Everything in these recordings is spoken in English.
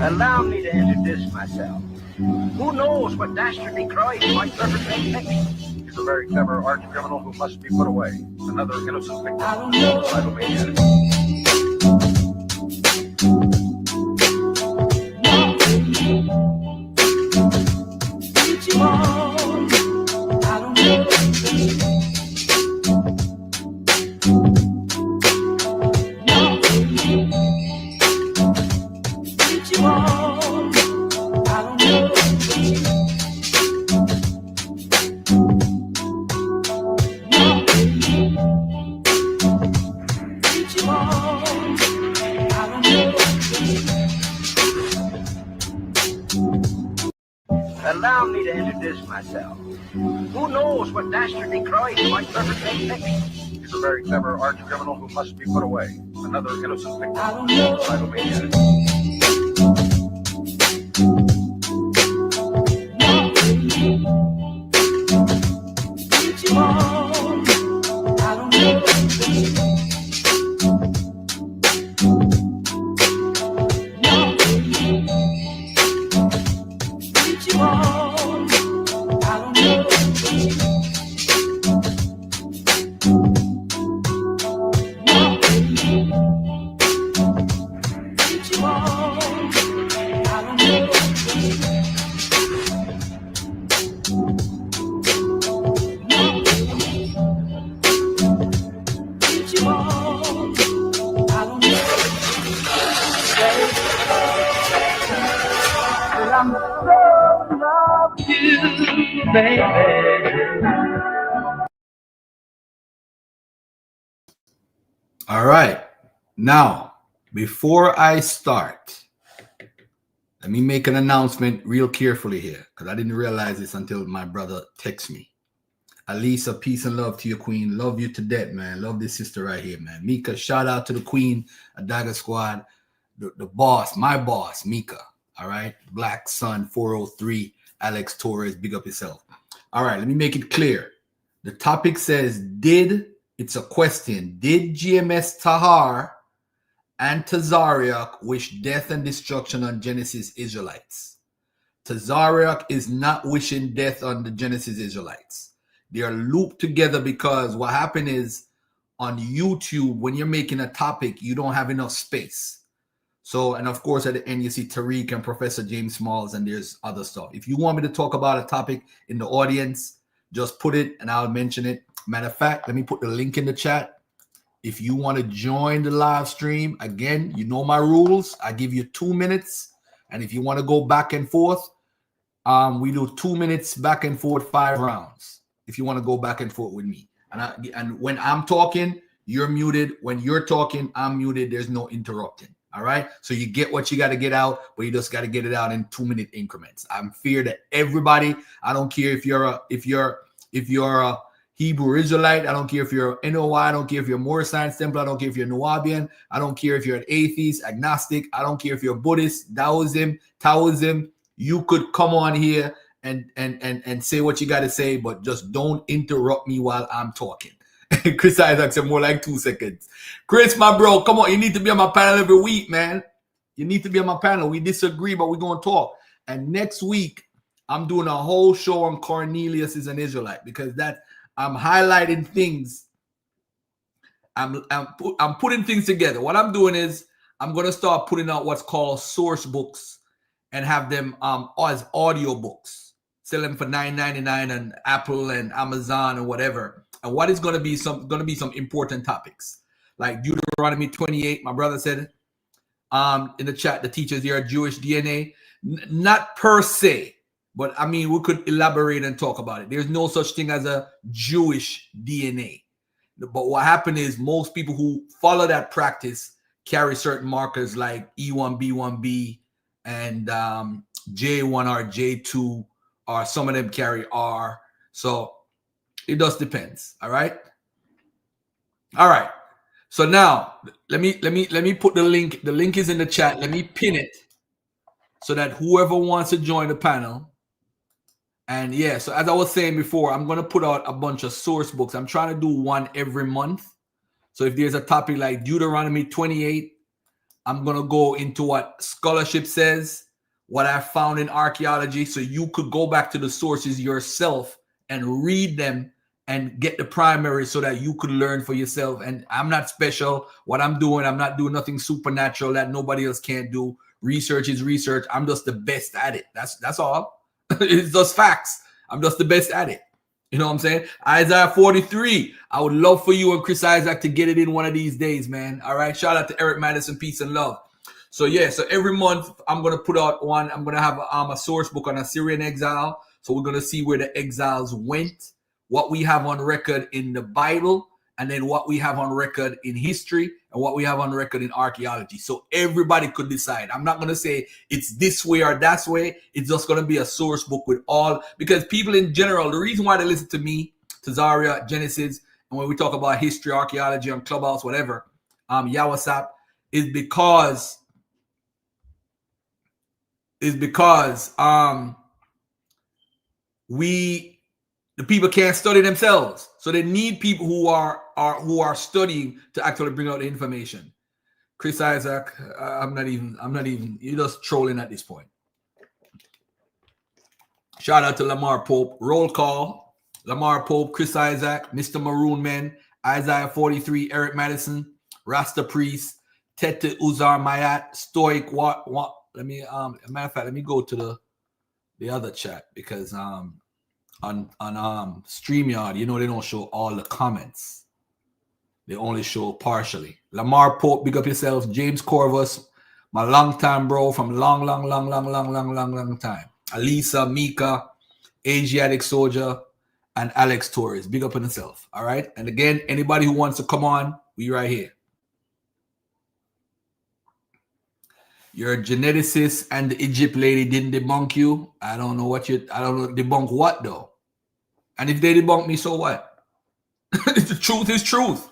Allow me to introduce myself. Who knows what dastardly crime might perpetrate next? He's a very clever arch criminal who must be put away. Another innocent victim. I don't know. Allow me to introduce myself. Who knows what dastardly crime might perpetrate next? He's a very clever arch criminal who must be put away. Another innocent victim. I don't know. All right. Now, before I start, let me make an announcement real carefully here because I didn't realize this until my brother texted me. Alisa, peace and love to your queen. Love you to death, man. Love this sister right here, man. Mika, shout out to the queen, Adaga Squad, the boss, my boss, Mika. All right. Black Sun 403, Alex Torres, big up yourself. All right. Let me make it clear. The topic says, it's a question. Did GMS Tahar and Tazarayach wish death and destruction on Genesis Israelites? Tazarayach is not wishing death on the Genesis Israelites. They are looped together because what happened is on YouTube, when you're making a topic, you don't have enough space. So, and of course, at the end, you see Tariq and Professor James Smalls, and there's other stuff. If you want me to talk about a topic in the audience, just put it and I'll mention it. Matter of fact, let me put the link in the chat. If you want to join the live stream, again, you know my rules. I give you 2 minutes. And if you want to go back and forth, we do 2 minutes back and forth, 5 rounds. If you want to go back and forth with me. And when I'm talking, you're muted. When you're talking, I'm muted. There's no interrupting. All right. So you get what you got to get out, but you just got to get it out in 2-minute increments. I'm fear that everybody, I don't care if you're a Hebrew Israelite, I don't care if you're NOI, I don't care if you're Moorish Science Temple, I don't care if you're Nubian, I don't care if you're an atheist, agnostic, I don't care if you're Buddhist, Taoism, you could come on here and say what you got to say, but just don't interrupt me while I'm talking. Chris Isaac said more like 2 seconds. Chris, my bro, come on. You need to be on my panel every week, man. You need to be on my panel. We disagree, but we're going to talk. And next week, I'm doing a whole show on Cornelius is an Israelite because I'm highlighting things. I'm putting things together. What I'm doing is I'm going to start putting out what's called source books and have them as audio books. Sell them for $9.99 on Apple and Amazon and whatever. And what is going to be some important topics like Deuteronomy 28. My brother said in the chat, the teachers here are Jewish DNA, not per se, but I mean we could elaborate and talk about it. There's no such thing as a Jewish DNA. But what happened is most people who follow that practice carry certain markers like E1B1B and J1 or J2, or some of them carry R. So it just depends. All right. So now let me put the link. The link is in the chat. Let me pin it so that whoever wants to join the panel. And yeah, so as I was saying before, I'm going to put out a bunch of source books. I'm trying to do one every month. So if there's a topic like Deuteronomy 28, I'm going to go into what scholarship says, what I found in archaeology, so you could go back to the sources yourself and read them and get the primary so that you could learn for yourself. And I'm not special. What I'm not doing nothing supernatural that nobody else can't do. Research is research. I'm just the best at it. That's all. It's just facts. I'm just the best at it. You know what I'm saying? Isaiah 43. I would love for you and Chris Isaac to get it in one of these days, man. All right. Shout out to Eric Madison. Peace and love. So yeah, so every month I'm going to put out one. I'm going to have a source book on Assyrian exile. So we're going to see where the exiles went, what we have on record in the Bible, and then what we have on record in history and what we have on record in archaeology. So everybody could decide. I'm not going to say it's this way or that way. It's just going to be a source book with all, because people in general, the reason why they listen to me, Tazarayach, Genesis, and when we talk about history, archaeology on Clubhouse, whatever, Yawasap, is because the people can't study themselves, so they need people who are studying to actually bring out the information. Chris Isaac, I'm not even. You're just trolling at this point. Shout out to Lamar Pope. Roll call. Lamar Pope, Chris Isaac, Mr. Maroon Man, Isaiah 43, Eric Madison, Rasta Priest, Tete Uzar Mayat, Stoic. What? Let me matter of fact, let me go to the other chat, because on StreamYard, you know, they don't show all the comments. They only show partially. Lamar Pope, big up yourself. James Corvus, my long time bro from long time. Alisa, Mika, Asiatic Soldier, and Alex Torres. Big up on himself. All right. And again, anybody who wants to come on, we right here. Your geneticist and the Egypt lady didn't debunk you. I don't know, debunk what though. And if they debunk me, so what? The truth is truth.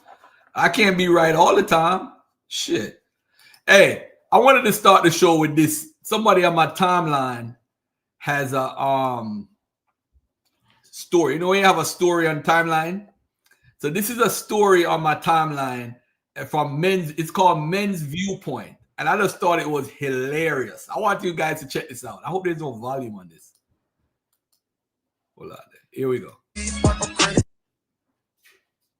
I can't be right all the time. Shit. Hey, I wanted to start the show with this. Somebody on my timeline has a story. You know, when you have a story on timeline. So this is a story on my timeline from it's called Men's Viewpoint. And I just thought it was hilarious. I want you guys to check this out. I hope there's no volume on this. Hold on. Here we go.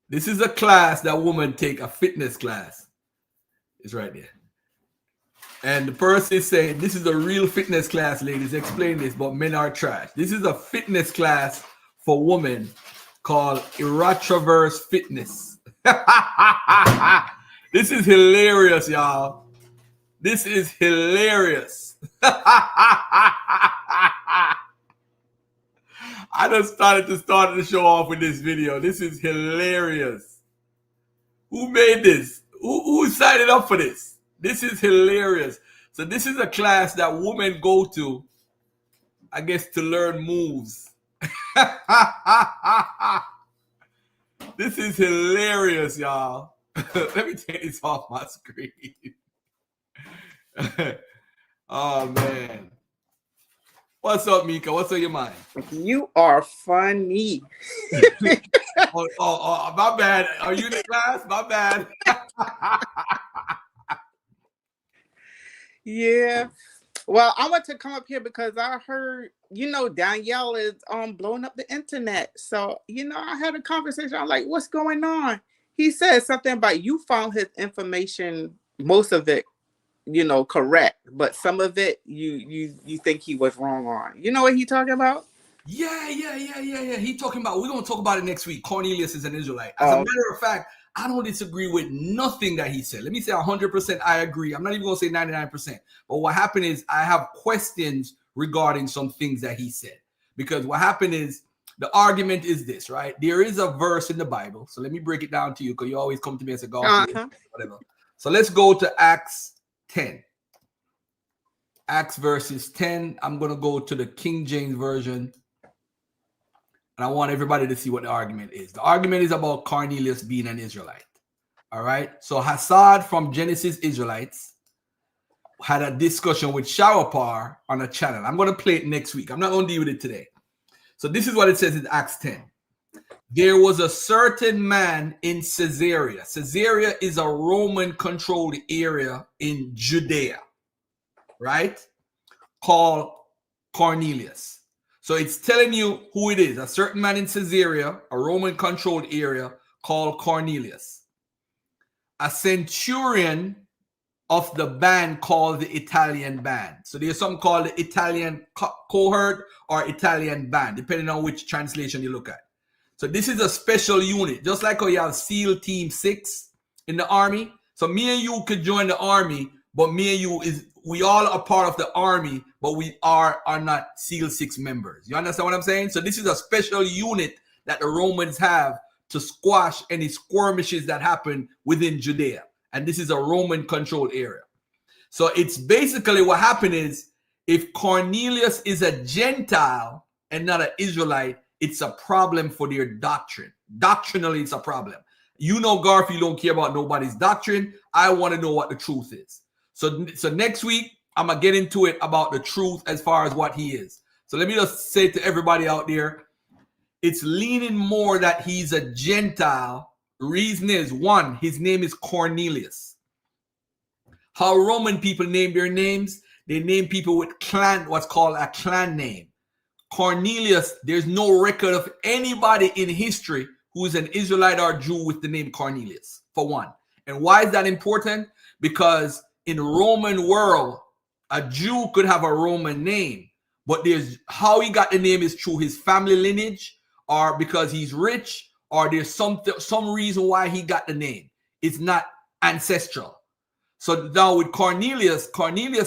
This is a class that women take, a fitness class. It's right there. And the person is saying, this is a real fitness class, ladies. Explain this, but men are trash. This is a fitness class for women called Erotraverse Fitness. This is hilarious, y'all. This is hilarious. I just started the show off with this video. This is hilarious. Who made this? Who signed up for this? This is hilarious. So this is a class that women go to, I guess, to learn moves. This is hilarious, y'all. Let me take this off my screen. Oh man, what's up, Mika? What's on your mind? You are funny. oh, my bad. Are you in the class? My bad. Yeah. Well, I want to come up here because I heard, Danielle is blowing up the internet. So, I had a conversation. I'm like, what's going on? He said something about you found his information, most of it, correct, but some of it you think he was wrong on. You know what he talking about? Yeah. He talking about, we're gonna talk about it next week. Cornelius is an Israelite. As a matter of fact, I don't disagree with nothing that he said. Let me say 100% I agree. I'm not even gonna say 99%. But what happened is I have questions regarding some things that he said. Because what happened is, the argument is this, right? There is a verse in the Bible. So let me break it down to you, because you always come to me and say, God, whatever. So let's go to Acts 10. Acts verses 10. I'm going to go to the King James Version. And I want everybody to see what the argument is. The argument is about Cornelius being an Israelite. All right. So Hassad from Genesis Israelites had a discussion with Shawapar on a channel. I'm going to play it next week. I'm not going to deal with it today. So this is what it says in Acts 10. There was a certain man in Caesarea. Caesarea is a Roman-controlled area in Judea, right? Called Cornelius. So it's telling you who it is. A certain man in Caesarea, a Roman-controlled area called Cornelius. A centurion of the band called the Italian band. So there's something called the Italian cohort or Italian band, depending on which translation you look at. So this is a special unit, just like how you have SEAL Team 6 in the army. So me and you could join the army, but me and you we all are part of the army, but we are not SEAL 6 members. You understand what I'm saying? So this is a special unit that the Romans have to squash any skirmishes that happen within Judea. And this is a Roman-controlled area. So it's basically what happened is, if Cornelius is a Gentile and not an Israelite, it's a problem for their doctrine. Doctrinally, it's a problem. You know, Garfield don't care about nobody's doctrine. I want to know what the truth is. So next week, I'm going to get into it about the truth as far as what he is. So let me just say to everybody out there, it's leaning more that he's a Gentile. Reason is, one, his name is Cornelius. How Roman people name their names, they name people with clan, what's called a clan name. Cornelius, there's no record of anybody in history who is an Israelite or Jew with the name Cornelius, for one. And why is that important? Because in the Roman world, a Jew could have a Roman name, but there's how he got the name is through his family lineage, or because he's rich, or there's some reason why he got the name. It's not ancestral. So now with Cornelius'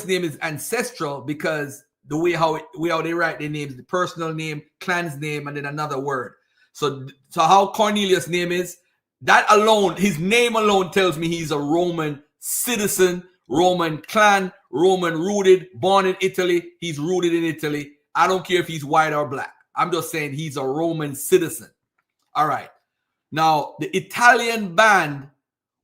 name is ancestral because the way how they write their names, the personal name, clan's name, and then another word. So how Cornelius' name is, that alone, his name alone tells me he's a Roman citizen, Roman clan, Roman rooted, born in Italy. He's rooted in Italy. I don't care if he's white or black. I'm just saying he's a Roman citizen. All right. Now, the Italian band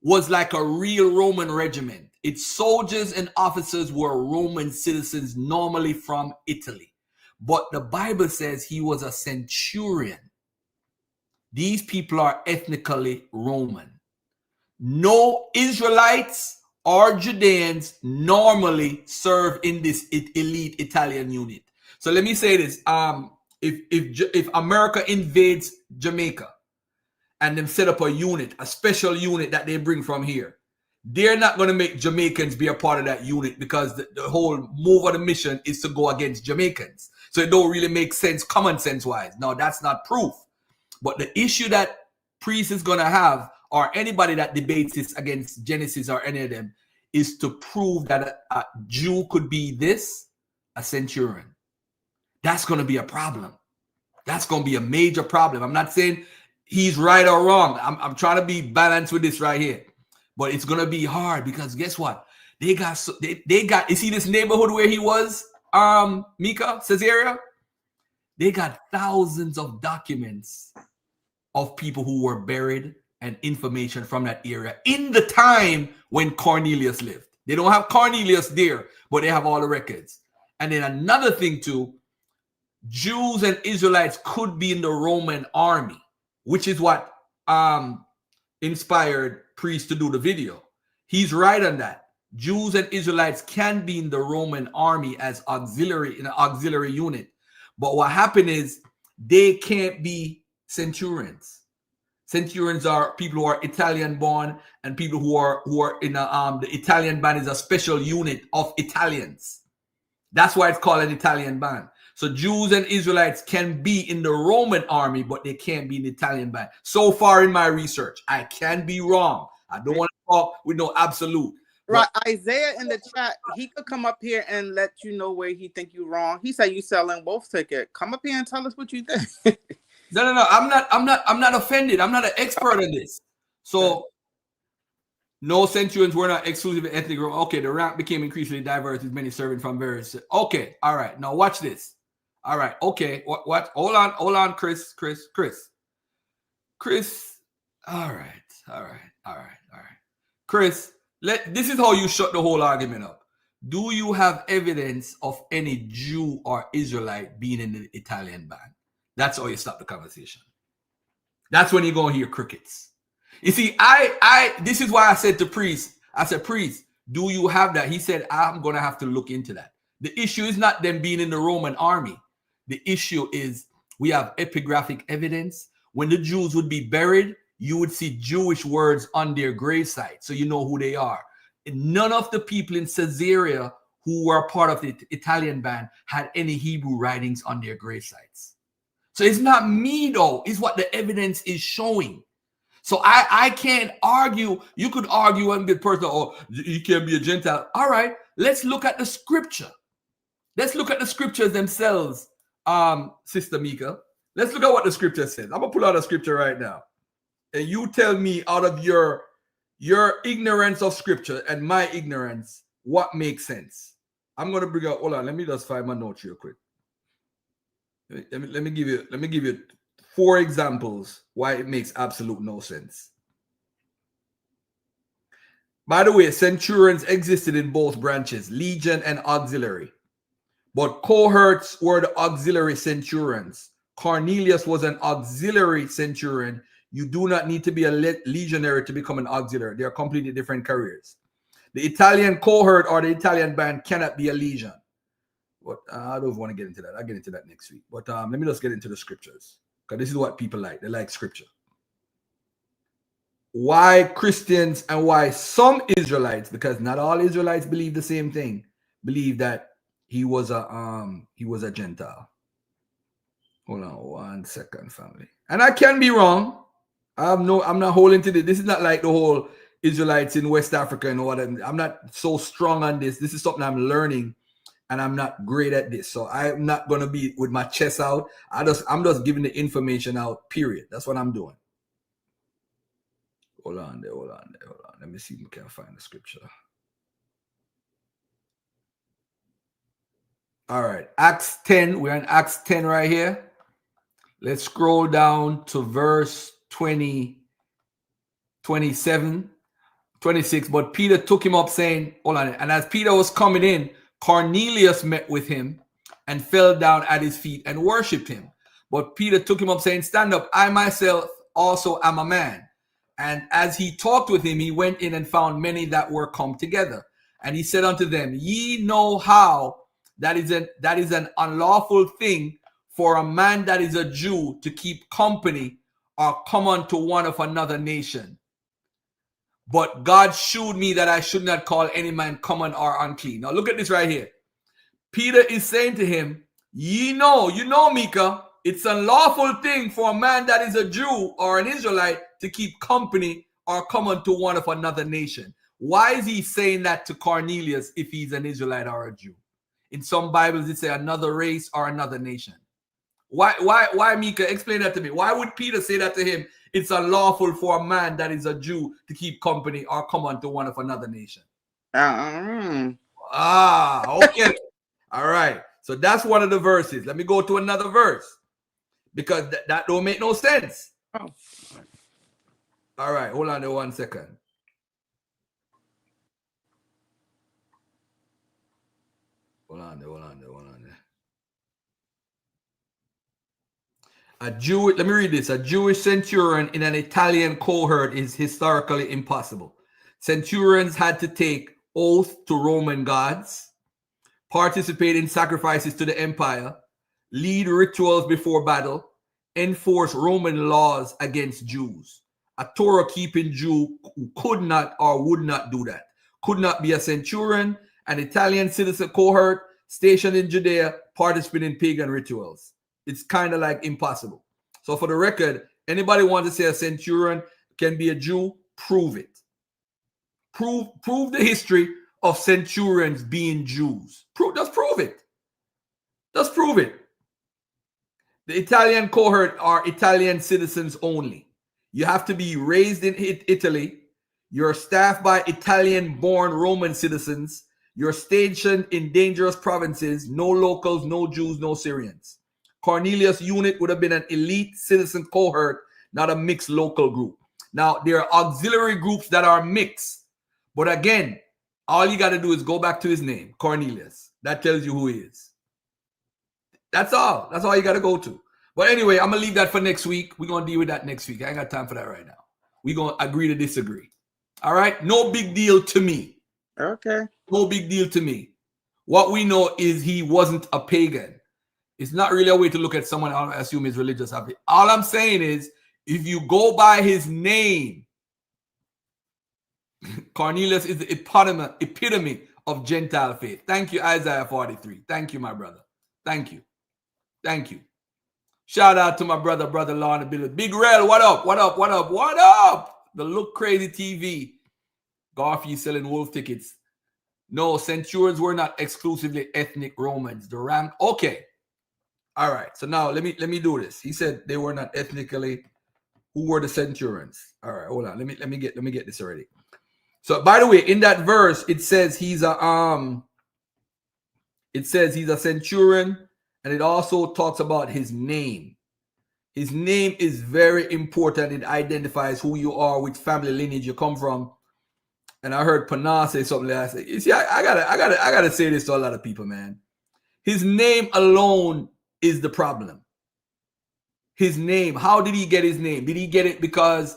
was like a real Roman regiment. Its soldiers and officers were Roman citizens, normally from Italy. But the Bible says he was a centurion. These people are ethnically Roman. No Israelites or Judeans normally serve in this elite Italian unit. So let me say this. If America invades Jamaica and then set up a unit, a special unit that they bring from here, they're not going to make Jamaicans be a part of that unit because the whole move of the mission is to go against Jamaicans. So it don't really make sense, common sense wise. Now, that's not proof. But the issue that priest is going to have, or anybody that debates this against Genesis or any of them, is to prove that a Jew could be this, a centurion. That's going to be a problem. That's going to be a major problem. I'm not saying he's right or wrong. I'm trying to be balanced with this right here. But it's going to be hard because guess what? They got, you see this neighborhood where he was, Mika, Caesarea? They got thousands of documents of people who were buried and information from that area in the time when Cornelius lived. They don't have Cornelius there, but they have all the records. And then another thing too, Jews and Israelites could be in the Roman army, which is what inspired Priest to do the video. He's right on that. Jews and Israelites can be in the Roman army as auxiliary, in an auxiliary unit. But what happened is they can't be centurions. Centurions are people who are Italian born and people who are in the Italian band is a special unit of Italians. That's why it's called an Italian band. So Jews and Israelites can be in the Roman army, but they can't be in the Italian band. So far in my research, I can be wrong. I don't want to talk with no absolute. Right, Isaiah in the chat, he could come up here and let you know where he think you wrong. He said you selling both ticket. Come up here and tell us what you think. No. I'm not offended. I'm not an expert in this. So no centurions were not exclusive ethnic group. Okay, the rank became increasingly diverse with many serving from various. Okay, all right. Now watch this. All right, okay. What? Hold on, Chris. All right. Chris, this is how you shut the whole argument up. Do you have evidence of any Jew or Israelite being in the Italian band? That's how you stop the conversation. That's when you're going to hear crickets. You see, this is why I said to Priest, I said, Priest, do you have that? He said, I'm going to have to look into that. The issue is not them being in the Roman army. The issue is we have epigraphic evidence. When the Jews would be buried, you would see Jewish words on their gravesite, so you know who they are. And none of the people in Caesarea who were part of the Italian band had any Hebrew writings on their gravesites. So it's not me, though. It's what the evidence is showing. So I can't argue. You could argue and be personal, oh, you can't be a Gentile. All right, let's look at the scripture. Let's look at the scriptures themselves, Sister Mika. Let's look at what the scripture says. I'm going to pull out a scripture right now. And you tell me out of your ignorance of scripture and my ignorance, what makes sense. I'm going to bring out, hold on, let me just find my notes real quick. Let me give you 4 examples why it makes absolute no sense. By the way, centurions existed in both branches, legion and auxiliary. But cohorts were the auxiliary centurions. Cornelius was an auxiliary centurion. You do not need to be a legionary to become an auxiliary. They are completely different careers. The Italian cohort or the Italian band cannot be a legion. But I don't want to get into that. I'll get into that next week. But let me just get into the scriptures, because this is what people like. They like scripture. Why Christians and why some Israelites, because not all Israelites believe the same thing, believe that he was a Gentile. Hold on 1 second, family. And I can be wrong. I'm not holding to this. This is not like the whole Israelites in West Africa and whatever. I'm not so strong on this. This is something I'm learning, and I'm not great at this. So I'm not gonna be with my chest out. I'm just giving the information out, period. That's what I'm doing. Hold on there. Let me see if we can find the scripture. All right, Acts 10. We're in Acts 10 right here. Let's scroll down to verse 20, 27, 26. But Peter took him up, saying, hold on. And as Peter was coming in, Cornelius met with him and fell down at his feet and worshipped him. But Peter took him up, saying, stand up, I myself also am a man. And as he talked with him, he went in and found many that were come together. And he said unto them, ye know how that is an unlawful thing for a man that is a Jew to keep company or come unto one of another nation. But God shewed me that I should not call any man common or unclean. Now look at this right here. Peter is saying to him, you know, Mika, it's a lawful thing for a man that is a Jew or an Israelite to keep company or come unto one of another nation. Why is he saying that to Cornelius if he's an Israelite or a Jew? In some Bibles, it say another race or another nation. Why, Mika? Explain that to me. Why would Peter say that to him? It's unlawful for a man that is a Jew to keep company or come unto one of another nation. Okay. All right. So that's one of the verses. Let me go to another verse, because that don't make no sense. Oh. All right. Hold on there 1 second. Hold on there. Let me read this. A Jewish centurion in an Italian cohort is historically impossible. Centurions had to take oath to Roman gods, participate in sacrifices to the empire, lead rituals before battle, enforce Roman laws against Jews. A Torah-keeping Jew who could not or would not do that could not be a centurion, an Italian citizen cohort stationed in Judea, participating in pagan rituals. It's kind of like impossible. So for the record, anybody want to say a centurion can be a Jew, prove it. Prove the history of centurions being Jews. Just prove it. The Italian cohort are Italian citizens only. You have to be raised in Italy. You're staffed by Italian-born Roman citizens. You're stationed in dangerous provinces. No locals, no Jews, no Syrians. Cornelius' unit would have been an elite citizen cohort, not a mixed local group. Now, there are auxiliary groups that are mixed. But again, all you got to do is go back to his name, Cornelius. That tells you who he is. That's all. That's all you got to go to. But anyway, I'm going to leave that for next week. We're going to deal with that next week. I ain't got time for that right now. We're going to agree to disagree. All right? No big deal to me. Okay. No big deal to me. What we know is he wasn't a pagan. It's not really a way to look at someone and assume he's religious. All I'm saying is, if you go by his name, Cornelius is the epitome of Gentile faith. Thank you, Isaiah 43. Thank you, my brother. Thank you. Thank you. Shout out to my brother Lorna Bill. Big Rel, what up? What up? What up? What up? The Look Crazy TV. Garfield selling wolf tickets. No, centurions were not exclusively ethnic Romans. The rank. Okay. All right. So now let me do this. He said they were not ethnically. Who were the centurions? All right, hold on. Let me get this already. So by the way, in that verse, it says he's a centurion, and it also talks about his name. His name is very important. It identifies who you are, which family lineage you come from. And I heard Pana say something last night. You see, I gotta say this to a lot of people, man. His name alone is the problem. His name. How did he get his name? Did he get it because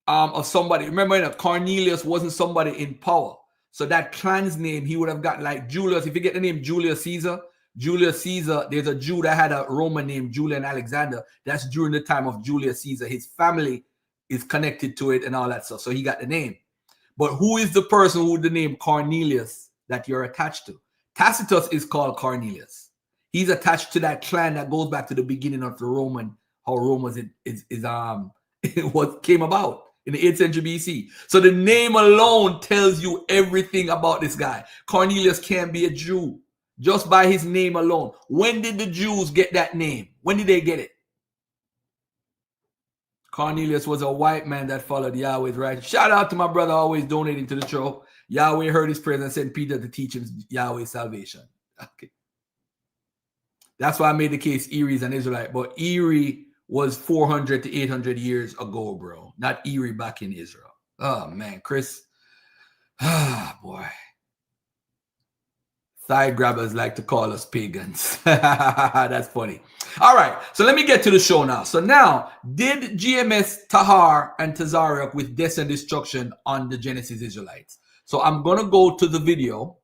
of somebody? Remember, Cornelius wasn't somebody in power. So that clan's name, he would have gotten like Julius. If you get the name Julius Caesar, there's a Jew that had a Roman name, Julian Alexander. That's during the time of Julius Caesar. His family is connected to it and all that stuff. So he got the name. But who is the person with the name Cornelius that you're attached to? Tacitus is called Cornelius. He's attached to that clan that goes back to the beginning of the Roman, how Rome what came about in the 8th century BC. So the name alone tells you everything about this guy. Cornelius can't be a Jew just by his name alone. When did the Jews get that name? When did they get it? Cornelius was a white man that followed Yahweh's right. Shout out to my brother always donating to the show. Yahweh heard his prayers and sent Peter to teach him Yahweh's salvation. Okay. That's why I made the case Erie's an Israelite. But Erie was 400 to 800 years ago, bro. Not Erie back in Israel. Oh, man. Chris. Ah, boy. Thigh grabbers like to call us pagans. That's funny. All right. So let me get to the show now. So now, did GMS Tahar and Tazarayach with death and destruction on the Genesis Israelites? So I'm going to go to the video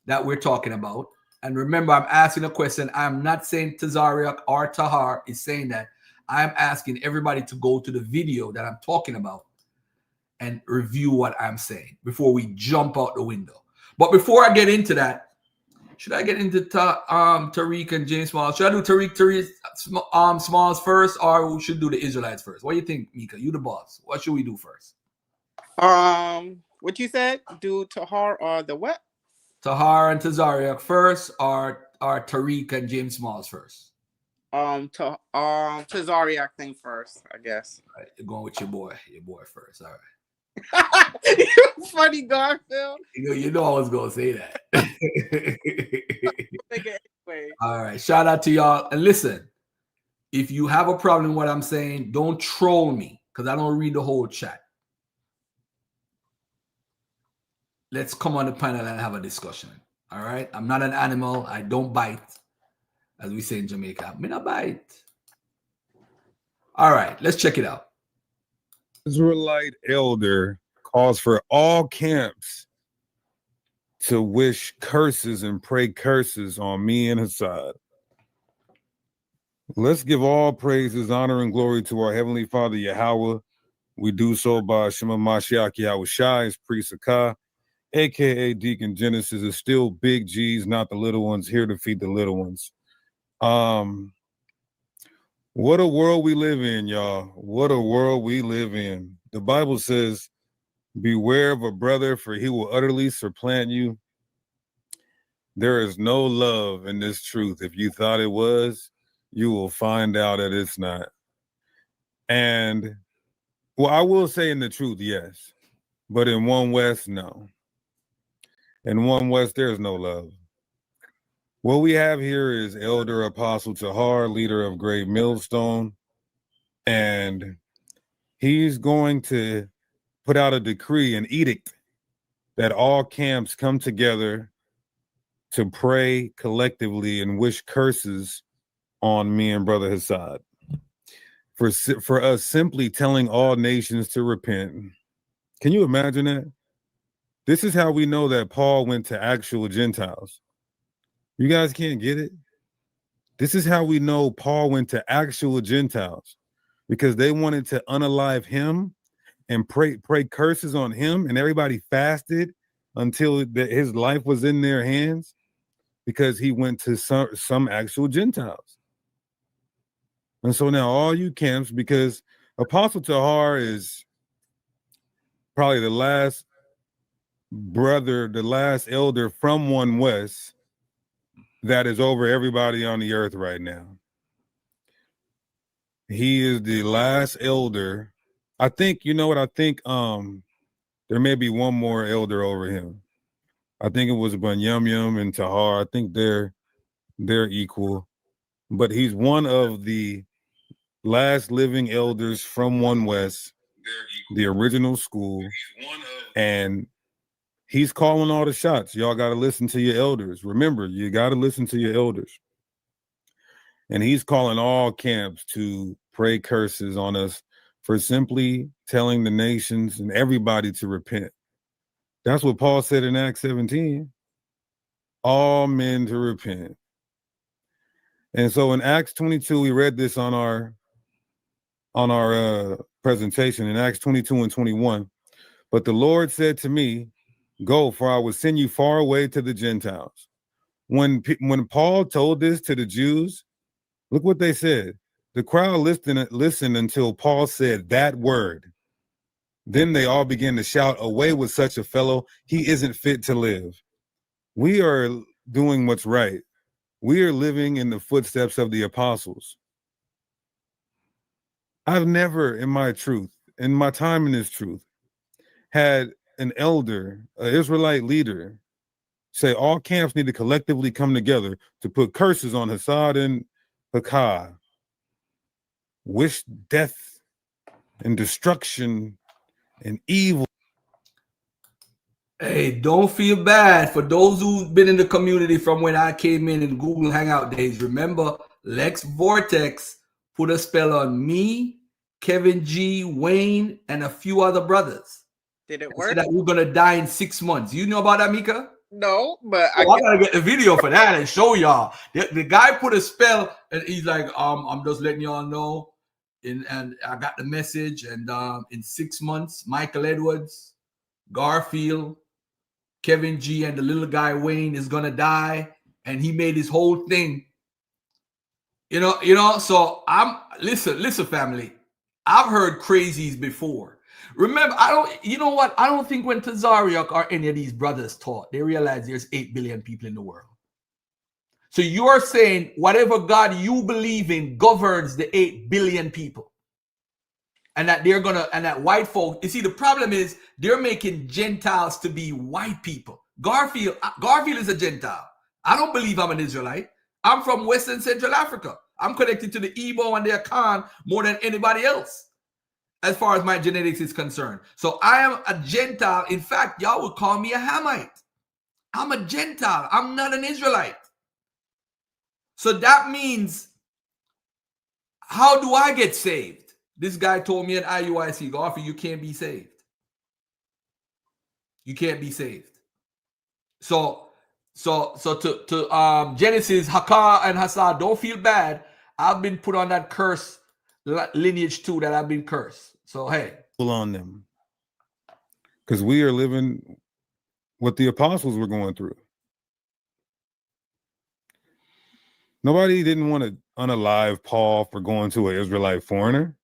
that we're talking about. And remember, I'm asking a question. I'm not saying Tazarayach or Tahar is saying that. I'm asking everybody to go to the video that I'm talking about and review what I'm saying before we jump out the window. But before I get into that, should I get into Tariq and James Smalls? Should I do Tariq Smalls first, or we should do the Israelites first? What do you think, Mika? You the boss. What should we do first? What you said? Do Tahar or the what? Tahar and Tazarayach first, or Tariq and James Smalls first? Tazarayach thing first, I guess. All right, you're going with your boy first. All right. You're funny, Garfield. You know I was gonna say that. Anyway. All right. Shout out to y'all. And listen, if you have a problem with what I'm saying, don't troll me because I don't read the whole chat. Let's come on the panel and have a discussion. All right. I'm not an animal. I don't bite, as we say in Jamaica. I'm not bite. All right. Let's check it out. Israelite elder calls for all camps to wish curses and pray curses on me and Hassad. Let's give all praises, honor, and glory to our Heavenly Father, Yahweh. We do so by Shema Mashiach Yahweh Shai, as priest Akah, a.k.a. Deacon Genesis, is still big G's, not the little ones, here to feed the little ones. What a world we live in, y'all. What a world we live in. The Bible says, beware of a brother, for he will utterly supplant you. There is no love in this truth. If you thought it was, you will find out that it's not. And, well, I will say in the truth, yes. But in One West, no. In One West, there's no love. What we have here is Elder Apostle Tahar, leader of Great Millstone, and he's going to put out a decree, an edict, that all camps come together to pray collectively and wish curses on me and Brother Hassad for us simply telling all nations to repent. Can you imagine that? This is how we know that Paul went to actual Gentiles. You guys can't get it? This is how we know Paul went to actual Gentiles, because they wanted to unalive him and pray curses on him, and everybody fasted until his life was in their hands, because he went to some actual Gentiles. And so now all you camps, because Apostle Tahar is probably the last brother, the last elder from One West that is over everybody on the earth right now. He is the last elder. I think, you know what, I think there may be one more elder over him. I think it was Yum Yum and Tahar. I think they're equal, but he's one of the last living elders from One West, the original school, and he's calling all the shots. Y'all got to listen to your elders. Remember, you got to listen to your elders. And he's calling all camps to pray curses on us for simply telling the nations and everybody to repent. That's what Paul said in Acts 17. All men to repent. And so in Acts 22, we read this on our presentation in Acts 22 and 21. But the Lord said to me, go, for I will send you far away to the Gentiles. When Paul told this to the Jews, look what they said. The crowd listened until Paul said that word. Then they all began to shout, away with such a fellow. He isn't fit to live. We are doing what's right. We are living in the footsteps of the apostles. I've never in my time in this truth, had an elder, an Israelite leader, say all camps need to collectively come together to put curses on Hassad and Hakah, wish death and destruction and evil. Hey, don't feel bad for those who've been in the community from when I came in Google Hangout days. Remember, Lex Vortex put a spell on me, Kevin G, Wayne, and a few other brothers. Did it work? Said that we're gonna die in 6 months. You know about that, Mika? No, but I gotta get the video for that and show y'all. The guy put a spell, and he's like, I'm just letting y'all know, and I got the message. And in 6 months, Michael Edwards, Garfield, Kevin G, and the little guy Wayne is gonna die, and he made his whole thing. You know. So listen, family. I've heard crazies before. Remember, you know what? I don't think when Tazarayach or any of these brothers taught, they realized there's 8 billion people in the world. So you're saying whatever God you believe in governs the 8 billion people. And that and that white folk, you see, the problem is they're making Gentiles to be white people. Garfield is a Gentile. I don't believe I'm an Israelite. I'm from Western Central Africa. I'm connected to the Igbo and the Akan more than anybody else, as far as my genetics is concerned. So I am a Gentile. In fact, y'all would call me a Hamite. I'm a Gentile. I'm not an Israelite. So that means, how do I get saved? This guy told me at IUIC, Garfield, you can't be saved. You can't be saved. So to Genesis, Hakah and Hassad, don't feel bad. I've been put on that curse lineage too, that I've been cursed. So hey, on them, because we are living what the apostles were going through. Nobody didn't want to unalive Paul for going to an Israelite foreigner.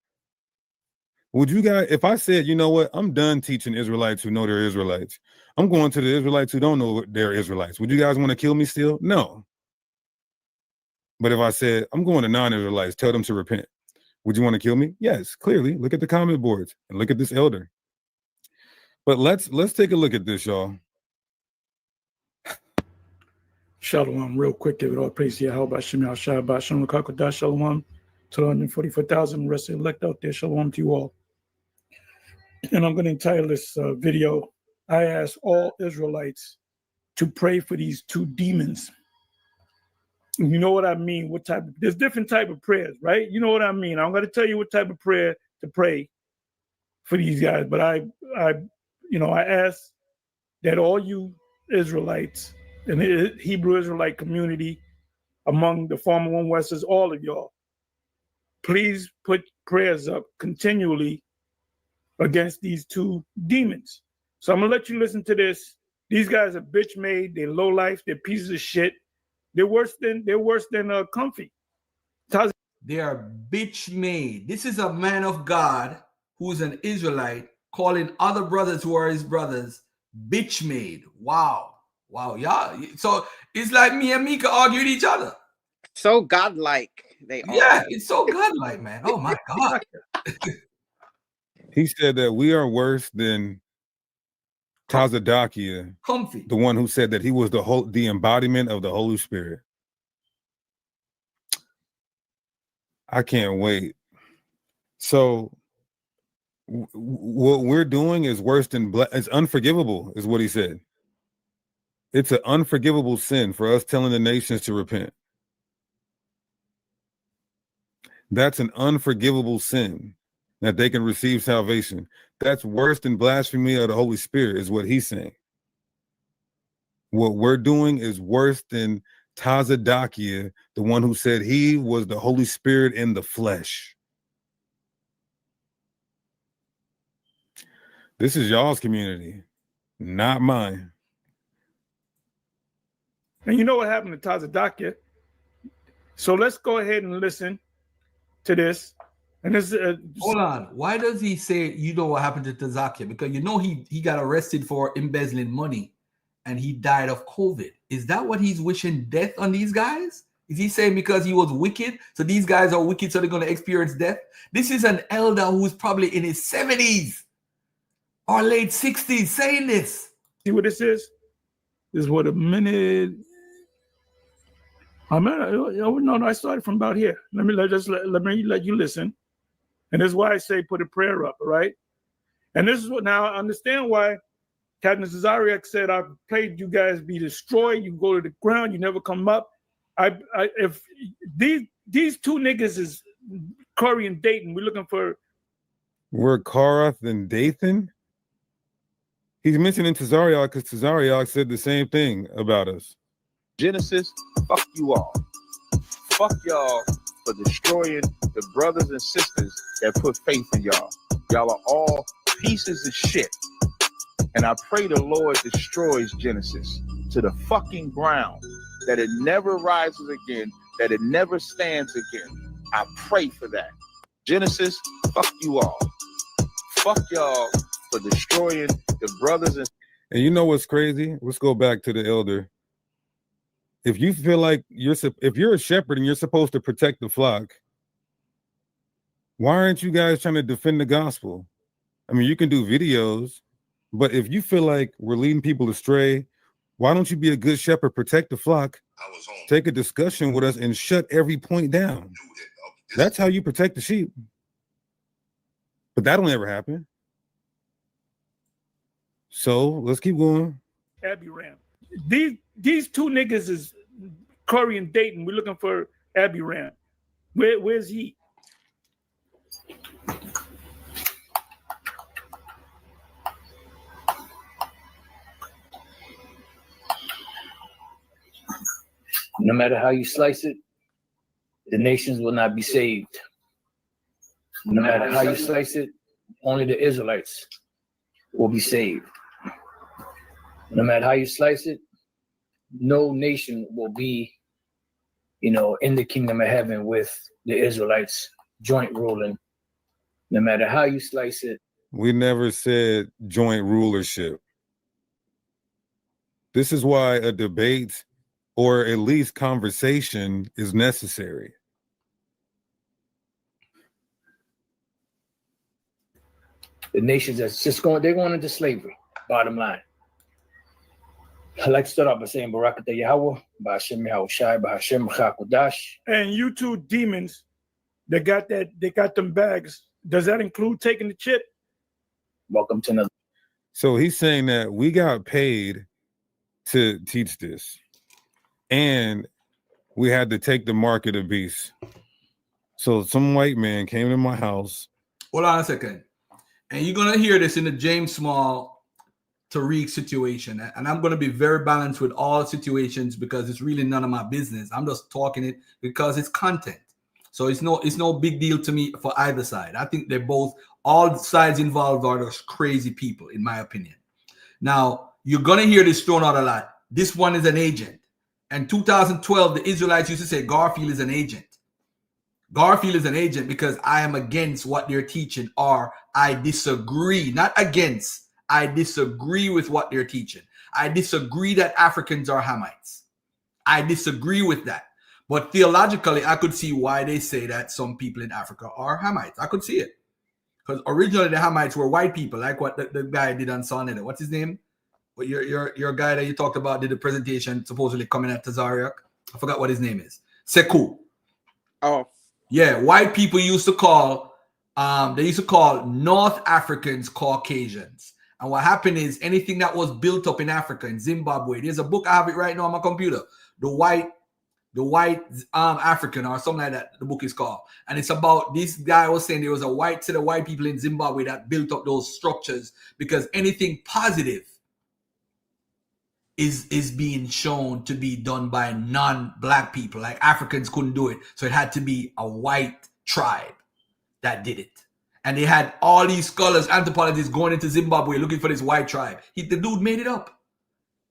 Would you guys, if I said, you know what, I'm done teaching Israelites who know they're Israelites, I'm going to the Israelites who don't know they're Israelites, would you guys want to kill me still? No. But if I said, I'm going to non-Israelites, tell them to repent, would you want to kill me? Yes, clearly. Look at the comment boards and look at this elder. But let's take a look at this, y'all. Shalom, real quick, give it all praise to Yahweh, Shem Yahshua, Shalom, Kakodah, Shalom, to the 144,000 rest of elect out there, Shalom to you all. And I'm going to entitle this video, I ask all Israelites to pray for these two demons. You know what I mean? There's different type of prayers, right? You know what I mean? I'm going to tell you what type of prayer to pray for these guys. But I ask that all you Israelites and the Hebrew Israelite community among the former One Westers, all of y'all, please put prayers up continually against these two demons. So I'm gonna let you listen to this. These guys are bitch made. They're low life. They're pieces of shit. They're worse than Comfy. They are bitch made. This is a man of God who's an Israelite calling other brothers who are his brothers bitch made. Wow. Yeah. So it's like me and Mika arguing each other. So godlike they are. Yeah, it's so godlike, man. Oh my God. He said that we are worse than Tazarayach, Comfy. the one who said that he was the embodiment of the Holy Spirit. I can't wait. So what we're doing is worse than it's unforgivable, is what he said. It's an unforgivable sin for us telling the nations to repent. That's an unforgivable sin that they can receive salvation. That's worse than blasphemy of the Holy Spirit, is what he's saying. What we're doing is worse than Tazarayach, the one who said he was the Holy Spirit in the flesh. This is y'all's community, not mine. And you know what happened to Tazarayach? So let's go ahead and listen to this. And this hold on. Why does he say you know what happened to Tazarayach? Because you know he got arrested for embezzling money and he died of COVID. Is that what he's wishing death on these guys? Is he saying because he was wicked, so these guys are wicked, so they're going to experience death? This is an elder who's probably in his 70s or late 60s saying this. See what this is? This is what a minute. No, I started from about here. Let me let you listen. And this is why I say put a prayer up, all right? And this is what now I understand why Captain Tazarayach said, I've played you guys be destroyed, you go to the ground, you never come up. If these two niggas is Curry and Dayton, we're looking for. We're Karath and Dathan? He's mentioning Tazarayach because Tazarayach said the same thing about us. Genesis, fuck you all. Fuck y'all for destroying the brothers and sisters that put faith in y'all. Y'all are all pieces of shit. And I pray the Lord destroys Genesis to the fucking ground, that it never rises again, that it never stands again. I pray for that. Genesis, fuck you all. Fuck y'all for destroying the brothers and. And you know what's crazy? Let's go back to the elder. If you feel like if you're a shepherd and you're supposed to protect the flock, why aren't you guys trying to defend the gospel? I mean, you can do videos, but if you feel like we're leading people astray, why don't you be a good shepherd, protect the flock, take a discussion with us and shut every point down? That's how you protect the sheep. But that'll never happen. So let's keep going. Abiram. These two niggas is Curry and Dayton. We're looking for Abiram. Where's he? No matter how you slice it, the nations will not be saved. No matter how you slice it, only the Israelites will be saved. No matter how you slice it, no nation will be, in the kingdom of heaven with the Israelites joint ruling. No matter how you slice it. We never said joint rulership. This is why a debate or at least conversation is necessary. The nations that's just they're going into slavery, bottom line. I'd like to start off by saying Barakatah Yahweh, Ba'ashem Yahushai, Ba'ashem Chakodash. And you two demons that got them bags, does that include taking the chip? Welcome to another. So he's saying that we got paid to teach this. And we had to take the mark of the beast. So some white man came to my house. Hold on a second. And you're going to hear this in the James Small Tariq situation. And I'm going to be very balanced with all situations because it's really none of my business. I'm just talking it because it's content. So it's no big deal to me for either side. I think they're both, all sides involved are just crazy people, in my opinion. Now, you're going to hear this thrown out a lot. This one is an agent. In 2012, the Israelites used to say Garfield is an agent. Garfield is an agent because I am against what they're teaching, or I disagree, not against. I disagree with what they're teaching. I disagree that Africans are Hamites. I disagree with that. But theologically, I could see why they say that some people in Africa are Hamites. I could see it. Because originally the Hamites were white people, like what the guy did on Sunday. What's his name? But your guy that you talked about did the presentation supposedly coming at Tazarayach. I forgot what his name is. Sekou. Oh. Yeah, white people used to call, they used to call North Africans Caucasians. And what happened is anything that was built up in Africa, in Zimbabwe, there's a book, I have it right now on my computer, The White African or something like that, the book is called. And it's about, this guy was saying there was a white set of white people in Zimbabwe that built up those structures because anything positive is being shown to be done by non-black people. Like Africans couldn't do it. So it had to be a white tribe that did it. And they had all these scholars, anthropologists going into Zimbabwe looking for this white tribe. The dude made it up.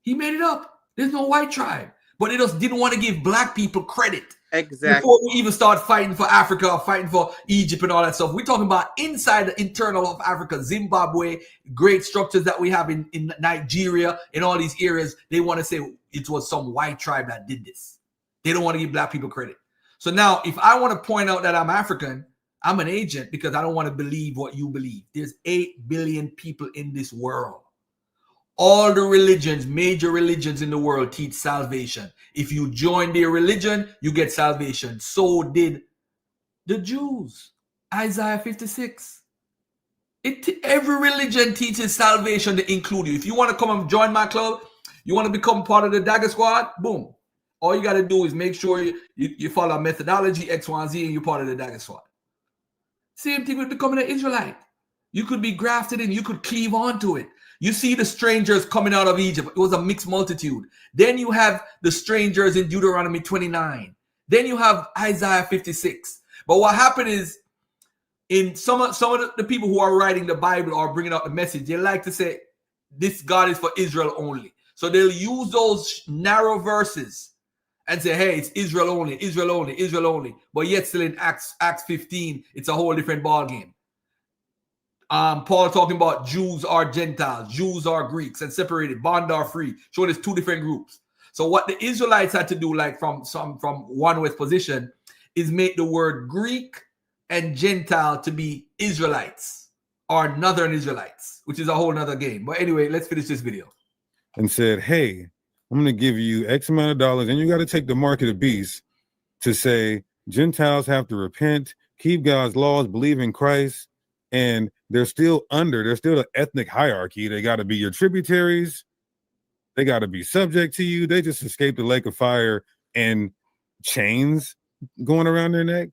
He made it up. There's no white tribe. But they just didn't want to give black people credit. Exactly. Before we even start fighting for Africa or fighting for Egypt and all that stuff. We're talking about inside the internal of Africa, Zimbabwe, great structures that we have in Nigeria, in all these areas. They want to say it was some white tribe that did this. They don't want to give black people credit. So now if I want to point out that I'm African, I'm an agent because I don't want to believe what you believe. There's 8 billion people in this world. All the religions, major religions in the world teach salvation. If you join their religion, you get salvation. So did the Jews. Isaiah 56. Every religion teaches salvation to include you. If you want to come and join my club, you want to become part of the Dagger Squad, boom. All you got to do is make sure you follow methodology, X, Y, and Z, and you're part of the Dagger Squad. Same thing with becoming an Israelite. You could be grafted in. You could cleave onto it. You see the strangers coming out of Egypt. It was a mixed multitude. Then you have the strangers in Deuteronomy 29. Then you have Isaiah 56. But what happened is, in some of the people who are writing the Bible or bringing out the message, they like to say, this God is for Israel only. So they'll use those narrow verses and say, hey, it's Israel only, Israel only, Israel only. But yet still in Acts 15, it's a whole different ballgame. Paul talking about Jews are Gentiles, Jews are Greeks, and separated, bond or free, showing there's two different groups. So what the Israelites had to do, like from one West position, is make the word Greek and Gentile to be Israelites or Northern Israelites, which is a whole nother game. But anyway, let's finish this video. And said, hey, I'm going to give you X amount of dollars, and you got to take the mark of the beast to say Gentiles have to repent, keep God's laws, believe in Christ, and there's still the ethnic hierarchy. They got to be your tributaries. They got to be subject to you. They just escaped the lake of fire and chains going around their neck.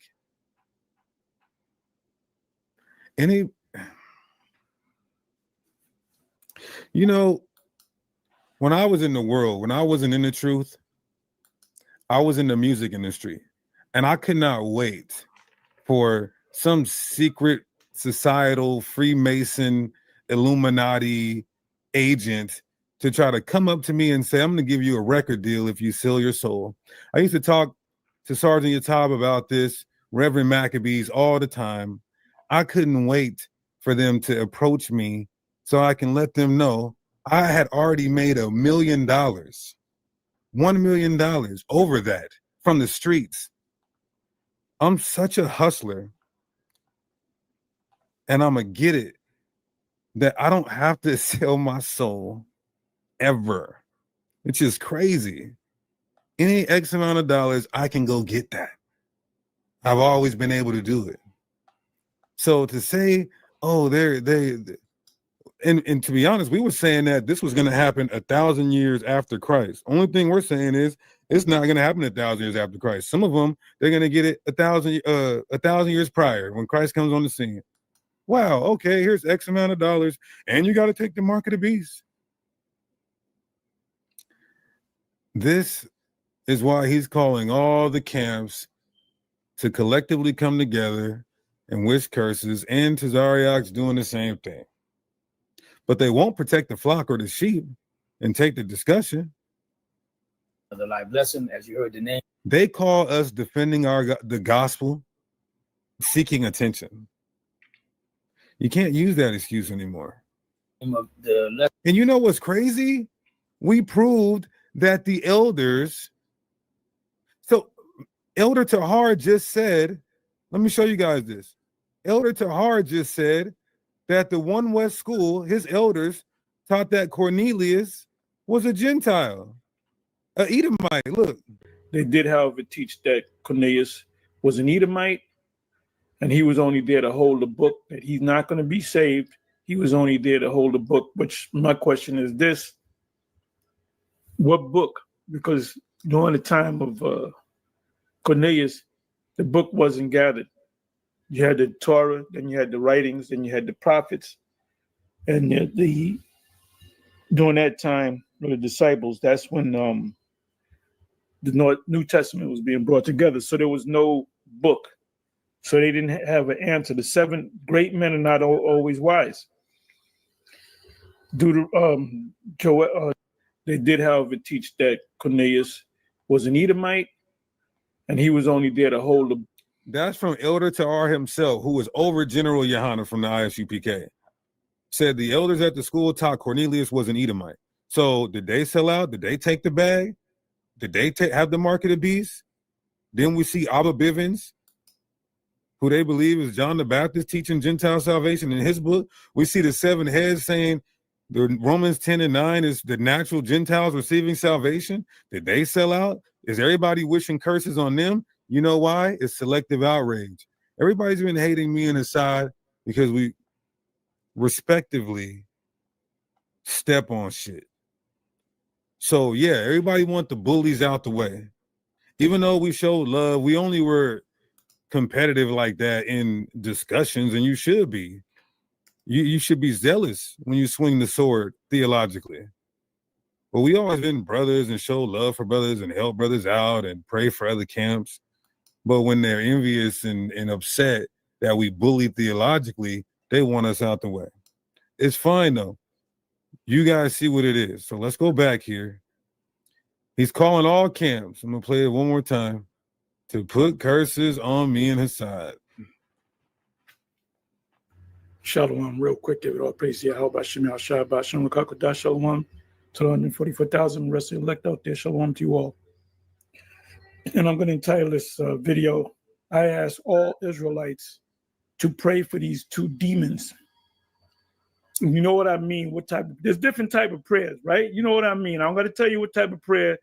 When I was in the world, when I wasn't in the truth, I was in the music industry, and I could not wait for some secret societal Freemason Illuminati agent to try to come up to me and say, I'm going to give you a record deal if you sell your soul. I used to talk to Sergeant Yatab about this, Reverend Maccabees, all the time. I couldn't wait for them to approach me so I can let them know I had already made $1 million, $1 million over that from the streets. I'm such a hustler, and I'm going to get it, that I don't have to sell my soul ever, which is crazy. Any X amount of dollars, I can go get that. I've always been able to do it. So to say, oh, And to be honest, we were saying that this was going to happen 1,000 years after Christ. Only thing we're saying is it's not going to happen 1,000 years after Christ. Some of them, they're going to get it 1,000 years prior when Christ comes on the scene. Wow, okay, here's X amount of dollars, and you got to take the mark of the beast. This is why he's calling all the camps to collectively come together and wish curses, and Tazarayach's doing the same thing. But they won't protect the flock or the sheep and take the discussion. The live lesson, as you heard the name. They call us defending the gospel, seeking attention. You can't use that excuse anymore. And you know what's crazy? We proved that the elders. So Elder Tahar just said, let me show you guys this. Elder Tahar just said that the One West School, his elders, taught that Cornelius was a Gentile, an Edomite. Look. They did, however, teach that Cornelius was an Edomite, and he was only there to hold the book, that he's not going to be saved. He was only there to hold the book, which my question is this. What book? Because during the time of Cornelius, the book wasn't gathered. You had the Torah, then you had the writings, then you had the prophets. And during that time, the disciples, that's when the New Testament was being brought together. So there was no book. So they didn't have an answer. The 7 great men are not always wise. They did, however, teach that Cornelius was an Edomite, and he was only there to hold the. That's from Elder Tahar himself, who was over General Yohanan from the ISUPK. Said the elders at the school taught Cornelius was an Edomite. So did they sell out? Did they take the bag? Did they have the mark of the beast? Then we see Abba Bivens, who they believe is John the Baptist teaching Gentile salvation in his book. We see the 7 heads saying the Romans 10:9 is the natural Gentiles receiving salvation. Did they sell out? Is everybody wishing curses on them? You know why? It's selective outrage. Everybody's been hating me and Assad because we respectively step on shit. So yeah, everybody want the bullies out the way. Even though we showed love, we only were competitive like that in discussions, and you should be. You should be zealous when you swing the sword theologically. But we always been brothers and show love for brothers and help brothers out and pray for other camps. But when they're envious and upset that we bully theologically, they want us out the way. It's fine though. You guys see what it is. So let's go back here. He's calling all camps. I'm gonna play it one more time. To put curses on me and Hassad. Shalom, real quick, give it all praise to Yahweh, Shem, Shabbat, Shalom, Kakodah, Shalom, to the 144,000 rest of the elect out there. Shalom to you all. And I'm going to entitle this video, I ask all Israelites to pray for these 2 demons. You know what I mean? There's different type of prayers, right? You know what I mean? I'm going to tell you what type of prayer.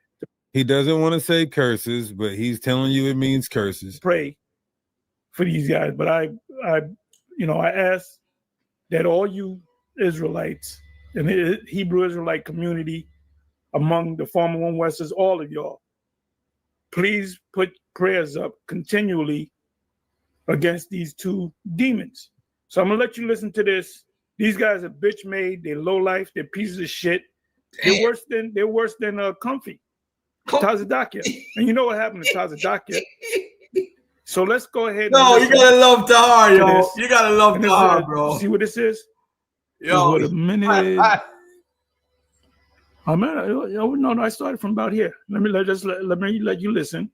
He doesn't want to say curses, but he's telling you it means curses. Pray for these guys. But I ask that all you Israelites and the Hebrew Israelite community among the former One Westers, all of y'all, please put prayers up continually against these 2 demons. So I'm gonna let you listen to this. These guys are bitch made. They're low life. They're pieces of shit. They're worse than Comfy. Tazarayach. And you know what happened to Tazarayach? So let's go ahead. No, you gotta love Tahar, yo. You gotta love Tahar, bro. See what this is? Yo, what a minute. I started from about here. Let me let you listen.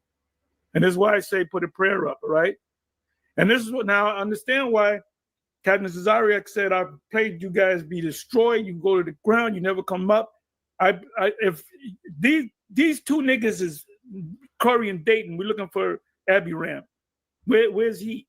And this is why I say put a prayer up, all right? And this is what now I understand why Captain Tazarayach said, I prayed you guys be destroyed. You go to the ground, you never come up. If these 2 niggas is Corey and Dayton, we're looking for Abiram. Where's he?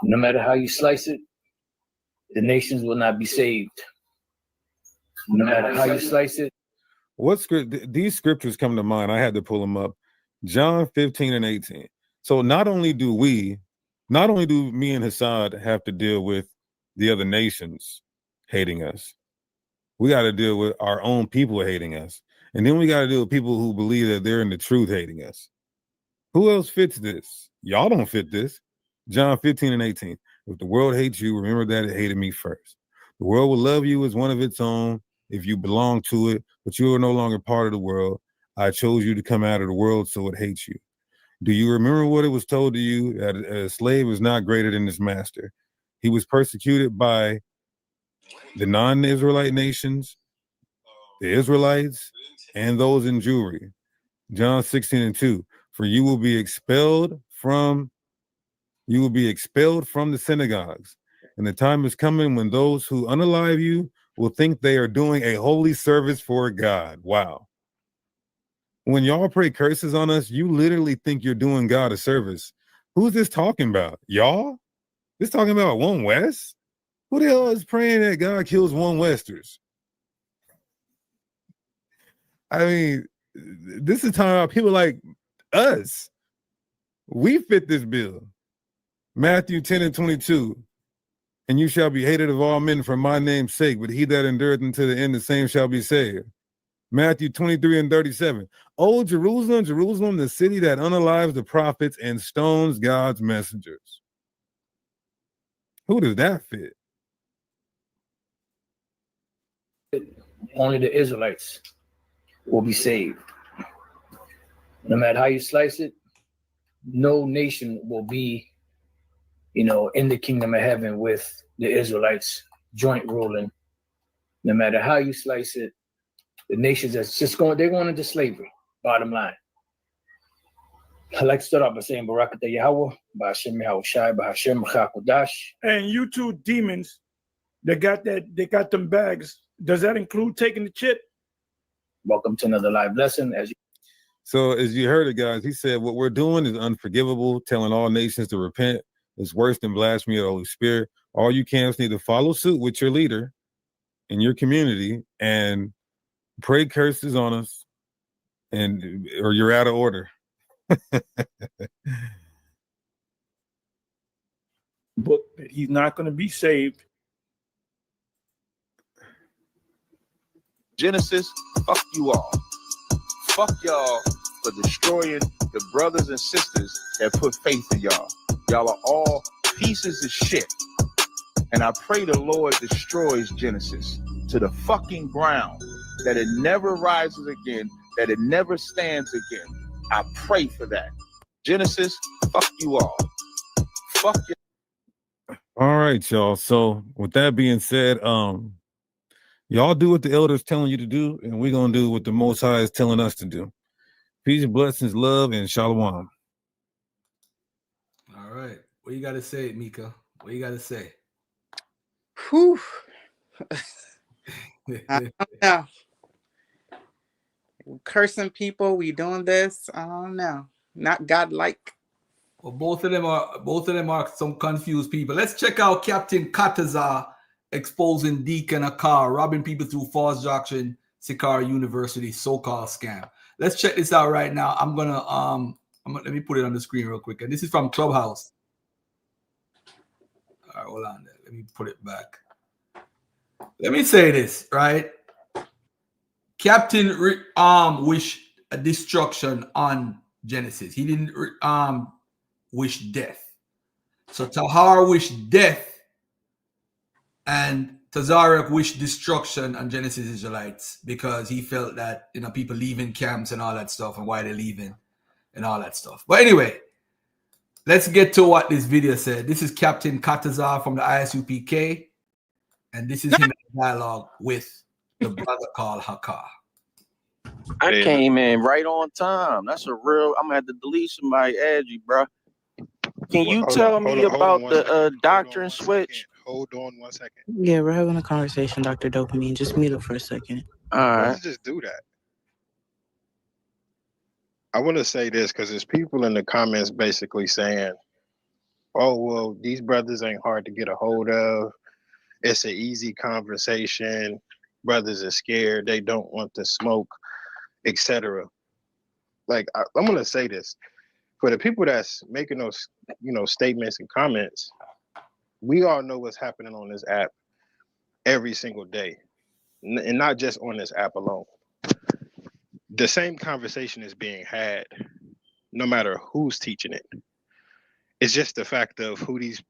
No matter how you slice it, the nations will not be saved. No matter how you slice it, what script? These scriptures come to mind. I had to pull them up. John 15 and 18. So not only do me and Hassad have to deal with the other nations hating us, we got to deal with our own people hating us. And then we got to deal with people who believe that they're in the truth hating us. Who else fits this? Y'all don't fit this. John 15 and 18. If the world hates you, remember that it hated me first. The world will love you as one of its own if you belong to it, but you are no longer part of the world. I chose you to come out of the world, so it hates you. Do you remember what it was told to you, that a slave is not greater than his master? He was persecuted by the non-Israelite nations, the Israelites, and those in Jewry. John 16 and 2. For you will be expelled from the synagogues. And the time is coming when those who unalive you will think they are doing a holy service for God. Wow. When y'all pray curses on us, you literally think you're doing God a service. Who's this talking about? Y'all? This talking about One West? Who the hell is praying that God kills One Westers? I mean, this is talking about people like us. We fit this bill. Matthew 10 and 22. And you shall be hated of all men for my name's sake, but he that endureth unto the end, the same shall be saved. Matthew 23 and 37. Oh, Jerusalem, Jerusalem, the city that unalives the prophets and stones God's messengers. Who does that fit? Only the Israelites will be saved. No matter how you slice it, no nation will be, in the kingdom of heaven with the Israelites joint ruling. No matter how you slice it, the nations that's they're going into slavery, bottom line. I like to start off by saying Barakatah Yahweh, Ba'ashem Yahushai, Ba'ashem Chakodash. And you two demons they got them bags. Does that include taking the chip? Welcome to another live lesson. So as you heard it, guys, he said, what we're doing is unforgivable. Telling all nations to repent is worse than blasphemy of the Holy Spirit. All you camps need to follow suit with your leader in your community and pray curses on us, or you're out of order. Book that he's not going to be saved. Genesis, fuck you all. Fuck y'all for destroying the brothers and sisters that put faith in y'all. Y'all are all pieces of shit. And I pray the Lord destroys Genesis to the fucking ground, that it never rises again, that it never stands again. I pray for that. Genesis, fuck you all. Fuck you. All right, y'all. So with that being said, y'all do what the elders telling you to do, and we're gonna do what the Most High is telling us to do. Peace, blessings, love, and shalom. All right. What you got to say, Mika? What you got to say? Whew. I don't know. Cursing people, we doing this. I don't know. Not godlike. Well, both of them are some confused people. Let's check out Captain Tazarayach exposing Deacon Akar, robbing people through false doctrine, Sikar University so-called scam. Let's check this out right now. I'm gonna let me put it on the screen real quick. And this is from Clubhouse. All right, hold on there. Let me put it back. Let me say this, right? Captain wished a destruction on Genesis. He didn't wish death. So Tahar wished death, and Tazarayach wished destruction on Genesis Israelites because he felt that people leaving camps and all that stuff and why they're leaving and all that stuff. But anyway, let's get to what this video said. This is Captain Tazarayach from the ISUPK, and this is him in dialogue with the brother called Hakar. I came in right on time. That's a real. I'm gonna have to delete somebody add you, bro. Can you tell me about the doctrine switch? Hold on 1 second. Yeah, we're having a conversation, Dr. Dopamine. Just mute up for a second. All right. Let's just do that. I want to say this because there's people in the comments basically saying, oh, well, these brothers ain't hard to get a hold of. It's an easy conversation. Brothers are scared. They don't want to smoke. etc. Like I'm gonna say this for the people that's making those, statements and comments. We all know what's happening on this app every single day, and not just on this app alone. The same conversation is being had, no matter who's teaching it. It's just the fact of who these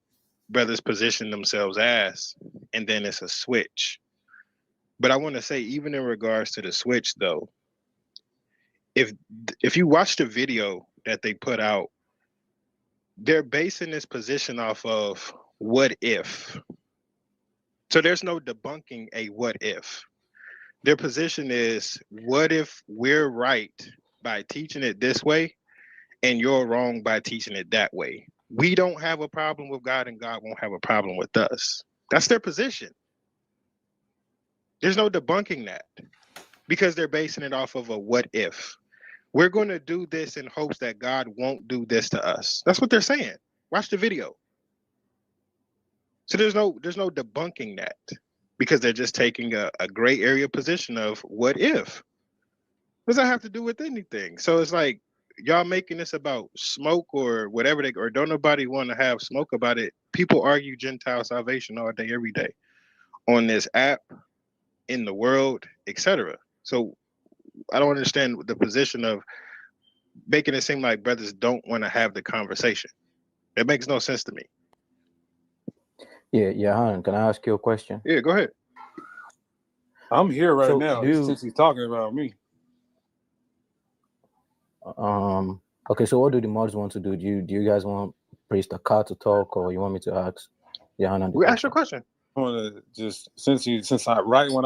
brothers position themselves as, and then it's a switch. But I want to say, even in regards to the switch, though, if you watch the video that they put out, they're basing this position off of what if. So there's no debunking a what if. Their position is, what if we're right by teaching it this way and you're wrong by teaching it that way? We don't have a problem with God and God won't have a problem with us. That's their position. There's no debunking that because they're basing it off of a what if. We're going to do this in hopes that God won't do this to us. That's what they're saying. Watch the video. So there's no debunking that because they're just taking a gray area position of what if. What does that have to do with anything? So it's like y'all making this about smoke or whatever, or don't nobody want to have smoke about it. People argue Gentile salvation all day, every day on this app, in the world, etc. So I don't understand the position of making it seem like brothers don't want to have the conversation. It makes no sense to me. Yeah, Han, can I ask you a question? Yeah, go ahead. I'm here right So, now do- since he's talking about me. Okay, so what do the mods want to do? Do you guys want Priest Tahar to talk, or you want me to ask Yohanan? We ask your question. I want to just right when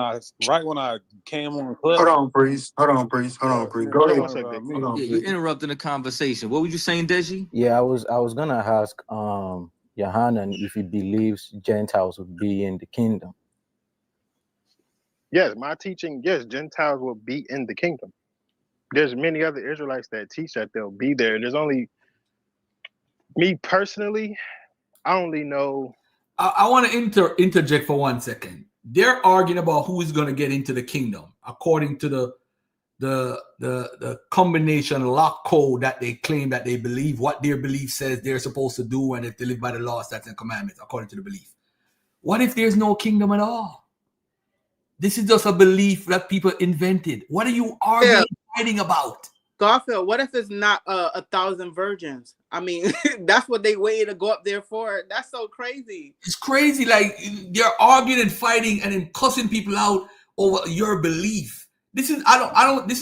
I came on the club. Hold on, Priest. Hold on, Priest. Go ahead. Hold on, You're interrupting the conversation. What were you saying, Deji? Yeah, I was gonna ask Yohanan if he believes Gentiles would be in the kingdom. Yes, my teaching, yes, Gentiles will be in the kingdom. There's many other Israelites that teach that they'll be there. There's only me personally, I only know. I want to interject for 1 second. They're arguing about who is going to get into the kingdom according to the combination lock code that they claim that they believe, what their belief says they're supposed to do, and if they live by the law, statutes, and commandments according to the belief. What if there's no kingdom at all? This is just a belief that people invented. What are you arguing, fighting about? Garfield, what if it's not 1,000 virgins? I mean, that's what they waited to go up there for. That's so crazy. It's crazy. Like, they're arguing and fighting and then cussing people out over your belief. This is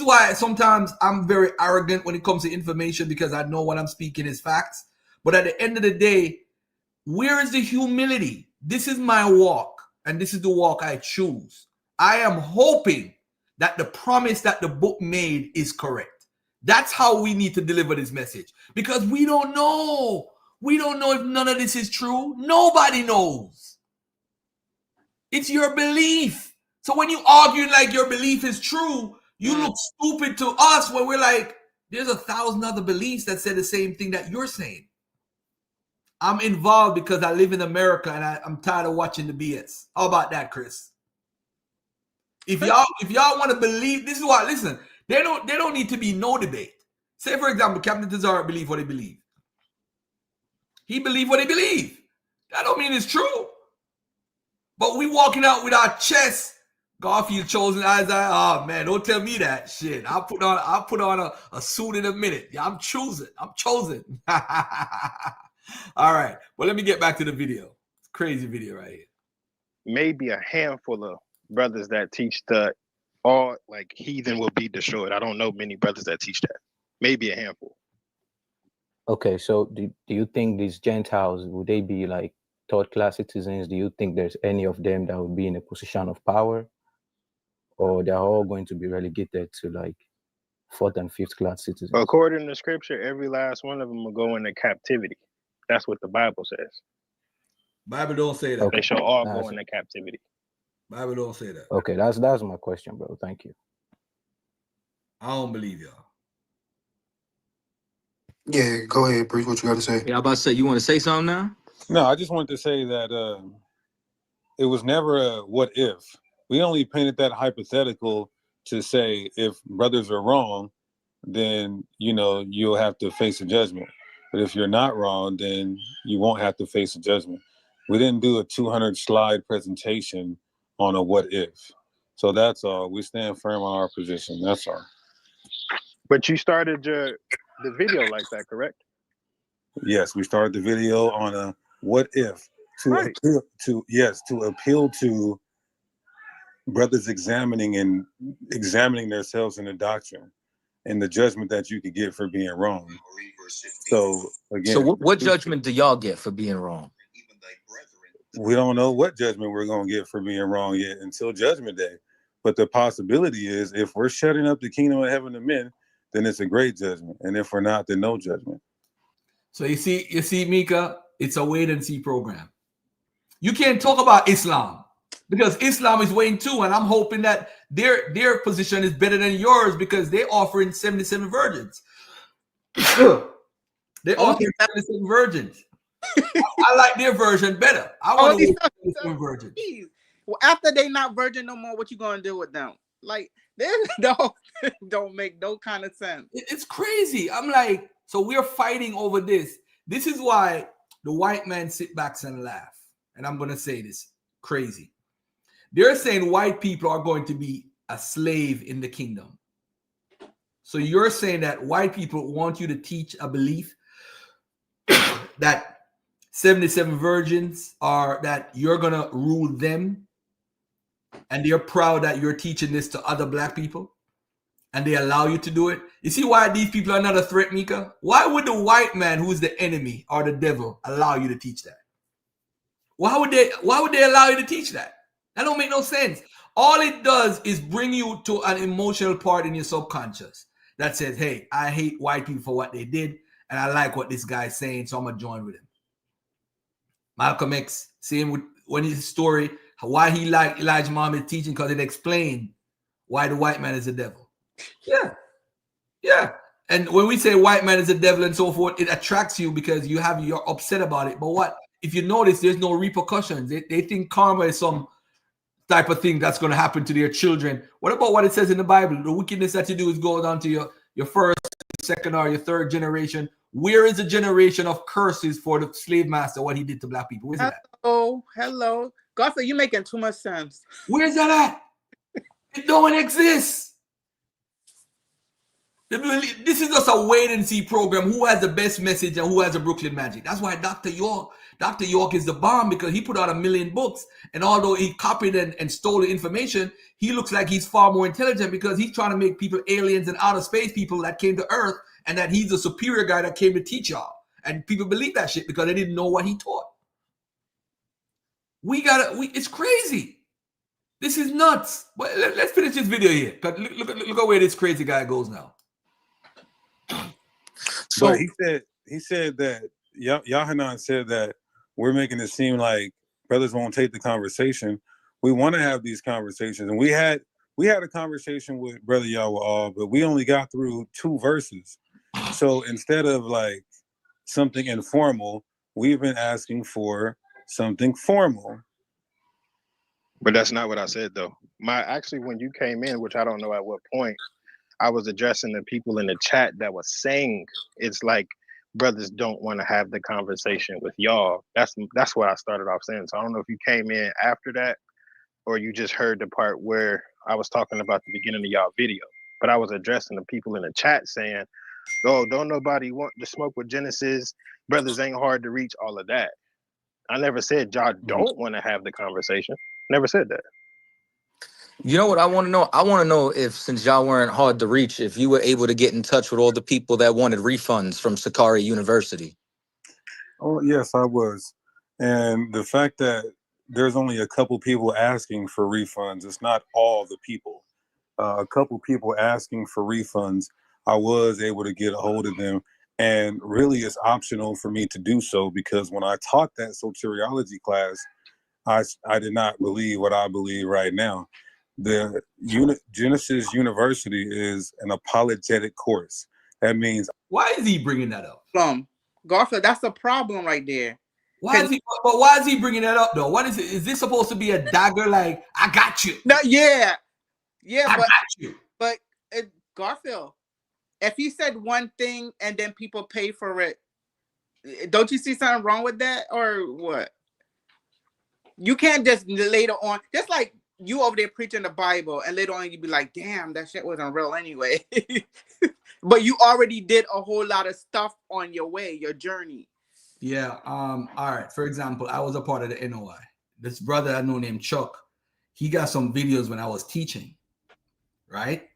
why sometimes I'm very arrogant when it comes to information, because I know what I'm speaking is facts. But at the end of the day, where is the humility? This is my walk, and this is the walk I choose. I am hoping that the promise that the book made is correct. That's how we need to deliver this message, because we don't know. We don't know if none of this is true. Nobody knows. It's your belief. So when you argue like your belief is true, you look stupid to us when we're like, there's 1,000 other beliefs that say the same thing that you're saying. I'm involved because I live in America and I'm tired of watching the BS. How about that, Chris? If y'all want to believe, this is why, listen, they don't need to be no debate. Say, for example, Captain Tazarayach believe what he believe. He believe what he believe. That don't mean it's true. But we walking out with our chest, Garfield chosen Isaiah. Oh man, don't tell me that shit. I'll put on a suit in a minute. Yeah, I'm chosen. All right. Well, let me get back to the video. It's a crazy video right here. Maybe a handful of brothers that teach the all like heathen will be destroyed. I don't know many brothers that teach that. Maybe a handful. Okay, so do you think these Gentiles, would they be like third-class citizens? Do you think there's any of them that would be in a position of power, or they're all going to be relegated to like fourth and fifth class citizens? According to scripture, every last one of them will go into captivity. That's what the Bible says. Bible don't say that. Okay. They shall all go into captivity. Bible don't say that. Okay, that's my question, bro. Thank you. I don't believe y'all. Yeah, go ahead, Priest. What you got to say? Yeah, I'm about to say, you want to say something now? No, I just wanted to say that it was never a what if. We only painted that hypothetical to say if brothers are wrong, then you'll have to face a judgment. But if you're not wrong, then you won't have to face a judgment. We didn't do a 200 slide presentation on a what if. So that's all. We stand firm on our position. That's all. But you started the video like that, correct? Yes, we started the video on a what if to Right. appeal to brothers examining themselves in the doctrine and the judgment that you could get for being wrong. So again, So what judgment do y'all get for being wrong? We don't know what judgment we're going to get for being wrong yet until Judgment Day. But the possibility is, if we're shutting up the kingdom of heaven to men, then it's a great judgment. And if we're not, then no judgment. So you see, Mika, it's a wait and see program. You can't talk about Islam because Islam is waiting too, and I'm hoping that their position is better than yours because they're offering 77 virgins. They're offering 77 virgins. I like their version better. I want to wait 77 virgins. Well, after they not virgin no more, what you gonna do with them? Like, they don't make no kind of sense. It's crazy. I'm like, so we're fighting over this. This is why the white man sit back and laugh. And I'm going to say this crazy. They're saying white people are going to be a slave in the kingdom. So you're saying that white people want you to teach a belief that 77 virgins are, that you're going to rule them. And they're proud that you're teaching this to other black people. And they allow you to do it. You see why these people are not a threat, Mika? Why would the white man, who's the enemy or the devil, allow you to teach that? Why would they allow you to teach that? That don't make no sense. All it does is bring you to an emotional part in your subconscious that says, hey, I hate white people for what they did, and I like what this guy's saying, so I'm going to join with him. Malcolm X, same with when his story, why he liked Elijah Muhammad's teaching, because it explained why the white man is the devil. Yeah. And when we say white man is the devil and so forth, it attracts you because you're upset about it. But what if you notice there's no repercussions? They think karma is some type of thing that's going to happen to their children. What about what it says in the Bible? The wickedness that you do is go down to your first, second, or your third generation. Where is the generation of curses for the slave master, what he did to black people? Where's that? Hello. Godfrey, you're making too much sense. Where's that at? It don't exist. This is just a wait and see program. Who has the best message and who has the Brooklyn magic? That's why Dr. York is the bomb, because he put out 1 million books. And although he copied and stole the information, he looks like he's far more intelligent because he's trying to make people aliens and outer space people that came to Earth, and that he's a superior guy that came to teach y'all. And people believe that shit because they didn't know what he taught. It's crazy. This is nuts. But let's finish this video here. Look at where this crazy guy goes now. So but he said that Yohanan said that we're making it seem like brothers won't take the conversation. We want to have these conversations, and we had a conversation with Brother Yahweh, but we only got through 2 verses. So instead of like something informal, we've been asking for something formal. But that's not what I said, though. When you came in, which I don't know at what point, I was addressing the people in the chat that was saying it's like brothers don't want to have the conversation with y'all. That's what I started off saying. So I don't know if you came in after that or you just heard the part where I was talking about the beginning of y'all video. But I was addressing the people in the chat saying, oh, don't nobody want to smoke with Genesis. Brothers ain't hard to reach, all of that. I never said y'all don't want to have the conversation. Never said that. You know what I want to know? I want to know if, since y'all weren't hard to reach, if you were able to get in touch with all the people that wanted refunds from Sakari University. Oh, yes, I was. And the fact that there's only a couple people asking for refunds, it's not all the people. A couple people asking for refunds, I was able to get a hold of them. And really, it's optional for me to do so, because when I taught that soteriology class, I did not believe what I believe right now. The Genesis University is an apologetic course. That means, why is he bringing that up? Garfield, that's a problem right there. Why is he bringing that up though? What is it? Is this supposed to be a dagger? Like, I got you? No, yeah. Yeah, I but got you. Garfield, if he said one thing and then people pay for it, don't you see something wrong with that, or what? You can't just later on, just like you over there preaching the Bible, and later on you be like, "Damn, that shit wasn't real anyway." But you already did a whole lot of stuff on your way, your journey. Yeah. All right. For example, I was a part of the NOI. This brother I know named Chuck, he got some videos when I was teaching, right?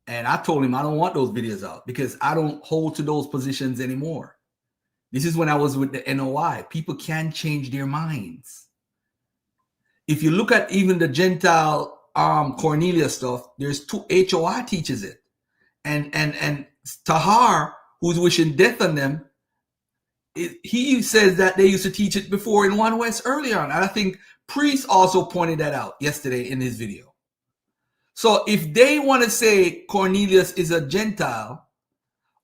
And I told him I don't want those videos out because I don't hold to those positions anymore. This is when I was with the NOI. People can change their minds. If you look at even the Gentile Cornelius stuff, there's two HOI teaches it. And Tahar, who's wishing death on them, he says that they used to teach it before in One West earlier on. And I think Priest also pointed that out yesterday in his video. So if they want to say Cornelius is a Gentile,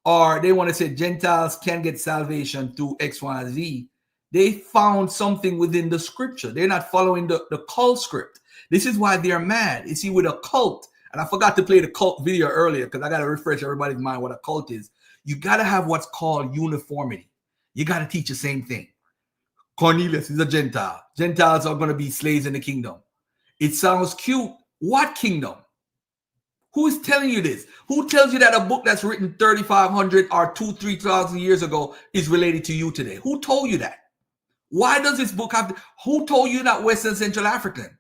or they want to say Gentiles can get salvation through X, Y, and Z, they found something within the scripture. They're not following the cult script. This is why they're mad. You see, with a cult, and I forgot to play the cult video earlier because I got to refresh everybody's mind what a cult is. You got to have what's called uniformity. You got to teach the same thing. Cornelius is a Gentile. Gentiles are going to be slaves in the kingdom. It sounds cute. What kingdom? Who is telling you this? Who tells you that a book that's written 3,500 or 3,000 years ago is related to you today? Who told you that? Why does this book have? Who told you that Western Central African?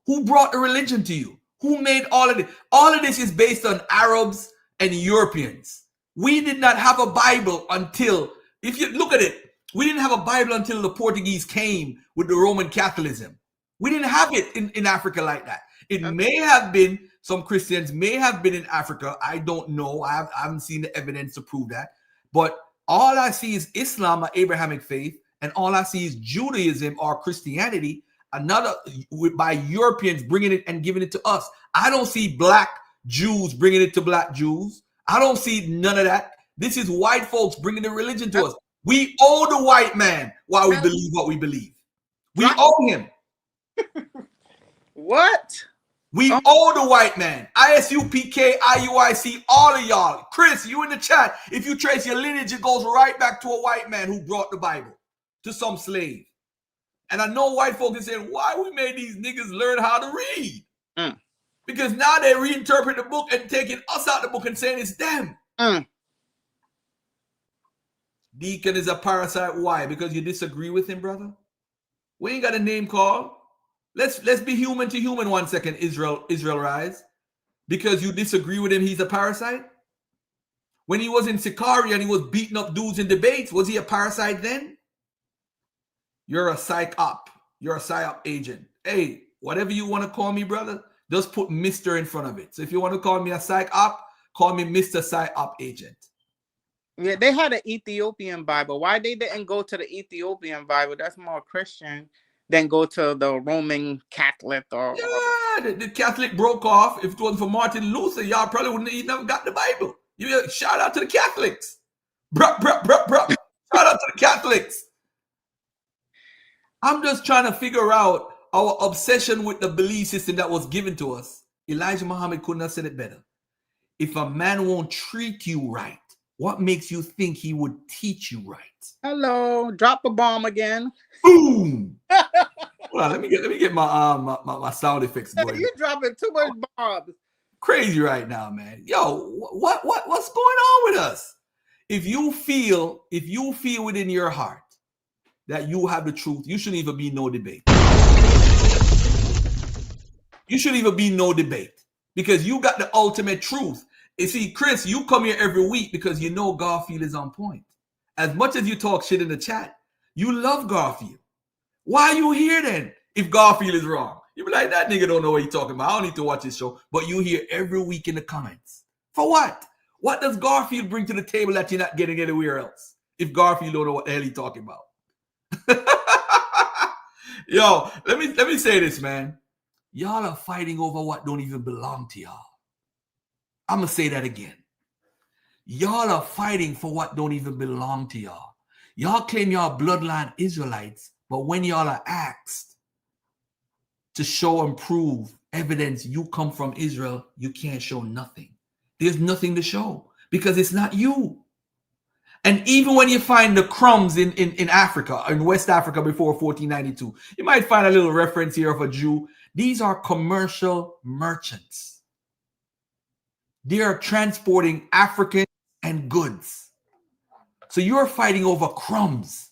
Who brought the religion to you? Who made all of this? All of this is based on Arabs and Europeans. We did not have a Bible until, if you look at it, we didn't have a Bible until the Portuguese came with the Roman Catholicism. We didn't have it in Africa like that. It may have been, some Christians may have been in Africa. I don't know. I haven't seen the evidence to prove that. But all I see is Islam, or Abrahamic faith, and all I see is Judaism or Christianity, another by Europeans bringing it and giving it to us. I don't see black Jews bringing it to black Jews. I don't see none of that. This is white folks bringing the religion to us. We owe the white man why we believe what we believe. We owe him. What? We owe the white man. ISUPK, IUIC, all of y'all. Chris, you in the chat. If you trace your lineage, it goes right back to a white man who brought the Bible to some slave. And I know white folks are saying, why we made these niggas learn how to read? Because now they reinterpret the book and taking us out the book and saying it's them. Deacon is a parasite. Why? Because you disagree with him, brother? We ain't got a name call. Let's be human to human 1 second, Israel Rise. Because you disagree with him, he's a parasite? When he was in Sicaria and he was beating up dudes in debates, was he a parasite then? You're a psych op. You're a psyop agent. Hey, whatever you want to call me, brother, just put Mr. in front of it. So if you want to call me a psych op, call me Mr. Psy op agent. Yeah, they had an Ethiopian Bible. Why they didn't go to the Ethiopian Bible? That's more Christian than go to the Roman Catholic or. Yeah, the Catholic broke off. If it wasn't for Martin Luther, y'all probably wouldn't have even got the Bible. Shout out to the Catholics. Bruh. Shout out to the Catholics. I'm just trying to figure out our obsession with the belief system that was given to us. Elijah Muhammad couldn't have said it better. If a man won't treat you right, what makes you think he would teach you right? Hello, drop a bomb again. Boom. Hold on, let me get my sound effects going. You dropping too much bombs. Crazy right now, man. Yo, what's going on with us? If you feel within your heart that you have the truth, you shouldn't even be no debate. You shouldn't even be no debate because you got the ultimate truth. You see, Chris, you come here every week because you know Garfield is on point. As much as you talk shit in the chat, you love Garfield. Why are you here then if Garfield is wrong? You be like, that nigga don't know what he's talking about. I don't need to watch his show. But you hear every week in the comments. For what? What does Garfield bring to the table that you're not getting anywhere else? If Garfield don't know what the hell he's talking about. Yo, let me say this, man. Y'all are fighting over what don't even belong to y'all. I'm going to say that again. Y'all are fighting for what don't even belong to y'all. Y'all claim y'all bloodline Israelites, but when y'all are asked to show and prove evidence you come from Israel, you can't show nothing. There's nothing to show because it's not you. And even when you find the crumbs in Africa, in West Africa before 1492, you might find a little reference here of a Jew. These are commercial merchants. They are transporting African and goods. So you're fighting over crumbs.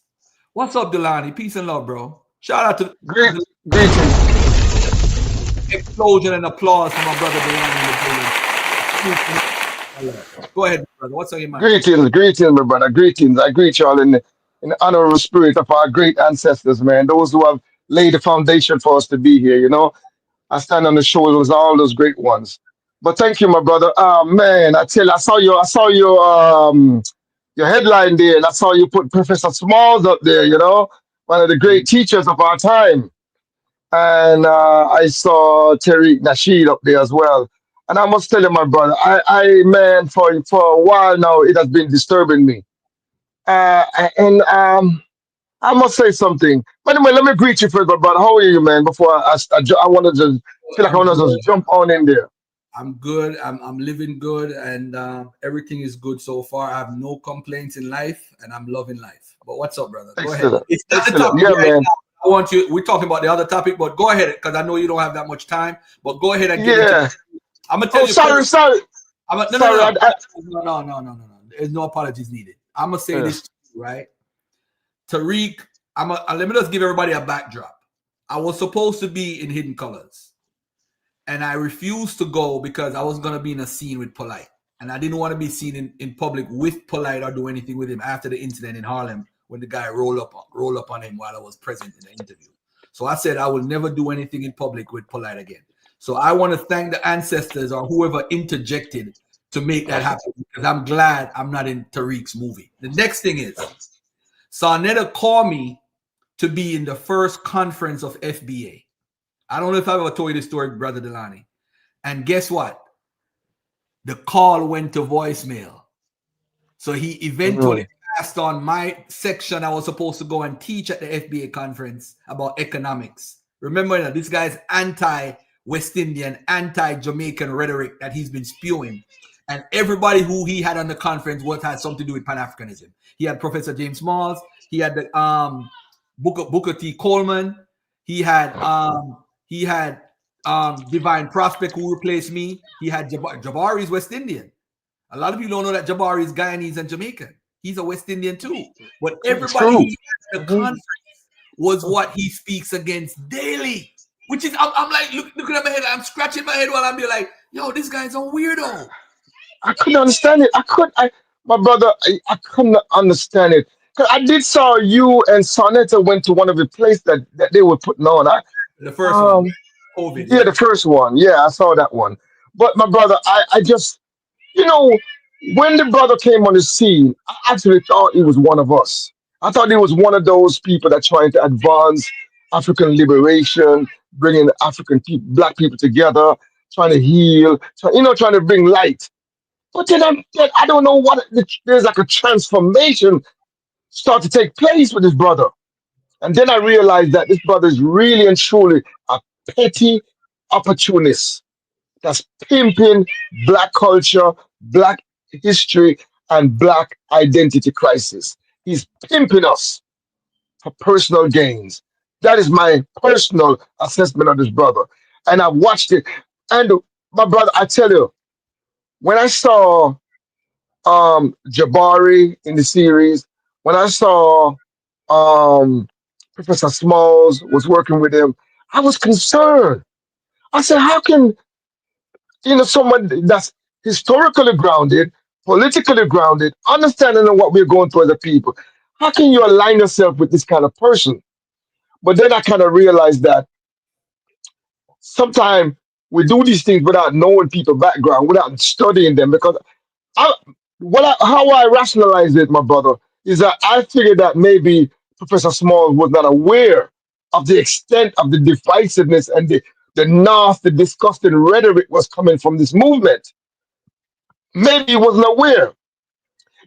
What's up, Delani? Peace and love, bro. Shout out to greetings. Explosion and applause for my brother Delani. Go ahead, brother. What's on your mind? Greetings, my brother. Greetings. I greet you all in the honorable spirit of our great ancestors, man. Those who have laid the foundation for us to be here, you know. I stand on the shoulders of all those great ones. But thank you, my brother. Man, I tell you, I saw your headline there, and I saw you put Professor Smalls up there, you know, one of the great teachers of our time. And I saw Tariq Nasheed up there as well. And I must tell you, my brother, I man, for a while now, it has been disturbing me. And I must say something. By the way, let me greet you first, brother. How are you, man? Before I want to just feel like I want to just jump on in there. I'm good. I'm living good, and everything is good so far. I have no complaints in life, and I'm loving life. But what's up, brother? Go ahead. It's not the topic right now. I want you. We're talking about the other topip, but go ahead because I know you don't have that much time. But go ahead and get into it. I'm gonna tell you. Sorry. No. There's no apologies needed. I'm gonna say this to you, right? Tariq, let me just give everybody a backdrop. I was supposed to be in Hidden Colors, and I refused to go because I wasn't gonna be in a scene with Polite, and I didn't want to be seen in public with Polite or do anything with him after the incident in Harlem when the guy rolled up on him while I was present in the interview. So I said I will never do anything in public with Polite again. So I want to thank the ancestors or whoever interjected to make that happen because I'm glad I'm not in Tariq's movie. The next thing is, Sarnetta called me to be in the first conference of FBA. I don't know if I've ever told you this story, Brother Delani. And guess what? The call went to voicemail. So he eventually passed on my section. I was supposed to go and teach at the FBA conference about economics. Remember, this guy's anti-West Indian, anti-Jamaican rhetoric that he's been spewing. And everybody who he had on the conference had something to do with Pan-Africanism. He had Professor James Smalls. He had the Booker T. Coleman. He had Divine Prospect, who replaced me. He had Jabari's West Indian. A lot of people don't know that Jabari is Guyanese and Jamaican. He's a West Indian too. But everybody he had at the conference was what he speaks against daily. Which is, I'm like, looking at my head, I'm scratching my head while I'm be like, yo, this guy's a weirdo. I couldn't understand it. My brother, I couldn't understand it. Cause I did saw you and Sonetta went to one of the places that they were putting on. The first one, COVID. Yeah, the first one. Yeah, I saw that one. But my brother, I just, you know, when the brother came on the scene, I actually thought he was one of us. I thought he was one of those people that trying to advance African liberation, bringing African people, black people together, trying to heal, trying to bring light. But then I don't know what there's like a transformation start to take place with this brother. And then I realized that this brother is really and truly a petty opportunist that's pimping black culture, black history, and black identity crisis. He's pimping us for personal gains. That is my personal assessment of this brother. And I watched it. And my brother, I tell you, when I saw Jabari in the series, when I saw Professor Smalls was working with him, I was concerned. I said, how can someone that's historically grounded, politically grounded, understanding of what we're going through as a people, how can you align yourself with this kind of person? But then I kind of realized that sometimes we do these things without knowing people's background, without studying them, because how I rationalize it, my brother, is that I figured that maybe Professor Small was not aware of the extent of the divisiveness and the nasty, disgusting rhetoric was coming from this movement. Maybe he wasn't aware.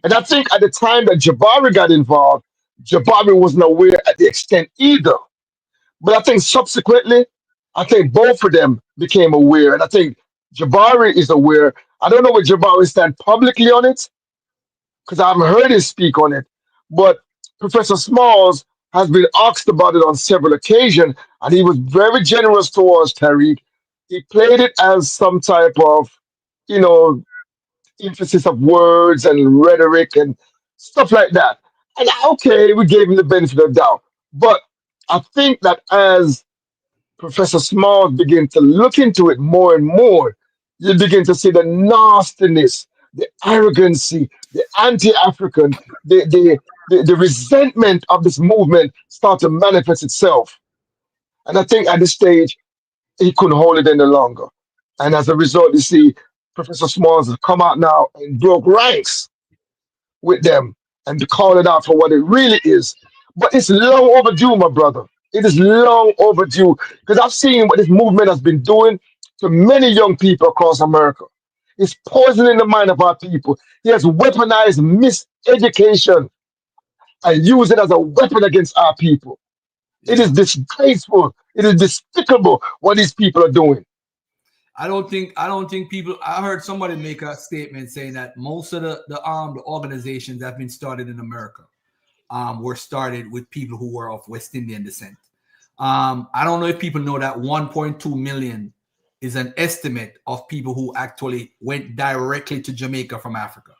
And I think at the time that Jabari got involved, Jabari wasn't aware at the extent either. But I think subsequently, I think both of them became aware, and I think Jabari is aware. I don't know where Jabari stands publicly on it because I haven't heard him speak on it. But Professor Smalls has been asked about it on several occasions, and he was very generous towards Tariq. He played it as some type of, you know, emphasis of words and rhetoric and stuff like that. And okay, we gave him the benefit of the doubt. But I think that as Professor Smalls begin to look into it more and more, you begin to see the nastiness, the arrogancy, the anti-African, the resentment of this movement start to manifest itself. And I think at this stage, he couldn't hold it any longer. And as a result, you see Professor Smalls has come out now and broke ranks with them and to call it out for what it really is. But it's long overdue, my brother. It is long overdue because I've seen what this movement has been doing to many young people across America. It's poisoning the mind of our people. He has weaponized miseducation and used it as a weapon against our people. It is disgraceful. It is despicable what these people are doing. I don't think people. I heard somebody make a statement saying that most of the armed organizations that have been started in America were started with people who were of West Indian descent. I don't know if people know that 1.2 million is an estimate of people who actually went directly to Jamaica from Africa.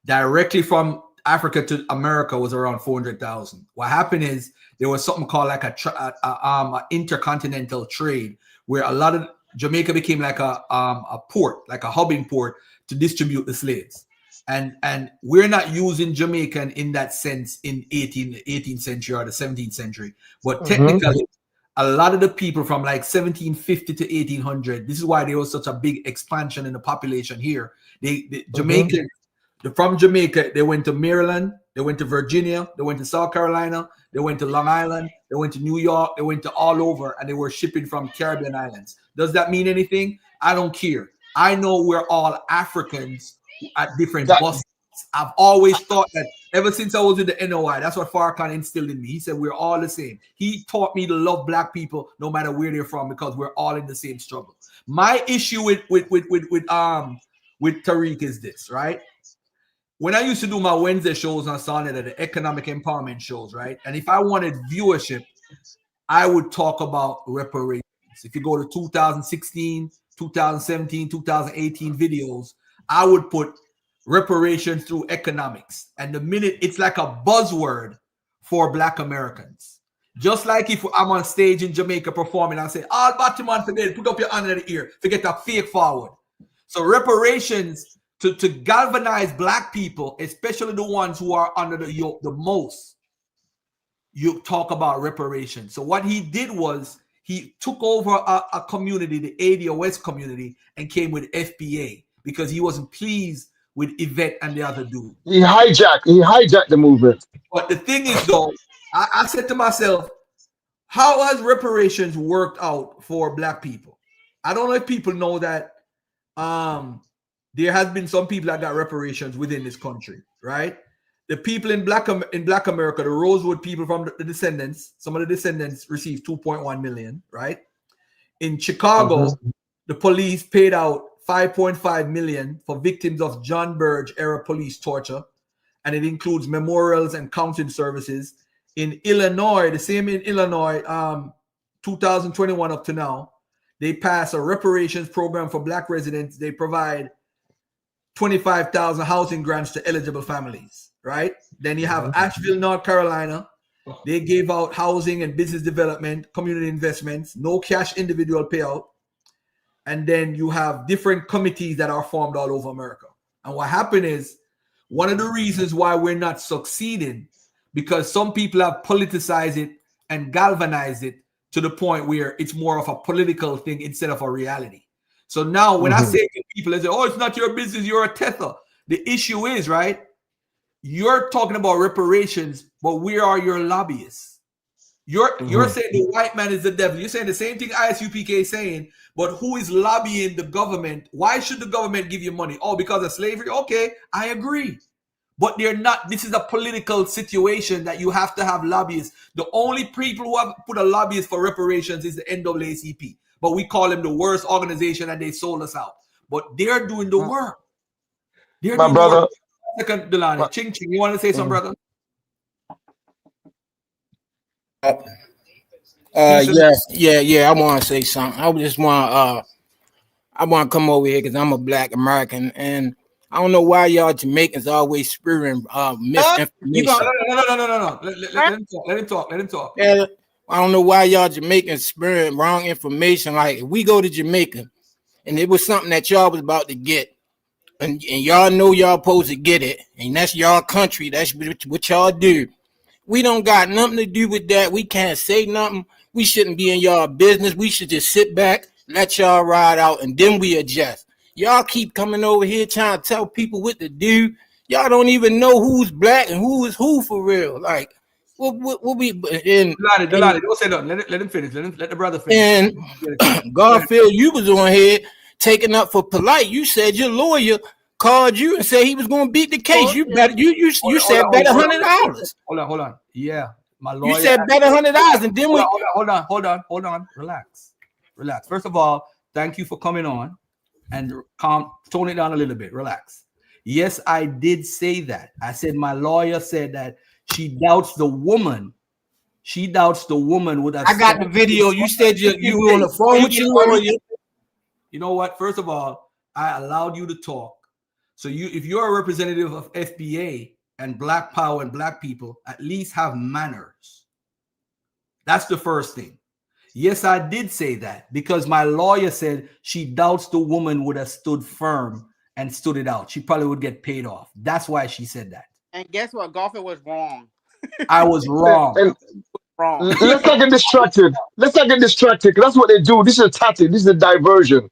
Directly from Africa to America was around 400,000. What happened is there was something called like a intercontinental trade where a lot of Jamaica became like a port, like a hubbing port to distribute the slaves. And we're not using Jamaican in that sense in 18th century or the 17th century. But technically, a lot of the people from like 1750 to 1800, this is why there was such a big expansion in the population here. Jamaicans, from Jamaica, they went to Maryland, they went to Virginia, they went to South Carolina, they went to Long Island, they went to New York, they went to all over, and they were shipping from Caribbean islands. Does that mean anything? I don't care. I know we're all Africans at different buses. I've always thought that ever since I was in the NOI, that's what Farrakhan instilled in me. He said we're all the same. He taught me to love black people no matter where they're from because we're all in the same struggle. My issue with Tariq is this, right? When I used to do my Wednesday shows on Sunday, the economic empowerment shows, right? And if I wanted viewership, I would talk about reparations. If you go to 2016, 2017, 2018 videos, I would put reparations through economics. And the minute it's like a buzzword for Black Americans. Just like if I'm on stage in Jamaica performing, I say, all Batman for dead, put up your hand in the ear, forget that fake forward. So reparations to galvanize Black people, especially the ones who are under the yoke the most, you talk about reparations. So what he did was he took over a community, the ADOS community, and came with FBA because he wasn't pleased with Yvette and the other dude. He hijacked the movement. But the thing is, though, I said to myself, how has reparations worked out for Black people? I don't know if people know that there has been some people that got reparations within this country, right? The people in Black America, the Rosewood people from the descendants, some of the descendants received 2.1 million, right? In Chicago, the police paid out 5.5 million for victims of John Burge era police torture, and it includes memorials and counseling services. In Illinois, the same in Illinois, 2021 up to now, they passed a reparations program for Black residents. They provide 25,000 housing grants to eligible families, right? Then you have Asheville, North Carolina. They gave out housing and business development, community investments, no cash individual payout. And then you have different committees that are formed all over America. And what happened is, one of the reasons why we're not succeeding, because some people have politicized it and galvanized it to the point where it's more of a political thing instead of a reality. So now when I say to people, they say, oh, it's not your business, you're a tether. The issue is, right, you're talking about reparations, but where are your lobbyists? You're saying the white man is the devil. You're saying the same thing ISUPK is saying, but who is lobbying the government? Why should the government give you money? Oh, because of slavery? Okay, I agree. But they're not. This is a political situation that you have to have lobbyists. The only people who have put a lobbyist for reparations is the NAACP. but we call them the worst organization and they sold us out. But they're doing the work. They're My doing brother. the work. Second, Delani. Ching Ching, you want to say something, brother? Yeah. I want to say something. I just want to come over here because I'm a Black American, and I don't know why y'all Jamaicans always spewing misinformation. No. Let him talk. Yeah, I don't know why y'all Jamaicans spewing wrong information. Like, if we go to Jamaica, and it was something that y'all was about to get, and y'all know y'all supposed to get it, and that's y'all country. That's what y'all do. We don't got nothing to do with that. We can't say nothing. We shouldn't be in y'all business. We should just sit back, let y'all ride out, and then we adjust. Y'all keep coming over here trying to tell people what to do. Y'all don't even know who's black and who is who for real. Like, what we and Delani, don't say nothing. Let him finish. Let the brother finish. And Garfield, you was on here taking up for polite. You said your lawyer called you and said he was going to beat the case. You said bet $100. Hold on. Yeah, my lawyer. You said bet $100, and then hold on. Relax. First of all, thank you for coming on, and tone it down a little bit. Relax. Yes, I did say that. I said my lawyer said that she doubts the woman. She doubts the woman would have. I got the video. You said you were on the phone with your lawyer. You know what? First of all, I allowed you to talk. So if you're a representative of FBA and Black Power and Black people, at least have manners. That's the first thing. Yes, I did say that because my lawyer said she doubts the woman would have stood firm and stood it out. She probably would get paid off. That's why she said that. And guess what? Golfer was wrong. I was wrong. Let's not get distracted. Because that's what they do. This is a tactic. This is a diversion.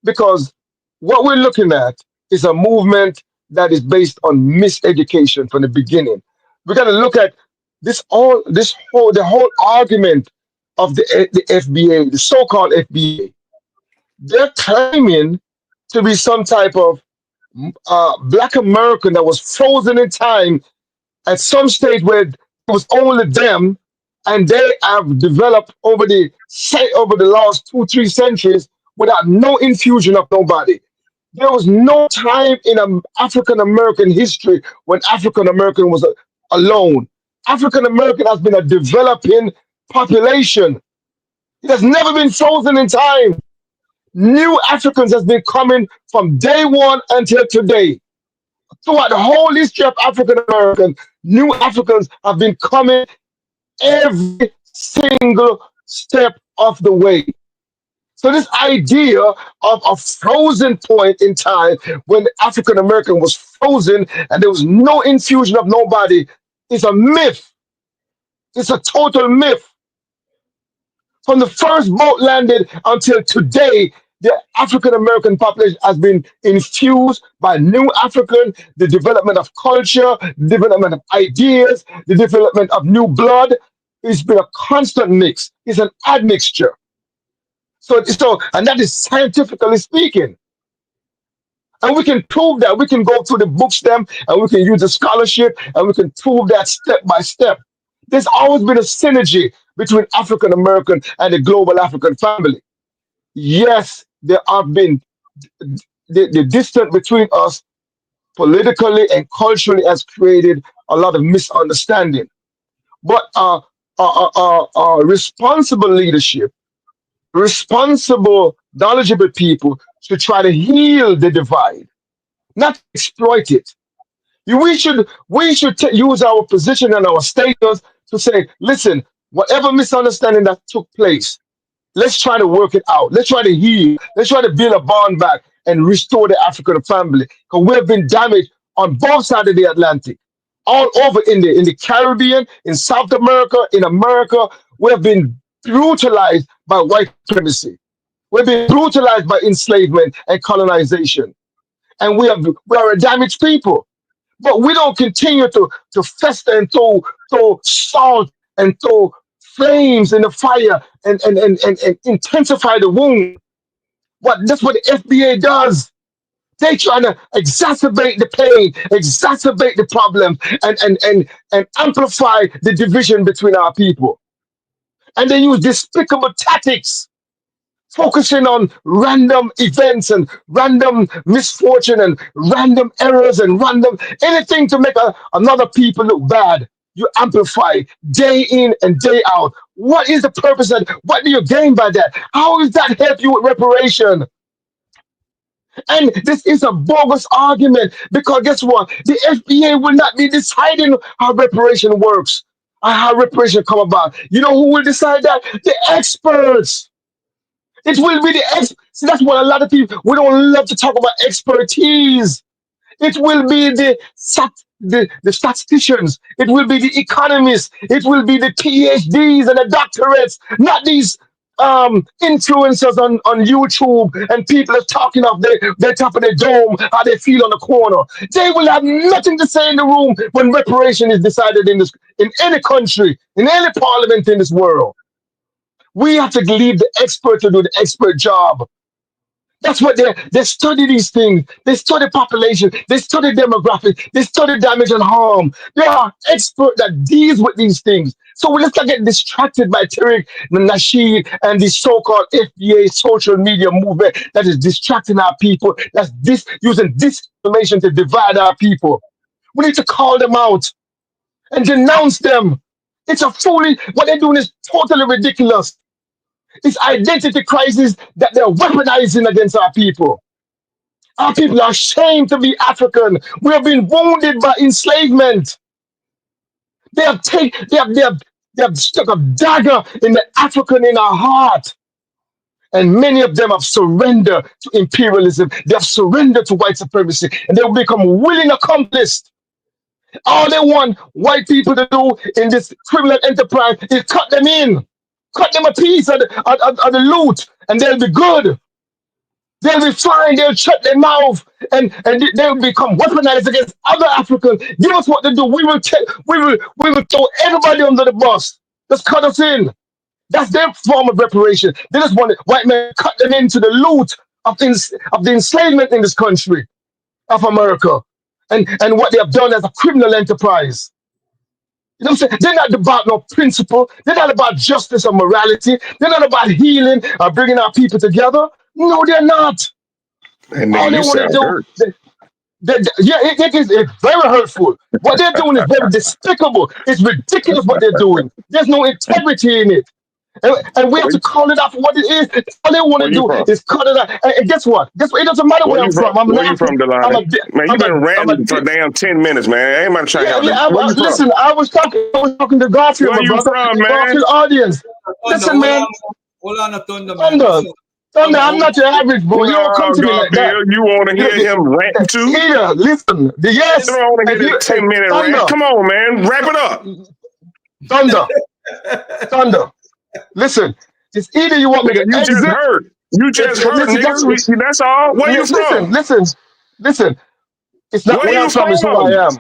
Because what we're looking at is a movement that is based on miseducation from the beginning. We got to look at the whole argument of the FBA, the so-called FBA. They're claiming to be some type of Black American that was frozen in time at some stage where it was only them, and they have developed over the last 2-3 centuries without no infusion of nobody. There was no time in African American history when African American was alone. African American has been a developing population. It has never been frozen in time. New Africans has been coming from day one until today. Throughout the whole history of African American, new Africans have been coming every single step of the way. So this idea of a frozen point in time when African American was frozen and there was no infusion of nobody is a myth. It's a total myth. From the first boat landed until today, the African American population has been infused by new African, the development of culture, the development of ideas, the development of new blood. It's been a constant mix. It's an admixture. So, and that is scientifically speaking. And we can prove that. We can go through the books them and we can use the scholarship and we can prove that step by step. There's always been a synergy between African American and the global African family. Yes, there have been the distance between us politically and culturally has created a lot of misunderstanding. But responsible leadership, responsible, knowledgeable people should try to heal the divide, not exploit it. We should use our position and our status to say, listen, whatever misunderstanding that took place, let's try to work it out. Let's try to heal. Let's try to build a bond back and restore the African family. Because we've been damaged on both sides of the Atlantic, all over in the Caribbean, in South America, in America. We have been brutalized by white supremacy. We've been brutalized by enslavement and colonization. And we are a damaged people. But we don't continue to fester and throw salt and throw flames in the fire and intensify the wound. That's what the FBA does. They try to exacerbate the pain, exacerbate the problem, and amplify the division between our people. And they use despicable tactics focusing on random events and random misfortune and random errors and random anything to make another people look bad. You amplify day in and day out. What is the purpose and what do you gain by that? How does that help you with reparation? And this is a bogus argument because guess what? The FBA will not be deciding how reparation works or how reparation come about. You know who will decide that? The experts. It will be the See, that's what a lot of people we don't love to talk about expertise. It will be the statisticians. It will be the economists. It will be the PhDs and the doctorates, not these influencers on YouTube and people are talking off their top of their dome, how they feel on the corner. They will have nothing to say in the room when reparation is decided in any country, in any parliament in this world. We have to leave the expert to do the expert job. That's what they study these things. They study population. They study demographics. They study damage and harm. They are experts that deals with these things. So let's not get distracted by Tariq, Nasheed, and the so-called FBA social media movement that is distracting our people. That's using disinformation to divide our people. We need to call them out and denounce them. It's a foolish. What they're doing is totally ridiculous. It's identity crisis that they're weaponizing against our people. Our people are ashamed to be African. We have been wounded by enslavement. They have stuck a dagger in the African in our heart. And many of them have surrendered to imperialism. They have surrendered to white supremacy. And they will become willing accomplices. All they want white people to do in this criminal enterprise is cut them in. Cut them a piece of the loot, and they'll be good. They'll be fine. They'll shut their mouth, and they'll become weaponized against other Africans. Give us what to do. We will throw everybody under the bus. Just cut us in. That's their form of reparation. They just want white men to cut them into the loot of the enslavement in this country of America, and what they have done as a criminal enterprise. You know what I'm saying? They're not about no principle. They're not about justice or morality. They're not about healing or bringing our people together. No, they're not. And All nigga, they you want to sound do, hurt. it's very hurtful. What they're doing is very despicable. It's ridiculous what they're doing. There's no integrity in it. And we have to call it out for what it is. All they want to do is cut it out. And guess what? Guess what? It doesn't matter where I'm from. I'm Where you from, African. Delani? Man, you been ranting for damn 10 minutes, man. Ain't about to try to have Where you from? Listen, I was talking to Garfield, Where my you brother. from, man? Garfield audience. Listen, man. Thunder, I'm not your average boy. You don't come to me like that. You want to hear him rant too? Either, listen. Yes. You don't want to hear that 10-minute rant. Come on, man. Wrap it up. Thunder. Listen, it's either you want me to exit. Just heard. You just heard, nigga. That's all. Where you from? Listen. It's not where I'm from, it's who I am.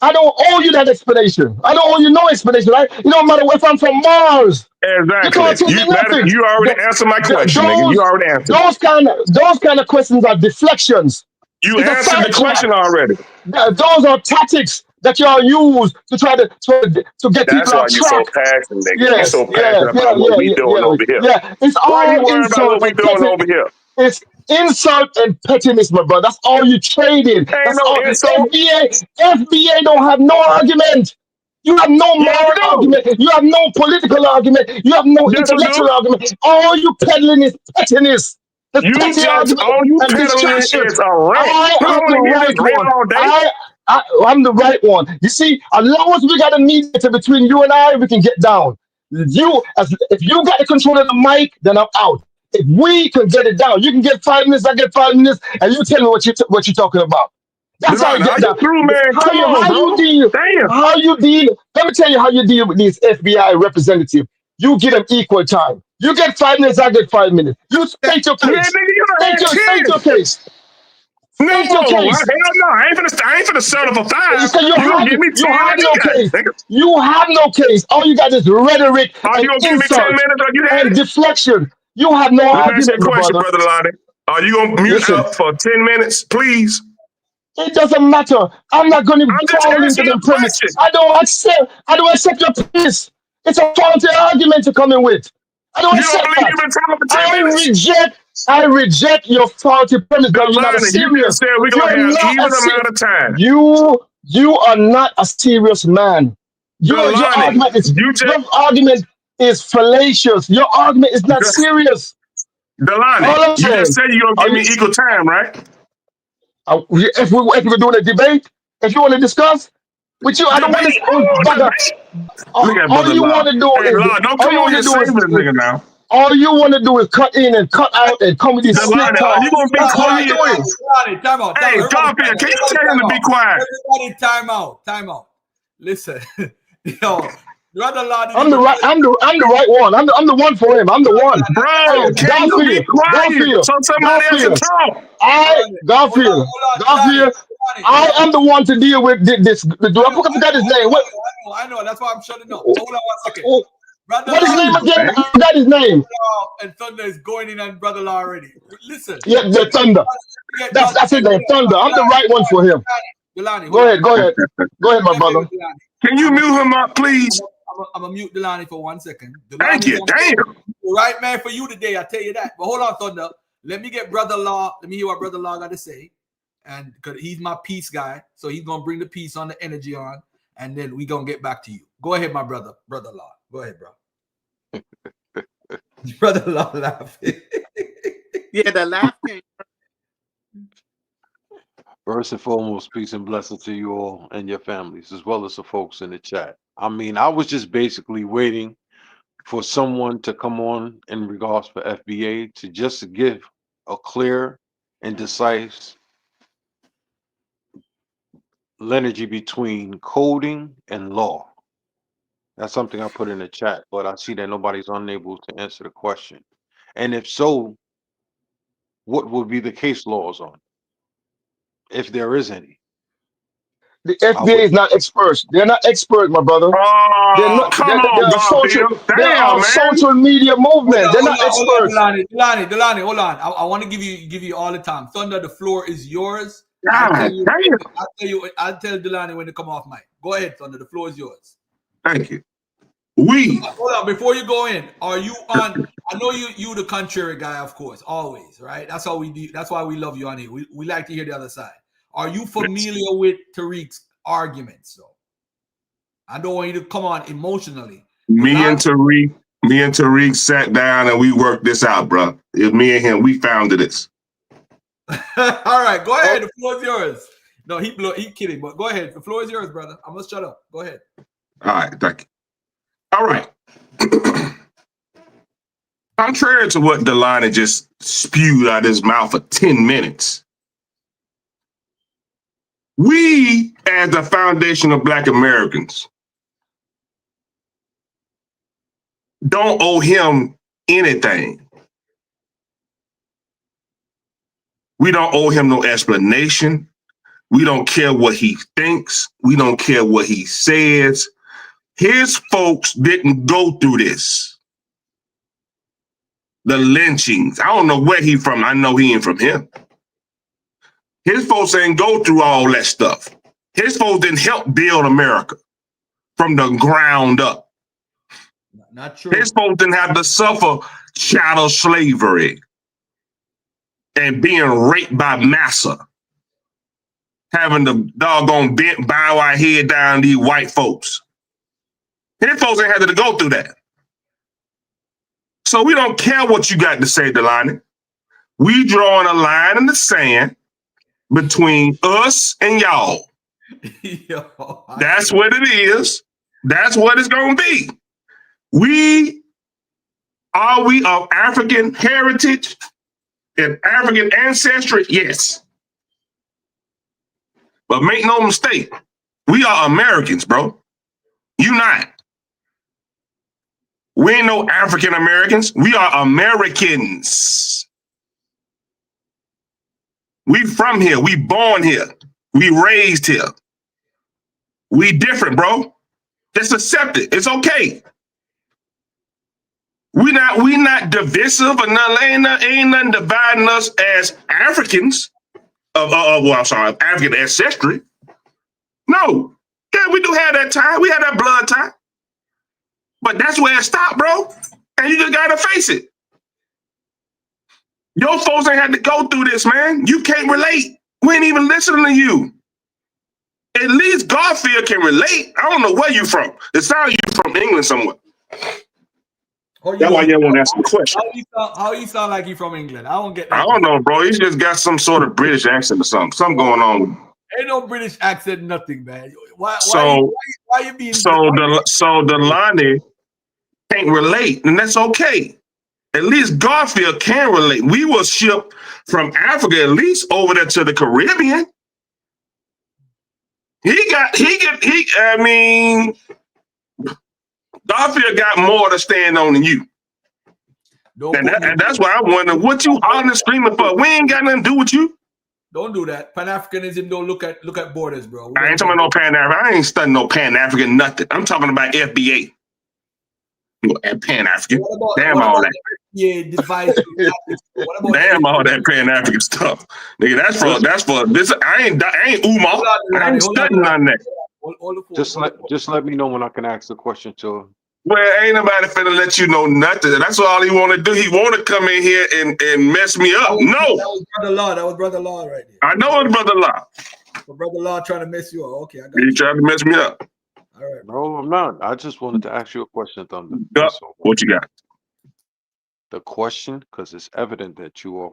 I don't owe you that explanation. I don't owe you no explanation. Right? It don't matter if I'm from Mars. Exactly. You already answered my question, nigga. You already answered. Those kind of questions are deflections. You answered the question already. Those are tactics that y'all use to try to get people off track. That's why you're so passionate, nigga. You're so passionate about what we doing over here. Yeah, it's all insult and pettiness. It's insult and pettiness, my brother. That's all you trade in. That's all. FBA don't have no argument. You have no moral argument. You have no political argument. You have no intellectual argument. All you peddling is pettiness. All you peddling is a rant. I'm the right one. You see, as long as we got a mediator between you and I, we can get down. If you got the control of the mic, then I'm out. If we can get it down, you can get 5 minutes, I get 5 minutes, and you tell me what you're talking about. That's how you get down. Through, man. How you deal? Let me tell you how you deal with these FBI representatives. You give them equal time. You get 5 minutes, I get 5 minutes. You state your case. State your case. No, hell no. I ain't finna settle for 5. So you have no case. You have no case. All you got is rhetoric and you gonna give me 10 minutes and deflection. You have no argument, Let me ask you a question, brother Lonnie. Are you gonna mute up for 10 minutes, please? It doesn't matter. I'm not going to fall into the premise. I don't accept your premise. It's a faulty argument you're coming with. I don't You don't accept believe that. you've been talking for 10 minutes? I reject your faulty premise that you're not a Delani, you just serious. said we're gonna You're have not a even amount of time. you are not a serious man. Your Delani, you just argument is fallacious. Your argument is not serious. Delani, All I'm you just saying, said you're gonna are give you, me equal time, right? if we're doing a debate, if you want to discuss with you, I don't want Debate. to, Oh, brother. debate. Look at All Brother you Law. want to do Hey, is Law, don't all come you on want here to do saving this is nigga now. all you want to do is cut in and cut out and come with this slick Delani, are talk. you gonna be That's all you're quiet? doing. Time out. Hey, Everybody Garfield, time can out. you Everybody tell him time to be out. quiet? Everybody time out. Time out. Listen, yo, Brother Law didn't I'm the even right. finish. I'm the right one. I'm the one for him. I'm the one. Bro, Hey, can you be Garfield, quiet Garfield, so somebody else can Garfield. talk? Garfield, Garfield. I am the one to deal with this. Do I forgot his name? I know. That's why I'm shutting up. Hold on 1 second. Brother What is his Law name again? I forgot his name. and Thunder is going in on Brother Law already. Listen. Yeah, the Thunder. That's his name, Thunder. I'm the right one for him. Delani, Go ahead, my brother. Can you mute him up, please? I'm gonna mute Delani for 1 second. Thank you. Damn. The right man for you today, I tell you that. But hold on, Thunder. Let me get Brother Law. Let me hear what Brother Law got to say. And because he's my peace guy, so he's gonna bring the peace on, the energy on, and then we gonna get back to you. Go ahead, my brother, Brother Law. Go ahead, bro. Brother Law laughing. Yeah, the laugh came. First and foremost, peace and blessings to you all and your families, as well as the folks in the chat. I mean, I was just basically waiting for someone to come on in regards for FBA to just give a clear and concise lineage between coding and law. That's something I put in the chat, but I see that nobody's unable to answer the question. And if so, what would be the case laws on, if there is any? The FDA is not experts. They're not expert, my brother. They're Oh, not. come on, Garfield. They're Damn, a man. social media movement. They're not experts. Delani, hold on. I want to give you all the time. Thunder, the floor is yours. God, damn. I'll tell Delani when to come off mic. Go ahead, Thunder. The floor is yours. Thank you. Hold on, before you go in, are you on? I know you the contrary guy, of course, always, right? That's how we do. That's why we love you on here. We like to hear the other side. Are you familiar with Tariq's arguments, though? I don't want you to come on emotionally. Me and Tariq sat down and we worked this out, bro. It was me and him. We founded this. All right, go ahead. The floor is yours. No, he kidding, but go ahead. The floor is yours, brother. I'm gonna shut up. Go ahead. All right, thank you. All right. Contrary to what Delani just spewed out of his mouth for 10 minutes, we, as the foundation of Black Americans, don't owe him anything. We don't owe him no explanation. We don't care what he thinks. We don't care what he says. His folks didn't go through this. The lynchings. I don't know where he from. I know he ain't from here. His folks ain't go through all that stuff. His folks didn't help build America from the ground up. Not true. His folks didn't have to suffer chattel slavery and being raped by massa. Having the doggone bent bow our head down these white folks. His folks ain't had to go through that. So we don't care what you got to say, Delani. We drawing a line in the sand between us and y'all. That's what it is. That's what it's going to be. Are we of African heritage and African ancestry? Yes. But make no mistake, we are Americans, bro. You not. We ain't no African Americans. We are Americans. We from here. We born here. We raised here. We different, bro. Just accept it. It's okay. We not divisive or nothing. Ain't nothing dividing us as Africans of African ancestry. No. Yeah, we do have that tie. We have that blood tie. But that's where it stopped, bro. And you just gotta face it. Your folks ain't had to go through this, man. You can't relate. We ain't even listening to you. At least Garfield can relate. I don't know where you from. It sounds like you from England somewhere. That's why you want to ask the question. How you sound like you from England? I don't get I that. don't know, bro. He's just got some sort of British accent or something. Something going on. Ain't no British accent, nothing, man. Why you being so Delani can't relate, and that's okay. At least Garfield can relate. We were shipped from Africa at least over there to the Caribbean. I mean, Garfield got more to stand on than you. And that's why I wonder what you hollering and screaming for. We ain't got nothing to do with you. Don't do that. Pan-Africanism don't look at borders, bro. I ain't talking about no Pan-African. I ain't studying no Pan-African nothing. I'm talking about FBA. Pan-African. Damn all that. Yeah, device. Damn all that Pan-African stuff. Nigga, that's for this. I ain't Umar. I ain't studying none of that. Just let me know when I can ask the question to him. Well, ain't nobody finna let you know nothing. That's all he want to do. He want to come in here and mess me up. No. That was Brother Law. That was Brother Law right there. I know it's Brother Law. But Brother Law trying to mess you up. Okay, I got you. He trying to mess me up. All right. No, I'm not. I just wanted to ask you a question, Thunder. Yep. What you got? The question, because it's evident that you are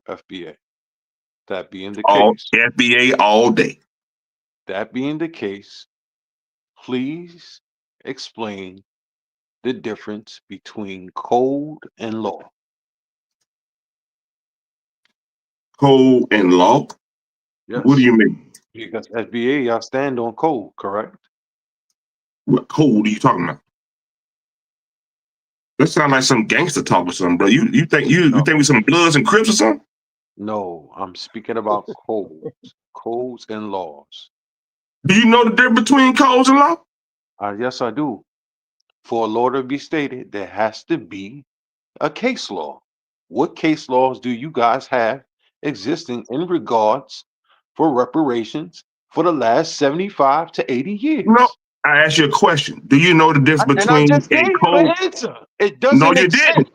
FBA. That being the case. FBA all day. That being the case, please explain the difference between code and law. Code and law? Yes. What do you mean? Because FBA, y'all stand on code, correct? What code are you talking about? That sounds like some gangster talk or something, bro. You think we some Bloods and Crips or something? No, I'm speaking about codes and laws. Do you know the difference between codes and law? Yes, I do. For a law to be stated, there has to be a case law. What case laws do you guys have existing in regards for reparations for the last 75 to 80 years? No, I asked you a question. Do you know the difference between a code? Answer. It doesn't No, you make didn't. sense.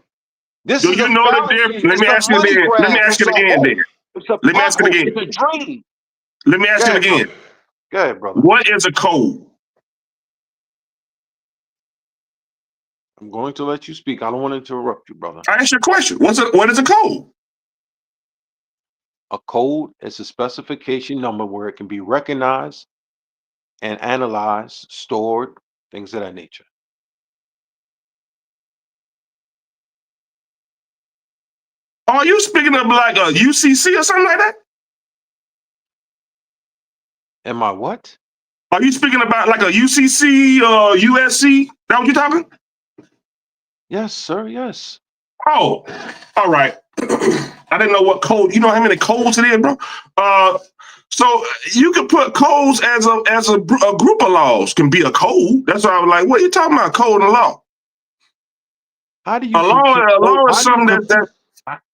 This do is you a know fallacy. the difference? Let It's me a ask you money again. grab. Let me ask It's you a again hope. then. It's a Let me ask it bubble. again. It's a dream. Let me ask Go you ahead, again. brother. Go ahead, brother. What is a code? I'm going to let you speak. I don't want to interrupt you, brother. I asked you a question. What is a code? A code is a specification number where it can be recognized and analyzed, stored, things of that nature. Are you speaking of like a UCC or something like that? Am I what? Are you speaking about like a UCC or USC? That what you're talking? Yes, sir. Yes. Oh, all right. I didn't know what code. You know how many codes it is, bro? So you can put codes as a group of laws can be a code. That's why I was like, what are you talking about? Code and law? How do you a law is something that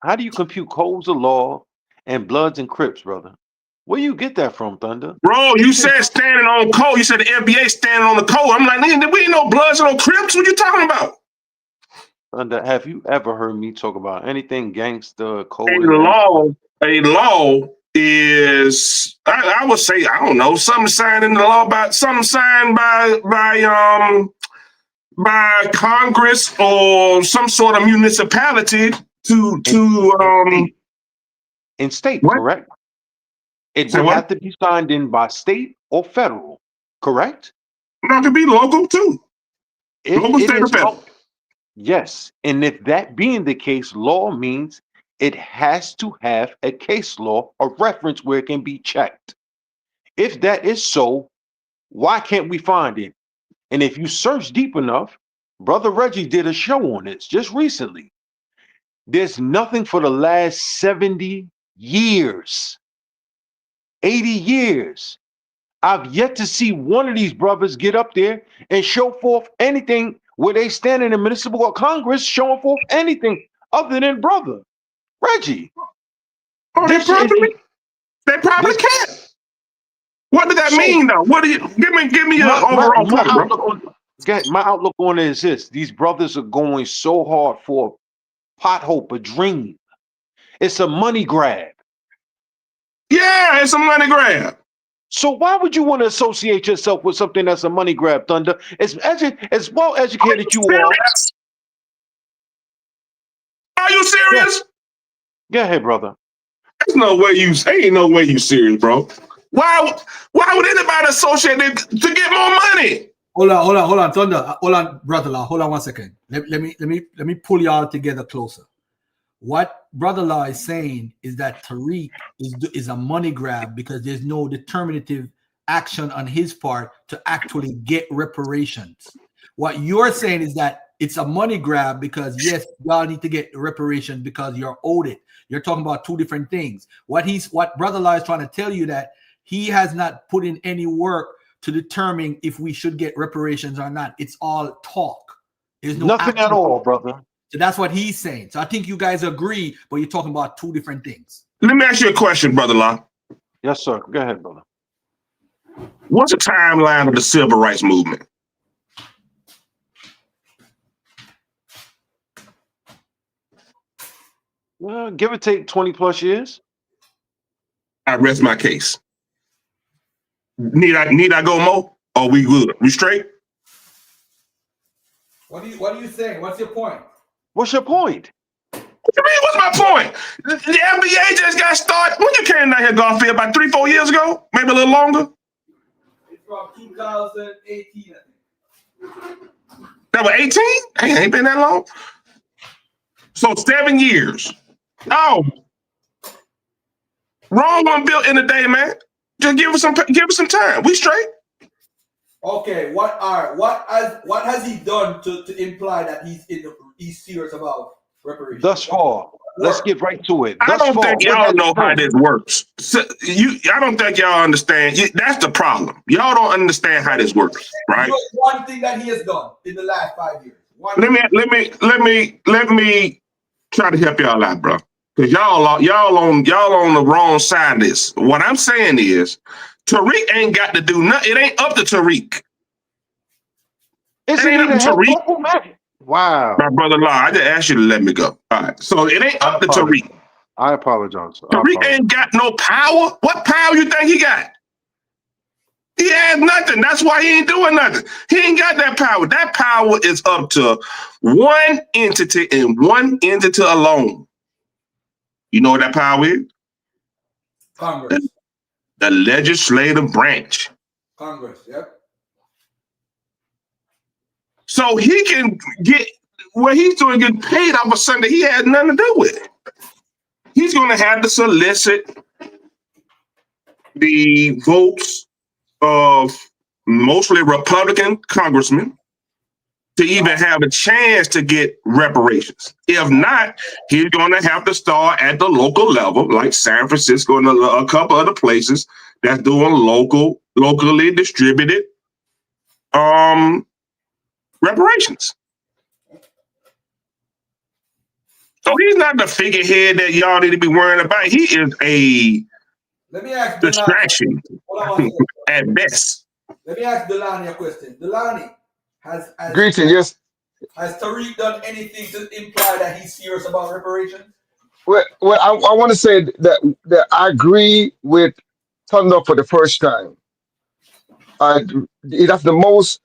how do you compute codes of law and Bloods and Crips, brother? Where you get that from, Thunder? Bro, you said standing on code. You said the NBA standing on the code. I'm like, nigga, we ain't no Bloods and no Crips. What you talking about? Thunder, have you ever heard me talk about anything gangster, code, A and law is I would say, I don't know, something signed in the law by something signed by Congress or some sort of municipality in state, what? Correct? It Say would what? have to be signed in by state or federal, correct? No, it could be local too. Local, state, or federal. Yes, and if that being the case, law means it has to have a case law, a reference where it can be checked. If that is so, why can't we find it? And if you search deep enough, Brother Reggie did a show on this just recently. There's nothing for the last 70 years, 80 years. I've yet to see one of these brothers get up there and show forth anything where they stand in the municipal or Congress showing forth anything other than brother Reggie. Oh, they probably can't. What does that mean though? What do you give me your overall point, bro? my outlook on it is this: these brothers are going so hard for a pothole, a dream. It's a money grab. Yeah, it's a money grab. So why would you want to associate yourself with something that's a money grab, Thunder? As well educated you are. Are you serious? Yeah, hey, brother. There's no way ain't no way you serious, bro. Why would anybody associate it to get more money? Hold on, Thunder. Hold on, brother law. Hold on 1 second. Let me pull y'all together closer. What brother law is saying is that Tariq is a money grab because there's no determinative action on his part to actually get reparations. What you're saying is that it's a money grab because yes, y'all need to get reparations because you're owed it. You're talking about two different things. What brother law is trying to tell you that he has not put in any work to determine if we should get reparations or not. It's all talk. There's no nothing action at all, brother. So that's what he's saying. So I think you guys agree, but you're talking about two different things. Let me ask you a question, brother Law. Yes, sir. Go ahead, brother. What's the timeline of the civil rights movement? Well, give or take 20 plus years. I rest my case. Need I go more? Or we good? We straight? What are you saying? What's your point? What's your point? What you mean, what's my point? The NBA just got started. When you came down here, Garfield, about 3-4 years ago? Maybe a little longer? It's from 2018, I think. That was 18? Ain't been that long. So 7 years. Oh. Rome wasn't built in a day, man. Just give us some time. We straight. Okay, what has he done to imply that he's serious about reparations? Thus far. Let's get right to it. I don't think y'all know how this works. So I don't think y'all understand. That's the problem. Y'all don't understand how this works, right? One thing that he has done in the last 5 years. Let me try to help y'all out, bro. Because y'all on the wrong side of this. What I'm saying is, Tariq ain't got to do nothing. It ain't up to Tariq. It ain't up to Tariq. Wow. My brother Law, I just asked you to let me go. All right. So it ain't up to Tariq. I apologize. Tariq ain't got no power. What power you think he got? He has nothing. That's why he ain't doing nothing. He ain't got that power. That power is up to one entity and one entity alone. You know what that power is? Congress. The legislative branch. Congress, yep. So he can get what he's doing, get paid off of something he had nothing to do with it. He's going to have to solicit the votes of mostly Republican congressmen to even have a chance to get reparations. If not, he's going to have to start at the local level, like San Francisco and a couple other places that's doing locally distributed reparations. So he's not the figurehead that y'all need to be worrying about. He is a distraction at best. Let me ask Delani a question. Delani, has Greeting, has Tariq done anything to imply that he's serious about reparations? Well, I want to say that I agree with Thunder for the first time. That's the most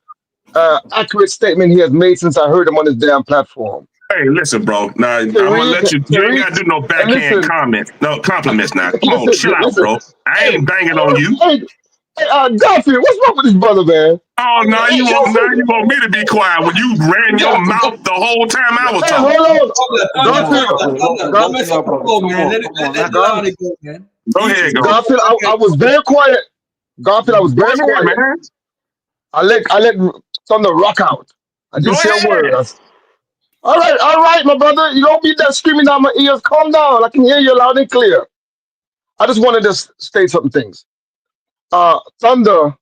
accurate statement he has made since I heard him on his damn platform. Hey, listen, bro. Now I'm gonna let you. You ain't gotta do no backhand comments, no compliments. Now, come on, chill out, bro. I ain't banging on you. Garfield, what's wrong with this brother, man? Oh, now you want me to be quiet when you ran your mouth the whole time I was talking. Go ahead, go. Garfield, I was very quiet. Garfield, I was very quiet. Man. I let Thunder rock out. I didn't say a word. All right, my brother. You don't be that screaming down my ears. Calm down. I can hear you loud and clear. I just wanted to state some things. Thunder,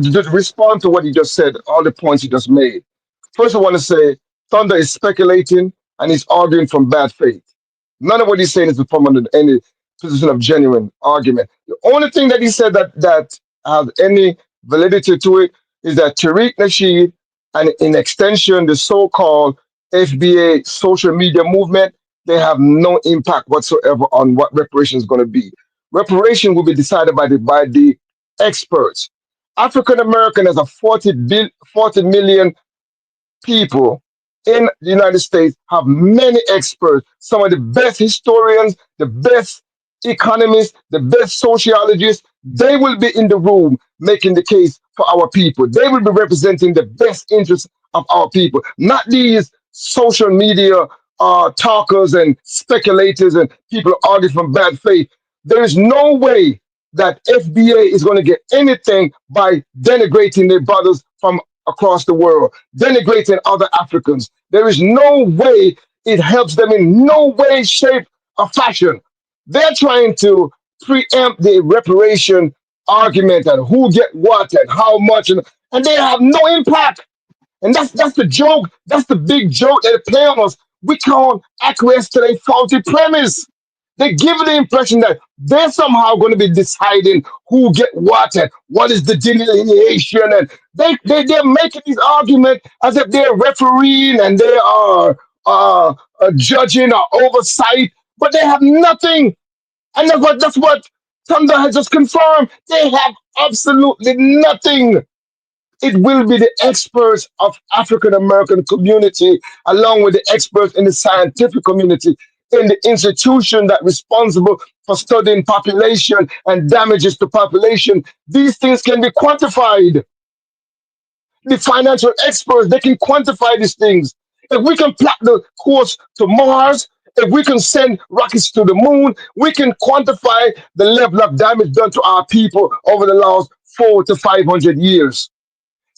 just respond to what you just said, all the points you just made. First, I want to say Thunder is speculating and he's arguing from bad faith. None of what he's saying is from any position of genuine argument. The only thing that he said that has any validity to it is that Tariq Nasheed and in extension the so-called FBA social media movement, they have no impact whatsoever on what reparation is going to be. Reparation will be decided by the experts. African American has a 40 million people in the United States, have many experts, some of the best historians, the best economists, the best sociologists. They will be in the room making the case for our people. They will be representing the best interests of our people, not these social media talkers and speculators and people who argue from bad faith. There is no way that FBA is going to get anything by denigrating their brothers from across the world, denigrating other Africans. There is no way it helps them in no way, shape, or fashion. They're trying to preempt the reparation argument and who get what and how much, and they have no impact. And that's the joke. That's the big joke that they play on us. We can't acquiesce to their faulty premise. They give the impression that they're somehow going to be deciding who get what and what is the delineation. And they're making these arguments as if they're refereeing and they are judging or oversight, but they have nothing. And that's what Thunder has just confirmed. They have absolutely nothing. It will be the experts of African American community, along with the experts in the scientific community, in the institution that responsible for studying population and damages to population. These things can be quantified. The financial experts, they can quantify these things. If we can plot the course to Mars, if we can send rockets to the moon, we can quantify the level of damage done to our people over the last 400 to 500 years.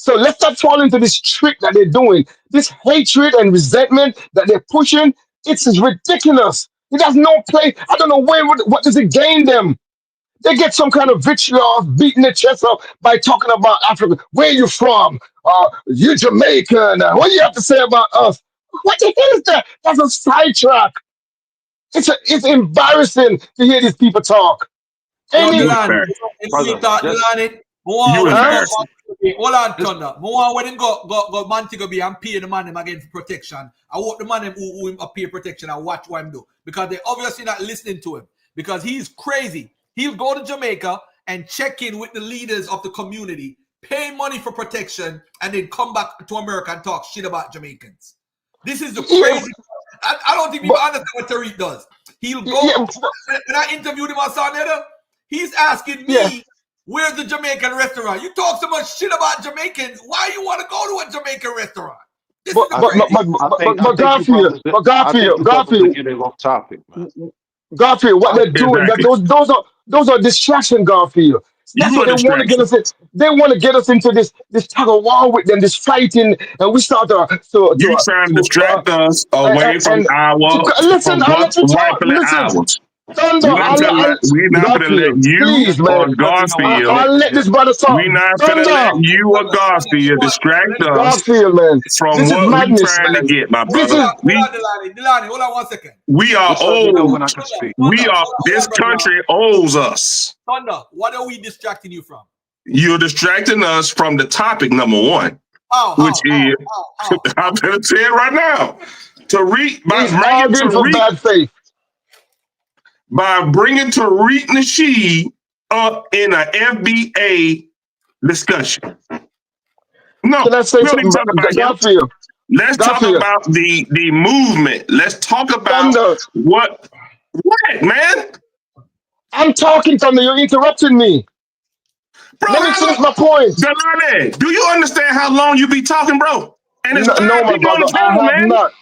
So let's not fall into this trick that they're doing. This hatred and resentment that they're pushing, it's ridiculous. It has no place. I don't know what does it gain them? They get some kind of vitriol, beating their chest up by talking about Africa. Where you from? You Jamaican. What do you have to say about us? What the hell is that? That's a sidetrack. It's embarrassing to hear these people talk. Yo, Any, You Delany, embarrassed, it's brother. thought Just Delany. you More when go embarrassed. hold on, Just Thunder. More when go Montego Bay and pay the man him against protection. I want the man him who him pay protection and watch what him do. Because they obviously not listening to him. Because he's crazy. He'll go to Jamaica and check in with the leaders of the community, pay money for protection, and then come back to America and talk shit about Jamaicans. This is the yeah, crazy. I don't think people understand what Tariq does. He'll go. yeah, When I interviewed him on Sunday, he's asking yeah. me, where's the Jamaican restaurant? You talk so much shit about Jamaicans. Why you want to go to a Jamaican restaurant? This is But the I but think but crazy. but, I but, think but, I but think you Garfield, brothers but I think Garfield, you brothers are Garfield, getting off topic, man. Garfield, what they're doing, that Exactly. those are distraction, Garfield. That's You what a they want to get distraction. us in. They want to get us into this tug of war with them, this fighting, and we start You trying to to distract us and, away from and our listen. from I'll what's let you talk. rightfully Listen, ours. Thunder. We're not gonna let Garfield, you please, or man. Because you know what? Garfield. I'll let this brother talk. We're not gonna let Thunder, you or Garfield distract us Garfield, man. from This is what we madness, trying to man. get, my This brother. is Hold on, Delany. Delany, hold on 1 second. We are Just let me know when old. I can speak. We are Hold this on, brother. country owes us. Thunder, what are we distracting you from? You're distracting us from the topic number one, which is I'm gonna say it right now. Tariq by he's arguing for bad faith. Bringing Tariq Nasheed up in an FBA discussion. No, Can I say we don't need something, to talk about him. Garfield? Let's talk Garfield, about the movement. Let's talk about Thunder. what man. I'm talking, Thunder. You're interrupting me. Bro, Let me how finish long? my point. Delane, do you understand how long you be talking, bro? And there's No, 5 no, my people on brother, the I phone, have man. not.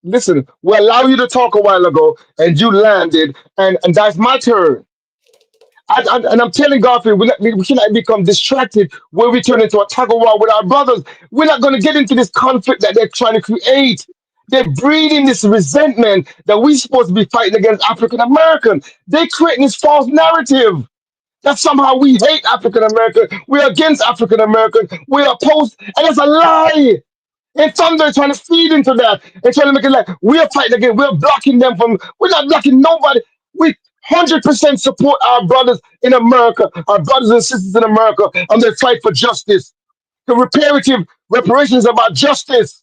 Listen, we allow you to talk a while ago, and you landed, and that's my turn. And I'm telling Garfield, we cannot become distracted when we turn into a tug of war with our brothers. We're not going to get into this conflict that they're trying to create. They're breeding this resentment that we're supposed to be fighting against African American. They're creating this false narrative that somehow we hate African American, we're against African American, we're opposed, and it's a lie. And Thunder is trying to feed into that and trying to make it like we're fighting again, we're blocking them from, we're not blocking nobody. We 100% support our brothers in America, our brothers and sisters in America, and they fight for justice. The reparative reparations about justice.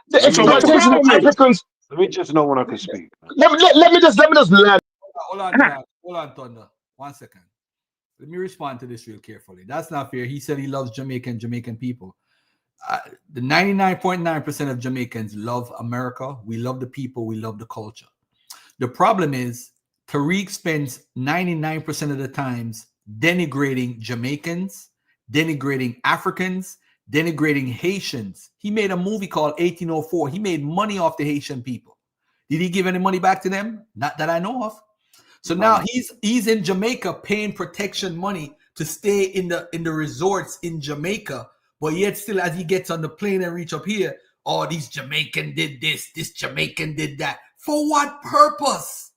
The So what the exploitation of problem is? Africans. Let me just know when I can speak. Let me just land. Hold on, John. Hold on, Thunder. 1 second. Let me respond to this real carefully. That's not fair. He said he loves Jamaican people. The 99.9% of Jamaicans love America. We love the people. We love the culture. The problem is Tariq spends 99% of the times denigrating Jamaicans, denigrating Africans, denigrating Haitians. He made a movie called 1804. He made money off the Haitian people. Did he give any money back to them? Not that I know of. So now he's in Jamaica paying protection money to stay in the resorts in Jamaica, but yet still as he gets on the plane and reach up here, oh, these Jamaican did this Jamaican did that. For what purpose?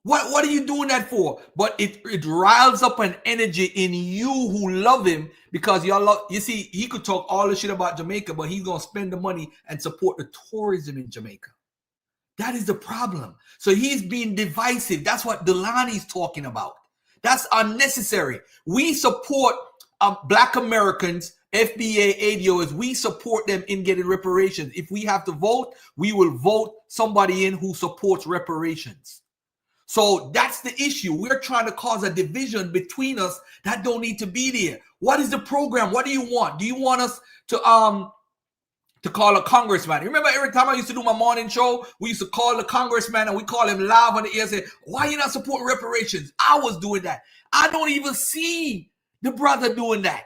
What are you doing that for? But it riles up an energy in you who love him because y'all love. You see, he could talk all the shit about Jamaica, but he's gonna spend the money and support the tourism in Jamaica. That is the problem. So he's being divisive. That's what Delani's talking about. That's unnecessary. We support Black Americans, FBA, ADOs. We support them in getting reparations. If we have to vote, we will vote somebody in who supports reparations. So that's the issue. We're trying to cause a division between us that don't need to be there. What is the program? What do you want? Do you want us to call a congressman? Remember every time I used to do my morning show, we used to call the congressman and we call him live on the air and say, why are you not supporting reparations? I was doing that. I don't even see the brother doing that.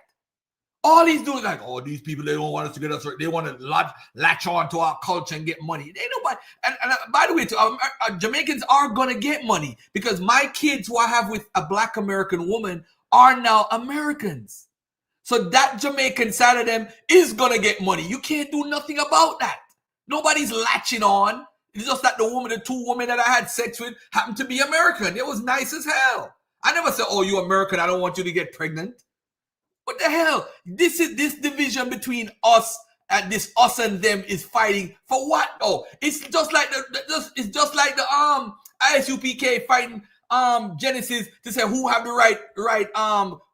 All he's doing is like, oh, these people, they don't want us to get us right. They want to latch on to our culture and get money. They nobody. And by the way, Jamaicans are going to get money because my kids who I have with a Black American woman are now Americans. So that Jamaican side of them is going to get money. You can't do nothing about that. Nobody's latching on. It's just that the two women that I had sex with happened to be American. It was nice as hell. I never said, oh, you American, I don't want you to get pregnant. What the hell? This division between us and this us and them is fighting for what? Oh, it's just like the ISUPK fighting Genesis to say who have the right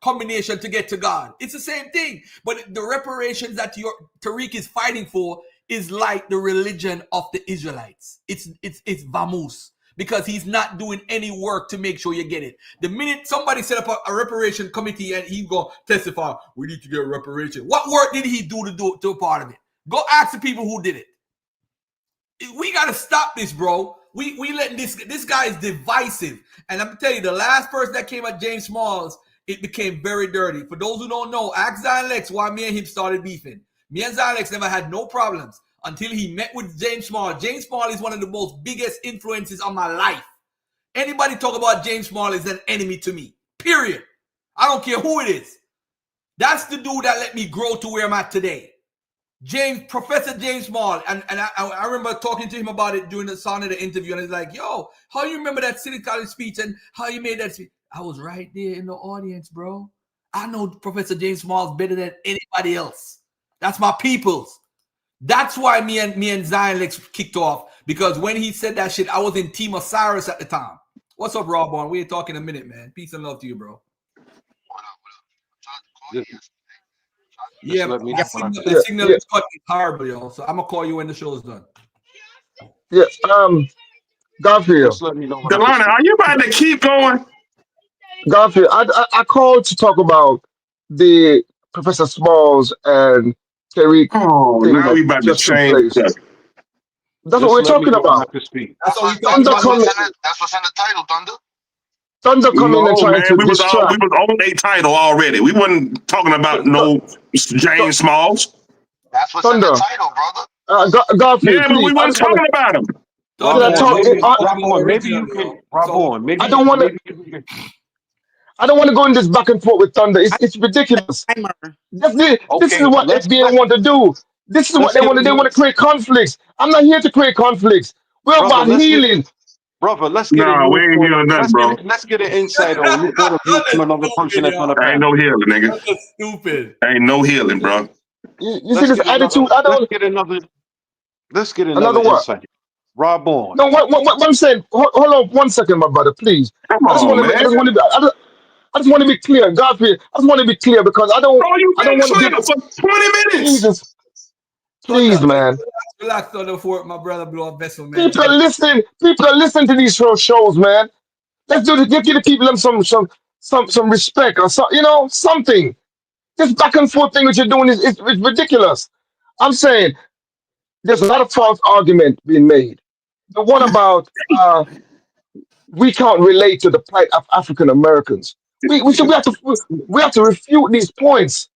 combination to get to God. It's the same thing. But the reparations that Tariq is fighting for is like the religion of the Israelites. It's vamoose. Because he's not doing any work to make sure you get it. The minute somebody set up a reparation committee and he go testify, we need to get reparation. What work did he do to a part of it? Go ask the people who did it. We got to stop this, bro. We letting this guy is divisive. And I'm going to tell you, the last person that came at James Smalls, it became very dirty. For those who don't know, ask Zion Lex why me and him started beefing. Me and Zion Lex never had no problems until he met with James Small. James Small is one of the most biggest influences on my life. Anybody talk about James Small is an enemy to me, period. I don't care who it is. That's the dude that let me grow to where I'm at today. Professor James Small. And I remember talking to him about it during the sound of the interview. And he's like, yo, how you remember that City College speech and how you made that speech? I was right there in the audience, bro. I know Professor James Small is better than anybody else. That's my people's. That's why me and Zion Lex kicked off, because when he said that shit, I was in Team Osiris at the time. What's up, Rob? We ain't talking a minute, man. Peace and love to you, bro. The signal is cutting horrible, yo. So I'm gonna call you when the show is done. Yeah, Garfield. Delana, are you about to keep going? Garfield, I called to talk about the Professor Smalls and Tariq thing now we that about to just took change place. stuff. That's what we're talking about. That's Thunder coming. That's what's in the title, Thunder. Thunder coming and trying to we was distract. on a title already. We wasn't talking about no James Smalls. That's what's in the title, brother. Garfield, yeah, but we please. wasn't talking about him. Maybe you can. Maybe I don't want to. I don't want to go in this back and forth with Thunder. It's ridiculous. This is what FBA want to do. This is what they want to. They want to create conflicts. I'm not here to create conflicts. We're about healing. Brother, let's get a we ain't healing nothing, bro. Let's get an insight on new point of view from another person that's on the panel. Ain't no healing, nigga. That's stupid. Ain't no healing, bro. You see this attitude? Let's get another insight. Rob on. No, what I'm saying. Hold on 1 second, my brother, please. Come on, man. I just want to be clear, Godfrey. I just want to be clear because I Bro, you don't been want to clear get for 20 minutes. Jesus, please, Thunder, man. relax, Thunder, for my brother blow a vessel, man. People are listening. People are listening to these shows, man. Let's do this. Give the people some respect or something. This back and forth thing that you're doing is ridiculous. I'm saying there's a lot of false argument being made. The one about we can't relate to the plight of African Americans. We have to refute these points.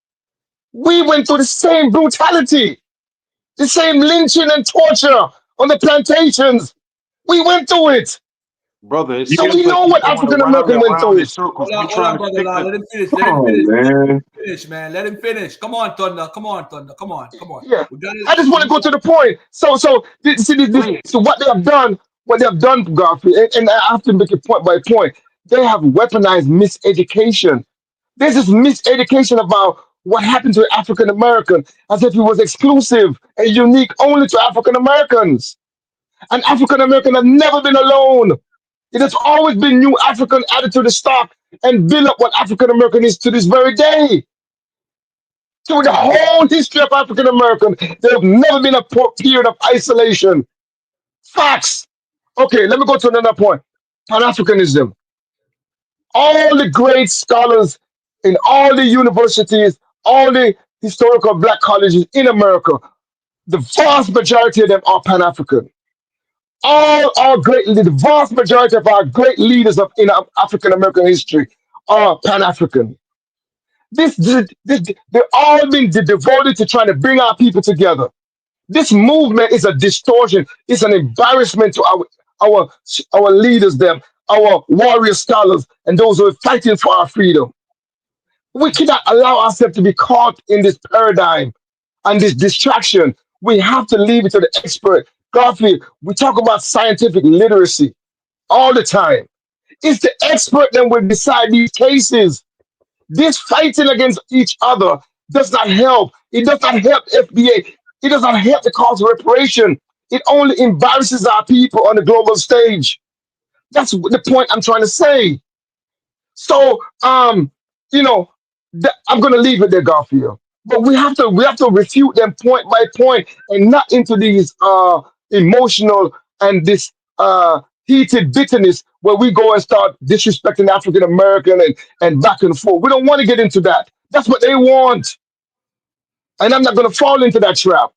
We went through the same brutality, the same lynching and torture on the plantations. We went through it. Brother, it So seems we like know you're what going African around American and went around through in it. circles. We're Hold trying on, to brother, stick Lord. to. Let him finish. Come Let him on, finish. Let him man. finish, man. Let him finish. Come on, Thunder. Come on, Thunder. Come on. Come on. Yeah, We got I just want to go to the point. So what they have done, Godfrey, and I have to make it point by point. They have weaponized miseducation. There's this miseducation about what happened to African American as if it was exclusive and unique only to African Americans. And African American have never been alone. It has always been new African added to the stock and build up what African American is to this very day. Through the whole history of African American, there have never been a period of isolation. Facts. Okay, let me go to another point. Pan Africanism. All the great scholars in all the universities, all the historical black colleges in America, the vast majority of them are Pan African. The vast majority of our great leaders in African American history are Pan African. They've all been devoted to trying to bring our people together. This movement is a distortion. It's an embarrassment to our leaders, them, our warrior scholars, and those who are fighting for our freedom. We cannot allow ourselves to be caught in this paradigm and this distraction. We have to leave it to the expert. Godfrey, we talk about scientific literacy all the time. It's the expert that will decide these cases. This fighting against each other does not help. It does not help FBA. It does not help the cause of reparation. It only embarrasses our people on the global stage. That's the point I'm trying to say. So, I'm going to leave it there, Garfield. But we have to refute them point by point and not into these emotional and this heated bitterness where we go and start disrespecting African American and back and forth. We don't want to get into that. That's what they want, and I'm not going to fall into that trap.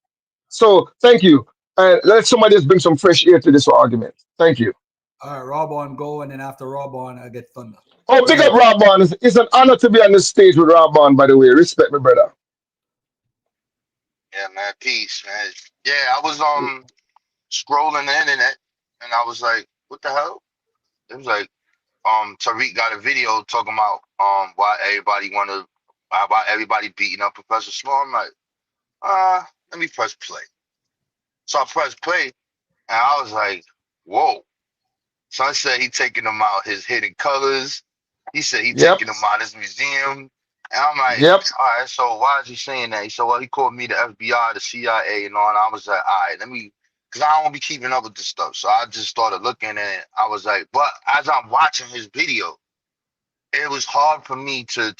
So, thank you. And let somebody else bring some fresh air to this argument. Thank you. All right, Rob on go, and then after Rob on, I get Thunder. Oh, big up Rob Bond. It's an honor to be on the stage with Rob Bond, by the way. Respect me, brother. Yeah, man. Peace, man. Yeah, I was scrolling the internet and I was like, what the hell? It was like Tariq got a video talking about why everybody beating up Professor Small. I'm like, let me press play. So I pressed play and I was like, whoa. Son said he taking them out his hidden colors. He said he taking them out his museum. And I'm like, all right, so why is he saying that? He said, well, he called me the FBI, the CIA, and all. And I was like, all right, because I don't be keeping up with this stuff. So I just started looking at it. I was like, but as I'm watching his video, it was hard for me to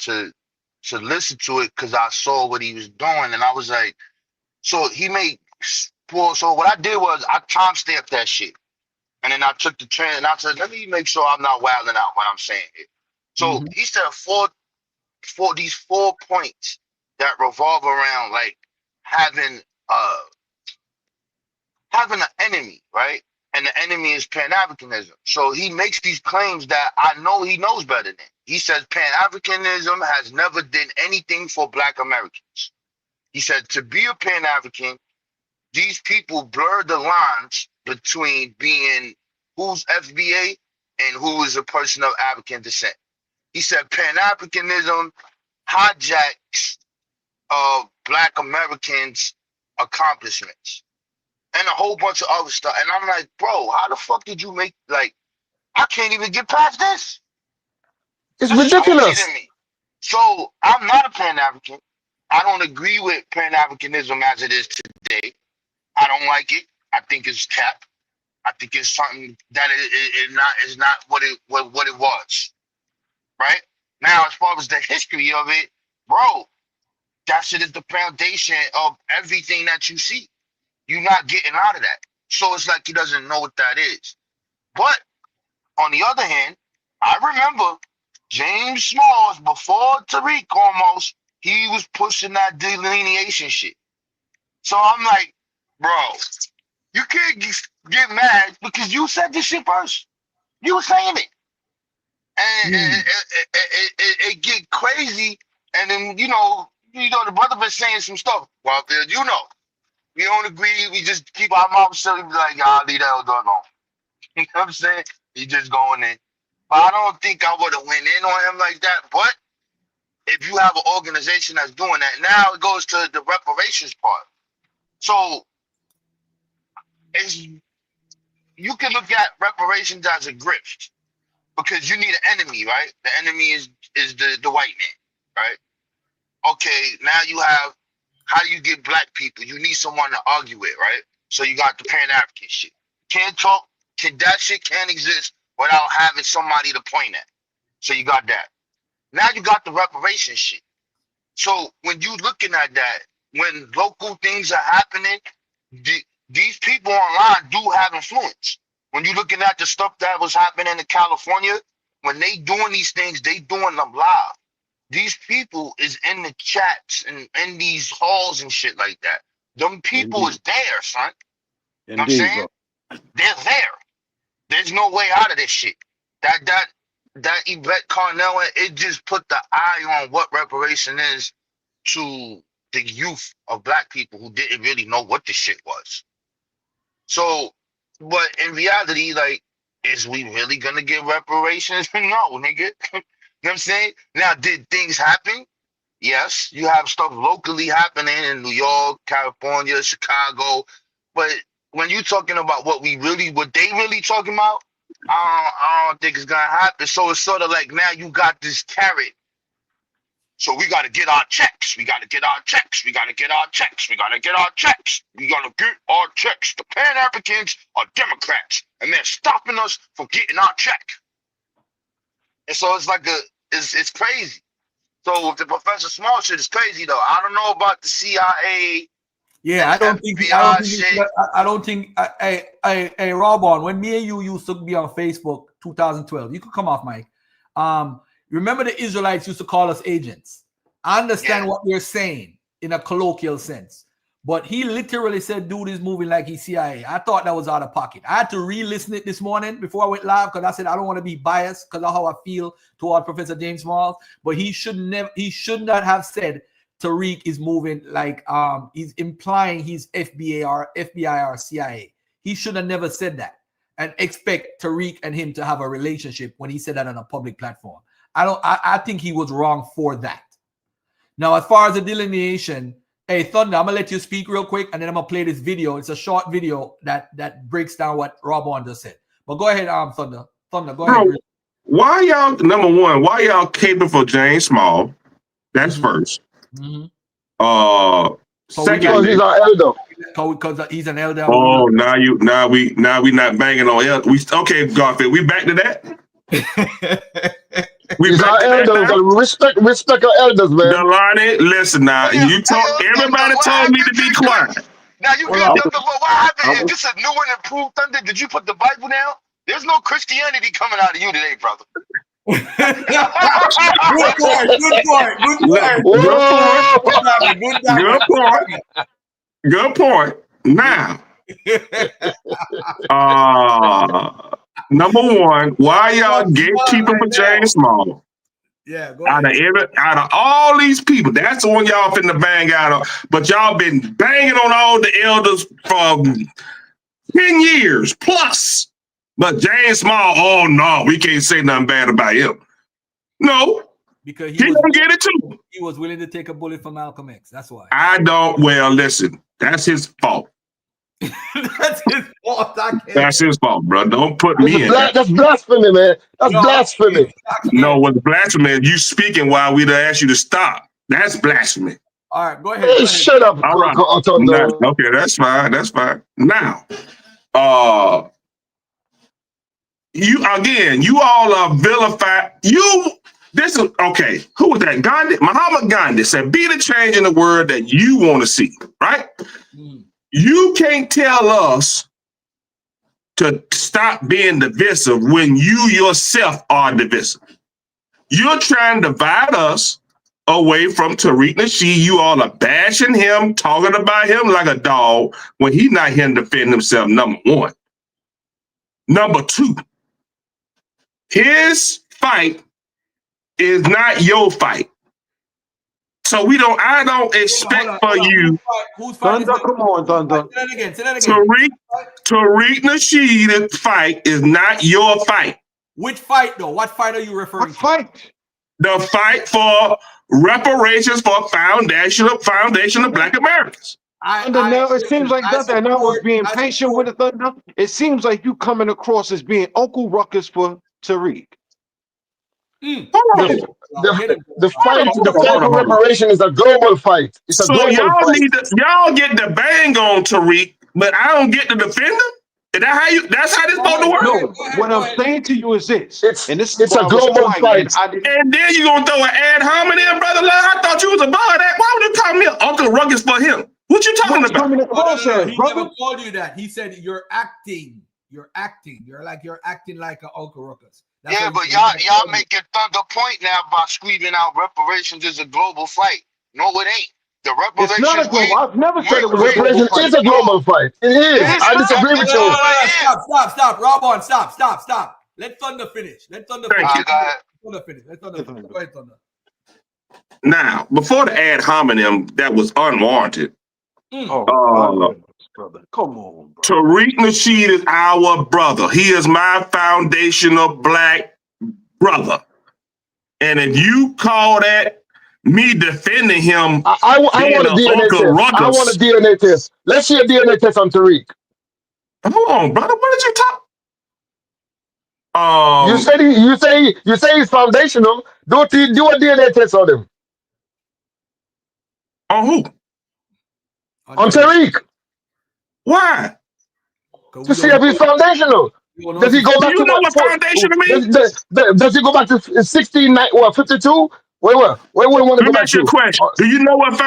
listen to it because I saw what he was doing. And I was like, so so what I did was I timestamped that shit. And then I took the trend and I said, let me make sure I'm not wilding out when I'm saying it. So he said these 4 points that revolve around like having an enemy, right? And the enemy is Pan-Africanism. So he makes these claims that I know he knows better than. He says Pan-Africanism has never done anything for Black Americans. He said to be a Pan-African, these people blur the lines between being who's FBA and who is a person of African descent. He said Pan-Africanism hijacks Black Americans' accomplishments and a whole bunch of other stuff. And I'm like, bro, how the fuck did you make, like, I can't even get past this. It's That's ridiculous. crazy to me. So I'm not a Pan-African. I don't agree with Pan-Africanism as it is today. I don't like it. I think it's cap. I think it's something that is not what it was, right? Now, as far as the history of it, bro, that shit is the foundation of everything that you see. You're not getting out of that. So it's like he doesn't know what that is. But on the other hand, I remember James Smalls before Tariq almost, he was pushing that delineation shit. So I'm like, bro, you can't get mad because you said this shit first. You were saying it. And it get crazy. And then, the brother been saying some stuff. Well, we don't agree. We just keep our mouth shut. We be like, y'all leave that done on. You know what I'm saying? He just going in. But I don't think I would have went in on him like that. But if you have an organization that's doing that, now it goes to the reparations part. So you can look at reparations as a grift because you need an enemy, right? The enemy is the white man, right? Okay, now you have, how do you get black people? You need someone to argue with, right? So you got the Pan-African shit. Can't talk, that shit can't exist without having somebody to point at. So you got that. Now you got the reparations shit. So when you looking at that, when local things are happening, these people online do have influence. When you're looking at the stuff that was happening in California, when they doing these things, they doing them live. These people is in the chats and in these halls and shit like that. Them people is there, son. You know what I'm saying? They're there. There's no way out of this shit. That Yvette Carnell, it just put the eye on what reparation is to the youth of black people who didn't really know what the shit was. So, but in reality, like, is we really gonna get reparations? No, nigga. You know what I'm saying? Now, did things happen? Yes, you have stuff locally happening in New York, California, Chicago. But when you're talking about what they really talking about, I don't think it's gonna happen. So it's sort of like now you got this carrot. So we gotta get our checks. We gotta get our checks. We gotta get our checks. We gotta get our checks. We gotta get our checks. The Pan-Africans are Democrats, and they're stopping us from getting our check. And so it's like it's crazy. So with the Professor Small shit, is crazy though. I don't know about the CIA. Yeah, I don't think. Hey, Robon, when me and you used to be on Facebook, 2012, you could come off, Mike. Remember the Israelites used to call us agents. I understand what you're saying in a colloquial sense, but he literally said, "Dude is moving like he's CIA." I thought that was out of pocket. I had to re-listen it this morning before I went live because I said I don't want to be biased because of how I feel toward Professor James Smalls. But he should not have said Tariq is moving like he's implying he's FBI or CIA. He should have never said that and expect Tariq and him to have a relationship when he said that on a public platform. I think he was wrong for that. Now, as far as the delineation, hey Thunder, I'm gonna let you speak real quick and then I'm gonna play this video. It's a short video that breaks down what Robon just said. But go ahead, Thunder. Thunder, go ahead. Why y'all, number one, why y'all caping for James Small? That's first. Because he's our elder. Because he's an elder. Oh, now we not banging on elder. Okay, Garfield, we back to that. He's our elder. Respect our elders, man. Delani, listen now. Everybody told me to be quiet. Now you good, Thunder, but what happened? Is this a new and improved Thunder? Did you put the Bible down? There's no Christianity coming out of you today, brother. Good point. Now, number one, why y'all gatekeeping for James Small? Yeah, go ahead. Out of all these people, that's the one y'all finna bang out of. But y'all been banging on all the elders for 10 years plus. But James Small, oh no, we can't say nothing bad about him. No, because he don't get it too. He was willing to take a bullet for Malcolm X. That's why. I don't. Well, listen, that's his fault. That's his fault. That's his fault, bro. Don't put me in. That's blasphemy, man. That's blasphemy. No, what's blasphemy? You speaking while we'd asked you to stop. That's blasphemy. All right, go ahead. Go ahead. Shut up. All right. Okay, that's fine. That's fine. Now, you all are vilified. This is okay. Who was that? Gandhi, Mahatma Gandhi said, "Be the change in the world that you want to see." Right? You can't tell us to stop being divisive when you yourself are divisive. You're trying to divide us away from Tariq Nasheed. You all are bashing him, talking about him like a dog when he's not here to defend himself, number one. Number two, his fight is not your fight. So I don't expect for you. Who's fighting? Thunder, come on, Thunder. Say that again. Say that again. Tariq Nasheed's fight is not your fight. Which fight though? What fight are you referring to? Fight. The fight for reparations for foundation of Black Americans. Now it seems like Thunder, and I was being patient with the Thunder. It seems like you coming across as being Uncle Ruckus for Tariq. The fight for reparation is a global fight. It's a So global fight. y'all get the bang on Tariq, but I don't get to defend him? Is that how that's how this supposed to work? No, what I'm saying to you is this. It's a global fight. And then you gonna throw an ad hominem, brother Love? I thought you was above that. Why would you call me Uncle Ruckus for him? What you talking about? He never told you that. He said you're acting. You're acting. You're acting like an Uncle Ruckus. Yeah, but y'all making Thunder point now by screaming out reparations is a global fight. No, it ain't. The reparations. It's not a global. I've never said it was Reparations is a global fight. It is. I disagree with you. Stop. Rob, stop. Let Thunder finish. Let Thunder finish. Let Thunder finish. Go ahead, Thunder. Now, before the ad hominem that was unwarranted, brother, come on, bro. Tariq Nasheed is our brother. He is my foundational Black brother. And if you call that me defending him, I want a DNA test. I want a DNA test. Let's see a DNA test on Tariq. Hold on, brother. What did you talk? You say he's foundational. Do a DNA test on him. On who? On Tariq. Why? To see if he's foundational. Does he go back to what foundational means? Does he go back to 52? Wait, want to go back to? Question. Do you know what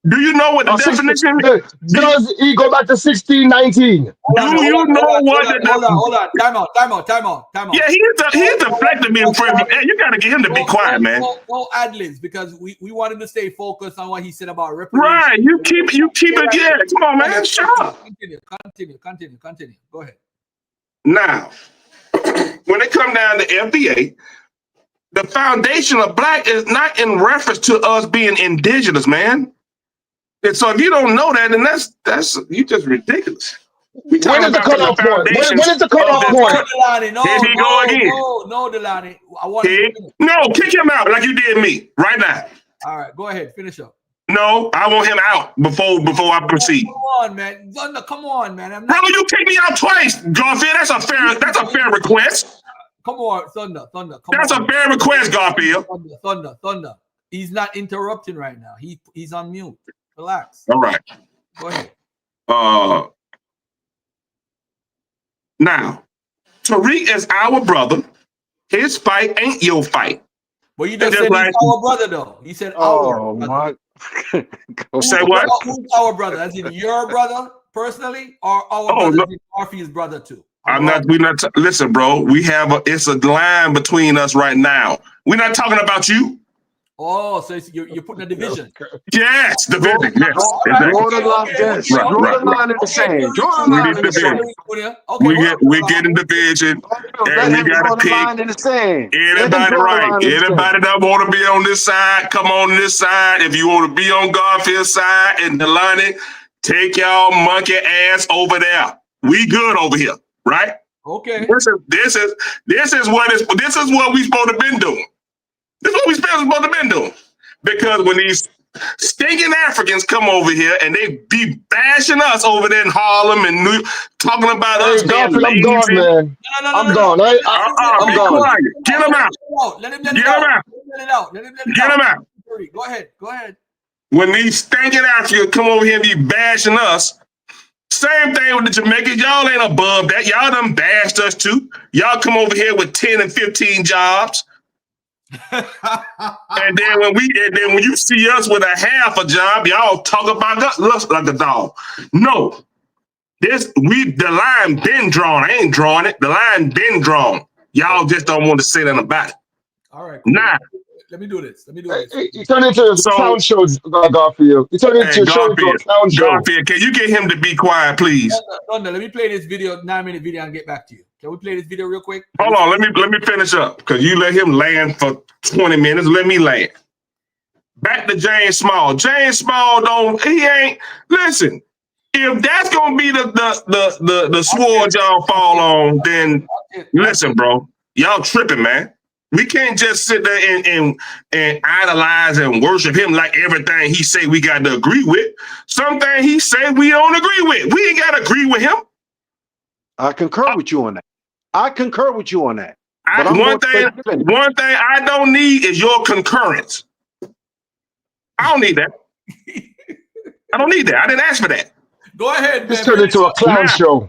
Do you know what the definition is? Does he go back to 1619? Do you know what the Hold on. Time out. Yeah, he's deflecting me in front of you. Hey, you got to get him to be quiet, man. No ad-libs, because we want him to stay focused on what he said about reparations. Right, you keep it. Yeah, come on, man. Shut up. Continue. Go ahead. Now, when it come down to FBA, the foundation of Black is not in reference to us being indigenous, man. And so if you don't know that, then that's you just ridiculous. When is the cutoff point? When is the cutoff point? Here he go again. No, Delani. No, kick him out like you did me right now. All right, go ahead. Finish up. No, I want him out before I proceed. Come on, man. Thunder, come on, man. Brother, you kicked me out twice, Garfield. That's a fair request. Come on, Thunder. That's a fair request, Garfield. Thunder. He's not interrupting right now. He's on mute. Relax. All right. Go ahead. Now, Tariq is our brother. His fight ain't your fight. But you just said he's our brother, though. He said our brother. Say what? Who's our brother? As in your brother personally, or our brother? No. Murphy's brother too. Listen, bro. It's a line between us right now. We're not talking about you. Oh, so you're putting a division. Yes, division. Yes, Draw the line in the sand. Draw the line in the sand. We get in division, and we got to pick anybody right. Anybody that want to be on this side, come on this side. If you want to be on Garfield's side and Delani, take y'all monkey ass over there. We good over here, right? Okay. This is what we supposed to been doing. This is what we supposed to been doing. Because when these stinking Africans come over here and they be bashing us over there in Harlem and talking about us being lazy. I'm gone, man. I'm gone. I'm gone. Get him out. Let him Get him out. Go ahead. When these stinking Africans come over here and be bashing us, same thing with the Jamaicans. Y'all ain't above that. Y'all done bashed us too. Y'all come over here with 10 and 15 jobs. And then when you see us with a half a job, y'all talk about us like a dog. No, the line been drawn. I ain't drawing it. The line been drawn. Y'all just don't want to say nothing about it. All right, cool. Nah. Let me do this. It turned into a clown show, Garfield. It turned into a show into a clown show. Garfield, can you get him to be quiet, please? Thunder, let me play this video, 9-minute video, and get back to you. Can we play this video real quick? Hold on, let me finish up because you let him land for 20 minutes. Let me land. Back to James Small. James Small he ain't listen. If that's gonna be the sword y'all fall on, then listen, bro, y'all tripping, man. We can't just sit there and idolize and worship him like everything he say we got to agree with. Something he say we don't agree with. We ain't got to agree with him. I concur with you on that. One thing I don't need is your concurrence. I don't need that. I don't need that. I didn't ask for that. Go ahead. This turned into a clown show.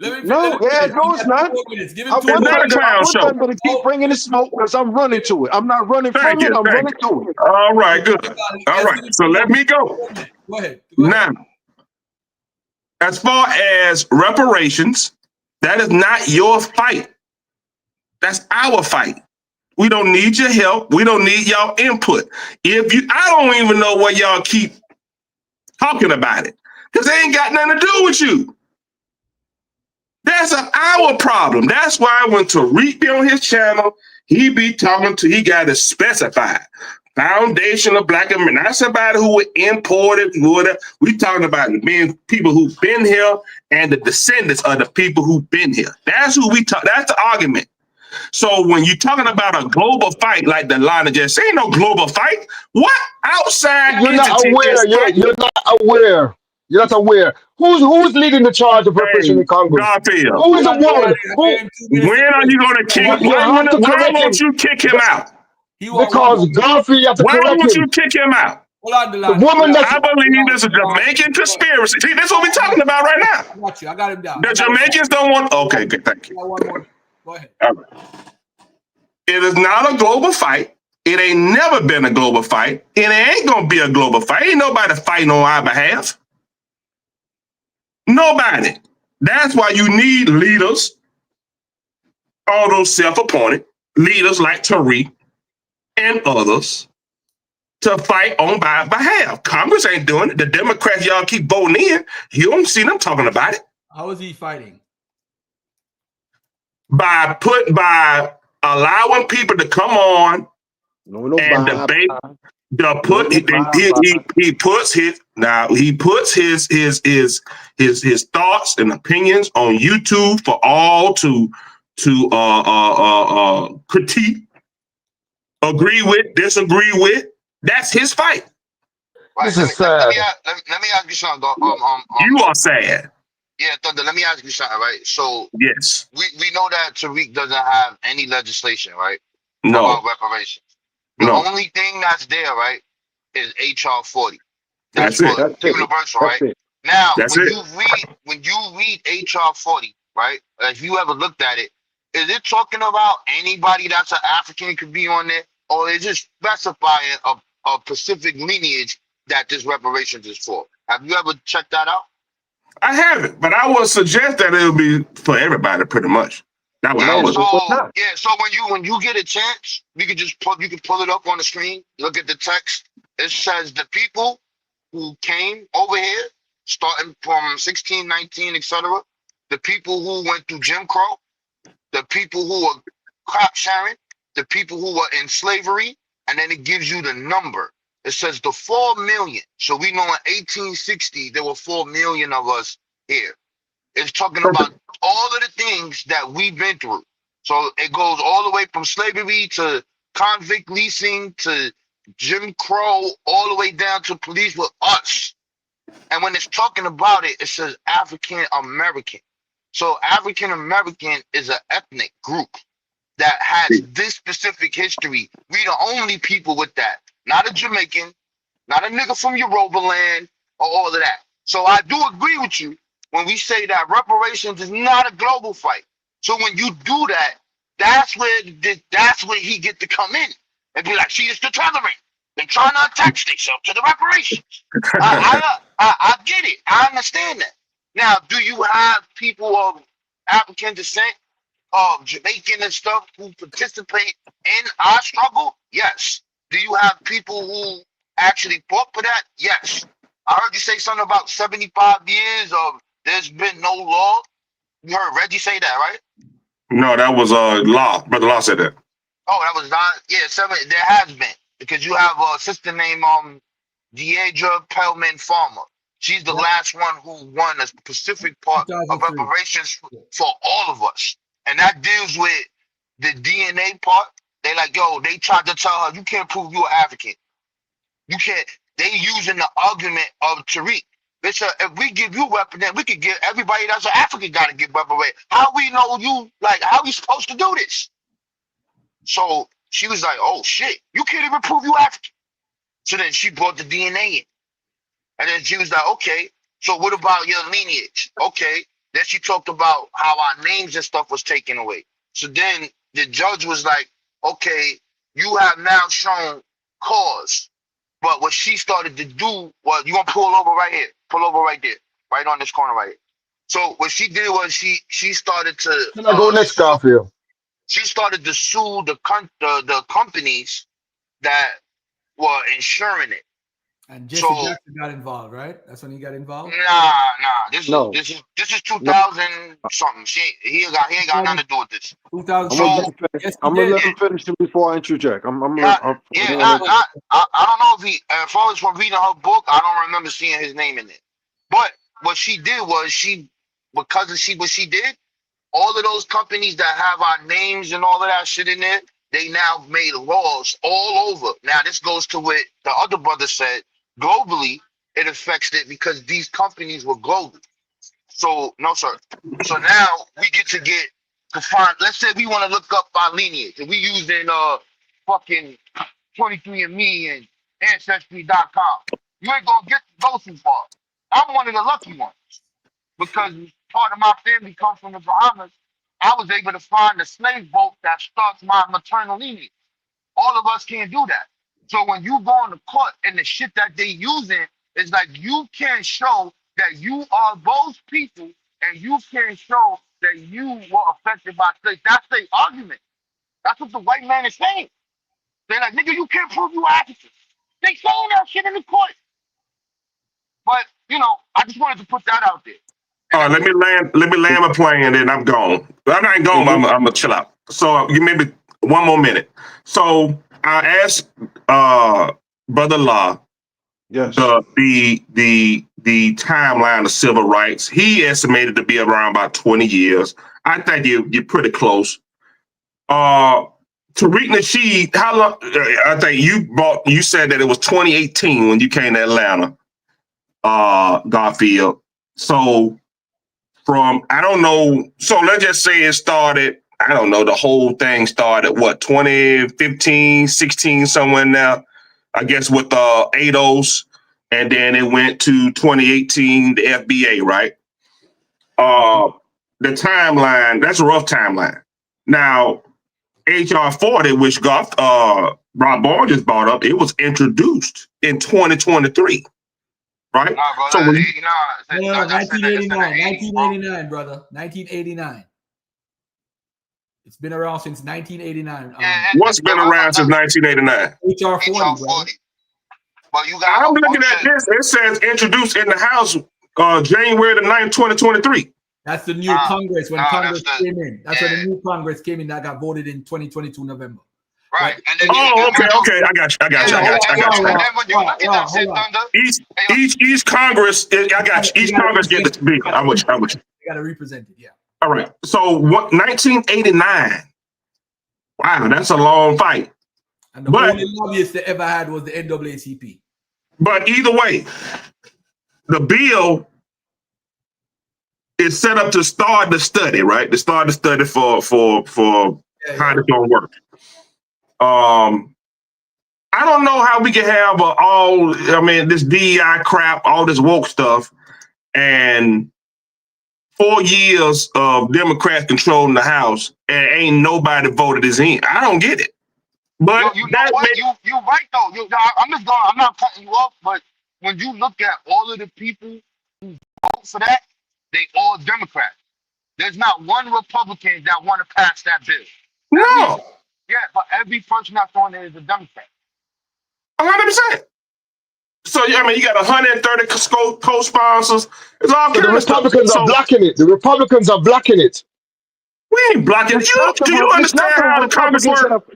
No, it's not. It's not a clown show. I'm going to keep bringing the smoke because I'm running to it. I'm not running from it. I'm running to it. All right, good. All right, so let me go. Go ahead. Now, as far as reparations, that is not your fight. That's our fight. We don't need your help. We don't need y'all input. I don't even know why y'all keep talking about it because they ain't got nothing to do with you. That's our problem. That's why when Tariq be on his channel, he got to specify foundation of Black America, not somebody who were imported. We talking about people who've been here and the descendants of the people who've been here. That's who we talk. That's the argument. So when you're talking about a global fight, like the line just ain't no global fight. What outside? You're not aware. You're not aware. You're not aware. Who's leading the charge of reparation in Congress? Garfield. Who is the one? When are you going to kick him? Why won't you kick him out? Because Garfield, you have to correct him. Why won't you kick him out? The woman that's... I believe there's a Jamaican conspiracy. See, that's what we're talking about right now. I got you. I got him down. The Jamaicans don't want... Okay, good. Thank you. Go ahead. All right. It is not a global fight. It ain't never been a global fight. And it ain't going to be a global fight. Ain't nobody fighting on our behalf. Nobody. That's why you need leaders, all those self-appointed leaders like Tariq and others to fight on my behalf. Congress ain't doing it. The Democrats y'all keep voting in. You don't see them talking about it. How is he fighting? By allowing people to come on and debate. He puts his thoughts and opinions on YouTube for all to critique, agree with, disagree with. That's his fight. Right, this is sad. Let me ask you something. You are sad. Yeah, Thunder, let me ask you something, right? So yes, we know that Tariq doesn't have any legislation, right? No. About reparations. The only thing that's there, right, is HR 40. That's universal, right? Now, when you read HR 40, right? If you ever looked at it, is it talking about anybody that's an African could be on there, or is it specifying a specific lineage that this reparations is for? Have you ever checked that out? I haven't, but I would suggest that it'll be for everybody, pretty much. So when you get a chance, you can pull it up on the screen. Look at the text. It says the people who came over here, starting from 1619, etc. The people who went through Jim Crow, the people who were crop sharing, the people who were in slavery, and then it gives you the number. It says the 4 million. So we know in 1860 there were 4 million of us here. It's talking about all of the things that we've been through. So it goes all the way from slavery to convict leasing to Jim Crow, all the way down to police with us. And when it's talking about it, it says African American. So African American is an ethnic group that has this specific history. We the only people with that. Not a Jamaican, not a nigga from Yoruba land, or all of that. So I do agree with you when we say that reparations is not a global fight. So when you do that, that's where he get to come in. and be like, see, it's the tethering. They're trying to attach themselves to the reparations. I get it. I understand that. Now, do you have people of African descent, of Jamaican and stuff, who participate in our struggle? Yes. Do you have people who actually fought for that? Yes. I heard you say something about 75 years of there's been no law. You heard Reggie say that, right? No, that was Law. Brother Law said that. Oh, that was not. Yeah, there has been, because you have a sister named Deidre Pellman Farmer. She's the last one who won a specific part of reparations for all of us, and that deals with the DNA part. They like, yo, they tried to tell her you can't prove you're African. You can't. They using the argument of Tariq. They said, if we give you weapon, then we could give everybody that's an African got to get weapon. How we know you? Like, how we supposed to do this? So she was like, oh shit, you can't even prove you African. So then she brought the DNA in. And then she was like, okay, so what about your lineage? Okay. Then she talked about how our names and stuff was taken away. So then the judge was like, okay, you have now shown cause. But what she started to do was, you gonna pull over right here, pull over right there, right on this corner right here. So what she did was she started to Can I go next, Garfield? she started to sue the companies that were insuring it. And Jesse Jackson got involved, right? That's when he got involved. Nah. This is 2000 something. He ain't got nothing to do with this. 2000. I'm gonna let him finish it before I interject. I don't know if he. As far as from reading her book, I don't remember seeing his name in it. But what she did was because of what she did, all of those companies that have our names and all of that shit in there, they now made laws all over. Now this goes to what the other brother said. Globally, it affects it because these companies were global. So no, sir. So now we get to find. Let's say we want to look up our lineage, and we using fucking 23andMe and Ancestry.com. You ain't gonna go too far. I'm one of the lucky ones because part of my family comes from the Bahamas. I was able to find the slave boat that starts my maternal lineage. All of us can't do that. So when you go into court and the shit that they using is like, you can't show that you are those people, and you can't show that you were affected by slaves. That's the argument. That's what the white man is saying. They're like, nigga, you can't prove you African. They saying that shit in the court. But I just wanted to put that out there. All right, let me land my plane and then I'm gone. I'm not gone, but I'm gonna chill out. So you maybe one more minute. So I asked Brother Law, yes, the timeline of civil rights. He estimated to be around about 20 years. I think you're pretty close. Tariq Nasheed, how long? I think you said that it was 2018 when you came to Atlanta, Garfield. So I don't know. So let's just say it started. I don't know. The whole thing started what, 2015, 16, somewhere in there. I guess with ADOS, and then it went to 2018, the FBA, right? The timeline, that's a rough timeline. Now, HR 40, which Rob Bourne just brought up, it was introduced in 2023, right? Nah, brother, So 1989, 1989, brother, 1989. It's been around since 1989. What's been around since 1989? HR 40. But you got. I'm looking at this. It says introduced in the House January the 9th, 2023. That's the new Congress when Congress came in. That's when the new Congress came in that got voted in 2022 November. Right. And then okay. I got you. Each Congress, I got you. Each Congress gets to be. How much? They got to represent it, yeah. All right. So 1989. Wow, that's a long fight. And the only lobbyist they ever had was the NAACP. But either way, the bill is set up to start the study, right? To start the study for how it's gonna work. I don't know how we can have this DEI crap, all this woke stuff, and 4 years of Democrats controlling the House, and ain't nobody voted this in. I don't get it. But you know that what? may, You right though. I'm just going. I'm not cutting you off, but when you look at all of the people who vote for that, they all Democrats. There's not one Republican that want to pass that bill. no, But every person that's on there is a Democrat. 100%. So I mean, you got 130 co-sponsors. It's all So the kind of stuff. Republicans are So blocking it. The Republicans are blocking it. we ain't blocking. It's not the Do you it's not understand the how the Congress Republicans that work? are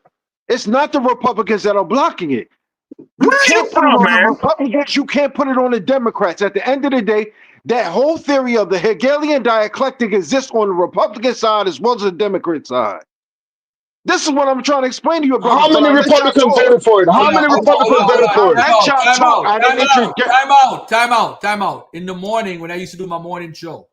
it's not the Republicans that are blocking it. You Where you can't put it from, on the man? Republicans. You can't put it on the Democrats. At the end of the day, that whole theory of the Hegelian dialectic exists on the Republican side as well as the Democrat side. This is what I'm trying to explain to you, brothers. How But many I'll let y'all Republicans talk. voted for it? How many Republicans voted for I'll it? let y'all talk. I didn't interject. Time out. In the morning, when I used to do my morning show,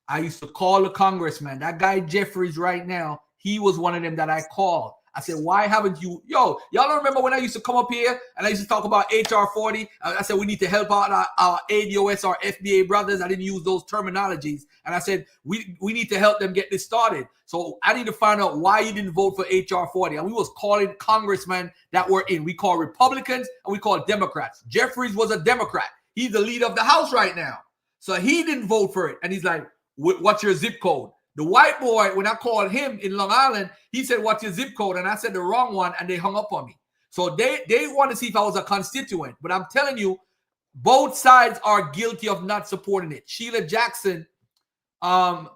I used to call the congressman. That guy Jeffries right now, he was one of them that I called. I said, why haven't you? Y'all don't remember when I used to come up here and I used to talk about HR 40? I said, we need to help out our ADOS, our FBA brothers. I didn't use those terminologies. And I said, we need to help them get this started. So I need to find out why you didn't vote for HR 40. And we was calling congressmen that were in. We call Republicans and we call Democrats. Jeffries was a Democrat. He's the leader of the House right now. So he didn't vote for it. And he's like, what's your zip code? The white boy, when I called him in Long Island, he said, what's your zip code? And I said the wrong one, and they hung up on me. So they want to see if I was a constituent. But I'm telling you, both sides are guilty of not supporting it. Sheila Jackson, a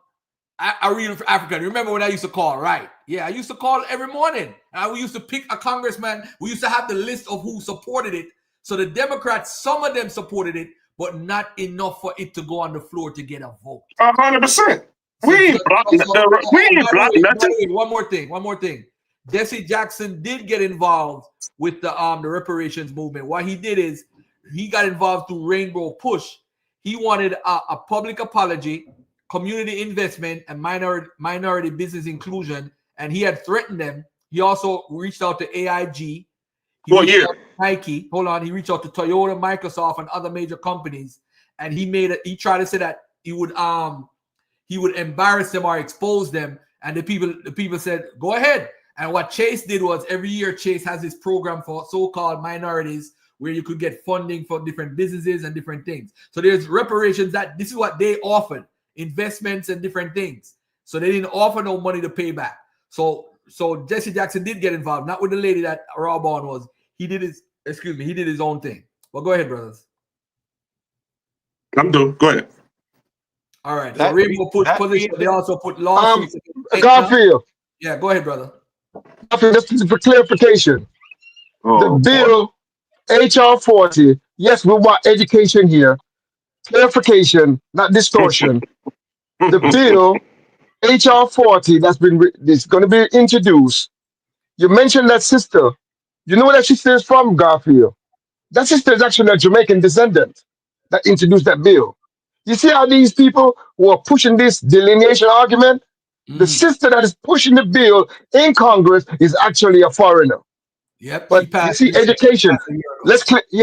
real African. Remember when I used to call, right? Yeah, I used to call every morning. And we used to pick a congressman. We used to have the list of who supported it. So the Democrats, some of them supported it, but not enough for it to go on the floor to get a vote. 100%. We ain't blocking nothing. One more thing. Jesse Jackson did get involved with the reparations movement. What he did is he got involved through Rainbow Push. He wanted a public apology, community investment, and minority business inclusion, and he had threatened them. He also reached out to AIG. He reached out to Nike. Hold on. He reached out to Toyota, Microsoft, and other major companies, and he tried to say that he would embarrass them or expose them. And the people said, go ahead. And what Chase did was every year Chase has this program for so-called minorities where you could get funding for different businesses and different things. So there's reparations that this is what they offered, investments and different things. So they didn't offer no money to pay back. So Jesse Jackson did get involved, not with the lady that Rawbone was. He did his own thing. Well, go ahead, brothers. I'm doing. Go ahead. All right. So Rainbow put position. They also put lawsuits. Garfield. Yeah, go ahead, brother. Garfield, this is for clarification. The bill, HR 40, yes, we want education here. Clarification, not distortion. The bill, HR 40, that's going to be introduced. You mentioned that sister. You know where that sister is from, Garfield? That sister is actually a Jamaican descendant that introduced that bill. You see how these people who are pushing this delineation argument, the sister that is pushing the bill in Congress is actually a foreigner. Yep. But you see, education.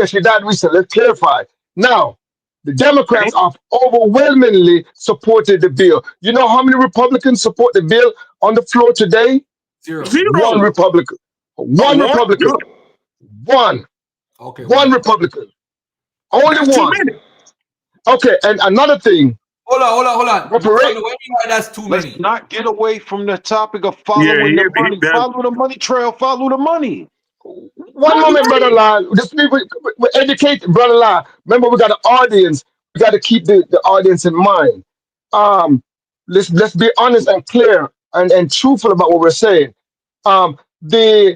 She died recently. Let's clarify. Now, the Democrats have overwhelmingly supported the bill. You know how many Republicans support the bill on the floor today? Zero. One Republican. One Republican. One. Okay. One Republican. Only one. Okay, and another thing. Hold on. That's too many. Let's not get away from the topic of following the money. Follow the money trail. Follow the money. One moment, brother Lai. Just we educate, brother Lai. Remember, we got an audience. We got to keep the audience in mind. Let's be honest and clear and truthful about what we're saying. The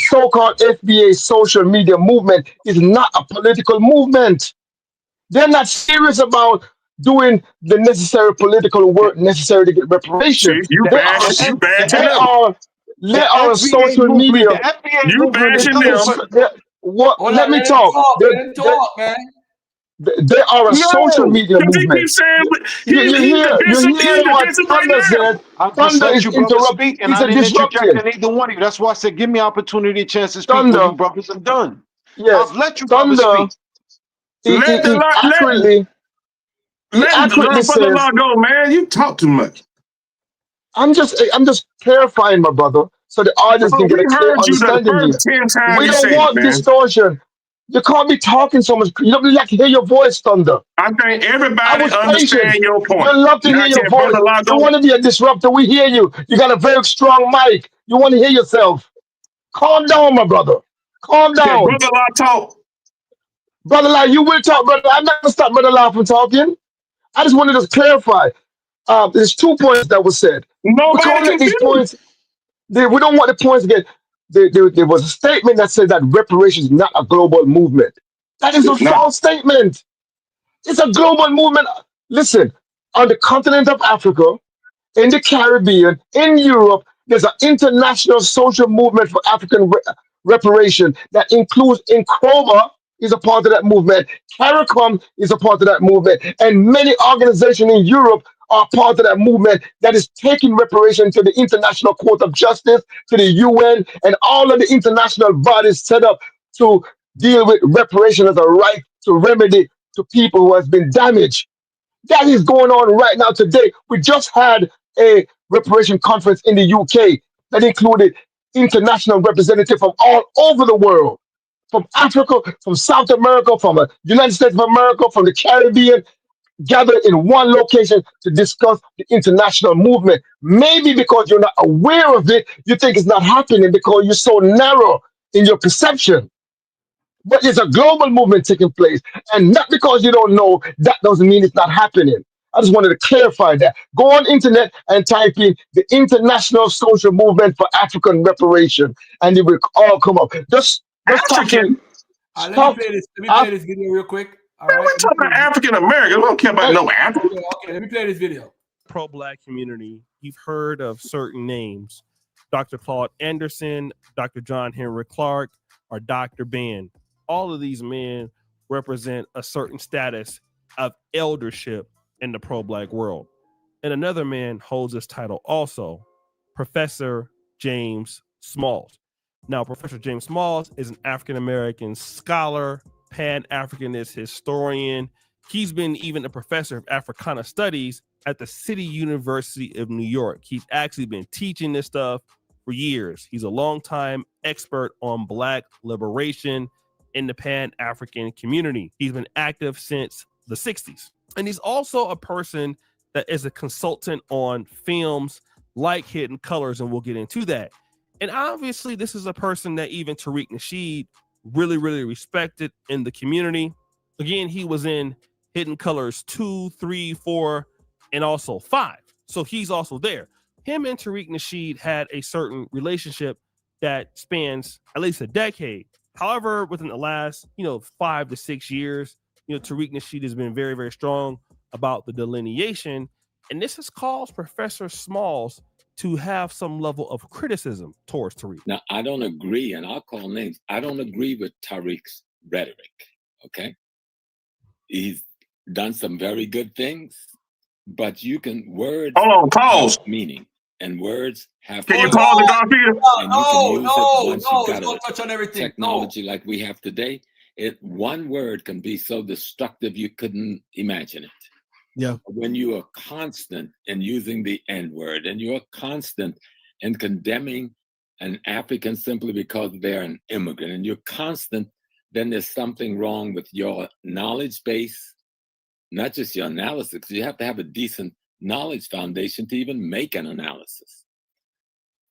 so-called FBA social media movement is not a political movement. They're not serious about doing the necessary political work necessary to get reparations. They are a social media. Let me talk. They are a social media movement. You hear what Thunder said. Thunder is interrupting. He's a disruption. Either one of you. That's why I said, give me opportunity, chance to speak when you brothers are done. Yes, I've let you brothers speak. Let the law go, man. You talk too much. I'm just clarifying, my brother. so the audience Bro, can get we a clear heard you the understanding here. first 10 times We you don't said it, want man. distortion. You can't be talking so much. You don't like to hear your voice, Thunder. I think I everybody was patient. understand your You point. love to Now hear your can voice. Brother Law You go? want to be a disruptor. We hear you. You got a very strong mic. You want to hear yourself. Calm down, my brother. Calm Can down. Brother Law talk? Brother Law, you will talk, brother. I'm not going to stop Brother Law from talking. I just wanted to clarify. There's 2 points that were said. We Nobody can't let these confused. points, we don't want the points to get, there was a statement that said that reparations is not a global movement. That is a It's not. false statement. It's a global movement. Listen, on the continent of Africa, in the Caribbean, in Europe, there's an international social movement for African reparation that includes Nkrumah is a part of that movement, CARICOM is a part of that movement, and many organizations in Europe are part of that movement that is taking reparation to the International Court of Justice, to the UN, and all of the international bodies set up to deal with reparation as a right to remedy to people who has been damaged. That is going on right now today. We just had a reparation conference in the UK that included international representatives from all over the world, from Africa, from South America, from the United States of America, from the Caribbean, gathered in one location to discuss the international movement. Maybe because you're not aware of it, you think it's not happening because you're so narrow in your perception. But it's a global movement taking place. And not because you don't know, that doesn't mean it's not happening. I just wanted to clarify that. Go on internet and type in the International Social Movement for African Reparation, and it will all come up. Just talk to African. Let me talk. play this. Let me play this video real quick. All Man, right. we're talking about African Americans. We don't care about no African. Okay, let me play this video. Pro-black community, you've heard of certain names: Dr. Claude Anderson, Dr. John Henry Clark, or Dr. Ben. All of these men represent a certain status of eldership in the pro-black world. And another man holds this title also, Professor James Smalls. Now, Professor James Smalls is an African-American scholar, Pan-Africanist historian. He's been even a professor of Africana studies at the City University of New York. He's actually been teaching this stuff for years. He's a longtime expert on Black liberation in the Pan-African community. He's been active since the 60s. And he's also a person that is a consultant on films like Hidden Colors, and we'll get into that. And obviously, this is a person that even Tariq Nasheed really, really respected in the community. Again, he was in Hidden Colors 2, 3, 4, and also 5. So he's also there. Him and Tariq Nasheed had a certain relationship that spans at least a decade. However, within the last, 5 to 6 years, Tariq Nasheed has been very, very strong about the delineation. And this has caused Professor Smalls to have some level of criticism towards Tariq. Now, I don't agree, and I'll call names. I don't agree with Tariq's rhetoric, okay? He's done some very good things, but words Hold on, pause. have meaning, and words have Can you pause the Garfield? and you can use it once you got don't touch on everything. technology like we have today. One word can be so destructive you couldn't imagine it. Yeah. When you are constant in using the N-word, and you're constant in condemning an African simply because they're an immigrant, and you're constant, then there's something wrong with your knowledge base, not just your analysis. You have to have a decent knowledge foundation to even make an analysis.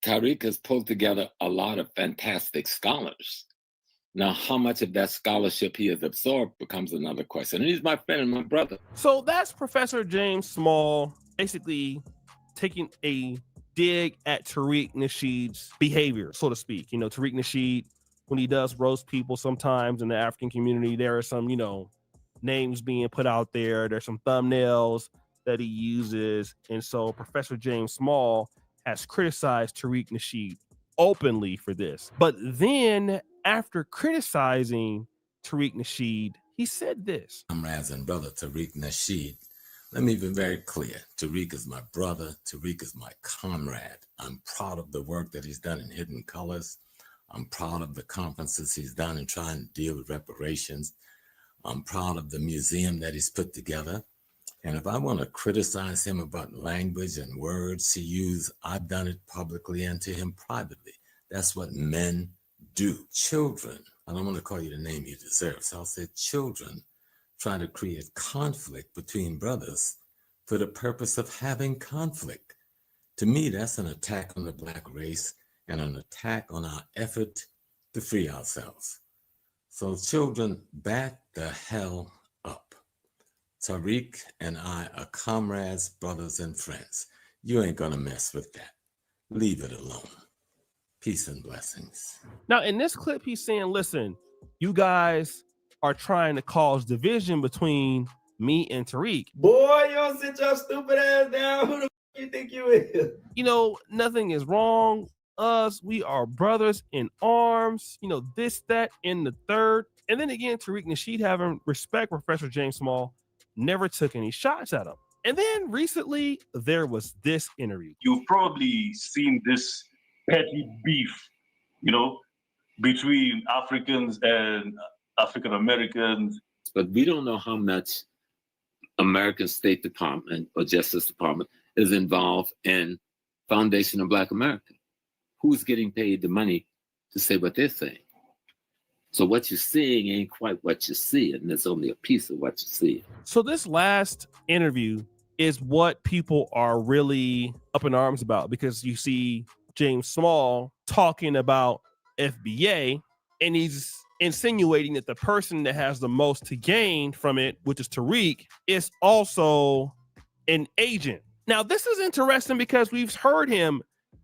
Tariq has pulled together a lot of fantastic scholars. Now, how much of that scholarship he has absorbed becomes another question. And he's my friend and my brother. So that's Professor James Small basically taking a dig at Tariq Nasheed's behavior, so to speak. Tariq Nasheed, when he does roast people sometimes in the African community, there are some, names being put out there. There's some thumbnails that he uses. And so Professor James Small has criticized Tariq Nasheed openly for this. But then after criticizing Tariq Nasheed, he said this. Comrades and brother Tariq Nasheed, let me be very clear. Tariq is my brother. Tariq is my comrade. I'm proud of the work that he's done in Hidden Colors. I'm proud of the conferences he's done in trying to deal with reparations. I'm proud of the museum that he's put together. And if I want to criticize him about language and words he used, I've done it publicly and to him privately. That's what men do. Children, I don't want to call you the name you deserve, so I'll say children try to create conflict between brothers for the purpose of having conflict. To me, that's an attack on the Black race and an attack on our effort to free ourselves. So children, back the hell up. Tariq and I are comrades, brothers, and friends. You ain't gonna mess with that. Leave it alone. Peace and blessings. Now, in this clip, he's saying, listen, you guys are trying to cause division between me and Tariq. Boy, you don't sit your stupid ass down. Who the you think you is? You know, nothing is wrong. Us, we are brothers in arms. You know, this, that, and the third. And then again, Tariq Nasheed, having respect for Professor James Small, never took any shots at him. And then recently, there was this interview. You've probably seen this petty beef, you know, between Africans and African Americans. But we don't know how much American State Department or Justice Department is involved in Foundation of Black America. Who's getting paid the money to say what they're saying? So what you're seeing ain't quite what you see, and it's only a piece of what you see. So this last interview is what people are really up in arms about, because you see James Small talking about FBA, and he's insinuating that the person that has the most to gain from it, which is Tariq, is also an agent. Now, this is interesting because we've heard him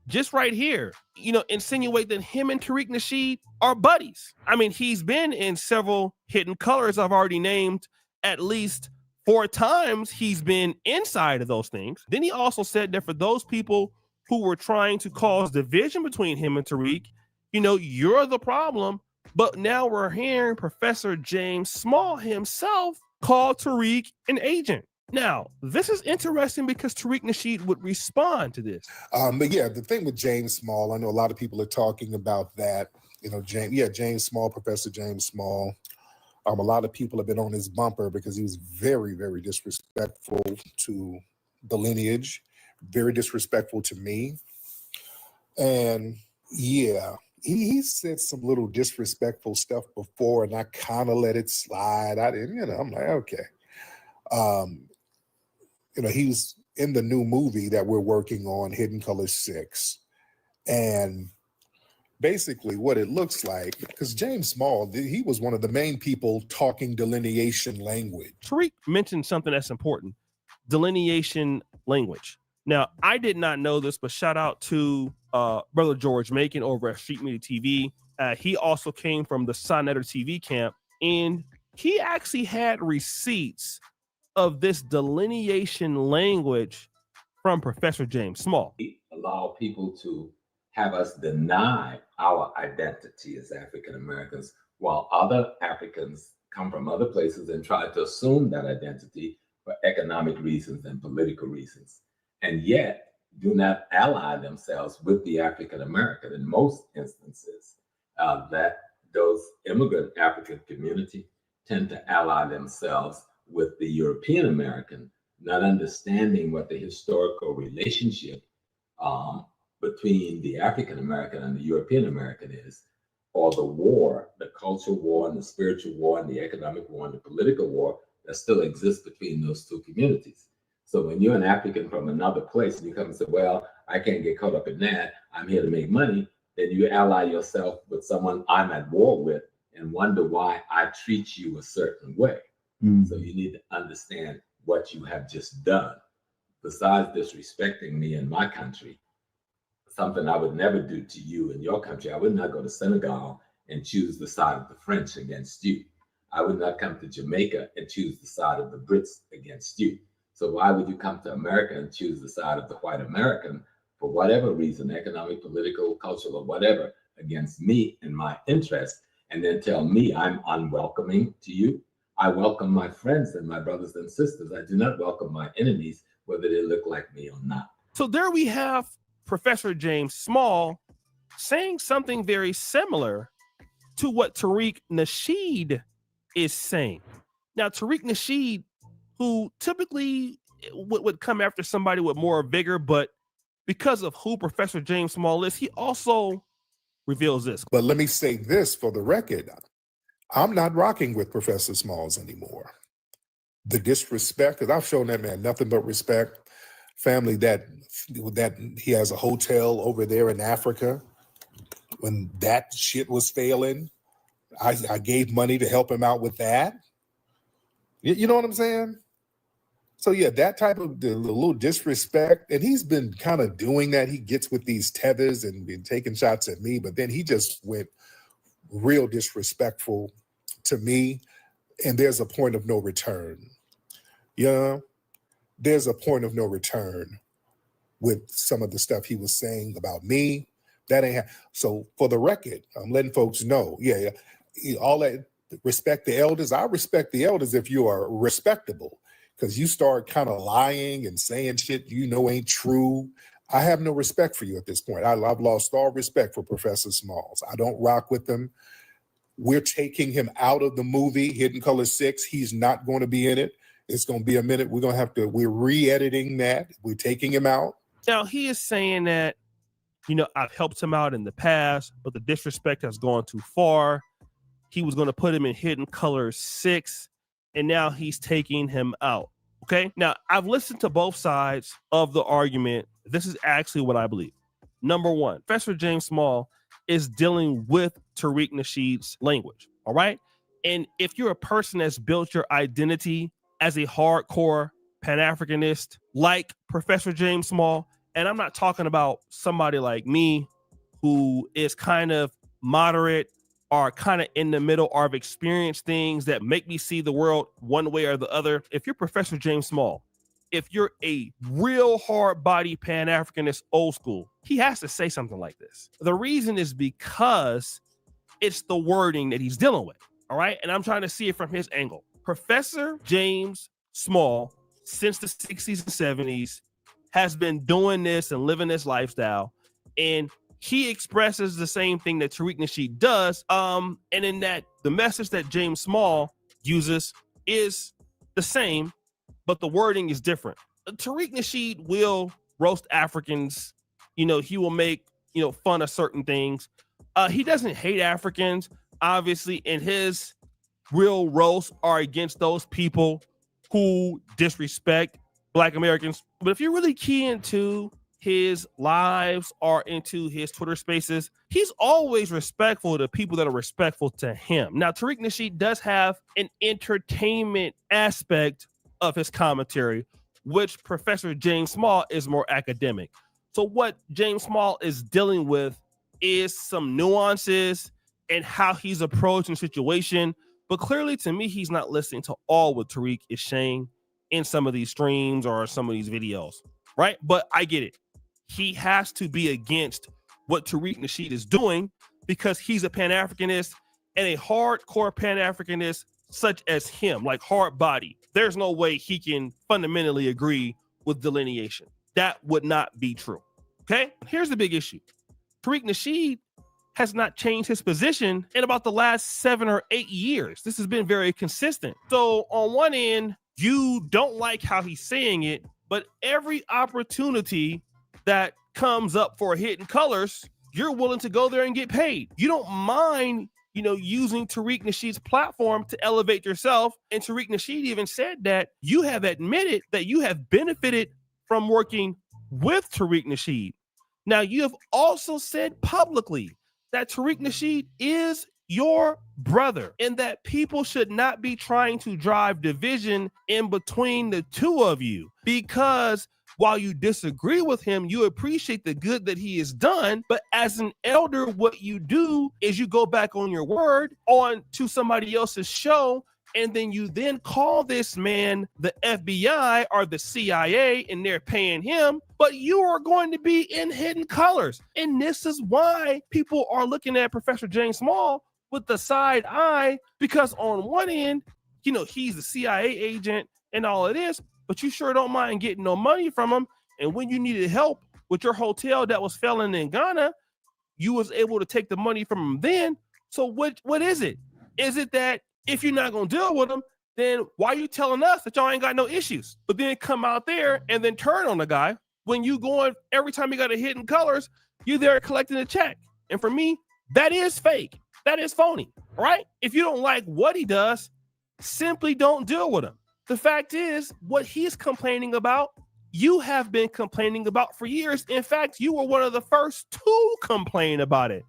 just right here, you know, insinuate that him and Tariq Nasheed are buddies. I mean, he's been in several Hidden Colors. I've already named at least 4 times he's been inside of those things. Then he also said that for those people who were trying to cause division between him and Tariq, you know, you're the problem. But now we're hearing Professor James Small himself call Tariq an agent. Now, this is interesting because Tariq Nasheed would respond to this. But yeah, the thing with James Small, I know a lot of people are talking about that. You know, James Small, Professor James Small. A lot of people have been on his bumper because he was very, very disrespectful to the lineage, very disrespectful to me. And yeah, he said some little disrespectful stuff before, and I kind of let it slide. I didn't, you know, I'm like, okay. You know, he's in the new movie that we're working on, Hidden Colors 6. And basically what it looks like, because James Small, he was one of the main people talking delineation language. Tariq mentioned something that's important, delineation language. Now, I did not know this, but shout out to Brother George Macon over at Street Media TV. He also came from the Sonetter TV camp, and he actually had receipts of this delineation language from Professor James Small. Allow people to have us deny our identity as African Americans, while other Africans come from other places and try to assume that identity for economic reasons and political reasons, and yet do not ally themselves with the African American. In most instances, that those immigrant African community tend to ally themselves with the European American, not understanding what the historical relationship between the African American and the European American is, or the war, the cultural war and the spiritual war and the economic war and the political war that still exists between those two communities. So when you're an African from another place and you come and say, well, I can't get caught up in that, I'm here to make money, then you ally yourself with someone I'm at war with and wonder why I treat you a certain way. So you need to understand what you have just done. Besides disrespecting me in my country, something I would never do to you in your country. I would not go to Senegal and choose the side of the French against you. I would not come to Jamaica and choose the side of the Brits against you. So why would you come to America and choose the side of the white American for whatever reason, economic, political, cultural, or whatever, against me and my interests, and then tell me I'm unwelcoming to you? I welcome my friends and my brothers and sisters. I do not welcome my enemies, whether they look like me or not. So there we have Professor James Small saying something very similar to what Tariq Nasheed is saying. Now, Tariq Nasheed who typically would come after somebody with more vigor, but because of who Professor James Small is, he also reveals this. But let me say this for the record. I'm not rocking with Professor Smalls anymore. The disrespect, because I've shown that man nothing but respect. Family that he has a hotel over there in Africa. When that shit was failing, I gave money to help him out with that. You know what I'm saying? So yeah, that type of the little disrespect, and he's been kind of doing that. He gets with these tethers and been taking shots at me, but then he just went real disrespectful to me, and there's a point of no return. Yeah, there's a point of no return with some of the stuff he was saying about me. That ain't so. For the record, I'm letting folks know. Yeah, all that respect the elders. I respect the elders if you are respectable. Because you start kind of lying and saying shit you know ain't true. I have no respect for you at this point. I've lost all respect for Professor Smalls. I don't rock with him. We're taking him out of the movie Hidden Color 6. He's not going to be in it. It's going to be a minute. We're re-editing that. We're taking him out. Now, he is saying that, I've helped him out in the past, but the disrespect has gone too far. He was going to put him in Hidden Color 6. And now he's taking him out. Okay. Now, I've listened to both sides of the argument. This is actually what I believe. Number one, Professor James Small is dealing with Tariq Nasheed's language. All right. And if you're a person that's built your identity as a hardcore Pan-Africanist like Professor James Small, and I'm not talking about somebody like me who is kind of moderate, are kind of in the middle, or have experienced things that make me see the world one way or the other. If you're Professor James Small, if you're a real hard body Pan-Africanist old school, he has to say something like this. The reason is because it's the wording that he's dealing with. All right. And I'm trying to see it from his angle. Professor James Small, since the 60s and 70s, has been doing this and living this lifestyle. And he expresses the same thing that Tariq Nasheed does. And in that, the message that James Small uses is the same, but the wording is different. Tariq Nasheed will roast Africans. He will make, fun of certain things. He doesn't hate Africans. Obviously, and his real roasts are against those people who disrespect Black Americans. But if you're really key into his lives or into his Twitter spaces, he's always respectful to people that are respectful to him. Now, Tariq Nasheed does have an entertainment aspect of his commentary, which Professor James Small is more academic. So what James Small is dealing with is some nuances and how he's approaching the situation. But clearly, to me, he's not listening to all what Tariq is saying in some of these streams or some of these videos, right? But I get it. He has to be against what Tariq Nasheed is doing because he's a Pan-Africanist and a hardcore Pan-Africanist such as him, like hard body. There's no way he can fundamentally agree with delineation. That would not be true. Okay? Here's the big issue. Tariq Nasheed has not changed his position in about the last 7 or 8 years. This has been very consistent. So on one end, you don't like how he's saying it, but every opportunity that comes up for Hidden Colors, you're willing to go there and get paid. You don't mind, using Tariq Nasheed's platform to elevate yourself. And Tariq Nasheed even said that you have admitted that you have benefited from working with Tariq Nasheed. Now, you have also said publicly that Tariq Nasheed is your brother and that people should not be trying to drive division in between the two of you, because while you disagree with him, you appreciate the good that he has done. But as an elder, what you do is you go back on your word on to somebody else's show, and then you then call this man the FBI or the CIA, and they're paying him, but you are going to be in Hidden Colors. And this is why people are looking at Professor James Small with the side eye, because on one end, he's the CIA agent and all of this, but you sure don't mind getting no money from him. And when you needed help with your hotel that was failing in Ghana, you was able to take the money from him then. So what is it? Is it that if you're not going to deal with him, then why are you telling us that y'all ain't got no issues? But then come out there and then turn on the guy when you going every time you got a Hidden Colors, you there collecting a check. And for me, that is fake. That is phony, right? If you don't like what he does, simply don't deal with him. The fact is, what he's complaining about, you have been complaining about for years. In fact, you were one of the first to complain about it.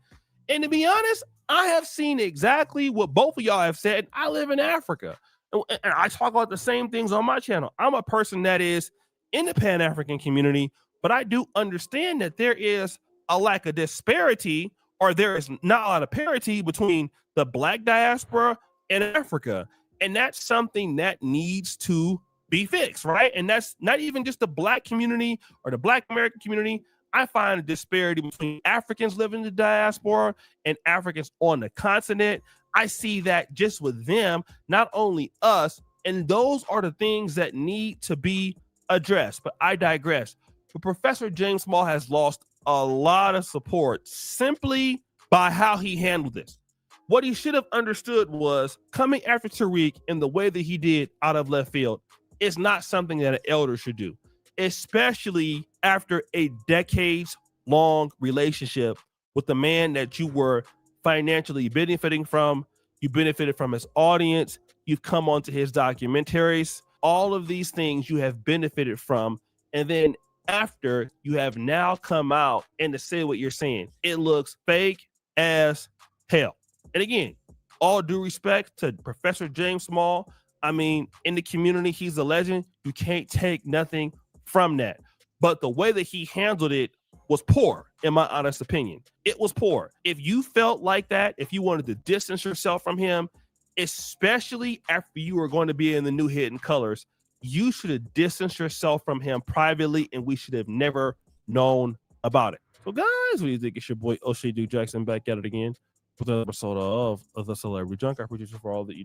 And to be honest, I have seen exactly what both of y'all have said. I live in Africa, and I talk about the same things on my channel. I'm a person that is in the Pan-African community, but I do understand that there is a lack of disparity, or there is not a lot of parity between the Black diaspora and Africa. And that's something that needs to be fixed, right? And that's not even just the Black community or the Black American community. I find a disparity between Africans living in the diaspora and Africans on the continent. I see that just with them, not only us, and those are the things that need to be addressed. But I digress. But Professor James Small has lost a lot of support simply by how he handled this. What he should have understood was coming after Tariq in the way that he did out of left field is not something that an elder should do, especially after a decades-long relationship with the man that you were financially benefiting from. You benefited from his audience. You've come onto his documentaries. All of these things you have benefited from. And then after, you have now come out and to say what you're saying, it looks fake as hell. And again, all due respect to Professor James Small. I mean, in the community, he's a legend. You can't take nothing from that. But the way that he handled it was poor, in my honest opinion. It was poor. If you felt like that, if you wanted to distance yourself from him, especially after you were going to be in the new Hidden Colors, you should have distanced yourself from him privately, and we should have never known about it. So, guys, what do you think? It's your boy O'Shea Duke Jackson back at it again with another episode of the Celebrity Junk. I appreciate you for all that you.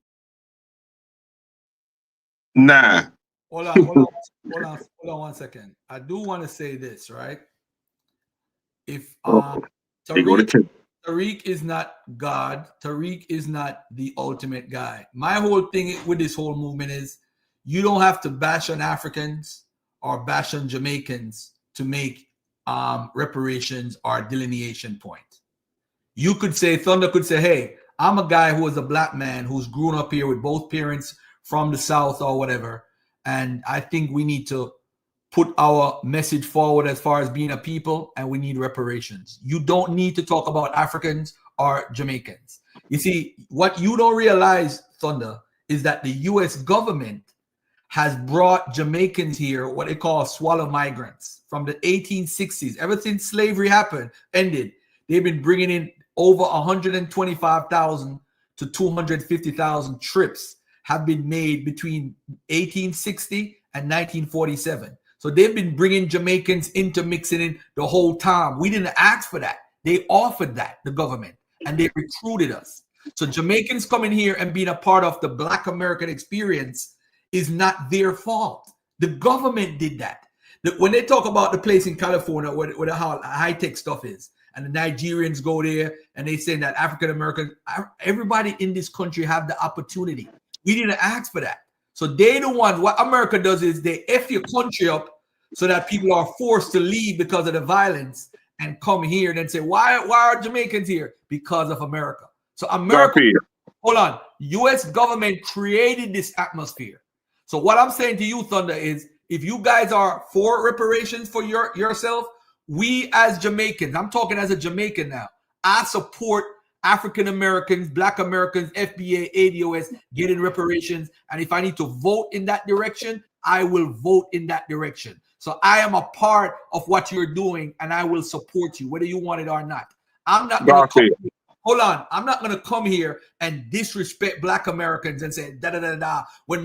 Nah. Hold on 1 second. I do want to say this, right? If Tariq is not God, Tariq is not the ultimate guy. My whole thing with this whole movement is you don't have to bash on Africans or bash on Jamaicans to make reparations or delineation point. You could say, Thunder could say, hey, I'm a guy who is a Black man who's grown up here with both parents from the South or whatever. And I think we need to put our message forward as far as being a people, and we need reparations. You don't need to talk about Africans or Jamaicans. You see, what you don't realize, Thunder, is that the U.S. government has brought Jamaicans here, what they call swallow migrants, from the 1860s. Ever since slavery ended, they've been bringing in over 125,000 to 250,000 trips have been made between 1860 and 1947. So they've been bringing Jamaicans into mixing in the whole time. We didn't ask for that. They offered that, the government, and they recruited us. So Jamaicans coming here and being a part of the Black American experience is not their fault. The government did that. When they talk about the place in California where the high-tech stuff is, and the Nigerians go there and they say that African Americans, everybody in this country have the opportunity. We didn't ask for that. So they the one, what America does is they F your country up so that people are forced to leave because of the violence and come here and then say, why are Jamaicans here? Because of America. So America, hold on, U.S. government created this atmosphere. So what I'm saying to you, Thunder, is if you guys are for reparations for yourself, we as Jamaicans, I'm talking as a Jamaican now, I support African Americans, Black Americans, FBA, ADOS getting reparations. And if I need to vote in that direction, I will vote in that direction. So I am a part of what you're doing, and I will support you, whether you want it or not. I'm not going to hold on. I'm not going to come here and disrespect Black Americans and say da da da da. When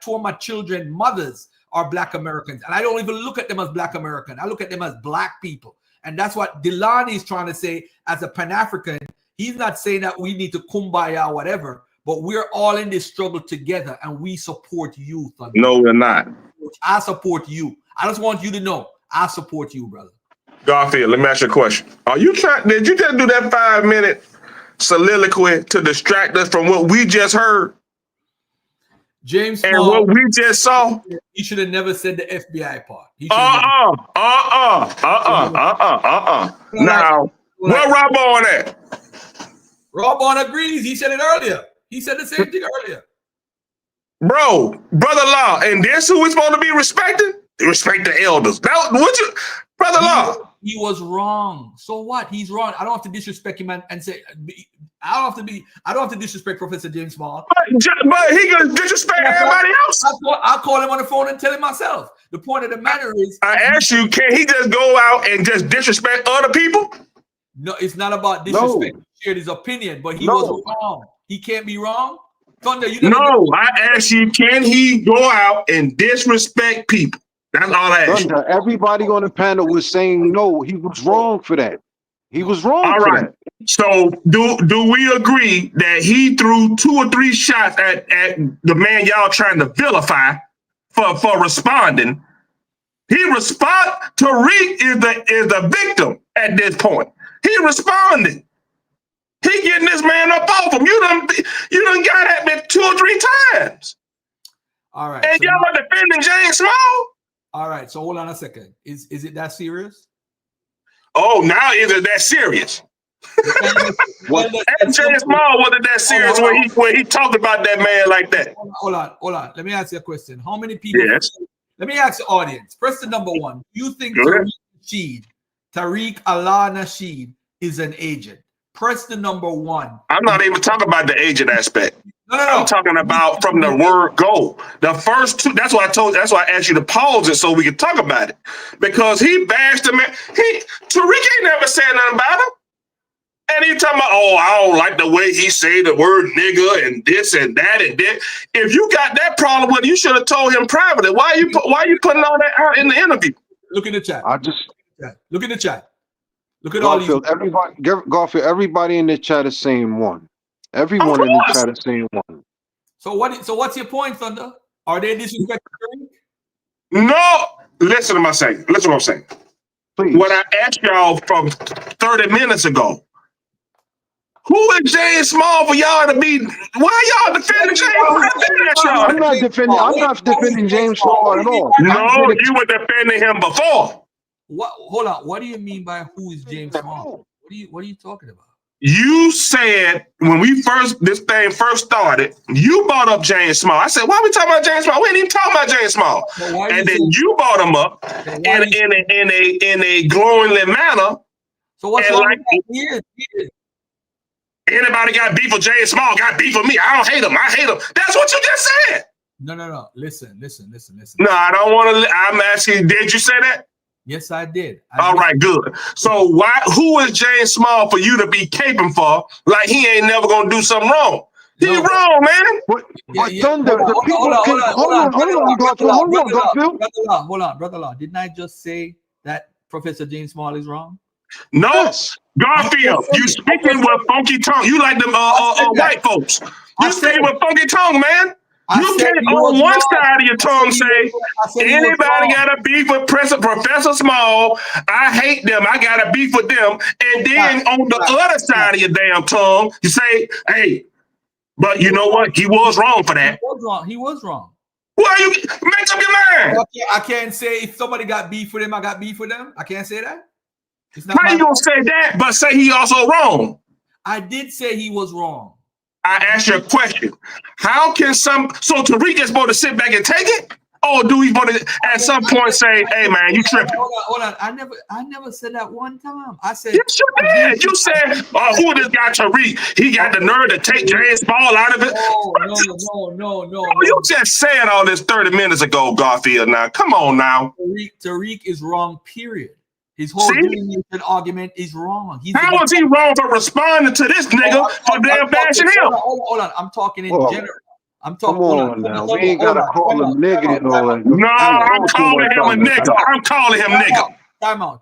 two of my children mothers are Black Americans, and I don't even look at them as Black American. I look at them as Black people, and that's what Delani is trying to say as a Pan-African. He's not saying that we need to kumbaya or whatever, but we're all in this struggle together, and we support you, Thunder. No, we're not. I support you. I just want you to know I support you, brother. Garfield, let me ask you a question. Did you just do that 5-minute soliloquy to distract us from what we just heard? James And Small, what we just saw. he should have never said the FBI part. He should Now, where Rob on at? Rob on agrees. He said it earlier. He said the same thing earlier. Bro, brother-in-law, and this who we're supposed to be respecting? Respect the elders. Now, would you, brother-in-law? He was wrong. So what? He's wrong. I don't have to disrespect him and say I don't have to disrespect Professor James Small. But he gonna disrespect everybody else. I'll call him on the phone and tell him myself. The point of the matter is, I asked you, can he just go out and just disrespect other people? No, it's not about disrespect. He shared his opinion, but he was wrong. He can't be wrong. Thunder, you I asked you, can he go out and disrespect people? That's all I asked you. Everybody on the panel was saying no, he was wrong for that. He was wrong for that. So do we agree that he threw 2 or 3 shots at the man y'all trying to vilify for responding? Tariq is the victim at this point. He responded. He getting this man up off him. You done got at me 2 or 3 times. All right. And so y'all are defending James Small? All right. So hold on a second. Is it that serious? Oh, now is it that serious? And James Small wasn't that serious when he talked about that man like that. Hold on. Let me ask you a question. How many people? Yes. Let me ask the audience. Question number 1. Do you think Tariq Allah Nasheed is an agent? Press the number 1. I'm not even talking about the agent aspect. No. I'm talking about from the word go. The first 2, that's why I asked you to pause it so we could talk about it. Because he bashed him. Tariq ain't never said nothing about him. And he talking about, I don't like the way he say the word nigga and this and that and that. If you got that problem with it, you should have told him privately. Why are you putting all that out in the interview? Look in the chat. Look in the chat. Look at Garfield, all these. Garfield, everybody in the chat is saying 1. Everyone in the chat is saying 1. So what's your point, Thunder? Are they disrespecting Tariq? No. Listen to what I'm saying. Please. What I asked y'all from 30 minutes ago. Who is James Small for y'all to be? Why y'all defending James Small? I'm not defending James Small at all. No, you were defending him before. What? Hold on. What do you mean by who is James Small? What are you talking about? You said when this thing first started, you brought up James Small. I said, why are we talking about James Small? We ain't even talking about James Small. And then you brought him up in a glowingly manner. So what's wrong with that? He is. Anybody got beef with James Small, got beef with me. I don't hate him. I hate him. That's what you just said. No. Listen. No, I don't want to. I'm asking, did you say that? Yes, I did. All right, good. So who is James Small for you to be caping for like he ain't never going to do something wrong? He wrong, man. Thunder, the people hold on, brother-in-law. Didn't I just say that Professor James Small is wrong? No, yes. Garfield, you speaking with funky tongue. You like them white folks. You speaking with funky tongue, man. You can't on one side of your tongue say, anybody got a beef with Professor Small, I hate them, I got a beef with them. And then on the other side of your damn tongue, you say, hey, but you know what? He was wrong for that. He was wrong. Well, you make up your mind. I can't say if somebody got beef with him, I got beef with them. I can't say that. How you gonna say that, but say he also wrong? I did say he was wrong. I asked you a question. How can so Tariq is supposed to sit back and take it? Or do he want to at some point say, hey man, you tripping? Hold on. I never said that one time. I said yes, you did. You said, who this guy Tariq? He got the nerve to take James Small out of it. No. You just said all this 30 minutes ago, Garfield. Now, come on now. Tariq is wrong, period. His whole argument is wrong. How is he wrong for responding to this nigga for damn bashing him? Hold on. I'm talking in general. I'm talking. Come on now. We ain't gotta call him nigga and all that. No, I'm calling him a nigga. I'm calling him nigga. Time out.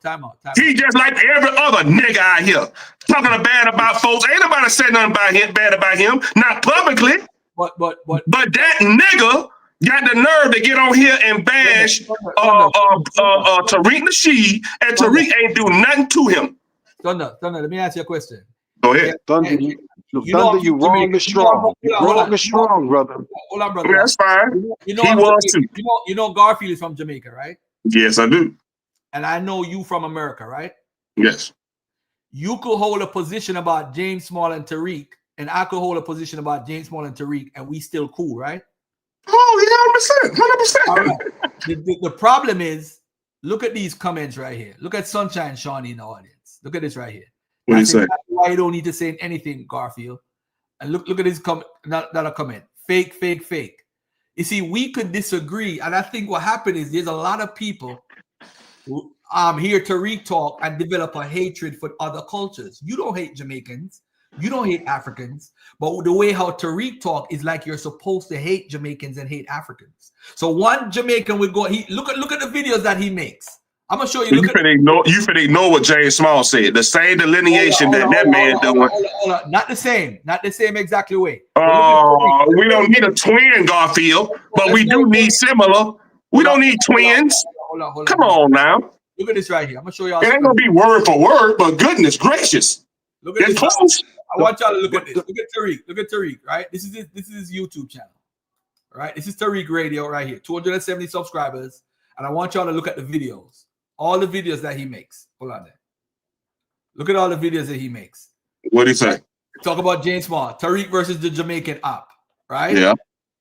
He just like every other nigga out here talking bad about folks. Ain't nobody say nothing bad about him, not publicly. But that nigga got the nerve to get on here and bash Tariq Nasheed, and Tariq ain't do nothing to him. Thunder, let me ask you a question. Go ahead. Look, You know Thunder, I'm you from wrong Jamaica. and strong. You Hold wrong on. and strong, brother. Hold on, brother. That's fine. You know He I'm was too. Jamaican. You know Garfield is from Jamaica, right? Yes, I do. And I know you from America, right? Yes. You could hold a position about James Small and Tariq, and I could hold a position about James Small and Tariq, and we still cool, right? Oh, yeah, 100%. All right. The problem is, look at these comments right here. Look at Sunshine Shawnee in the audience. Look at this right here. What do you That's say? exactly why you don't need to say anything, Garfield. And look at his comment. Not a comment. Fake, fake, fake. You see, we could disagree, and I think what happened is there's a lot of people who hear Tariq talk and develop a hatred for other cultures. You don't hate Jamaicans. You don't hate Africans. But the way how Tariq talk is like you're supposed to hate Jamaicans and hate Africans. So one Jamaican would go. Look at the videos that he makes. I'm gonna show you. You finna ignore what James Small said. The same delineation that man doing. Hold on. Not the same exactly way. We don't need a twin, Garfield, but we do need similar. We don't need twins. Hold on. Come on now. Look at this right here. I'm gonna show y'all. It ain't gonna be word for word, but goodness gracious. Look at this. Close. I want y'all to look at this. Look at Tariq. Look at Tariq, right? This is his YouTube channel. Right? This is Tariq Radio right here. 270 subscribers. And I want y'all to look at the videos. All the videos that he makes. Hold on there. Look at all the videos that he makes. What do you say? Talk about James Small. Tariq versus the Jamaican op. Right? Yeah.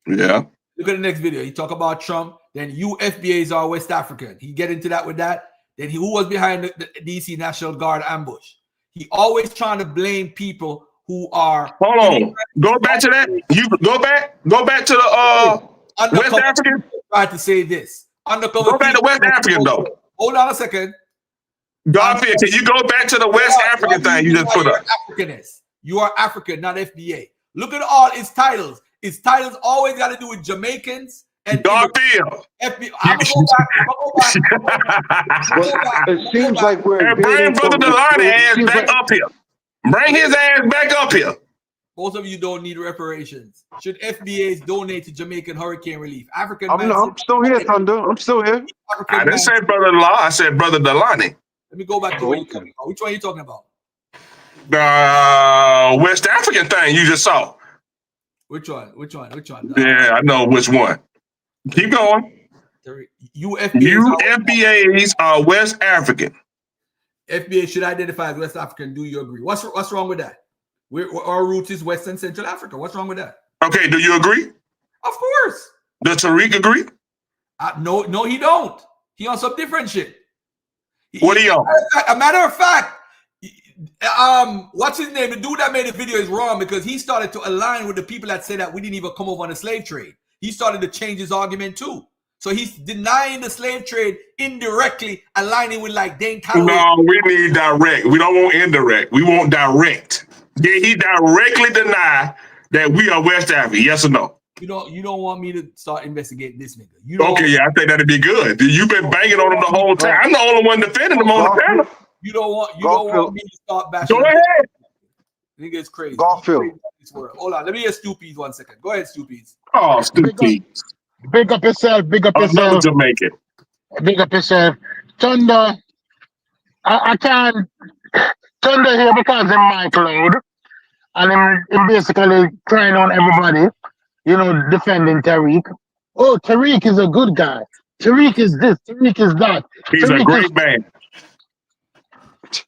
Look at the next video. He talk about Trump. Then you FBAs are West African. He get into that with that. Then who was behind the DC National Guard ambush? He always trying to blame people who are. Hold on. Go back to that. You go back to the West African. Tried to say this. Undercover. Go back to West African though. Hold on a second. Garfield, can you go back to the West African thing you just put up? Africanist. You are African, not FBA. Look at all his titles. His titles always got to do with Jamaicans and Garfield. FBA. I'm gonna go back. It seems like we're bring Brother Delani ass back up here. Bring his ass back up here. Both of you don't need reparations. Should FBAs donate to Jamaican hurricane relief? African. I'm still here, Thunder. I'm still here. I didn't say brother-in-law. I said brother Delani. Let me go back to what you're talking about. Which one are you talking about? The West African thing you just saw. Which one? Yeah, I know which one. Keep going. You FBAs are West African. FBA should identify as West African. Do you agree? What's wrong with that? Our roots is West and Central Africa. What's wrong with that? Okay, do you agree? Of course. Does Tariq agree? No, he don't. He on some different shit. What are you on? A matter of fact, what's his name? The dude that made the video is wrong because he started to align with the people that say that we didn't even come over on the slave trade. He started to change his argument too. So he's denying the slave trade indirectly, aligning with like Dane Calloway. No, we need direct. We don't want indirect. We want direct. Yeah, he directly denied that we are West Africa. Yes or no? You don't want me to start investigating this nigga. Yeah, I think that'd be good. You've been banging on him the whole time. I'm the only one defending him on the panel. You don't want me to start bashing. Go ahead. Nigga, it's crazy. Garfield. Hold on, let me hear Stoopies 1 second. Go ahead, Stoopies. Oh, Stoopies. Big up yourself. Big up yourself. Jamaican. Big up yourself. Thunder. I can't. Thunder here because in my cloud. And I'm basically crying on everybody, defending Tariq. Oh, Tariq is a good guy. Tariq is this. Tariq is that. He's Tariq a great man.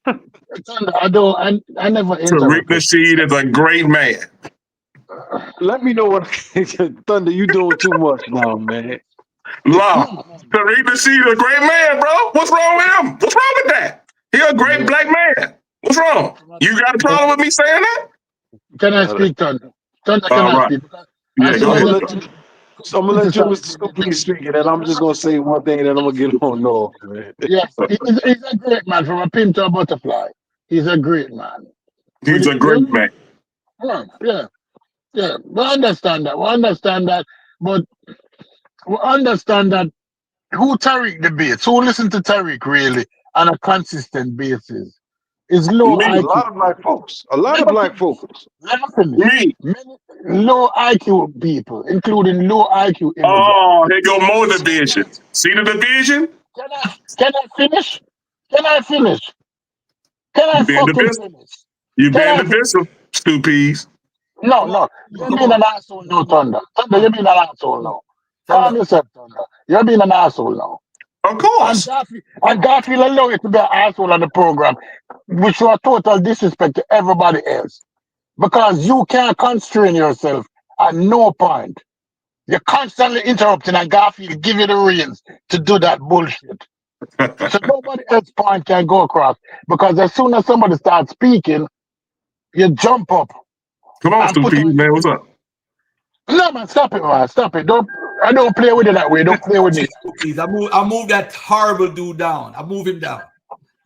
I never. Tariq Nasheed is a great man. Let me know what Thunder. You doing too much now, man. Law. Tariq Nasheed is a great man, bro. What's wrong with him? What's wrong with that? He's a great black man. What's wrong? You got a problem with me saying that? Can I speak, Thunder? Thunder, can I speak? Yeah, go ahead. I'm gonna let you, Mr. Scoopy, speak, and then I'm just gonna say one thing, and then I'm gonna get on off, man. Yes, he's a great man, from a pimp to a butterfly. He's a great man. He's a great man. Yeah. We understand that. But we understand that who Tariq debates, who listen to Tariq really on a consistent basis is low IQ. A lot of black folks. Many low IQ people, including low IQ immigrants. Oh, there go more division. See the division? Can I finish? Can I fucking finish? You being divisive, Stoopies. No, no. You're being an asshole now, Thunder. Thunder, you're being an asshole now. Calm yourself, Thunder. You're being an asshole now. Of course. And Garfield allow you to be an asshole on the program, which show a total disrespect to everybody else. Because you can't constrain yourself at no point. You're constantly interrupting, and Garfield give you the reins to do that bullshit. So nobody else point can go across. Because as soon as somebody starts speaking, you jump up. Come on, Stupid, man. What's up? No, man, stop it, man. Stop it. I don't play with it that way. Don't play with me. Please, I move that horrible dude down. I move him down.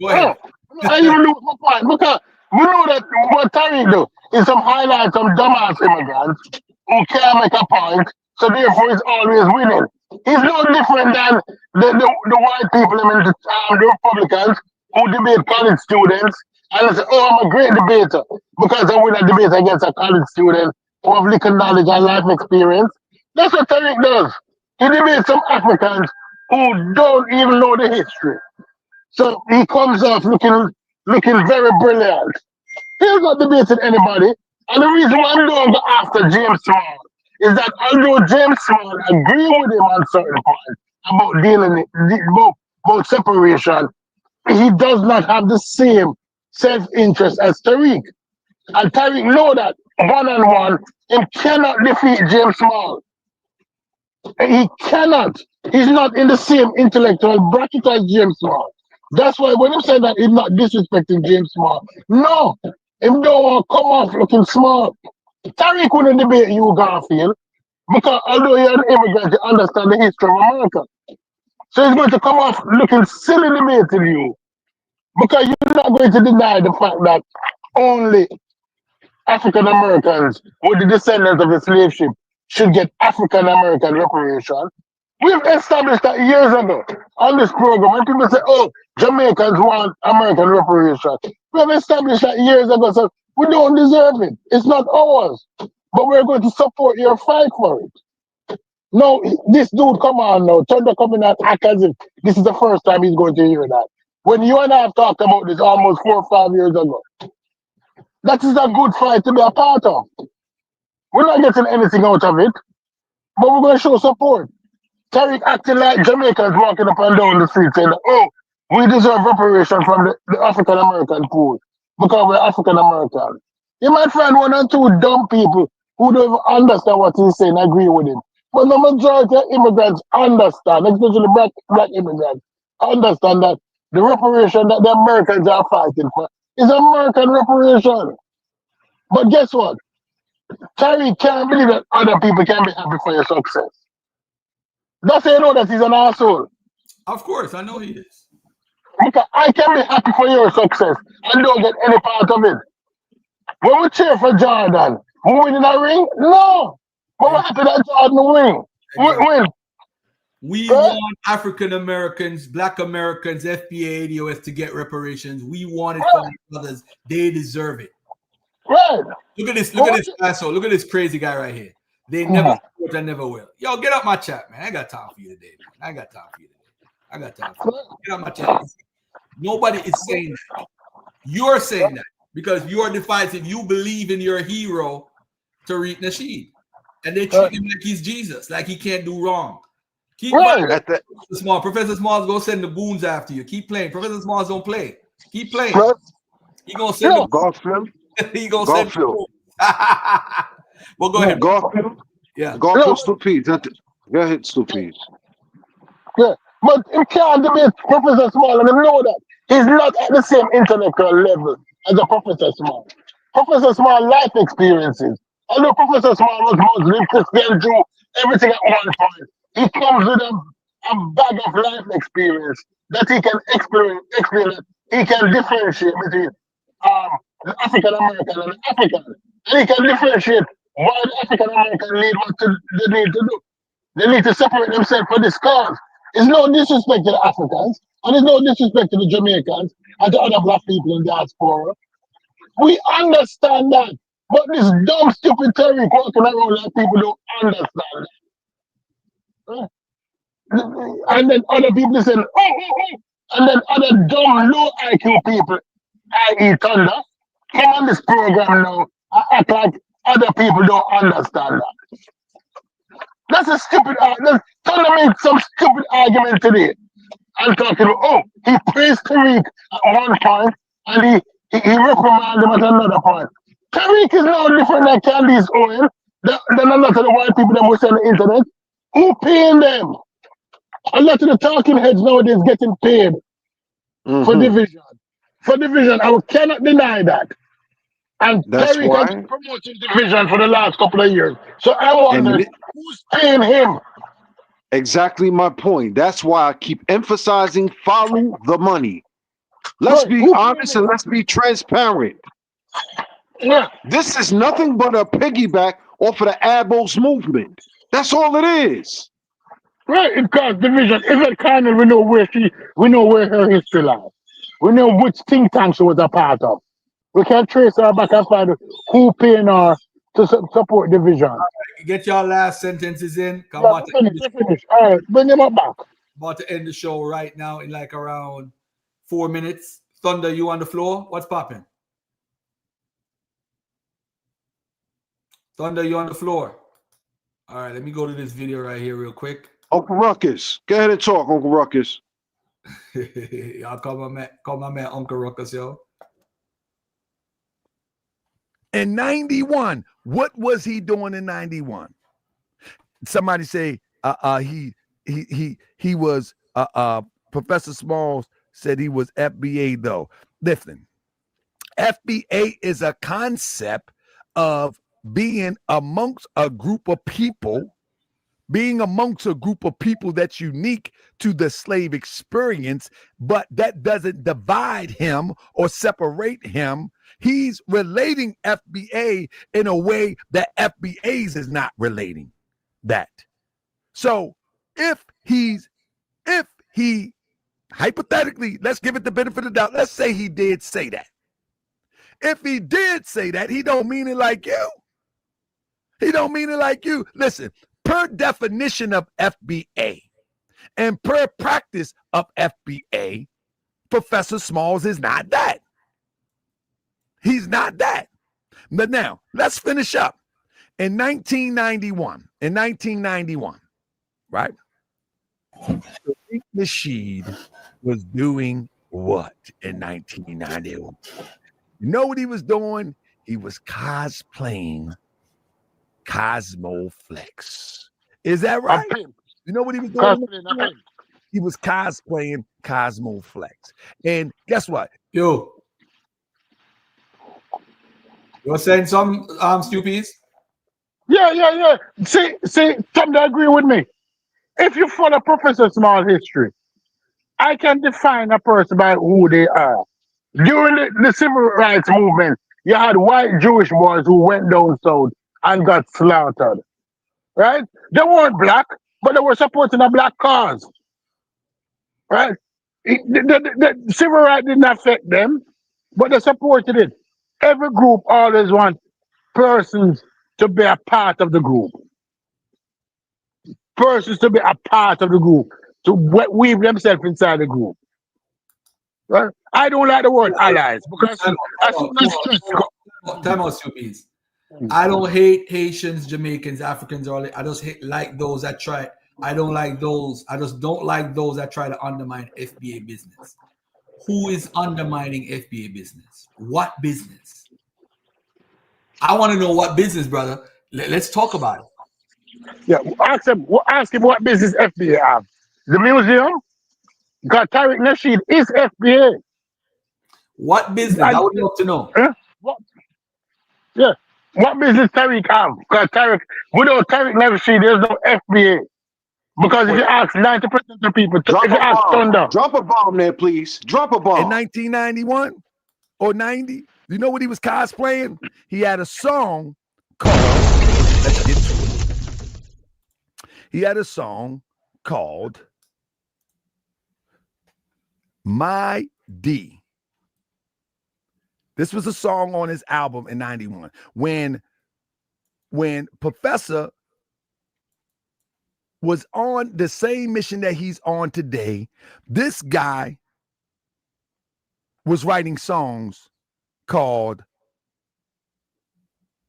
Go ahead. I even lose my point because we know that what Tariq do is some highlight some dumbass immigrants who can't make a point, so therefore he's always winning. He's no different than the white people, the Republicans who debate college students and they say, oh, I'm a great debater because I win a debate against a college student who have little knowledge and life experience. That's what Tariq does. He debates some Africans who don't even know the history. So he comes off looking very brilliant. He's not debating anybody. And the reason why I'm don't go after James Small is that although James Small agree with him on certain points about separation, he does not have the same self-interest as Tariq. And Tariq know that one-on-one, he cannot defeat James Small. He cannot. He's not in the same intellectual bracket as James Small. That's why when he said that he's not disrespecting James Small, no, him don't want to come off looking small. Tariq wouldn't debate you, Garfield, because although you're an immigrant, you understand the history of America. So he's going to come off looking silly debating you, because you're not going to deny the fact that only African Americans with the descendants of the slave ship should get African American reparation. We've established that years ago on this program. When people say, oh, Jamaicans want American reparation, we have established that years ago. So we don't deserve it. It's not ours. But we're going to support your fight for it. No, this dude, come on now. Thunder coming out act as if this is the first time he's going to hear that. When you and I have talked about this almost 4 or 5 years ago, that is a good fight to be a part of. We're not getting anything out of it, but we're going to show support. Tariq acting like Jamaicans walking up and down the street saying, oh, we deserve reparation from the African American pool because we're African American. You might find 1 or 2 dumb people who don't even understand what he's saying, agree with him. But the majority of immigrants understand, especially black immigrants, understand that the reparation that the Americans are fighting for is American reparation. But guess what? Tariq can't believe that other people can be happy for your success. That's how you know that he's an asshole. Of course, I know he is. Because I can be happy for your success and don't get any part of it. When we cheer for Jordan, we win in a ring? No. But we're happy that Jordan win. We want African Americans, Black Americans, FBA, ADOS to get reparations. We want it from others. They deserve it. Right. Look at this asshole. Look at this crazy guy right here. They never support, I never will. Yo, get up my chat, man. I ain't got time for you today, man. I ain't got time for you today. I got time for you. Get up my chat. Nobody is saying that. You're saying that because you're divisive. You believe in your hero, Tariq Nasheed. And they treat him like he's Jesus, like he can't do wrong. Keep playing. Small. Professor Smalls go send the goons after you. Keep playing. Professor Smalls don't play. Keep playing. He gonna send the Garfield. He gonna send the goons. Well, go ahead. Garfield. Yeah. Garfield, stupid. Go ahead, stupid. Yeah, but you can't debate Professor Small and you know that he's not at the same intellectual level as a Professor Small. Professor Small life experiences. Although Professor Small was Muslim, Christian, Jew, everything at one point, he comes with a bag of life experience that he can explain. He can differentiate between the African American and the African. And he can differentiate why the African American need what they need to do. They need to separate themselves for this cause. It's no disrespect to the Africans, and it's no disrespect to the Jamaicans and to other black people in the diaspora. We understand that. But this dumb, stupid Tariq walking around like people don't understand that. And then other people saying, and then other dumb, low IQ people, i.e. Thunder, come on this program now, act like other people don't understand that. That's a stupid argument. Thunder make some stupid argument today. I'm talking about, oh, he praised Tariq at one point and he reprimanded him at another point. Tariq is no different than Candice Owen, than a lot of the white people that was on the internet. Who paying them? A lot of the talking heads nowadays getting paid for division. For division, I cannot deny that. And That's Tariq has been why. promoting division for the last couple of years. So I wonder And who's paying him. exactly my point. That's why I keep emphasizing follow the money. Let's Right, be who paying honest and him? let's be transparent. Yeah. This is nothing but a piggyback off of the Abos movement. That's all it is. Right, it caused division. Even Connell, we know where her history lies. We know which think tank she was a part of. We can trace her back and find who paying her to support division. Get your last sentences in. Yeah, finish. All right, bring him up back. About to end the show right now in like around 4 minutes. Thunder, you on the floor? What's popping? Thunder, you on the floor? All right, let me go to this video right here real quick. Uncle Ruckus, go ahead and talk, Uncle Ruckus. Y'all call my man Uncle Ruckus, yo. In 91, what was he doing in 91? Somebody say he was Professor Smalls said he was FBA though. Listen, FBA is a concept of being amongst a group of people, that's unique to the slave experience, but that doesn't divide him or separate him. He's relating FBA in a way that FBA's is not relating that. So if he hypothetically, let's give it the benefit of the doubt, let's say he did say that. If he did say that, he don't mean it like you. He don't mean it like you. Listen, per definition of FBA and per practice of FBA, Professor Smalls is not that. He's not that. But now, let's finish up. In 1991, right? Tariq Nasheed was doing what in 1991? You know what he was doing? He was cosplaying Cosmo Flex. Is that right? You know what he was doing? He was cosplaying Cosmo Flex. And guess what? Yo. You're saying some Stupies? Yeah. See, come to agree with me. If you follow Professor Small history, I can define a person by who they are. During the civil rights movement, you had white Jewish boys who went down south and got slaughtered. Right? They weren't black, but they were supporting a black cause. Right? The civil rights didn't affect them, but they supported it. Every group always wants persons to be a part of the group. Persons to be a part of the group, to weave themselves inside the group. Right? I don't like the word allies because Time out, Stupies. I don't hate Haitians, Jamaicans, Africans, I just like those that try. I just don't like those that try to undermine FBA business. Who is undermining FBA business? What business? I want to know what business, brother. Let's talk about it. Yeah, ask him what business FBA have. The museum? Because Tariq Nasheed is FBA. What business? I would love to know. What business Tariq have? Because without Tariq Nasheed, there's no FBA. Because if you ask 90% of people, if you ask Thunder. Drop a bomb there, please. Drop a bomb. In 1991 or 90, you know what he was cosplaying? He had a song called, let's get to it. He had a song called My D. This was a song on his album in 91. When Professor was on the same mission that he's on today, this guy was writing songs called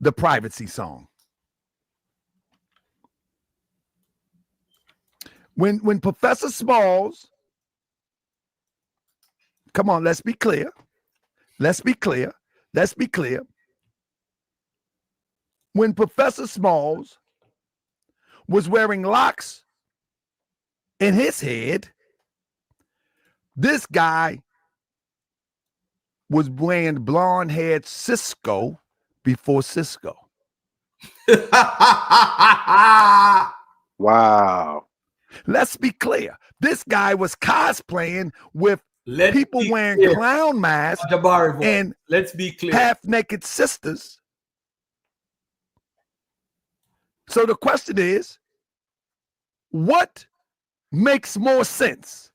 the privacy song. When Professor Smalls, come on, let's be clear. Let's be clear. Let's be clear. When Professor Smalls was wearing locks in his head, this guy was wearing blonde-haired Cisco before Cisco. Wow. Let's be clear. This guy was cosplaying with people wearing clear. clown masks and let's be clear. half-naked sisters. So the question is, what makes more sense?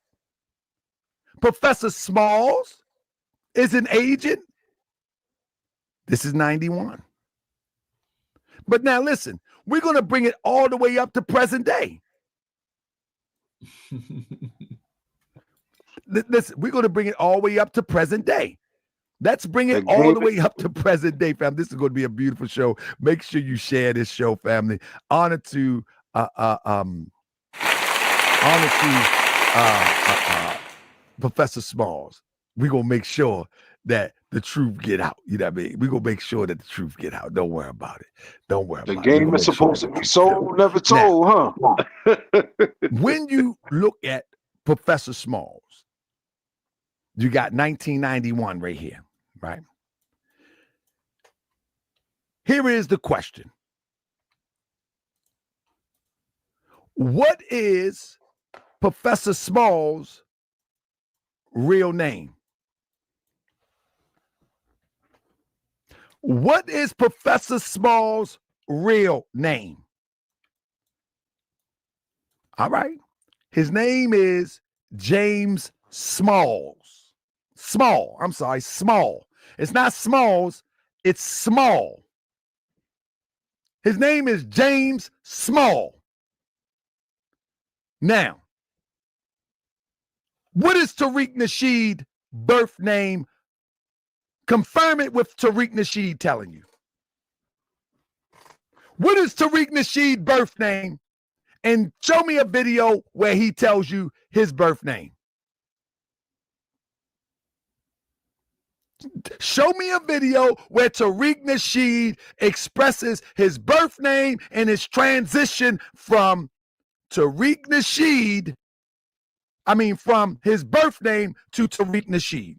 Professor Smalls is an agent. This is 91. But now listen, we're going to bring it all the way up to present day. Listen, we're going to bring it all the way up to present day. Let's bring it all the way up to present day, fam. This is going to be a beautiful show. Make sure you share this show, family. Honor to Professor Smalls. We're going to make sure that the truth get out. You know what I mean? We're going to make sure that the truth get out. Don't worry about it. Don't worry about it. The game is supposed to be sold, never told, huh? When you look at Professor Smalls, you got 1991 right here, right? Here is the question. What is Professor Smalls' real name? What is Professor Smalls' real name? All right. His name is James Smalls. Small. I'm sorry, Small. It's not Smalls, it's Small. His name is James Small. Now, what is Tariq Nasheed's birth name? Confirm it with Tariq Nasheed telling you. What is Tariq Nasheed's birth name? And show me a video where he tells you his birth name. Show me a video where Tariq Nasheed expresses his birth name and his transition from Tariq Nasheed, from his birth name to Tariq Nasheed.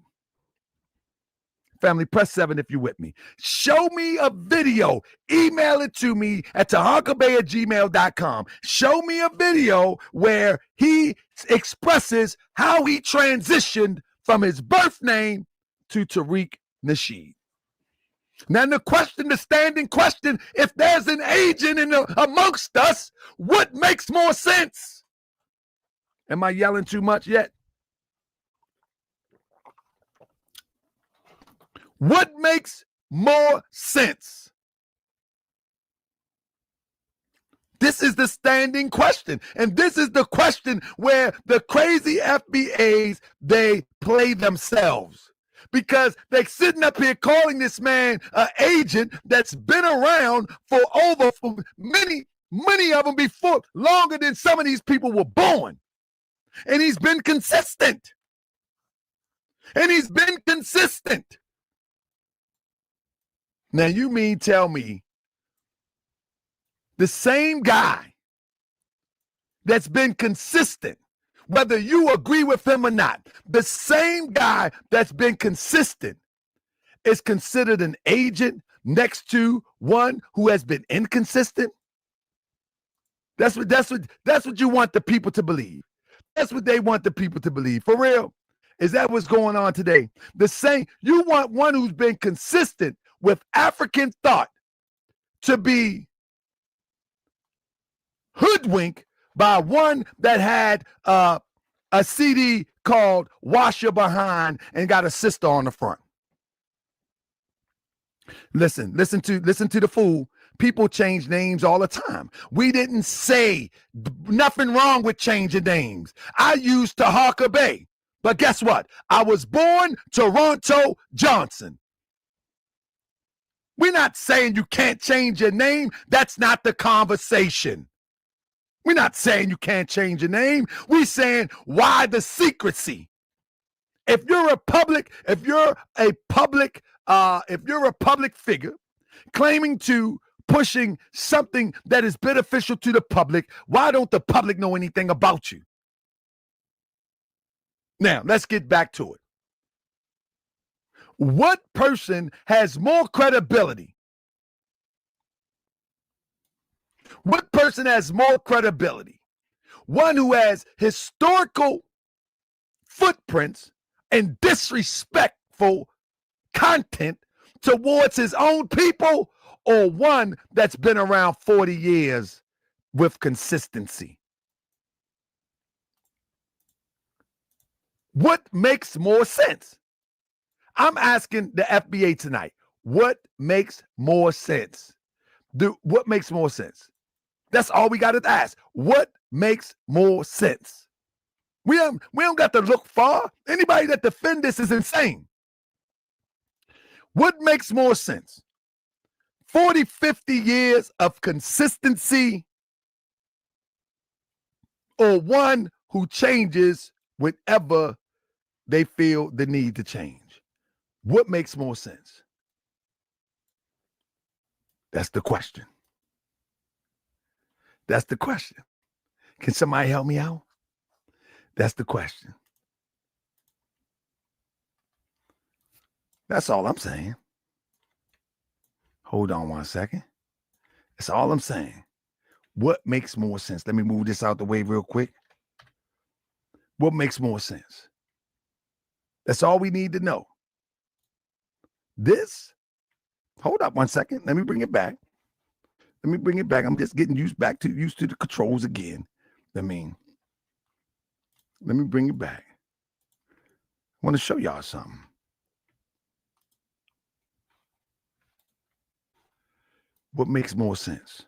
Family, press 7 if you're with me. Show me a video. Email it to me at taharkabay@gmail.com. Show me a video where he expresses how he transitioned from his birth name to Tariq Nasheed. Now the standing question, if there's an agent amongst us, what makes more sense? Am I yelling too much yet? What makes more sense? This is the standing question. And this is the question where the crazy FBAs, they play themselves. Because they're sitting up here calling this man an agent that's been around for many of them before, longer than some of these people were born. And he's been consistent. Now, you mean tell me the same guy that's been consistent, whether you agree with him or not, the same guy that's been consistent is considered an agent next to one who has been inconsistent? That's what you want the people to believe. That's what they want the people to believe. For real. Is that what's going on today? You want one who's been consistent with African thought to be hoodwinked by one that had a CD called Wash Your Behind and got a sister on the front. Listen to the fool. People change names all the time. We didn't say nothing wrong with changing names. I used Tahar Bay, but guess what? I was born Toronto Johnson. We're not saying you can't change your name. That's not the conversation. We're not saying you can't change your name. We're saying, why the secrecy? If you're a public figure claiming to pushing something that is beneficial to the public, why don't the public know anything about you? Now, let's get back to it. What person has more credibility? What person has more credibility? One who has historical footprints and disrespectful content towards his own people, or one that's been around 40 years with consistency? What makes more sense? I'm asking the FBA tonight, what makes more sense? What makes more sense? That's all we got to ask. What makes more sense? We don't got to look far. Anybody that defend this is insane. What makes more sense? 40, 50 years of consistency, or one who changes whenever they feel the need to change? What makes more sense? That's the question. That's the question. Can somebody help me out? That's the question. That's all I'm saying. Hold on one second. That's all I'm saying. What makes more sense? Let me move this out the way real quick. What makes more sense? That's all we need to know. This, hold up one second. Let me bring it back. I'm just getting used to the controls again. Let me bring it back. I want to show y'all something. What makes more sense?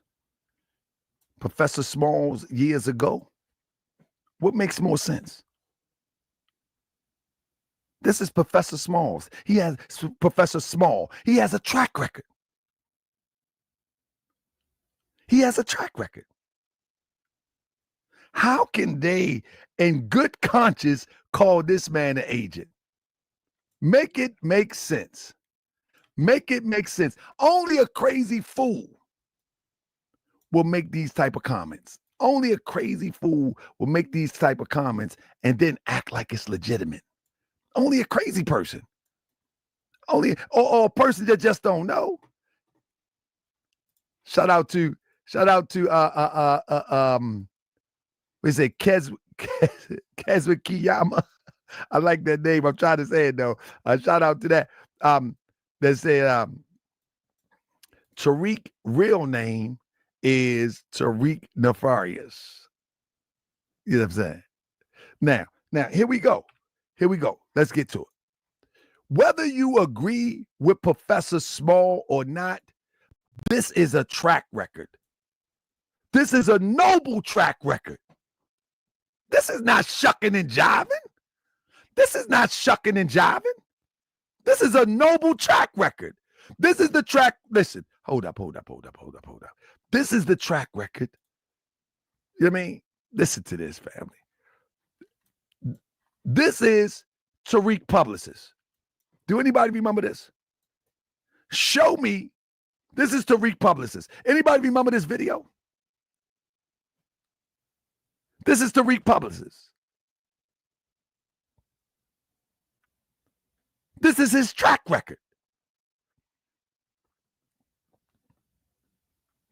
Professor Smalls years ago? What makes more sense? This is Professor Smalls. Professor Small. He has a track record. How can they, in good conscience, call this man an agent? Make it make sense. Make it make sense. Only a crazy fool will make these type of comments. Only a crazy fool will make these type of comments and then act like it's legitimate. Only a crazy person. Or a person that just don't know. Shout out to we say Keswick Kiyama. I like that name. I'm trying to say it though. Shout out to that. They say Tariq real name is Tariq Nefarious. You know what I'm saying? Now here we go. Let's get to it. Whether you agree with Professor Small or not, this is a track record. This is a noble track record. This is not shucking and jiving. This is a noble track record. This is the track. Listen, hold up. This is the track record. You know what I mean? Listen to this, family. This is Tariq Publicist. Do anybody remember this? Show me. This is Tariq Publicist. Anybody remember this video? This is Tariq Publicist. This is his track record.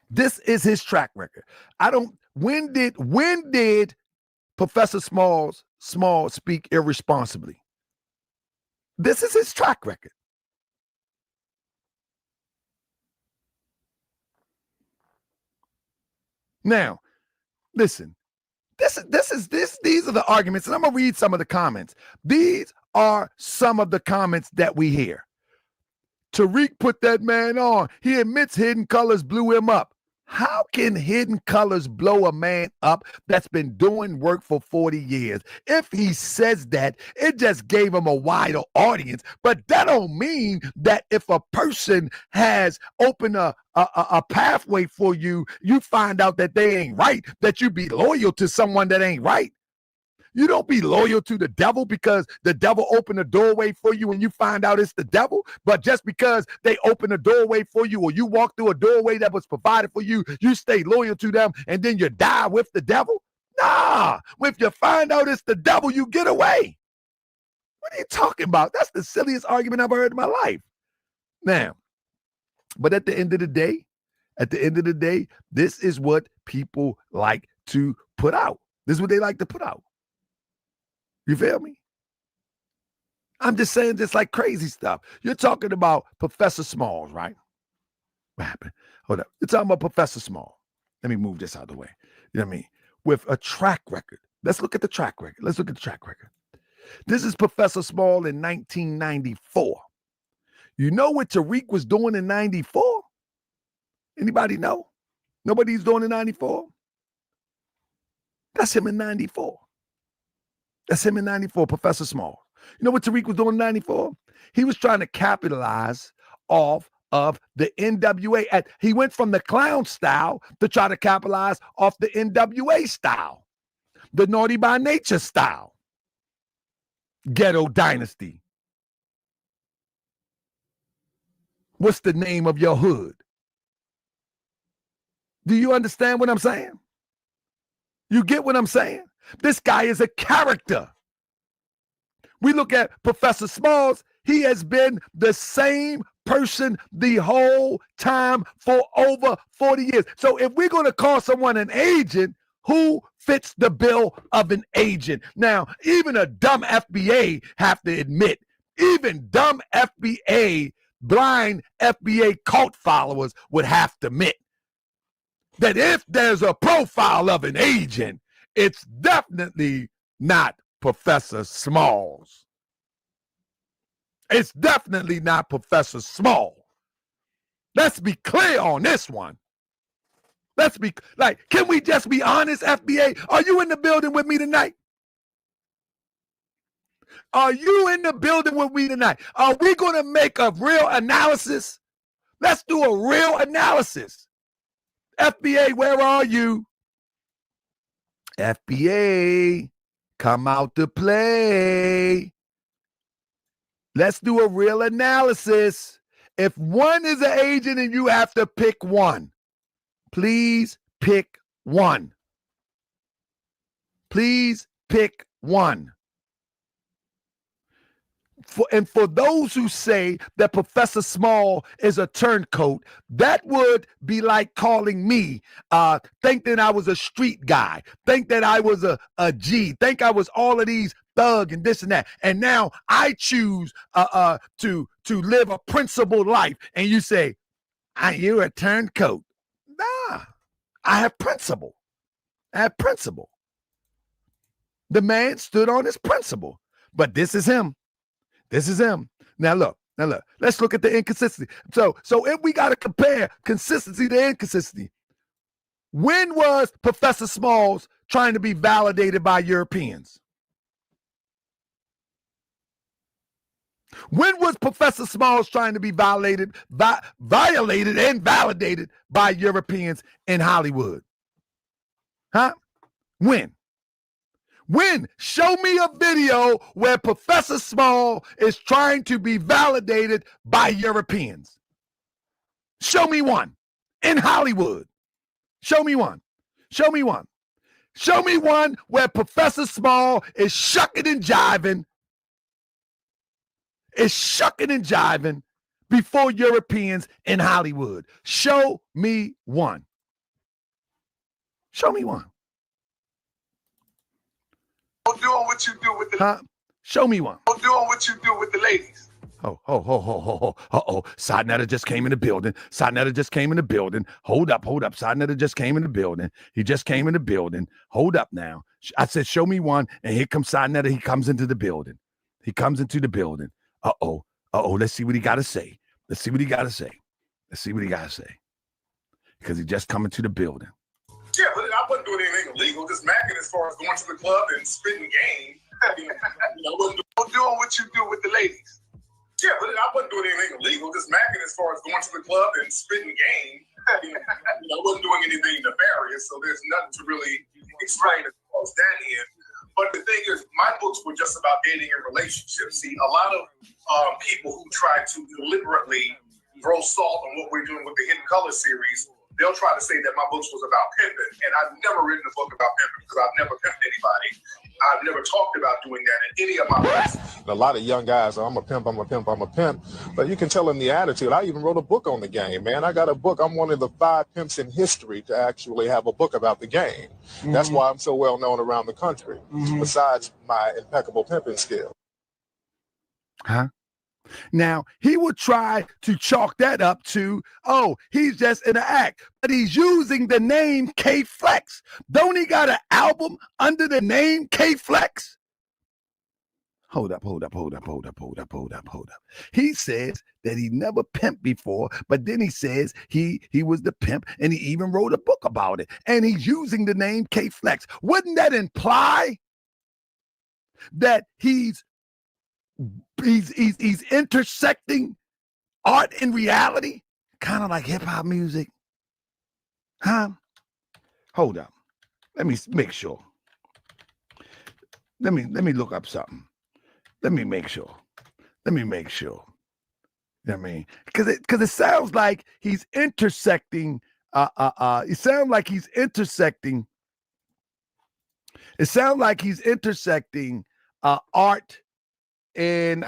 This is his track record. When did Professor Small speak irresponsibly? This is his track record. Now, listen. These are the arguments, and I'm gonna read some of the comments. These are some of the comments that we hear. Tariq put that man on. He admits Hidden Colors blew him up. How can Hidden Colors blow a man up that's been doing work for 40 years? If he says that, it just gave him a wider audience. But that don't mean that if a person has opened a pathway for you, you find out that they ain't right, that you be loyal to someone that ain't right. You don't be loyal to the devil because the devil opened a doorway for you and you find out it's the devil. But just because they open a doorway for you or you walk through a doorway that was provided for you, you stay loyal to them and then you die with the devil? Nah, if you find out it's the devil, you get away. What are you talking about? That's the silliest argument I've heard in my life. Now, but at the end of the day, this is what people like to put out. This is what they like to put out. You feel me? I'm just saying just like crazy stuff. You're talking about Professor Smalls, right? What happened? Hold up. You're talking about Professor Small. Let me move this out of the way. You know what I mean? With a track record. Let's look at the track record. This is Professor Small in 1994. You know what Tariq was doing in 94? Anybody know? Nobody's doing in 94? That's him in 94. That's him in 94, Professor Small. You know what Tariq was doing in 94? He was trying to capitalize off of the NWA. He went from the clown style to try to capitalize off the NWA style, the Naughty by Nature style, Ghetto Dynasty. What's the name of your hood? Do you understand what I'm saying? You get what I'm saying? This guy is a character. We look at Professor Smalls. He has been the same person the whole time for over 40 years. So if we're going to call someone an agent, who fits the bill of an agent? Now, even a dumb FBA have to admit, even dumb FBA, blind FBA cult followers would have to admit that if there's a profile of an agent, it's definitely not Professor Smalls. It's definitely not Professor Small. Let's be clear on this one. Let's be like, can we just be honest, FBA? Are you in the building with me tonight? Are you in the building with me tonight? Are we going to make a real analysis? Let's do a real analysis. FBA, where are you? FBA, come out to play. Let's do a real analysis. If one is an agent and you have to pick one, please pick one. Please pick one. For those who say that Professor Small is a turncoat, that would be like calling me, think that I was a street guy, think that I was a G, think I was all of these thug and this and that. And now I choose to live a principled life. And you say, you're a turncoat. Nah, I have principle. The man stood on his principle. But this is him. Now look. Let's look at the inconsistency. So if we got to compare consistency to inconsistency, when was Professor Smalls trying to be validated by Europeans? When was Professor Smalls trying to be violated and validated by Europeans in Hollywood? Huh? When? Show me a video where Professor Small is trying to be validated by Europeans. Show me one in Hollywood. Show me one where Professor Small is shucking and jiving before Europeans in Hollywood. Show me one. Don't doing what you do with the Show me one. Don't doing what you do with the ladies. Sidnetter just came in the building. Hold up. Sidnetter just came in the building. He just came in the building. Hold up now. I said, show me one. And here comes Sidnetter. He comes into the building. Let's see what he got to say. because he just coming to the building. Yeah, but I wasn't doing anything illegal. Just macking as far as going to the club and spitting game. I wasn't doing what you do with the ladies. Yeah, but I wasn't doing anything illegal. Just macking as far as going to the club and spitting game. I wasn't doing anything nefarious, so there's nothing to really explain as far as that is. But the thing is, my books were just about dating and relationships. See, a lot of people who try to deliberately throw salt on what we're doing with the Hidden Color series, they'll try to say that my books was about pimping. And I've never written a book about pimping because I've never pimped anybody. I've never talked about doing that in any of my books. A lot of young guys are, I'm a pimp, I'm a pimp, I'm a pimp. But you can tell them the attitude. I even wrote a book on the game, man. I got a book. I'm one of the 5 pimps in history to actually have a book about the game. Mm-hmm. That's why I'm so well known around the country, besides my impeccable pimping skill. Huh? Now, he would try to chalk that up to, oh, he's just in an act, but he's using the name K-Flex. Don't he got an album under the name K-Flex? Hold up. He says that he never pimped before, but then he says he was the pimp, and he even wrote a book about it, and he's using the name K-Flex. Wouldn't that imply that he's intersecting art and reality, kind of like hip-hop music? Huh? Hold up. Let me make sure. Let me look up something. Let me make sure. You know what I mean? Because it sounds like he's intersecting. It sounds like he's intersecting. It sounds like he's intersecting art and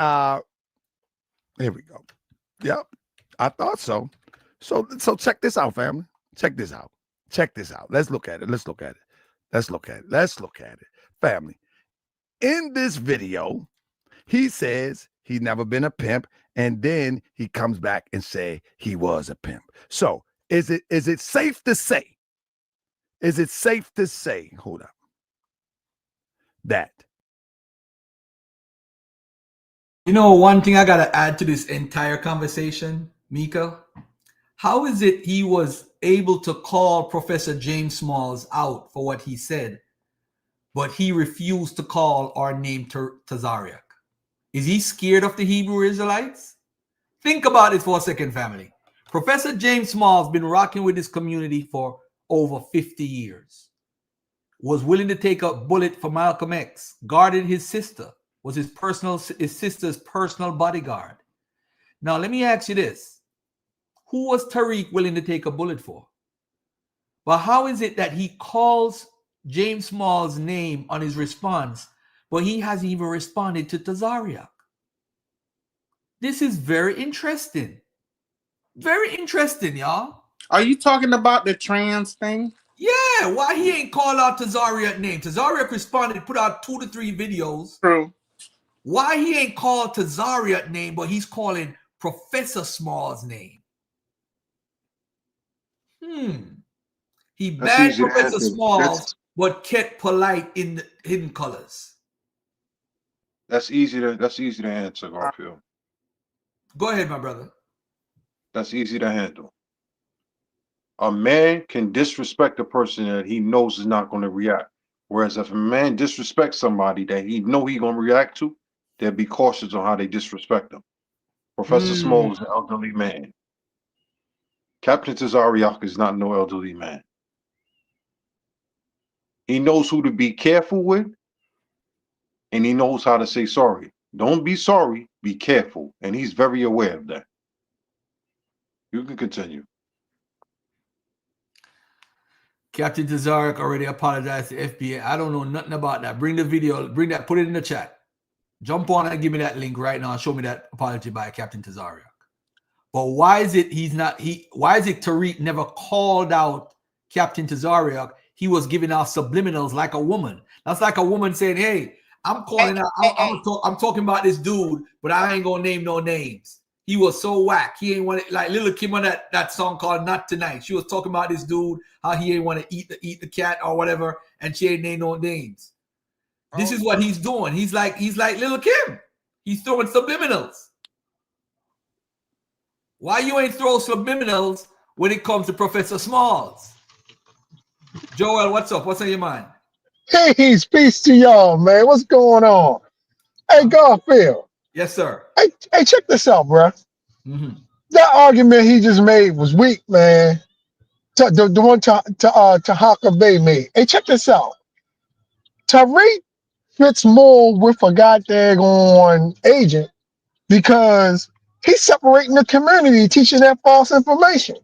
here we go. Yep, I thought so. So check this out, family. Check this out. Let's look at it. Family. In this video, he says he's never been a pimp, and then he comes back and say he was a pimp. So is it safe to say? Hold up. That. You know, one thing I got to add to this entire conversation, Mika, how is it he was able to call Professor James Smalls out for what he said, but he refused to call or name Tazarayach? Is he scared of the Hebrew Israelites? Think about it for a second, family. Professor James Smalls been rocking with this community for over 50 years. Was willing to take a bullet for Malcolm X, guarded his sister, was his sister's personal bodyguard. Now, let me ask you this. Who was Tariq willing to take a bullet for? But how is it that he calls James Small's name on his response, but he hasn't even responded to Tazarayach? This is very interesting. Very interesting, y'all. Are you talking about the trans thing? Yeah, why he ain't called out Tazarayach's name? Tazarayach responded, put out 2 to 3 videos. True. Why he ain't called Tazarayach's name, but he's calling Professor Small's name? He banned Professor Smalls, but kept polite in the Hidden Colors. That's easy to answer, Garfield. Go ahead, my brother. That's easy to handle. A man can disrespect a person that he knows is not going to react. Whereas if a man disrespects somebody that he know he's going to react to, they'll be cautious on how they disrespect them. Professor Small is an elderly man. Captain Tazarayach is not no elderly man. He knows who to be careful with, and he knows how to say sorry. Don't be sorry, be careful. And he's very aware of that. You can continue. Captain Tazarayach already apologized to FBA. I don't know nothing about that. Bring the video, put it in the chat. Jump on and give me that link right now and show me that apology by Captain Tazarayach. But why is it why is it Tariq never called out Captain Tazarayach? He was giving out subliminals like a woman. That's like a woman saying, hey, I'm calling out, I'm talking about this dude, but I ain't gonna name no names. He was so whack. He ain't want it, like Lil' Kim on that song called Not Tonight. She was talking about this dude, how he ain't want to eat the cat or whatever, and she ain't named no names. This is what he's doing. He's like Lil' Kim. He's throwing subliminals. Why you ain't throw subliminals when it comes to Professor Smalls. Joel, what's up? What's on your mind? Hey, peace to y'all, man. What's going on? Hey, Garfield. Yes, sir. Hey, check this out, bro. Mm-hmm. That argument he just made was weak, man. The one Tahar Bay made. Hey, check this out. Tariq fits more with a goddamn on agent because he's separating the community, teaching that false information.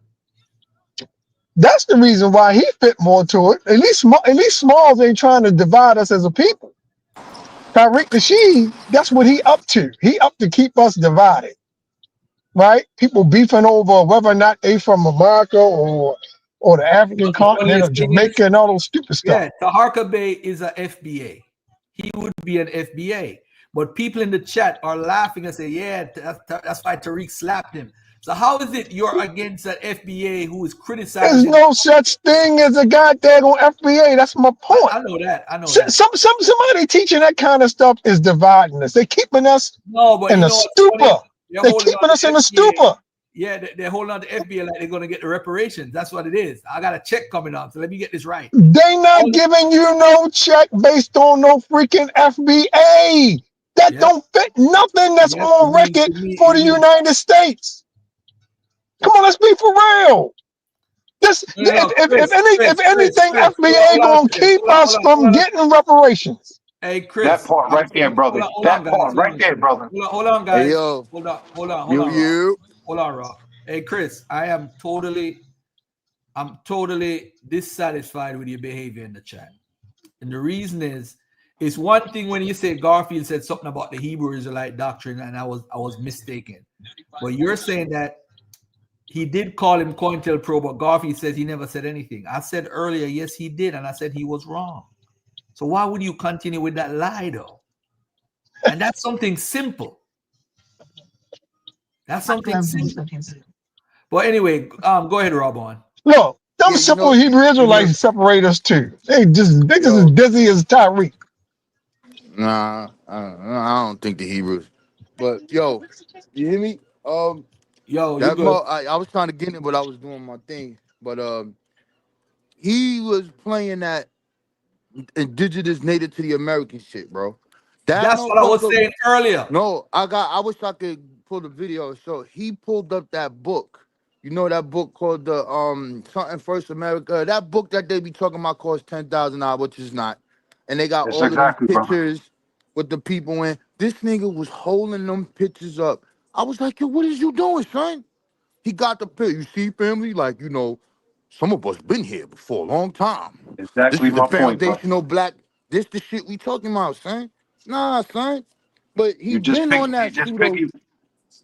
That's the reason why he fit more to it. At least Smalls ain't trying to divide us as a people. Tariq Nasheed, that's what he up to. He up to keep us divided, right? People beefing over whether or not they from America or the African But the continent or funniest thing is, Jamaica and all those stupid stuff. yeah, Tahar Bay is a FBA. He would be an FBA. But people in the chat are laughing and say, yeah, that's why Tariq slapped him. So how is it you're against an FBA who is There's criticizing? no such thing as a goddamn FBA. That's my point. I know that. I know that. Somebody teaching that kind of stuff is dividing us. They're keeping us No, but in you a know what's funny? stupor. They're They're holding on keeping us to in a FBA. stupor. Yeah, they're holding on to FBA like they're going to get the reparations. That's what it is. I got a check coming on, so let me get this right. They not giving you no check based on no freaking FBA. That don't fit nothing that's on record for the United States. Come on, let's be for real. This, if anything, FBA gonna keep us from getting reparations. Hey, That Chris. part right there, brother. Hold on, That guys. part right there, brother. Hold on, guys. Hey, yo. Hold on, Rob. You. Hold on, Rob. Hey, Chris, I'm totally dissatisfied with your behavior in the chat. And the reason is, it's one thing when you say Garfield said something about the Hebrew Israelite doctrine, and I was mistaken. But you're saying that he did call him COINTELPRO, but Garfield says he never said anything. I said earlier, yes, he did, and I said he was wrong. So why would you continue with that lie, though? And that's something simple. That's something simple. But anyway, go ahead, Rob on. Look, them simple Hebrew Israelites separate us too. They just as busy as Tariq. Nah, I don't think the Hebrews. But yo, you hear me? Yo, you good? I was trying to get it, but I was doing my thing. But he was playing that indigenous native to the American shit, bro. That's what I was saying earlier. No, I wish I could pull the video. So he pulled up that book. You know that book called the something First America. That book that they be talking about costs $10,000, which is not. And they got That's all of these exactly, brother. pictures with the people in. This nigga was holding them pictures up. I was like, yo, what is you doing, son? He got the picture. You see, family, like, you know, some of us been here before a long time. This Exactly is the my point, bro. foundational black. This the shit we talking about, son. Nah, son. But he You just been pick. on He that just pseudo. picky.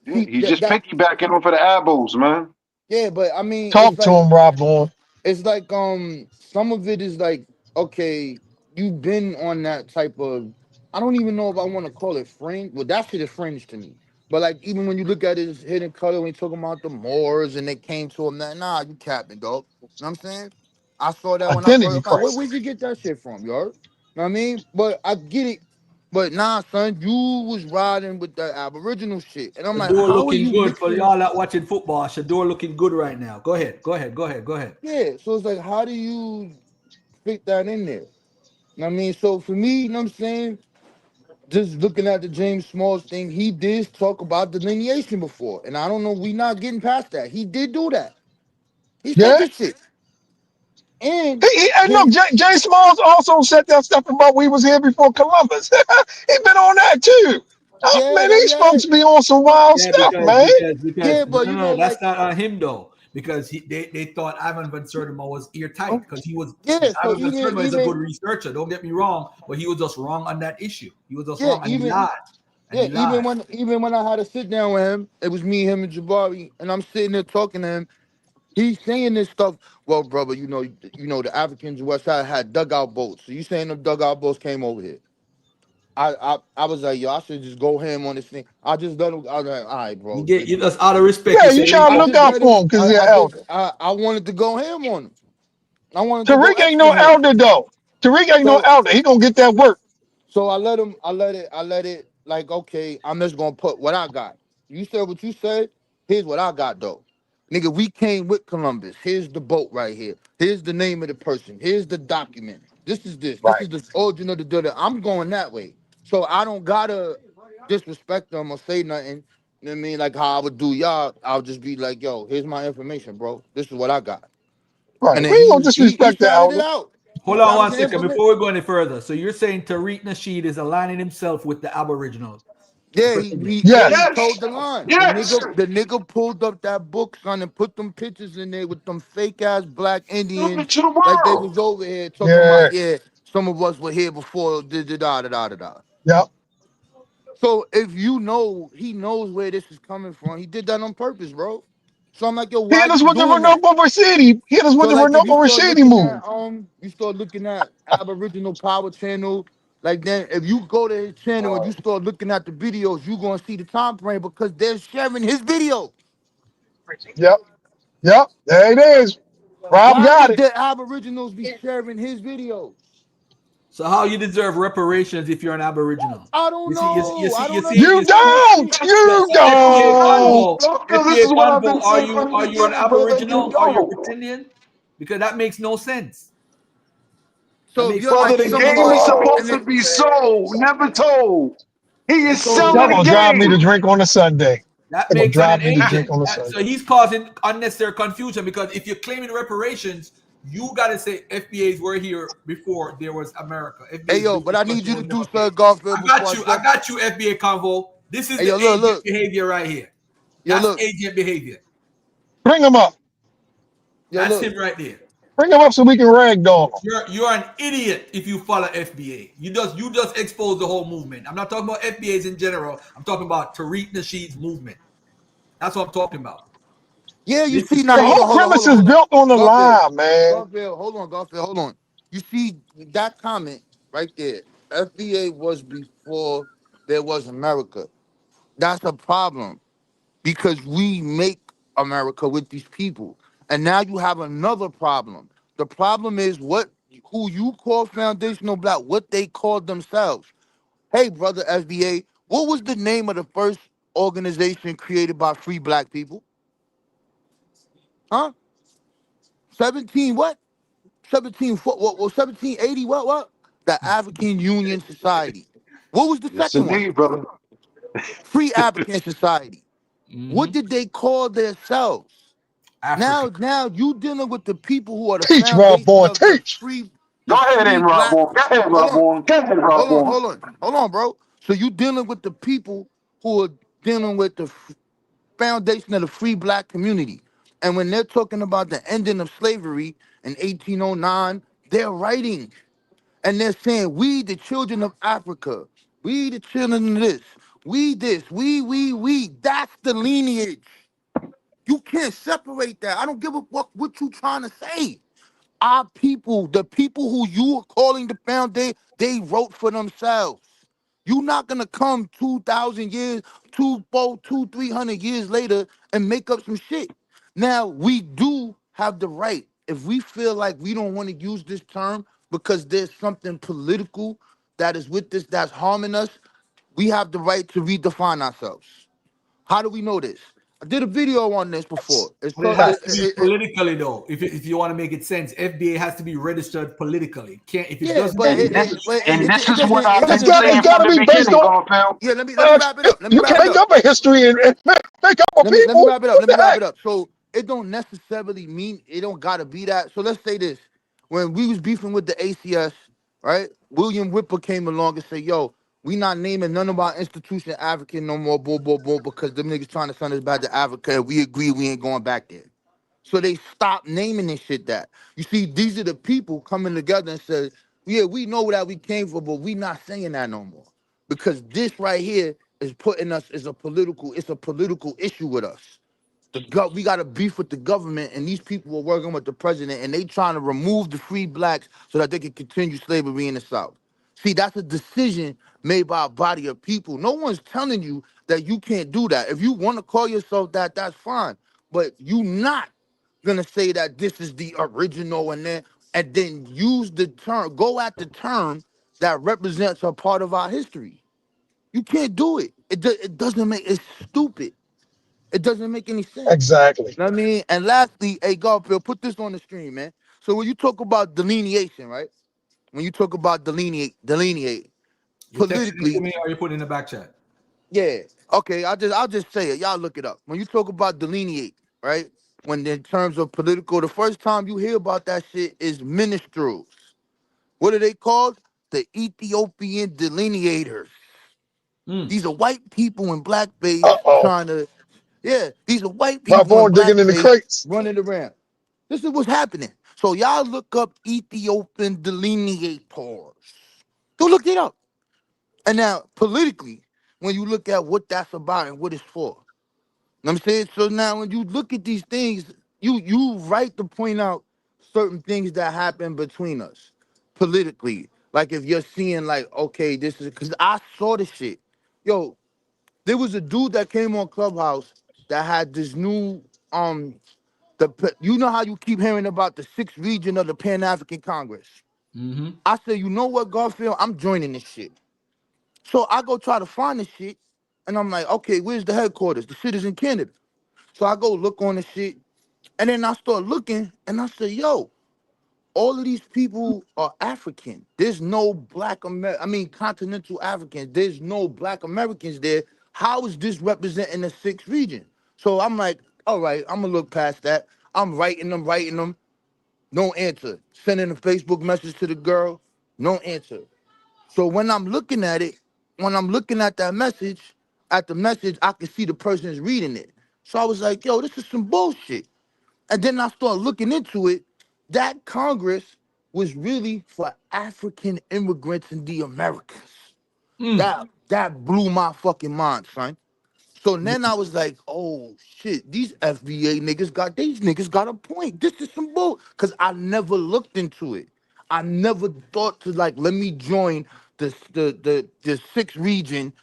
Yeah, he's just piggybacking off of the elbows, man. Yeah, but I mean, Talk it's to like him, Rob Boy. it's like some of it is like, okay, you've been on that type of, I don't even know if I want to call it fringe. Well, that shit is fringe to me. But like even when you look at his hidden color when he talking about the Moors and they came to him, that nah, you capping, dog. You know what I'm saying? I saw that when I Identity first like, crisis. where'd you get that shit from, you heard? Know what I mean? But I get it. But nah, son, you was riding with that Aboriginal shit. And I'm like, Shador how are looking you good for mixing? y'all that watching football. Shador looking good right now. Go ahead. Yeah, so it's like, how do you fit that in there? Know what I mean, so for me, you know what I'm saying, just looking at the James Smalls thing, he did talk about delineation before, and I don't know, we not getting past that. He did do that. He said Yeah. this shit. And And look, Jay Smalls also said that stuff about we was here before Columbus. He been on that too. Oh, man, these folks be on some wild Yeah, stuff, man. because but you know, that's like, not on him though. Because they thought Ivan Van Sertima was eartight because he was so Ivan Van Sertima is a good even researcher. Don't get me wrong, but he was just wrong on that issue. He was just yeah, wrong and he lied. even when I had to sit down with him, it was me, him, and Jabari, and I'm sitting there talking to him. He's saying this stuff. Well, brother, you know the Africans West Side had dugout boats. So you saying the dugout boats came over here? I was like, yo, I should just go ham on this thing. I just let him. I was like, all right, bro. You just out of respect. Yeah, you trying to look out for him because he's an elder. I wanted to go ham on him. I wanted to go Tariq ain't no extra ham. elder though. Tariq ain't no So- elder. He gonna get that work. So I let it. Like, okay, I'm just gonna put what I got. You said what you said. Here's what I got though. Nigga, we came with Columbus. Here's the boat right here. Here's the name of the person. Here's the document. This is this. This Right. is the origin of the. I'm going that way. So I don't gotta disrespect them or say nothing. You know what I mean? Like how I would do y'all. I'll just be like, yo, here's my information, bro. This is what I got. Right. And then We ain't gonna he disrespect the shouted it elder. out. He Hold on shouted one the second information. before we go any further. So you're saying Tariq Nasheed is aligning himself with the Aboriginal? Yeah, Pretending. he Yes. told the line. Yes. The nigga pulled up that book, son, and put them pictures in there with them fake ass black Open Indians, to the like they world. was over here talking Yeah. about, yeah, some of us were here before, da. Yep. So if you know, he knows where this is coming from. He did that on purpose, bro. So I'm like, yo, why Hit us you with the doing that? Renoco Rashidi. Hit us with So the like if you Renoco start Rashidi looking at move. Aboriginal Power Channel, like then if you go to his channel and you start looking at the videos, you gonna see the time frame because they're sharing his video. Yep. Yep. There it is. Rob Why got would it. the Aboriginals be sharing his videos? So how you deserve reparations if you're an Aboriginal? I don't know. I don't You understand don't. shit. Yeah, You so FBA don't. Convo, Bro, this FBA is what I've been Convo, saying from the are you an beginning, brother. You Aboriginal? Are you a don't. Pretendian? Because that makes no sense. That So if makes you're Brother, like the absolutely some of no game is us, sense. supposed and to then be sold, never told. He is so selling Y'all the gonna drive me to game. drink on a Sunday. That They gonna makes it an drive me to drink agent. on a Sunday. So he's causing unnecessary confusion because if you're claiming reparations, you got to say FBAs were here before there was America. hey FBA's yo, built but this I need country you to when there do was okay. Sir Garfield before I I jump. got you, FBA Convo. This is Hey the yo, agent look. behavior right here. Yo, That's look. agent behavior. Bring them up. Yo, That's look. him right there. Bring them up so we can ragdoll them. You're an idiot if you follow FBA. You just expose the whole movement. I'm not talking about FBAs in general. I'm talking about Tariq Nasheed's movement. That's what I'm talking about. Yeah, you This see is now. The Hold crazy. on, whole hold on, hold premise on, is hold on. built on the Garfield, lie, man. Garfield, hold on. You see that comment right there. FBA was before there was America. That's a problem because we make America with these people. And now you have another problem. The problem is who you call foundational black, what they call themselves. Hey, brother FBA, what was the name of the first organization created by free black people? Huh? 17 what? 1780 what? The African Union Society. What was the Yes, second one? indeed, brother. Free African Society. What Mm-hmm. did they call themselves? Africa. Now you dealing with the people who are the Teach, Rob foundation boy, of the teach. Go ahead, free then, Rob black. Boy. Go ahead, Hold Rob on, Boy. Go ahead, Rob Boy. hold on, bro. So you dealing with the people who are dealing with the foundation of the free black community. And when they're talking about the ending of slavery in 1809, they're writing and they're saying, we the children of Africa, we the children of this, we this, we. That's the lineage. You can't separate that. I don't give a fuck what you trying to say. Our people, the people who you are calling the foundation, they wrote for themselves. You're not gonna come 2,000 years, 300 years later and make up some shit. Now we do have the right. If we feel like we don't want to use this term because there's something political that is with this that's harming us, we have the right to redefine ourselves. How do we know this? I did a video on this before. It's But it called. has to be politically though. If you want to make it sense, FBA has to be registered politically. Can't if it Yeah, doesn't but get And this it is what doesn't I've It's been got saying it's from got to the be based beginning, on. Garfield. yeah. Let me wrap it up. Let me You wrap can it make up. up a history and make up a Let me people. wrap it up. What Let me the wrap heck? it up. So it don't necessarily mean it don't gotta be that. So let's say this: when we was beefing with the ACS, right? William Whipper came along and said, "Yo, we not naming none of our institution African no more, because them niggas trying to send us back to Africa. And we agree we ain't going back there." So they stopped naming this shit that. You see, these are the people coming together and said, yeah, we know that we came from, but we not saying that no more. Because this right here is putting us as it's a political issue with us. We got a beef with the government, and these people are working with the president, and they trying to remove the free blacks so that they can continue slavery in the South. See, that's a decision made by a body of people. No one's telling you that you can't do that. If you want to call yourself that, that's fine. But you not gonna say that this is the original and then use the term, go at the term that represents a part of our history. You can't do it. It doesn't make it's stupid. It doesn't make any sense. Exactly. You know what I mean? And lastly, hey Garfield, put this on the stream, man. So when you talk about delineation, right? When you talk about delineate You texting it to politically, me or you put it in the back chat? yeah. Okay, I'll just say it. Y'all look it up. When you talk about delineate, right? When in terms of political, the first time you hear about that shit is minstrels. What are they called? The Ethiopian delineators. These are white people in blackface Uh-oh. trying to, yeah, these are white My people in phone digging in the blackface crates. running around. This is what's happening. So y'all look up Ethiopian delineators. Go look it up. And now, politically, when you look at what that's about and what it's for, know what I'm saying? So now when you look at these things, you right to point out certain things that happen between us politically. Like if you're seeing like, okay, this is because I saw the shit. Yo, there was a dude that came on Clubhouse that had this new you know how you keep hearing about the sixth region of the Pan African Congress. Mm-hmm. I said, you know what, Garfield, I'm joining this shit. So I go try to find the shit, and I'm like, okay, where's the headquarters? The shit is in Canada. So I go look on the shit, and then I start looking, and I say, yo, all of these people are African. There's no continental Africans. There's no black Americans there. How is this representing the sixth region? So I'm like, all right, I'm gonna look past that. I'm writing them, no answer. Sending a Facebook message to the girl, no answer. So when I'm looking at it, when I'm looking at that message, I can see the person is reading it. So I was like, yo, this is some bullshit. And then I started looking into it. That Congress was really for African immigrants in the Americas. That blew my fucking mind, son. So then I was like, oh shit, these FBA niggas got a point. This is some bull. Cause I never looked into it. I never thought to like, let me join the sixth region.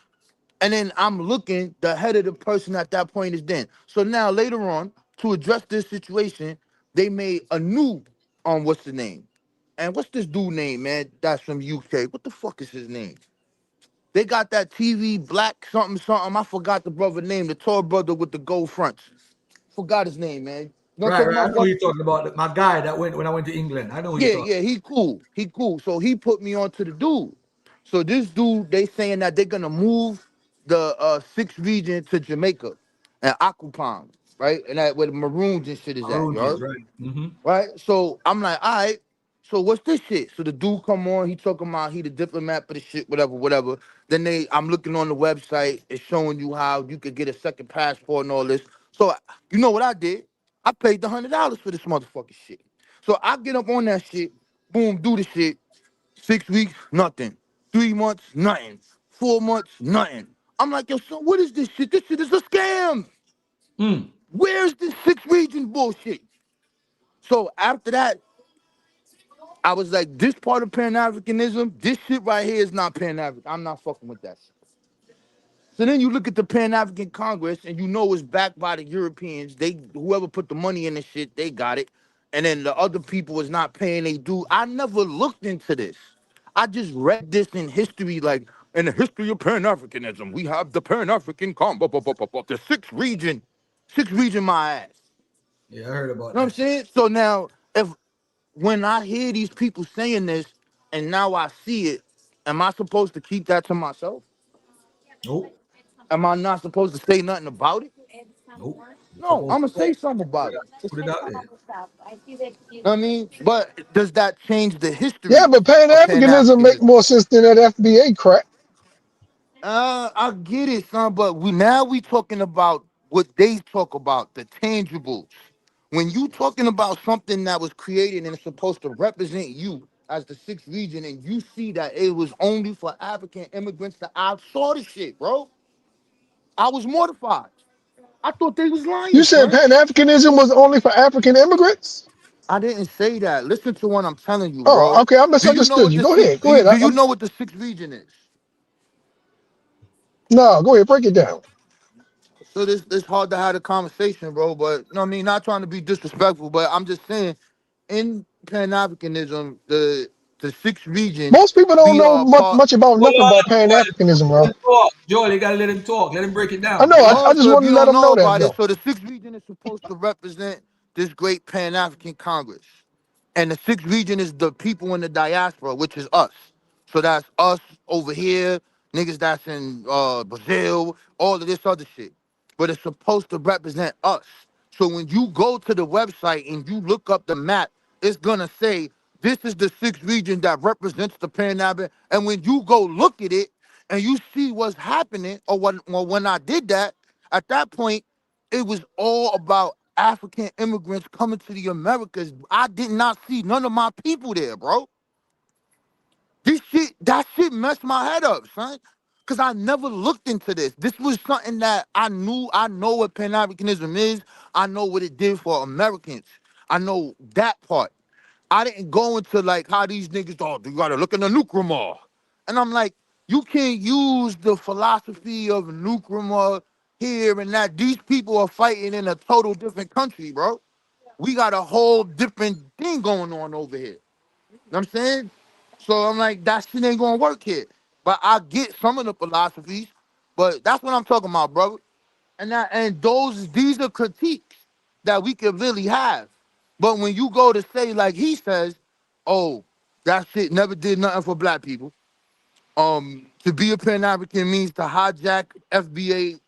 And then I'm looking, the head of the person at that point is then. So now later on, to address this situation, they made a new what's the name? And what's this dude name, man? That's from UK. What the fuck is his name? They got that TV black something something. I forgot the brother name, the tall brother with the gold fronts. Forgot his name, man. You know what I'm Right, talking right. I about? know who you're talking about. My guy that went when I went to England. I know who you're Yeah, talking. yeah, he cool. He cool. So he put me on to the dude. So this dude, they saying that they're gonna move the sixth region to Jamaica and Aquapalm, right? And that where the maroons and shit is at, you Maroons is heard? right. Mm-hmm. Right? So I'm like, all right. So what's this shit? So the dude come on, he talking about he the diplomat for the shit, whatever. Then I'm looking on the website, it's showing you how you could get a second passport and all this. So you know what I did? I paid the $100 for this motherfucking shit. So I get up on that shit, boom, do the shit. 6 weeks, nothing. 3 months, nothing. 4 months, nothing. I'm like, yo, son, what is this shit? This shit is a scam. Where's this sixth region bullshit? So after that, I was like, this part of Pan-Africanism, this shit right here is not Pan-African. I'm not fucking with that shit. So then you look at the Pan-African Congress and you know it's backed by the Europeans. Whoever put the money in the shit, they got it. And then the other people is not paying they due. I never looked into this. I just read this in history, like in the history of Pan-Africanism, we have the Pan-African the sixth region my ass. Yeah, I heard You about know what I'm that shit. saying? So now if when I hear these people saying this and now I see it, am I supposed to keep that to myself? Nope. Am I not supposed to say nothing about it? Nope. You're No, supposed I'm to gonna say something about it. put it out there. You know what I mean? But does that change the Yeah, history but Pan of Pan Africanism make Africanism? more sense than that FBA crap. I get it, son, but we talking about what they talk about, the tangibles. When you talking about something that was created and it's supposed to represent you as the sixth region, and you see that it was only for African immigrants, that I saw the shit, bro. I was mortified. I thought they was You lying, said son. Pan Africanism was only for African immigrants? I didn't say that. Listen to what I'm telling you, Oh, bro. okay. I Do you know misunderstood what you. the Go six? ahead. Go ahead. Do you know what the sixth region is? No, go ahead. Break it down. So this hard to have a conversation, bro. But you know not trying to be disrespectful, but I'm just saying, in Pan Africanism, the 6th region, Most people don't we know are a part. much about Hold nothing on, about Pan Africanism, let bro. him talk. Joel, you gotta let him talk. Let him break it I down. know. Go I ahead. just So if want you to let don't them know know that about it, though. so the 6th region is supposed to represent this great Pan African Congress. And the 6th region is the people in the diaspora, which is us. So that's us over here, niggas that's in Brazil, all of this other shit. But it's supposed to represent us. So when you go to the website and you look up the map, it's gonna say this is the 6th region that represents the Pan African. And when you go look at it and you see what's happening, or when I did that, at that point, it was all about African immigrants coming to the Americas. I did not see none of my people there, bro. That shit messed my head up, son. Cause I never looked into this. This was something that I know what Pan-Africanism is. I know what it did for Americans. I know that part. I didn't go into like how these niggas, oh, you gotta look in the Nkrumah. And I'm like, you can't use the philosophy of Nkrumah here and that. These people are fighting in a total different country, bro. We got a whole different thing going on over here. You know what I'm saying? So I'm like, that shit ain't gonna work here. But I get some of the philosophies, but that's what I'm talking about, brother. These are critiques that we could really have. But when you go to say, like he says, oh, that shit never did nothing for black people. To be a Pan-African means to hijack FBA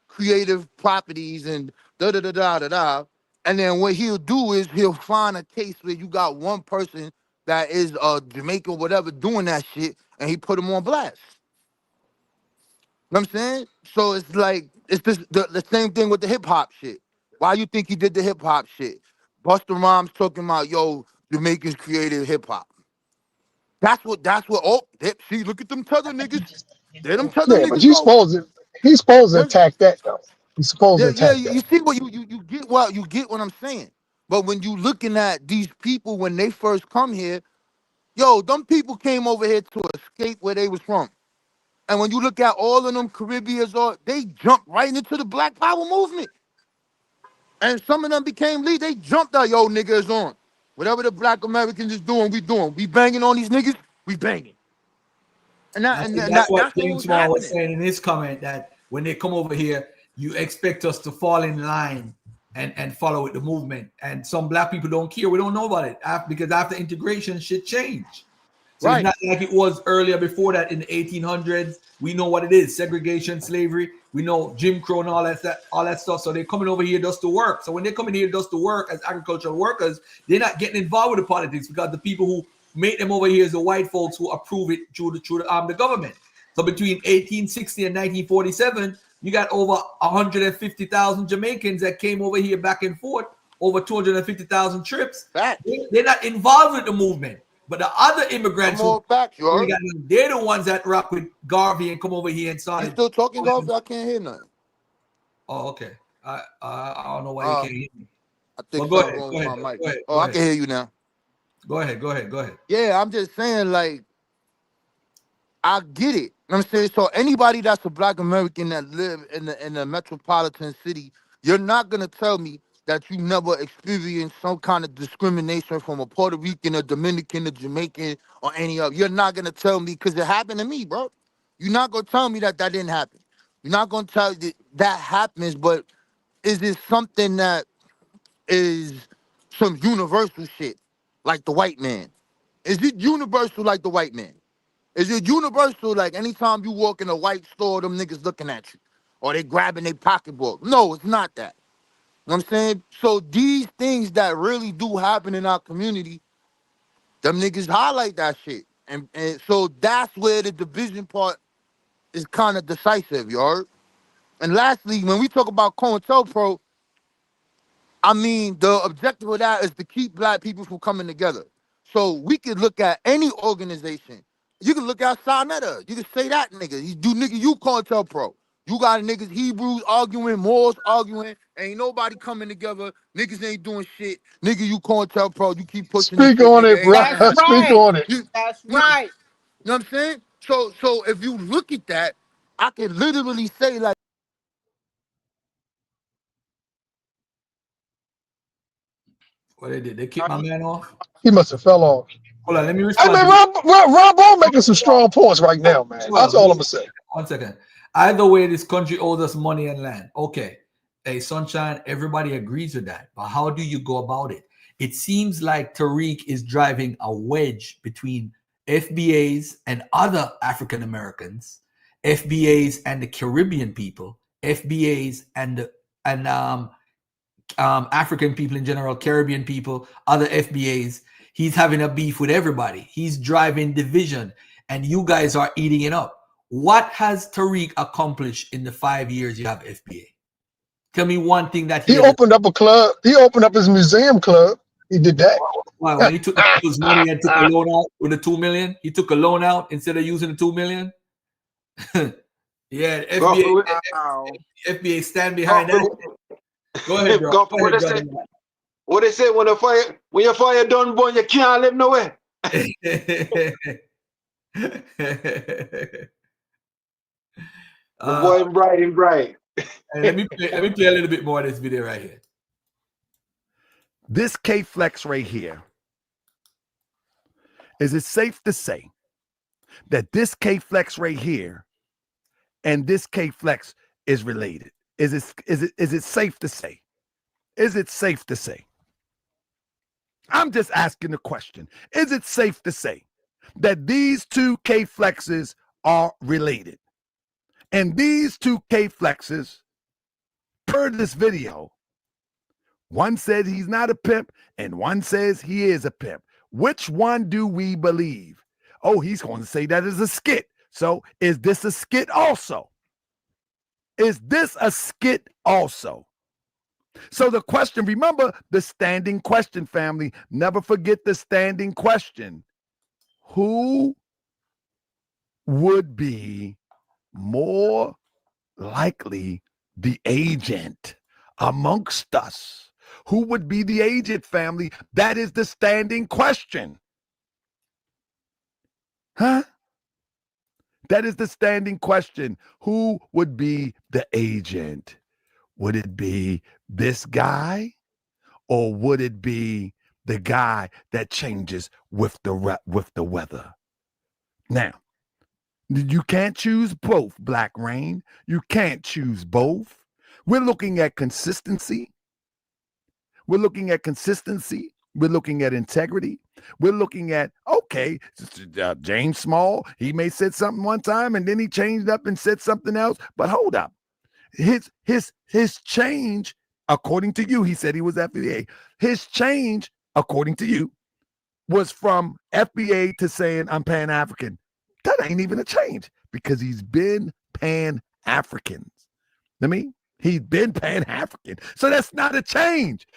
creative properties and da da da da da da. And then what he'll do is he'll find a case where you got one person that is Jamaican or whatever doing that shit, and he put him on blast. You know what I'm saying? So it's like it's this the same thing with the hip hop shit. Why you think he did the hip hop shit? Busta Rhymes talking about Jamaicans created hip hop. See, look at them tether niggas. They're them tether Yeah, but niggas, bro. he's supposed to Them- attack that though. He's supposed to yeah, attack you that. see what you get what I'm saying. But when you looking at these people when they first come here, them people came over here to escape where they was from. And when you look at all of them Caribbeans, they jumped right into the Black Power movement. And some of them became lead. They jumped out, nigga is on. Whatever the Black Americans is doing, we doing. We banging on these niggas, we banging. And I think that's what that's what James was Small was happening. saying in his comment, that when they come over here, you expect us to fall in line and follow with the movement. And some black people don't care. We don't know about it because after integration, shit changed. So it's Right. not like it was earlier before that in the 1800s. We know what it is: segregation, slavery. We know Jim Crow and all that stuff. So they're coming over here just to work. So when they're coming here just to work as agricultural workers, they're not getting involved with the politics because the people who make them over here is the white folks who approve it through the government. So between 1860 and 1947, you got over 150,000 Jamaicans that came over here back and forth, over 250,000 trips. They're not involved with the movement. But the other immigrants who they're the ones that rock with Garvey and come over here and started. You still talking, Garvey? I can't hear nothing. Oh, okay. I don't know why you can't hear me. I think Go something ahead. wrong Go with ahead. my mic. Go ahead. I can hear you now. Go ahead. Yeah, I'm just saying, like, I get it. You know what I'm saying? So anybody that's a Black American that live in the metropolitan city, you're not gonna tell me that you never experienced some kind of discrimination from a Puerto Rican, a Dominican, a Jamaican, or any of. You're not gonna tell me because it happened to me, bro. You're not gonna tell me that didn't happen. You're not gonna tell me that happens, but is it something that is some universal shit like the white man? Is it universal like the white man? Is it universal like anytime you walk in a white store, them niggas looking at you or they grabbing their pocketbook? No, it's not that. You know what I'm saying? So these things that really do happen in our community, them niggas highlight that shit. And so that's where the division part is kind of decisive, you heard? And lastly, when we talk about COINTELPRO, I mean, the objective of that is to keep Black people from coming together. So we could look at any organization. You can look at Sinetta. You can say that nigga. You COINTELPRO. You got niggas, Hebrews arguing, Moors arguing. Ain't nobody coming together. Niggas ain't doing shit. Nigga, you COINTELPRO. You keep pushing this Speak shit, on nigga. it, Ain't bro. nothing happening. Speak on it. That's You right. know what I'm saying? So if you look at that, I can literally say like, What they did? They kicked my man off. He must have fell off. Hold on, let me Hey respond. man, Rob Ball making some strong points right now, man. That's all I'm gonna say. 1 second. Either way, this country owes us money and land. Okay. Hey, Sunshine, everybody agrees with that. But how do you go about it? It seems like Tariq is driving a wedge between FBAs and other African Americans, FBAs and the Caribbean people, FBAs and African people in general, Caribbean people, other FBAs. He's having a beef with everybody. He's driving division, and you guys are eating it up. What has Tariq accomplished in the 5 years you have FBA? Tell me one thing that he opened up a club. He opened up his museum club. He did that. Why, when he took his money and took a loan out with the 2 million, he took a loan out instead of using the 2 million. Yeah, FBA stand behind that. Go ahead, bro. Go ahead, brother. What they say when your fire done burn, you can't live nowhere. Boy, bright and bright. Let me play a little bit more of this video right here. This K-Flex right here, is it safe to say that this K-Flex right here and this K-Flex is related? Is it safe to say? Is it safe to say? I'm just asking the question. Is it safe to say that these two K-Flexes are related? And these two K-Flexes, per this video, one says he's not a pimp and one says he is a pimp. Which one do we believe? Oh, he's going to say that is a skit. So is this a skit also? Is this a skit also? So the question, remember the standing question, family. Never forget the standing question. Who would be more likely the agent amongst us? Who would be the agent, family? That is the standing question. Huh? That is the standing question. Who would be the agent? Would it be this guy, or would it be the guy that changes with the weather? Now, you can't choose both, Black Rain. You can't choose both. We're looking at consistency. We're looking at consistency. We're looking at integrity. We're looking at, okay, James Small, he may said something one time and then he changed up and said something else. But hold up. His change, according to you, he said he was FBA. His change, according to you, was from FBA to saying I'm Pan-African. That ain't even a change because he's been Pan-African. I mean, he's been Pan-African. So that's not a change.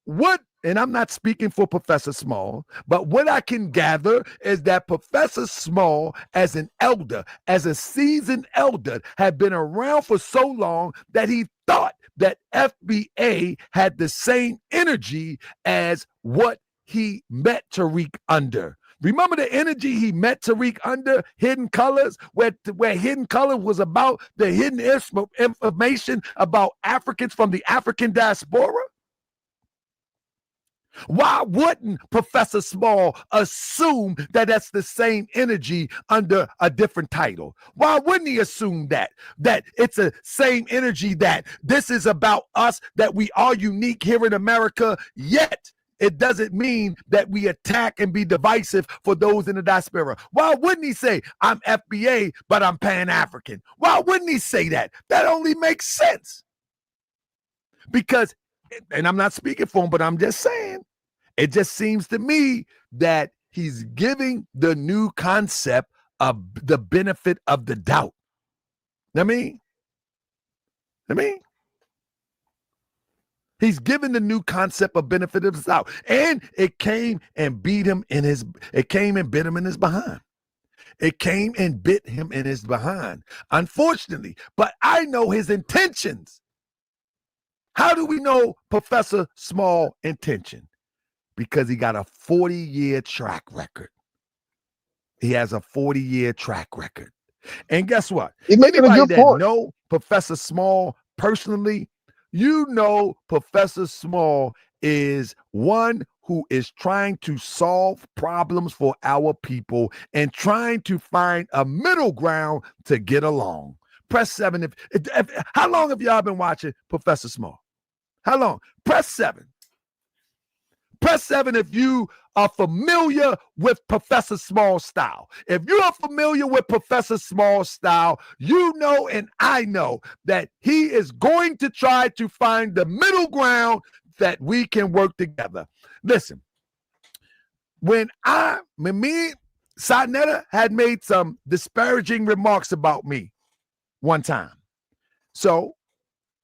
What, and I'm not speaking for Professor Small, but what I can gather is that Professor Small, as an elder, as a seasoned elder, had been around for so long that he thought that FBA had the same energy as what he met Tariq under. Remember the energy he met Tariq under Hidden Colors, where Hidden Color was about the hidden information about Africans from the African diaspora? Why wouldn't Professor Small assume that that's the same energy under a different title? Why wouldn't he assume that it's the same energy, that this is about us, that we are unique here in America, yet it doesn't mean that we attack and be divisive for those in the diaspora? Why wouldn't he say, I'm FBA, but I'm Pan-African? Why wouldn't he say that? That only makes sense. Because, and I'm not speaking for him, but I'm just saying, it just seems to me that he's giving the new concept of the benefit of the doubt. I mean, he's given the new concept of benefit of the doubt, and it came and bit him in his behind. It came and bit him in his behind, unfortunately. But I know his intentions. How do we know Professor Small intention? Because he got a 40-year track record. He has a 40-year track record. And guess what? Anybody that know Professor Small personally, you know Professor Small is one who is trying to solve problems for our people and trying to find a middle ground to get along. Press 7. How long have y'all been watching Professor Small? How long? Press 7. Press 7 if you are familiar with Professor Small's style. If you are familiar with Professor Small's style, you know and I know that he is going to try to find the middle ground that we can work together. Listen, when me, Sadnetta had made some disparaging remarks about me one time. So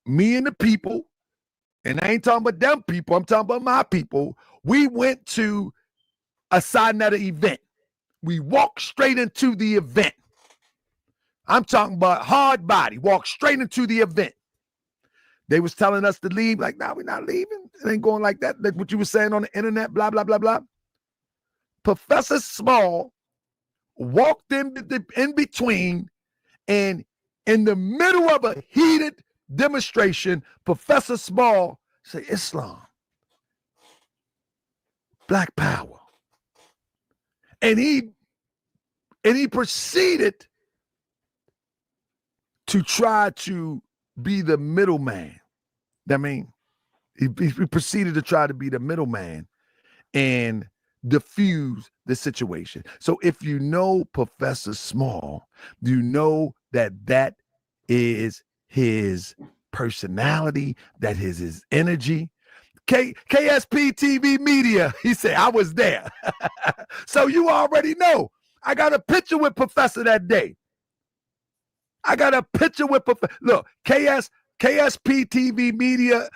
me and the people, and I ain't talking about them people, I'm talking about my people, we went to a Sadnetta event. We walked straight into the event. I'm talking about hard body, walked straight into the event. They was telling us to leave, like, nah, we're not leaving. It ain't going like that. Like what you were saying on the internet, blah, blah, blah, blah. Professor Small walked in between, and in the middle of a heated demonstration, Professor Small said, Islam, Black Power. And he proceeded to try to be the middleman. I mean, he proceeded to try to be the middleman and diffuse the situation. So if you know Professor Small, you know that that is his personality, that is his energy. KSP TV Media, he said, I was there. So you already know. I got a picture with Professor that day. I got a picture with Professor. Look, KSP TV Media,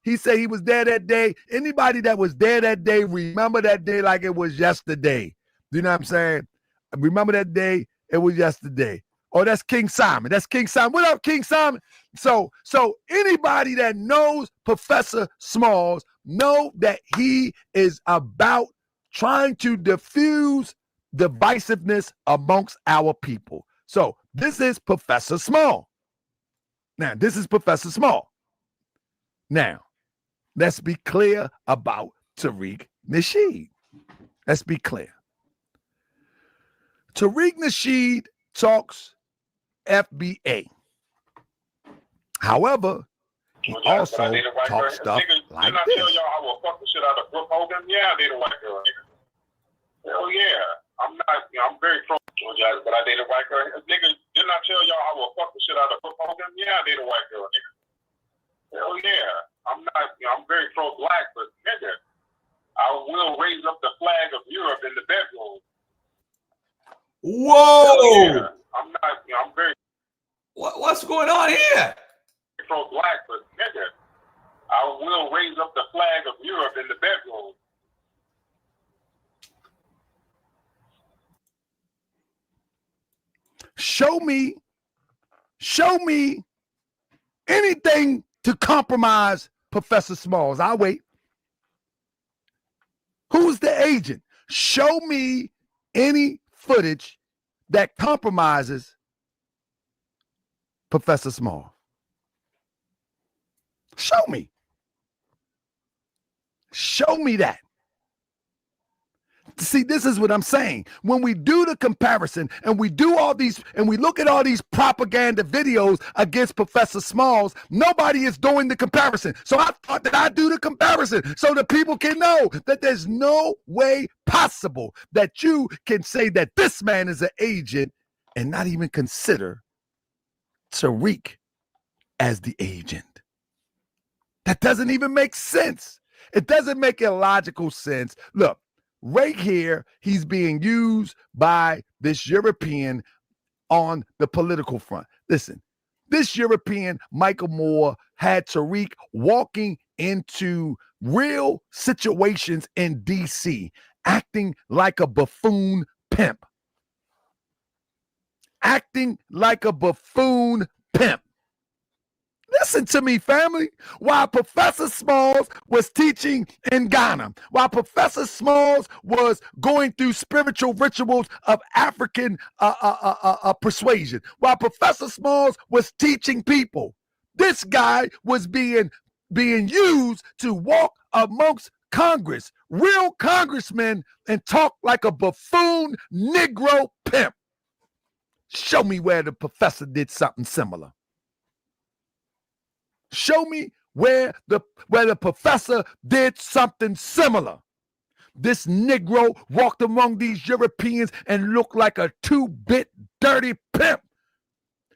he said he was there that day. Anybody that was there that day, remember that day like it was yesterday. You know what I'm saying? Remember that day, it was yesterday. Oh, that's King Simon. That's King Simon. What up, King Simon? So anybody that knows Professor Smalls know that he is about trying to diffuse divisiveness amongst our people. So this is Professor Small. Now, this is Professor Small. Now, let's be clear about Tariq Nasheed. Let's be clear. Tariq Nasheed talks FBA. However, he also talks stuff like this. Tell y'all I will fuck the shit out of Brooke Hogan. Yeah, I date a white girl, nigga. Hell yeah. I'm not, I'm very pro, but I date a white girl. Nigga, didn't I tell y'all I will fuck the shit out of Brooke Hogan? Yeah, I date a white girl, nigga. Hell yeah. I'm not, I'm very pro-black, but nigga, I will raise up the flag of Europe in the bedroom. Whoa! Yeah. I'm not, I'm very. What's going on here? Pro-black, but nigga, I will raise up the flag of Europe in the bedroom. Show me anything to compromise Professor Smalls. I'll wait. Who's the agent? Show me any footage that compromises Professor Small. Show me. Show me that. See, this is what I'm saying. When we do the comparison and we do all these and we look at all these propaganda videos against Professor Smalls, nobody is doing the comparison. So I thought that I'd do the comparison so that people can know that there's no way possible that you can say that this man is an agent and not even consider Tariq as the agent. That doesn't even make sense. It doesn't make illogical sense. Look, right here, he's being used by this European on the political front. Listen, this European, Michael Moore, had Tariq walking into real situations in D.C., acting like a buffoon pimp. Acting like a buffoon pimp. Listen to me, family. While Professor Smalls was teaching in Ghana, while Professor Smalls was going through spiritual rituals of African persuasion, while Professor Smalls was teaching people, this guy was being used to walk amongst Congress, real congressmen, and talk like a buffoon Negro pimp. Show me where the professor did something similar. Show me where the professor did something similar. This Negro walked among these Europeans and looked like a 2-bit dirty pimp,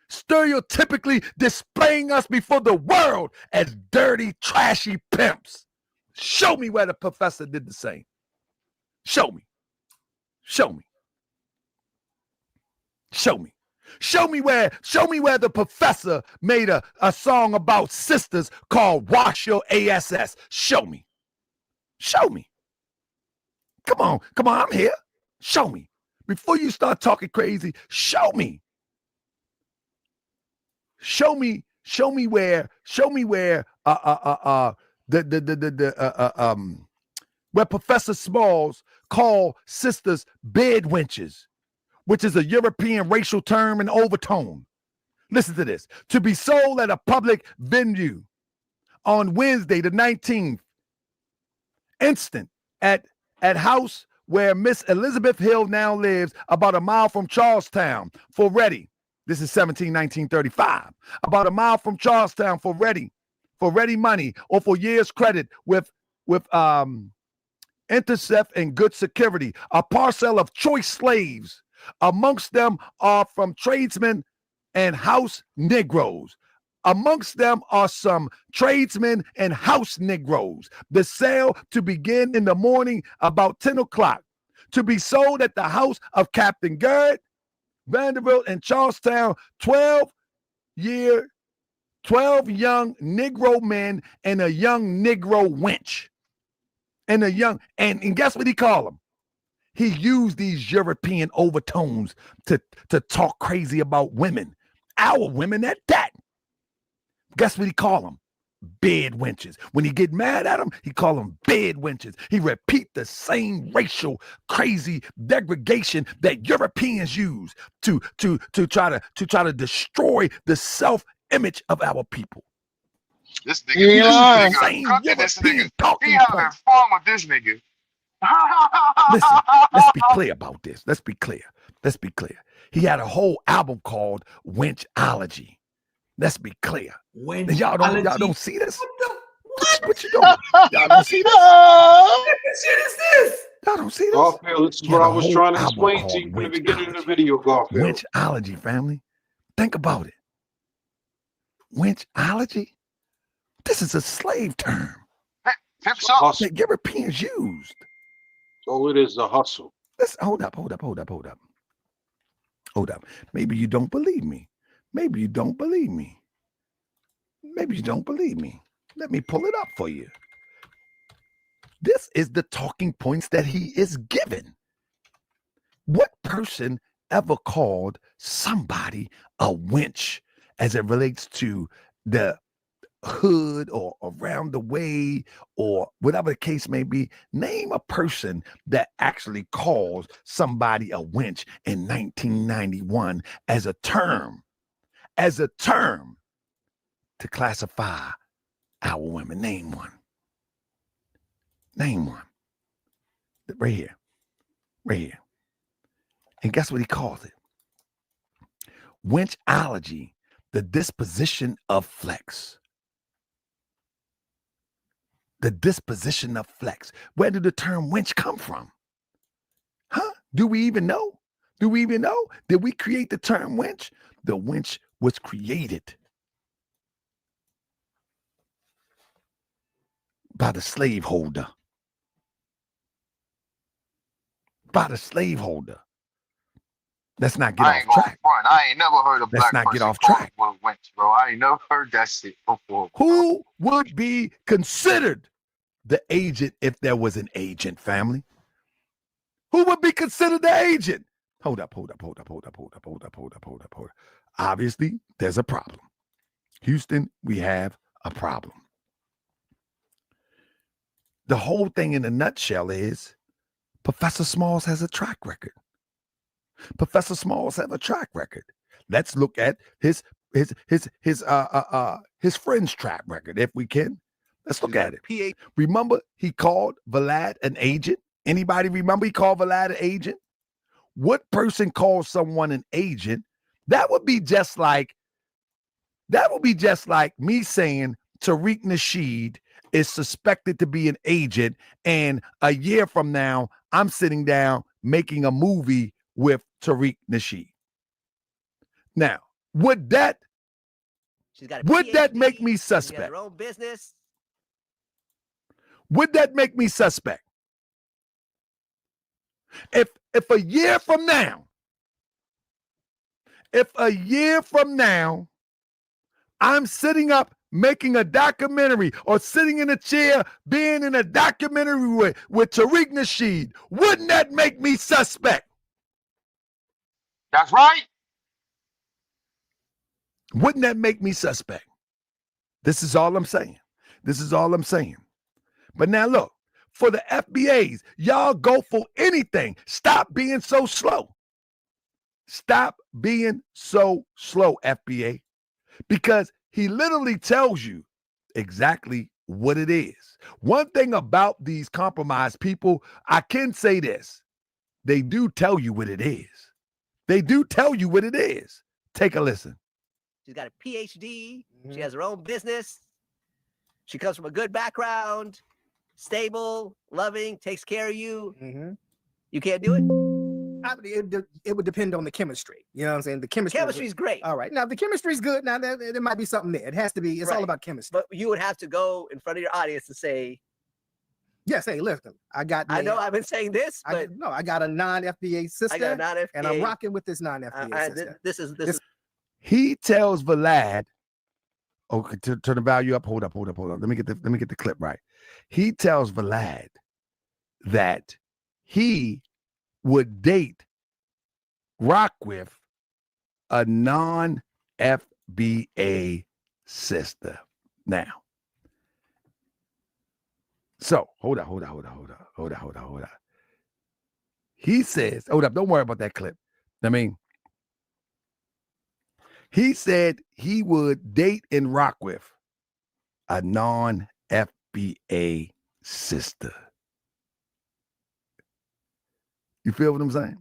stereotypically displaying us before the world as dirty, trashy pimps. Show me where the professor did the same. Show me. Show me. Show me. Show me where the professor made a song about sisters called Wash Your ASS. Show me. Show me. Come on, I'm here. Show me. Before you start talking crazy, show me. Show me where where Professor Smalls called sisters bed wenches, which is a European racial term and overtone. Listen to this. To be sold at a public venue on Wednesday, the 19th, instant at house where Miss Elizabeth Hill now lives, about a mile from Charlestown, for ready. This is 1935. About a mile from Charlestown for ready money or for years credit with intercept and good security. A parcel of choice slaves. Amongst them are from tradesmen and house Negroes. Amongst them are some tradesmen and house Negroes. The sale to begin in the morning about 10 o'clock. To be sold at the house of Captain Garrett Vanderbilt in Charlestown, 12 young Negro men and a young Negro wench. And guess what he called them? He used these European overtones to talk crazy about women. Our women at that. Guess what he called them? Bed wenches. When he get mad at them, he call them bed wenches. He repeat the same racial crazy degradation that Europeans use to try to destroy the self-image of our people. This nigga, Cooking this nigga. He having fun with this nigga. Listen, let's be clear about this. Let's be clear. He had a whole album called Wenchology. Let's be clear. Y'all don't see this? What you doing? Y'all don't see this? What shit is this? Y'all don't see this? Garfield, this is what I was trying to explain to you in the beginning of the video, Garfield. Wenchology, family. Think about it. Wenchology? This is a slave term that Europeans used. So it is a hustle. Let's hold up. Maybe you don't believe me. Let me pull it up for you. This is the talking points that he is given. What person ever called somebody a wench as it relates to the hood or around the way or whatever the case may be? Name a person that actually calls somebody a wench in 1991 as a term to classify our women. Name one. Right here. And guess what he calls it? Wenchology, the disposition of flex. Where did the term wench come from? Huh? Do we even know? Did we create the term wench? The wench was created by the slaveholder. Let's not get off track. I ain't never heard a black person get off track. call it wench, bro. I ain't never heard that shit before. Who would be considered the agent if there was an agent, family? Who would be considered the agent? Hold up. Obviously, there's a problem. Houston, we have a problem. The whole thing in a nutshell is Professor Smalls has a track record. Let's look at his friend's track record, if we can. Let's look at it. Remember, he called Vlad an agent? Anybody remember he called Vlad an agent? What person calls someone an agent? That would be just like me saying Tariq Nasheed is suspected to be an agent, and a year from now, I'm sitting down making a movie with Tariq Nasheed. Now, would that make me suspect? Her own business. Would that make me suspect? If a year from now, I'm sitting up making a documentary or sitting in a chair being in a documentary with Tariq Nasheed, wouldn't that make me suspect? That's right. Wouldn't that make me suspect? This is all I'm saying. But now look, for the FBAs, y'all go for anything. Stop being so slow. Stop being so slow, FBA, because he literally tells you exactly what it is. One thing about these compromised people, I can say this. They do tell you what it is. Take a listen. She's got a PhD. She has her own business. She comes from a good background, stable, loving, takes care of you. You can't do it? It would depend on the chemistry. You know what I'm saying? The chemistry's great. All right. Now, if the chemistry's good, now there might be something there. It has to be. It's all about chemistry. But you would have to go in front of your audience and say, yes, hey, listen, I know I've been saying this, but I got a non-FBA sister. I got a non-FBA. And I'm rocking with this non-FBA sister. This is. He tells Vlad, okay, to turn the value up. Hold up. Let me get the clip right. He tells Vlad that he would rock with a non-FBA sister. Now, so hold on. He says, hold up, don't worry about that clip. He said he would date and rock with a non-FBA sister. You feel what I'm saying?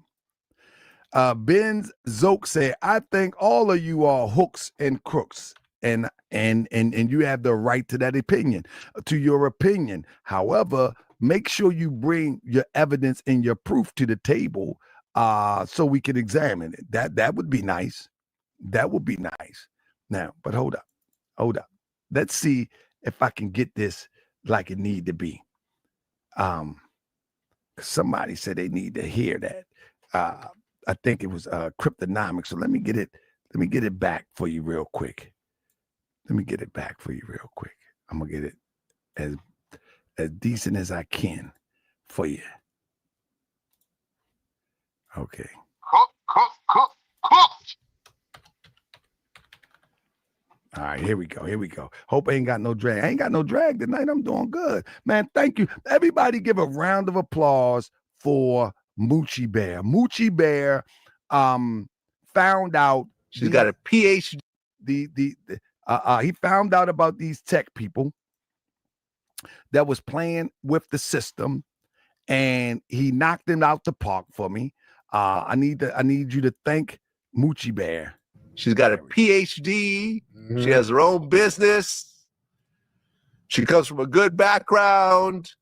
Ben's Zoke said, I think all of you are hooks and crooks, and you have the right to that opinion, to your opinion. However, make sure you bring your evidence and your proof to the table so we can examine it. That would be nice. That would be nice. Now, but hold up. Let's see if I can get this like it need to be. Somebody said they need to hear that. I think it was Cryptonomics. So let me get it back for you real quick. I'm gonna get it as decent as I can for you. Okay. Cook. All right, here we go. Hope I ain't got no drag. I ain't got no drag tonight. I'm doing good. Man, thank you. Everybody give a round of applause for Moochie Bear. Moochie Bear found out she's got a PhD. He found out about these tech people that was playing with the system, and he knocked them out the park for me. I need you to thank Moochie Bear. She's got a PhD. She has her own business. She comes from a good background,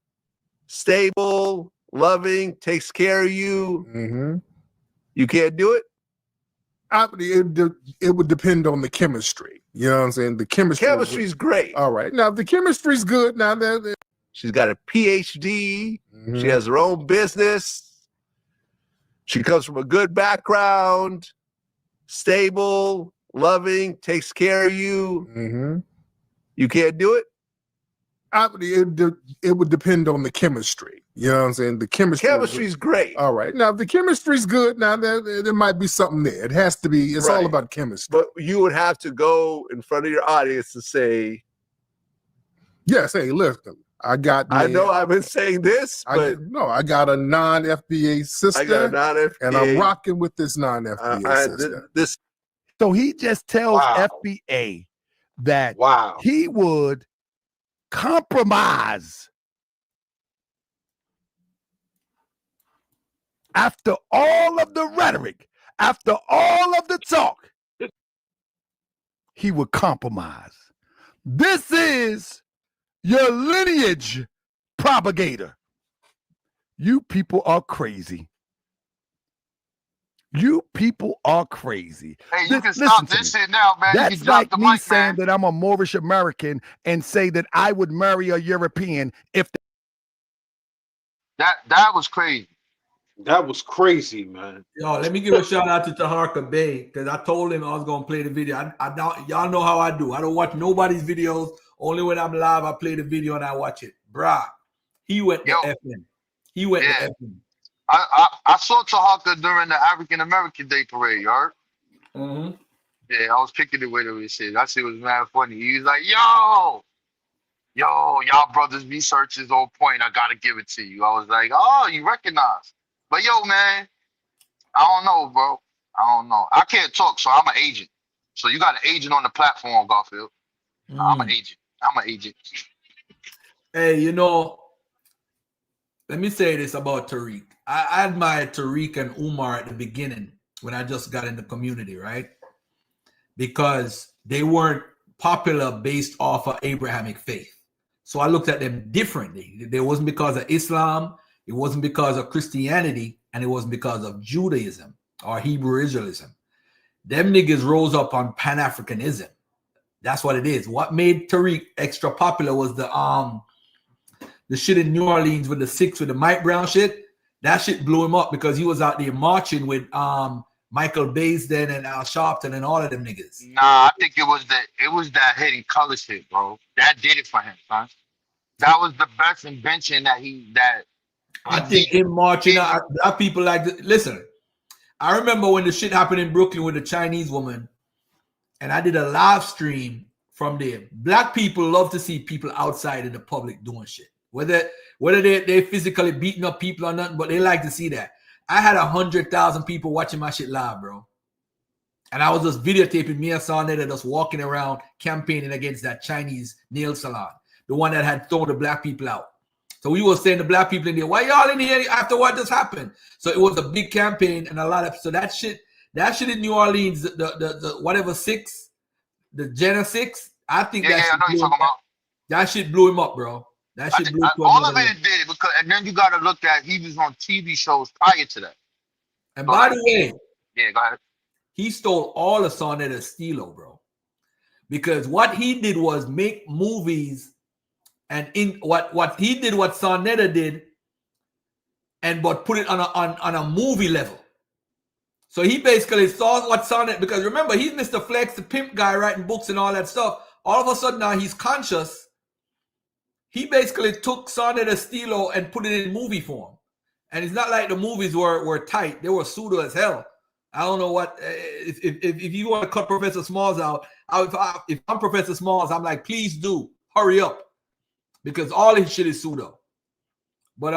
stable, loving, takes care of you. You can't do it? It would depend on the chemistry. You know what I'm saying? The chemistry's great. All right. Now, if the chemistry's good, now she's got a PhD. She has her own business. She comes from a good background, stable, loving, takes care of you. You can't do it? It would depend on the chemistry. You know what I'm saying? The chemistry's great. All right. Now, if the chemistry's good, now there might be something there. It has to be. It's all about chemistry. But you would have to go in front of your audience and say, yes, hey, listen, I know I've been saying this, but I got a non-FBA sister. I got a non-FBA. And I'm rocking with this non-FBA sister. So he just tells FBA that he would compromise. After all of the rhetoric, after all of the talk, he would compromise. This is your lineage propagator. You people are crazy. You people are crazy. Hey, you can Listen stop to this me. shit now, man. You That's can drop like the me mic, saying man. that I'm a Moorish American and say that I would marry a European if That was crazy. That was crazy, man. Yo, let me give a shout out to Tahar Bay because I told him I was gonna play the video. I don't, y'all know how I do. I don't watch nobody's videos. Only when I'm live, I play the video and I watch it. Bruh, he went to FN. He went to Yeah. FN. I saw Tahaka during the African American Day parade, you heard? Mm-hmm. Yeah, I was kicking it with him and shit. That shit was mad funny. He was like, yo, y'all brothers' research is on point. I gotta give it to you. I was like, oh, you recognize. But yo, man, I don't know, bro. I don't know. I can't talk, so I'm an agent. So you got an agent on the platform, Garfield. I'm an agent. I'm an agent. Hey, you know, let me say this about Tariq. I admired Tariq and Umar at the beginning when I just got in the community, right? Because they weren't popular based off of Abrahamic faith. So I looked at them differently. It wasn't because of Islam, it wasn't because of Christianity, and it wasn't because of Judaism or Hebrew Israelism. Them niggas rose up on Pan-Africanism. That's what it is. What made Tariq extra popular was the shit in New Orleans with the Six with the Mike Brown shit. That shit blew him up because he was out there marching with Michael Baisden and Al Sharpton and all of them niggas. Nah, I think it was that Hidden Color shit, bro. That did it for him, son. That was the best invention that I think him marching out people like this. Listen, I remember when the shit happened in Brooklyn with the Chinese woman, and I did a live stream from there. Black people love to see people outside in the public doing shit. Whether they physically beating up people or nothing, but they like to see that. I had 100,000 people watching my shit live, bro. And I was just videotaping me and Sarnetta just walking around campaigning against that Chinese nail salon, the one that had thrown the black people out. So we were saying the black people in there, why y'all in here after what just happened? So it was a big campaign and a lot of, so that shit in New Orleans, the whatever six, the Jenna 6, I think I know you're talking about. That shit blew him up, bro. That shit blew all of it did it because, and then you got to look at he was on TV shows prior to that. And so by the way, yeah, go ahead. He stole all of Sarnetta's stilo, bro. Because what he did was make movies, and in what he did, what Sarnetta did, but put it on a movie level. So he basically saw what Sarnetta, because remember, he's Mr. Flex, the pimp guy writing books and all that stuff. All of a sudden now he's conscious. He basically took Sarnetta's stilo and put it in movie form. And it's not like the movies were tight. They were pseudo as hell. I don't know what, if you want to cut Professor Smalls out, if I'm Professor Smalls, I'm like, please do, hurry up. Because all his shit is pseudo. But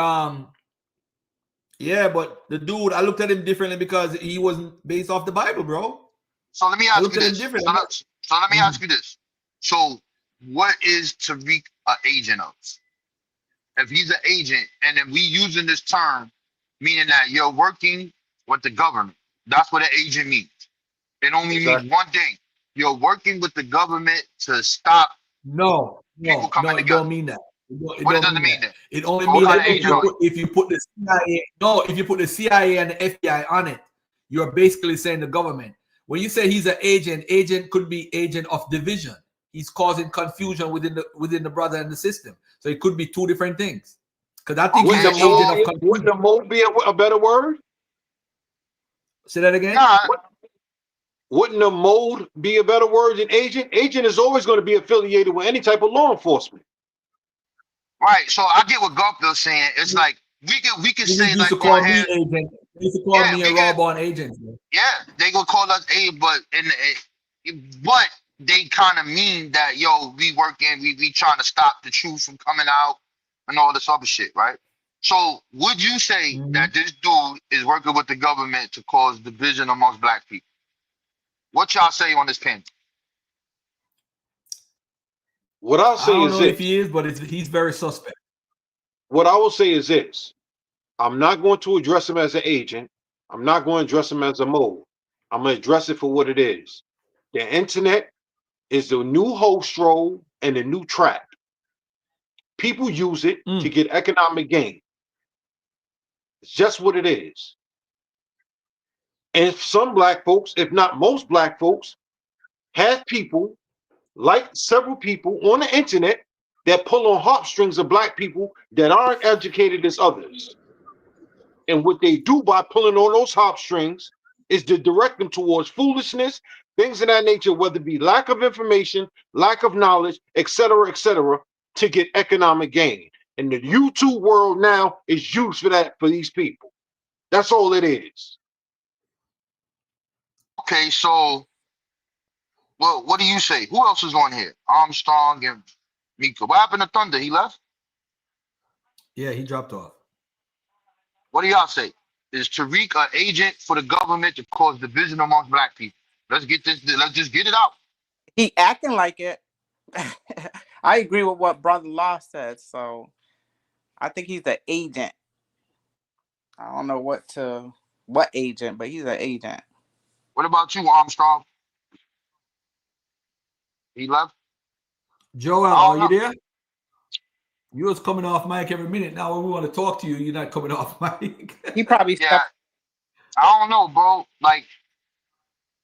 yeah, but the dude, I looked at him differently because he wasn't based off the Bible, bro. So let me ask you this. So let me ask you this. So what is Tariq an agent of? If he's an agent, and then we using this term, meaning that you're working with the government. That's what an agent means. It only means one thing. You're working with the government to stop people coming together. It don't mean that. What does it mean then? It only means that if you put the CIA, if you put the CIA and the FBI on it, you're basically saying the government. When you say he's an agent could be agent of division. He's causing confusion within the brother and the system. So it could be two different things. Because I think he's an agent of confusion. Wouldn't the mode be a better word? Say that again? Wouldn't the mode be a better word than agent? Agent is always going to be affiliated with any type of law enforcement. Right. So I get what Garfield's saying. It's like we can say like call me agent. They used to call me a raw-born agent. Yeah, they gonna call us but they kind of mean that we working, we trying to stop the truth from coming out and all this other shit, right? So would you say that this dude is working with the government to cause division amongst black people? What y'all say on this panel? What I'll I say don't is know if this. he is, but he's very suspect. What I will say is this. I'm not going to address him as an agent. I'm not going to address him as a mole. I'm going to address it for what it is. The internet is the new host role and the new trap. People use it to get economic gain. It's just what it is. And some black folks, if not most black folks, have people like several people on the internet that pull on heartstrings of black people that aren't educated as others. And what they do by pulling on those heartstrings is to direct them towards foolishness, things of that nature, whether it be lack of information, lack of knowledge, etc., to get economic gain. And the YouTube world now is used for that for these people. That's all it is. Okay, so well, what do you say? Who else is on here? Armstrong and Mika. What happened to Thunder? He left? Yeah, he dropped off. What do y'all say? Is Tariq an agent for the government to cause division amongst black people? Let's just get it out. He acting like it. I agree with what Brother Law said, so I think he's an agent. I don't know what agent, but he's an agent. What about you, Armstrong? He left? Joel, are you there? You was coming off mic every minute. Now when we want to talk to you, you're not coming off mic. He probably yeah. I don't know, bro. Like,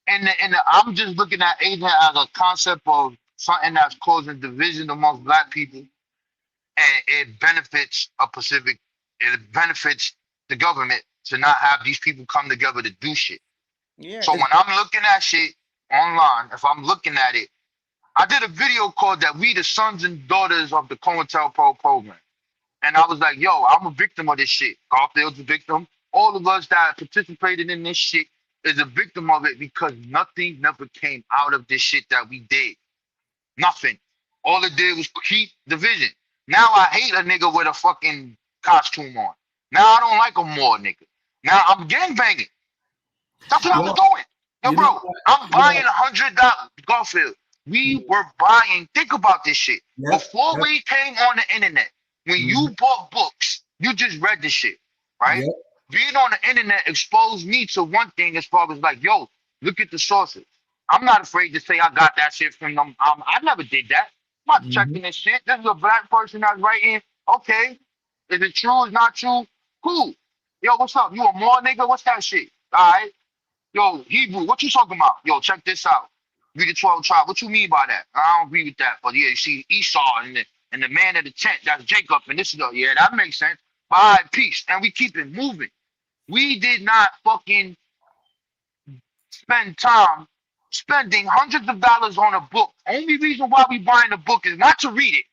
I'm just looking at agent as a concept of something that's causing division amongst black people, and it benefits it benefits the government to not have these people come together to do shit. Yeah. So when I'm looking at shit online, if I'm looking at it, I did a video called that we the sons and daughters of the COINTELPRO program. And I was like, yo, I'm a victim of this shit. Garfield's a victim. All of us that participated in this shit is a victim of it because nothing never came out of this shit that we did. Nothing. All it did was keep division. Now I hate a nigga with a fucking costume on. Now I don't like him more, nigga. Now I'm gangbanging. That's what I was doing. Yo, bro, I'm buying $100 Garfield. We were buying, think about this shit. Before we came on the internet, when you bought books, you just read the shit, right? Being on the internet exposed me to one thing as far as like, yo, look at the sources. I'm not afraid to say I got that shit from them. I never did that. I'm not checking this shit. This is a black person that's writing. Okay, is it true? Is not true? Cool. Yo, what's up? You a more nigga? What's that shit? All right. Yo, Hebrew, what you talking about? Yo, check this out. Read the 12 tribe. What you mean by that? I don't agree with that. But yeah, you see Esau and the man of the tent, that's Jacob, and this is yeah, that makes sense. But all right, peace. And we keep it moving. We did not fucking spend time spending hundreds of dollars on a book. Only reason why we buying the book is not to read it,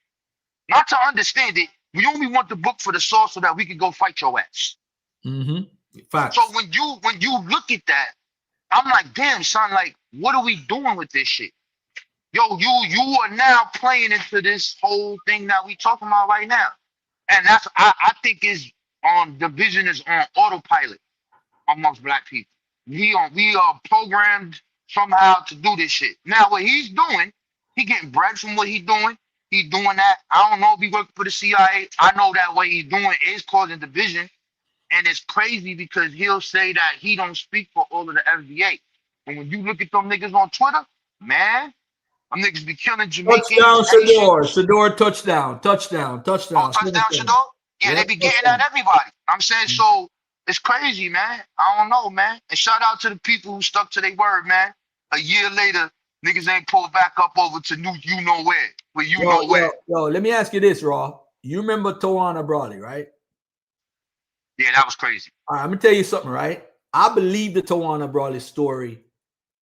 not to understand it. We only want the book for the source so that we can go fight your ass. Facts. So when you look at that, I'm like, damn, son, like, what are we doing with this shit? Yo, you are now playing into this whole thing that we talking about right now. And that's, I think is on division is on autopilot amongst black people. We are programmed somehow to do this shit. Now what he's doing, he getting bread from what he's doing. He's doing that. I don't know if he working for the CIA. I know that what he's doing is causing division. And it's crazy because he'll say that he don't speak for all of the FBA. And when you look at them niggas on Twitter, man, them niggas be killing Jamaicans. Touchdown, Shador, touchdown. Oh, touchdown, Shador? Yeah, they be getting at everybody. I'm saying, so it's crazy, man. I don't know, man. And shout out to the people who stuck to their word, man. A year later, niggas ain't pulled back up over to you know where. Yo, let me ask you this, Raw. You remember Tawana Brawley, right? Yeah, that was crazy. All right, I'm gonna tell you something, right? I believe the Tawana Brawley story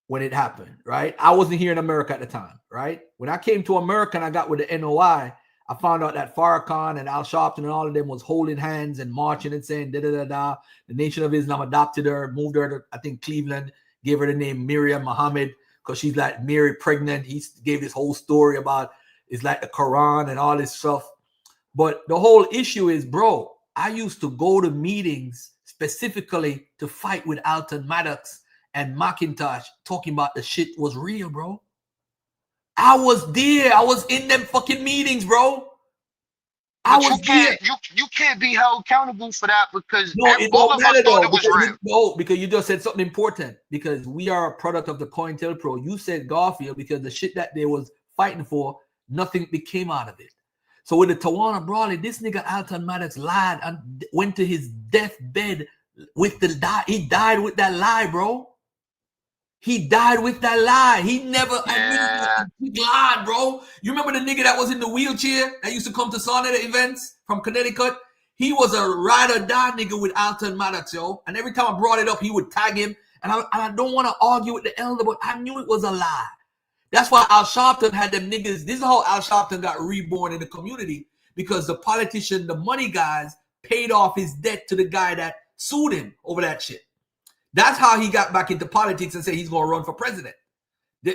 when it happened, right? I wasn't here in America at the time, right? When I came to America and I got with the NOI, I found out that Farrakhan and Al Sharpton and all of them was holding hands and marching and saying da-da-da-da. The Nation of Islam adopted her, moved her to, I think, Cleveland, gave her the name Miriam Muhammad because she's like Mary pregnant. He gave this whole story about it's like the Quran and all this stuff. But the whole issue is, bro, I used to go to meetings specifically to fight with Alton Maddox and McIntosh talking about the shit was real, bro. I was there. I was in them fucking meetings, bro. But you can't be held accountable for that because No, it all don't of us matter thought though. it was real. Because you just said something important. Because we are a product of the COINTELPRO. You said Garfield because the shit that they was fighting for, nothing became out of it. So with the Tawana Brawley, this nigga Alton Maddox lied and went to his deathbed with the lie. He died with that lie, bro. He died with that lie. He never admitted he lied, bro. You remember the nigga that was in the wheelchair that used to come to sauna events from Connecticut? He was a ride or die nigga with Alton Maddox, yo. And every time I brought it up, he would tag him. And I don't want to argue with the elder, but I knew it was a lie. That's why Al Sharpton had them niggas. This is how Al Sharpton got reborn in the community, because the politician, the money guys, paid off his debt to the guy that sued him over that shit. That's how he got back into politics and said he's going to run for president.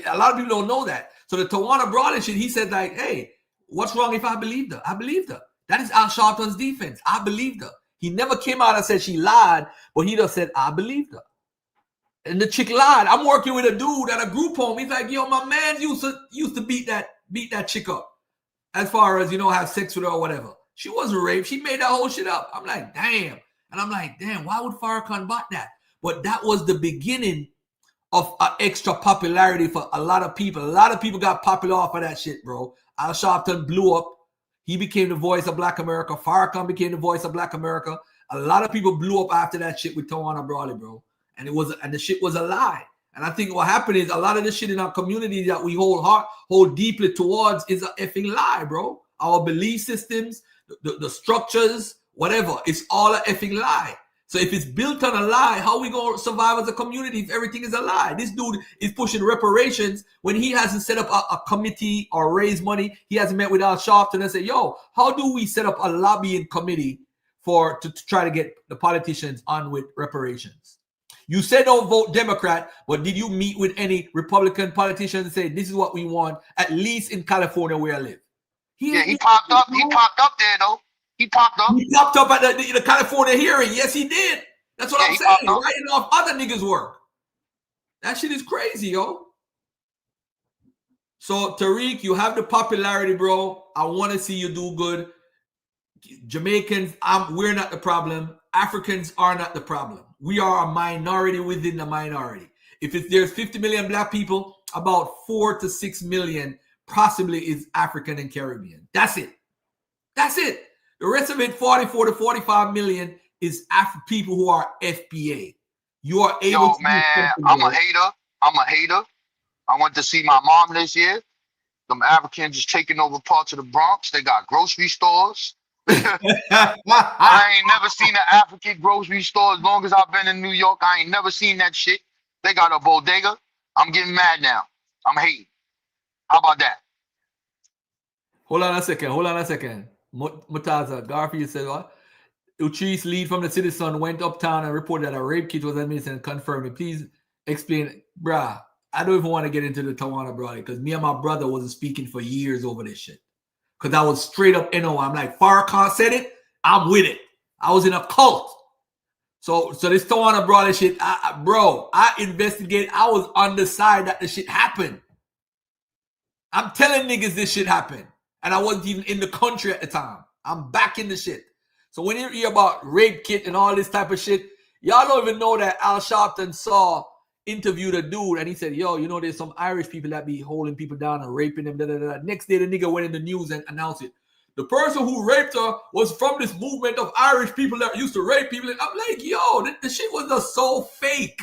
A lot of people don't know that. So the Tawana Brawley shit, he said like, hey, what's wrong if I believed her? I believed her. That is Al Sharpton's defense. I believed her. He never came out and said she lied, but he just said, I believed her. And the chick lied. I'm working with a dude at a group home. He's like, yo, my man used to beat that chick up. As far as, have sex with her or whatever. She wasn't raped. She made that whole shit up. I'm like, damn. And I'm like, damn, why would Farrakhan bought that? But that was the beginning of extra popularity for a lot of people. A lot of people got popular off of that shit, bro. Al Sharpton blew up. He became the voice of Black America. Farrakhan became the voice of Black America. A lot of people blew up after that shit with Tawana Brawley, bro. And the shit was a lie. And I think what happened is a lot of the shit in our community that we hold deeply towards is a effing lie, bro. Our belief systems, the structures, whatever, it's all a effing lie. So if it's built on a lie, how are we going to survive as a community if everything is a lie? This dude is pushing reparations when he hasn't set up a committee or raised money. He hasn't met with Al Sharpton and said, yo, how do we set up a lobbying committee to try to get the politicians on with reparations? You said don't vote Democrat, but did you meet with any Republican politicians and say this is what we want, at least in California where I live? He popped up. He popped up there though. He popped up. He popped up at the California hearing. Yes, he did. That's what I'm saying. Writing off other niggas' work. That shit is crazy, yo. So Tariq, you have the popularity, bro. I want to see you do good. Jamaicans, we're not the problem. Africans are not the problem. We are a minority within the minority. If there's 50 million black people, about 4 to 6 million possibly is African and Caribbean. That's it. That's it. The rest of it, 44 to 45 million, is people who are FBA. You are able to. Yo, man, I'm a hater. I went to see my mom this year. Them Africans is taking over parts of the Bronx. They got grocery stores. I ain't never seen an African grocery store as long as I've been in New York. I ain't never seen that shit. They got a bodega. I'm getting mad now. I'm hating. How about that? Hold on a second. Mutaza, Garfield said what? Utrice lead from the Citizen went uptown and reported that a rape kit was administered and confirmed it. Please explain. Bruh, I don't even want to get into the Tawana Brawley because me and my brother wasn't speaking for years over this shit. Because I was straight up NO. I'm like, Farrakhan said it, I'm with it. I was in a cult. So this Tawana Brawley shit, I investigated. I was on the side that the shit happened. I'm telling niggas this shit happened. And I wasn't even in the country at the time. I'm back in the shit. So when you hear about rape kit and all this type of shit, y'all don't even know that Al Sharpton interviewed a dude and he said, yo, there's some Irish people that be holding people down and raping them. Da, da, da. Next day, the nigga went in the news and announced it. The person who raped her was from this movement of Irish people that used to rape people. And I'm like, yo, the shit was just so fake.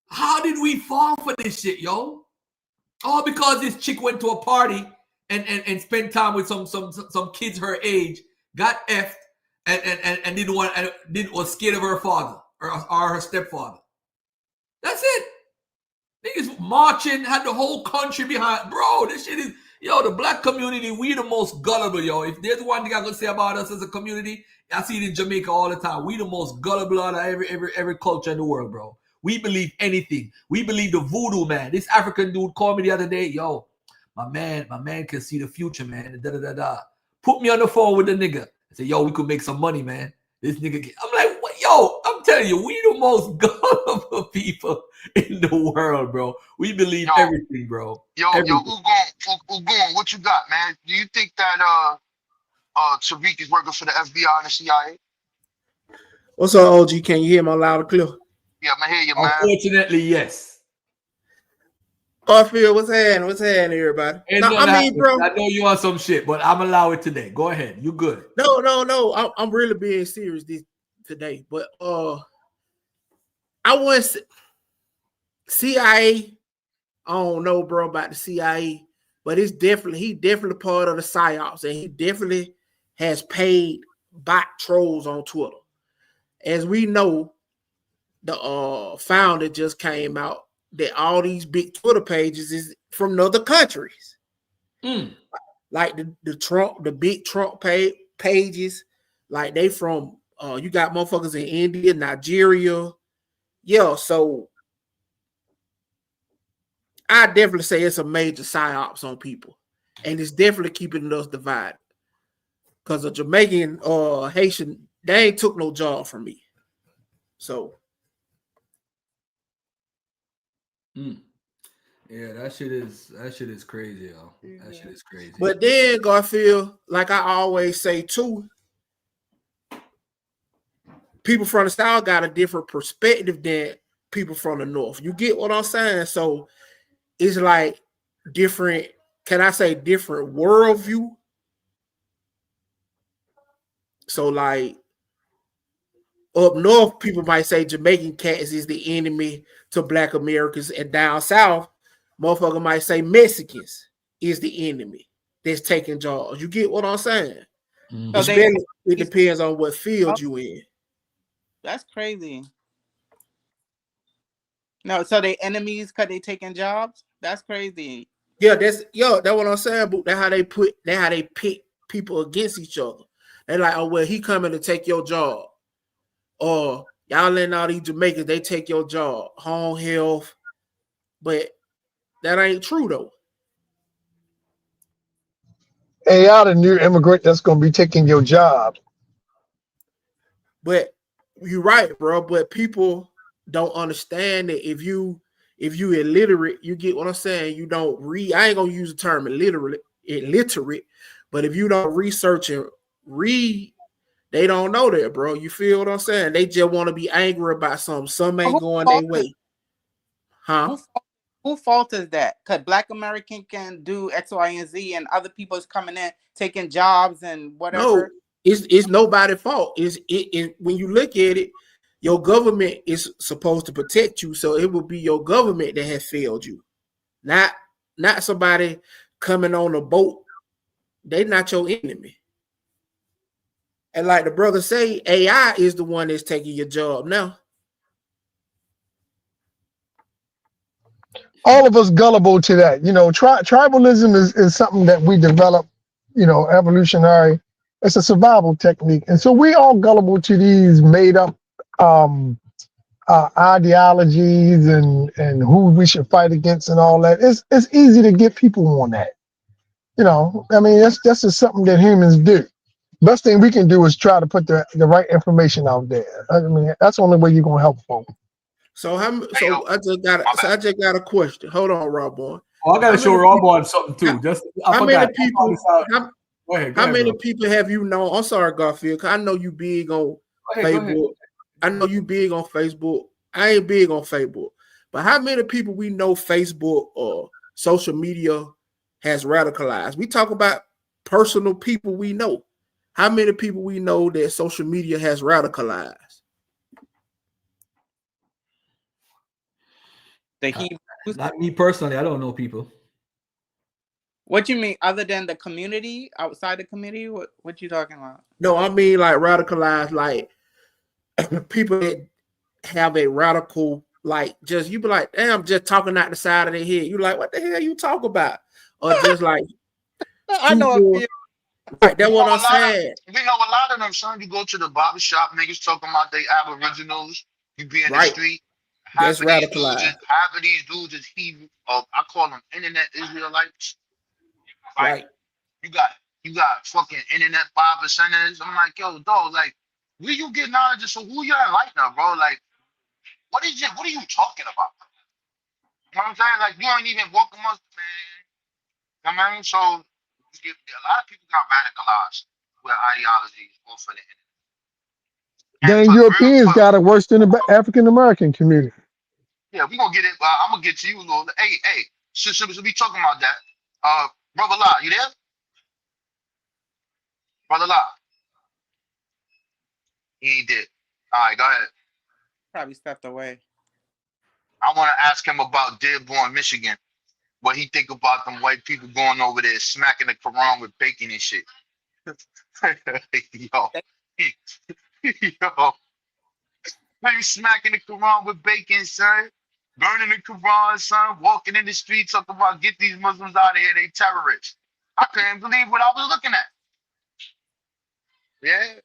How did we fall for this shit, yo? All because this chick went to a party and spent time with some kids her age, got effed, and was scared of her father or her stepfather. That's it. Niggas marching, had the whole country behind. Bro, this shit is, the black community, we the most gullible, yo. If there's one thing I could say about us as a community, I see it in Jamaica all the time. We the most gullible out of every culture in the world, bro. We believe anything. We believe the voodoo man. This African dude called me the other day, yo, my man can see the future, man. Da, da, da, da. Put me on the phone with the nigga. I said, yo, we could make some money, man. This nigga, I'm like, what? Yo, Yo, I'm telling you, we the most gullible people in the world, bro. We believe everything, bro. Everything. Ugun, what you got, man? Do you think that Tariq is working for the FBI and the CIA? What's up, OG? Can you hear me loud and clear? Yeah, I'm gonna hear you, man. Unfortunately, yes. Garfield, what's happening? What's happening, everybody? No, I mean, bro. I know you on some shit, but I'm allow it today. Go ahead. You good? No. I'm really being serious today. But I want CIA. I don't know, bro, about the CIA, but he definitely part of the psyops, and he definitely has paid bot trolls on Twitter. As we know, the founder just came out that all these big Twitter pages is from other countries. Like the big Trump pages, like they from you got motherfuckers in India, Nigeria. Yeah, so I definitely say it's a major psyops on people, and it's definitely keeping us divided. Because a Jamaican or Haitian, they ain't took no job from me. So yeah, that shit is crazy, yo. That shit is crazy. But then, Garfield, like I always say too, people from the South got a different perspective than people from the North. You get what I'm saying? So it's like different, can I say different worldview? So like up north, people might say Jamaican cats is the enemy to Black Americans, and down south, motherfucker might say Mexicans is the enemy that's taking jobs. You get what I'm saying? So Especially it depends on what field you in. That's crazy. No, so they enemies because they taking jobs? That's crazy. Yeah, that's what I'm saying. But that's how they pick people against each other. They're like, oh well, he coming to take your job. Or y'all letting all these Jamaicans, they take your job, home health. But that ain't true though. Hey, y'all the new immigrant that's gonna be taking your job. But you're right, bro. But people don't understand that if you illiterate, you get what I'm saying. You don't read. I ain't gonna use the term illiterate, but if you don't research and read, they don't know that, bro. You feel what I'm saying? They just want to be angry about something. Some ain't going their way. Huh? Who fault is that? Because Black American can do X, Y, and Z, and other people's coming in, taking jobs and whatever. No, it's nobody's fault. It when you look at it, your government is supposed to protect you, so it will be your government that has failed you, not somebody coming on a boat. They not your enemy. And like the brother say, AI is the one that's taking your job now. All of us gullible to that. You know, tribalism is something that we develop, you know, evolutionary. It's a survival technique. And so we all gullible to these made up ideologies and who we should fight against and all that. It's easy to get people on that. You know, I mean, that's just something that humans do. Best thing we can do is try to put the right information out there. I mean, that's the only way you're gonna help folks. So I just got a question. Hold on, Rob boy. Oh, I gotta show Rob on something too. How many people? Go ahead, how many bro. people have you known? I'm sorry, Garfield, because I know you big on Facebook. I know you big on Facebook. I ain't big on Facebook. But how many people we know Facebook or social media has radicalized? We talk about personal people we know. How many people we know that social media has radicalized? Not me personally. I don't know people. What you mean, other than the community, outside the community? What you talking about? No, I mean like radicalized, like people that have a radical, like just you be like, damn, just talking out the side of their head. You like, what the hell you talk about? Or just like, I know. Right, that's what I'm saying. We know a lot of them, son. You go to the barber shop, niggas talking about they aboriginals. You be in the street. That's radicalized. Half of these dudes is Hebrew. I call them internet Israelites. Right. You got fucking internet 5%ers. I'm like, yo, dog, like where you get knowledge? So who you enlightening, bro? Like, what are you talking about? You know what I'm saying? Like, you ain't even walk amongst the man. You know what I mean? So, a lot of people got radicalized with ideologies off of the internet. Then Europeans got it worse than the African American community. Yeah, we gonna get it. I'm gonna get to you a little. Hey, should we talking about that? Brother La, you there? Brother La, he ain't dead. All right, go ahead. Probably stepped away. I want to ask him about Dearborn, Michigan. What he think about them white people going over there smacking the Quran with bacon and shit. Yo, they smacking the Quran with bacon, son. Burning the Quran, son. Walking in the street talking about get these Muslims out of here. They terrorists. I couldn't believe what I was looking at. Yeah.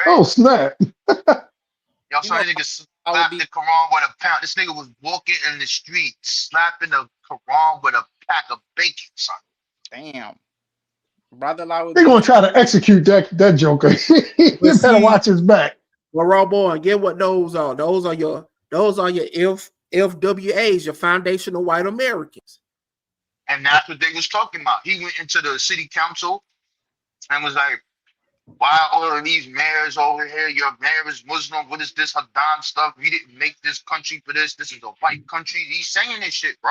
Oh snap! Yo, so this nigga slapped the Quran with a pound. This nigga was walking in the street slapping the Quran with a pack of bacon, son. Damn. Brother Law They're gonna try to execute that joker. You better watch his back. Well, raw boy, get what those are. Those are your FWAs, your foundational white Americans. And that's what they was talking about. He went into the city council and was like, why all of these mayors over here? Your mayor is Muslim. What is this Haddam stuff? We didn't make this country for this. This is a white country. He's saying this shit, bro.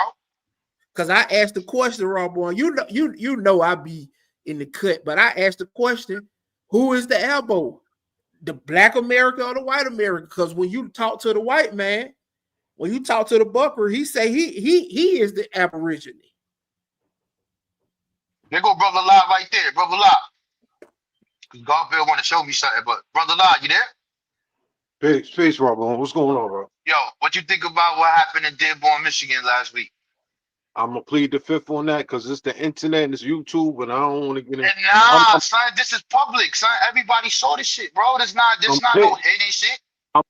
Because I asked the question, raw boy. You know I be in the cut, but I asked the question, who is the elbow? The black America or the white America? Because when you talk to the white man, when you talk to the bucker, he say he is the Aborigine. There go Brother La right there. Brother La. Garfield want to show me something, but Brother La, you there? Peace, Robert. What's going on, bro? Yo, what you think about what happened in Dearborn, Michigan last week? I'm gonna plead the fifth on that because it's the internet and it's YouTube, and I don't want to get in. Nah, son, this is public, son. Everybody saw this shit, bro. This not no hidden shit. I'm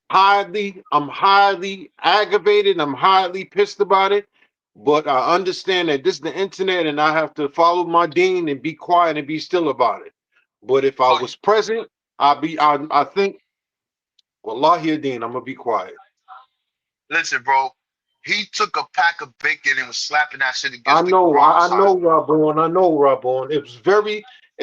highly aggravated. I'm highly pissed about it, but I understand that this is the internet, and I have to follow my dean and be quiet and be still about it. But if I was present, I think, wallahi dean, I'm gonna be quiet. Listen, bro. He took a pack of bacon and was slapping that shit against I know, Robon. I know, Robon. It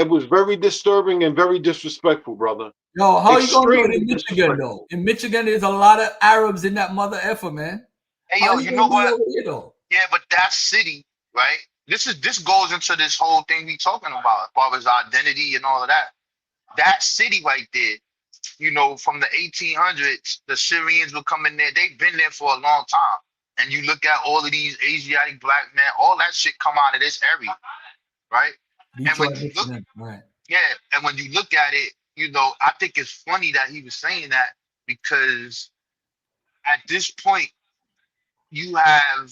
was very disturbing and very disrespectful, brother. Yo, how you gonna do it in Michigan though? In Michigan, there's a lot of Arabs in that mother effer, man. Hey, yo, you know what? Yeah, but that city, right? This goes into this whole thing we talking about, as far as identity and all of that. That city right there, you know, from the 1800s, the Syrians were coming there. They've been there for a long time. And you look at all of these Asiatic black men, all that shit come out of this area, right? Detroit, and when you look, right. yeah, and when you look at it, you know, I think it's funny that he was saying that because at this point, you have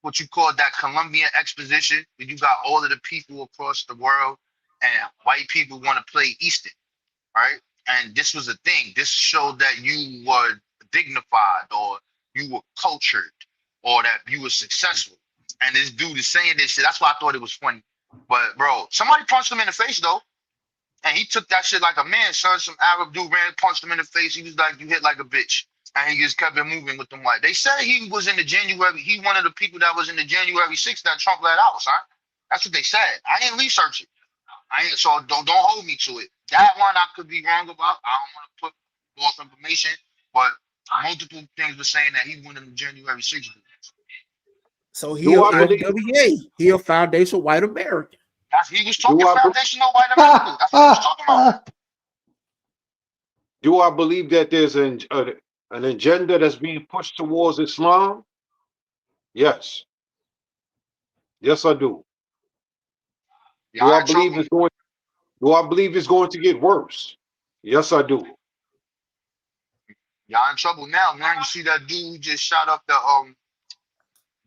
what you call that Columbian exposition, where you got all of the people across the world, and white people want to play Eastern, right? And this was a thing. This showed that you were dignified, or you were cultured, or that you were successful. And this dude is saying this shit. That's why I thought it was funny. But bro, somebody punched him in the face though. And he took that shit like a man, son. Some Arab dude ran, punched him in the face. He was like, you hit like a bitch. And he just kept it moving with them white. They said he was in the January, he one of the people that was in the January 6th that Trump let out, son. That's what they said. I didn't research it. So don't hold me to it. That one I could be wrong about. I don't want to put false information, but multiple things were saying that he went in the January 6th. So he a FWA. He a foundational white American. He was talking foundational white American. That's what he was talking about. Do I believe that there's an agenda that's being pushed towards Islam? Yes. Yes, I do. Do I believe it's going to get worse? Yes, I do. Y'all in trouble now, man. You see that dude who just shot up the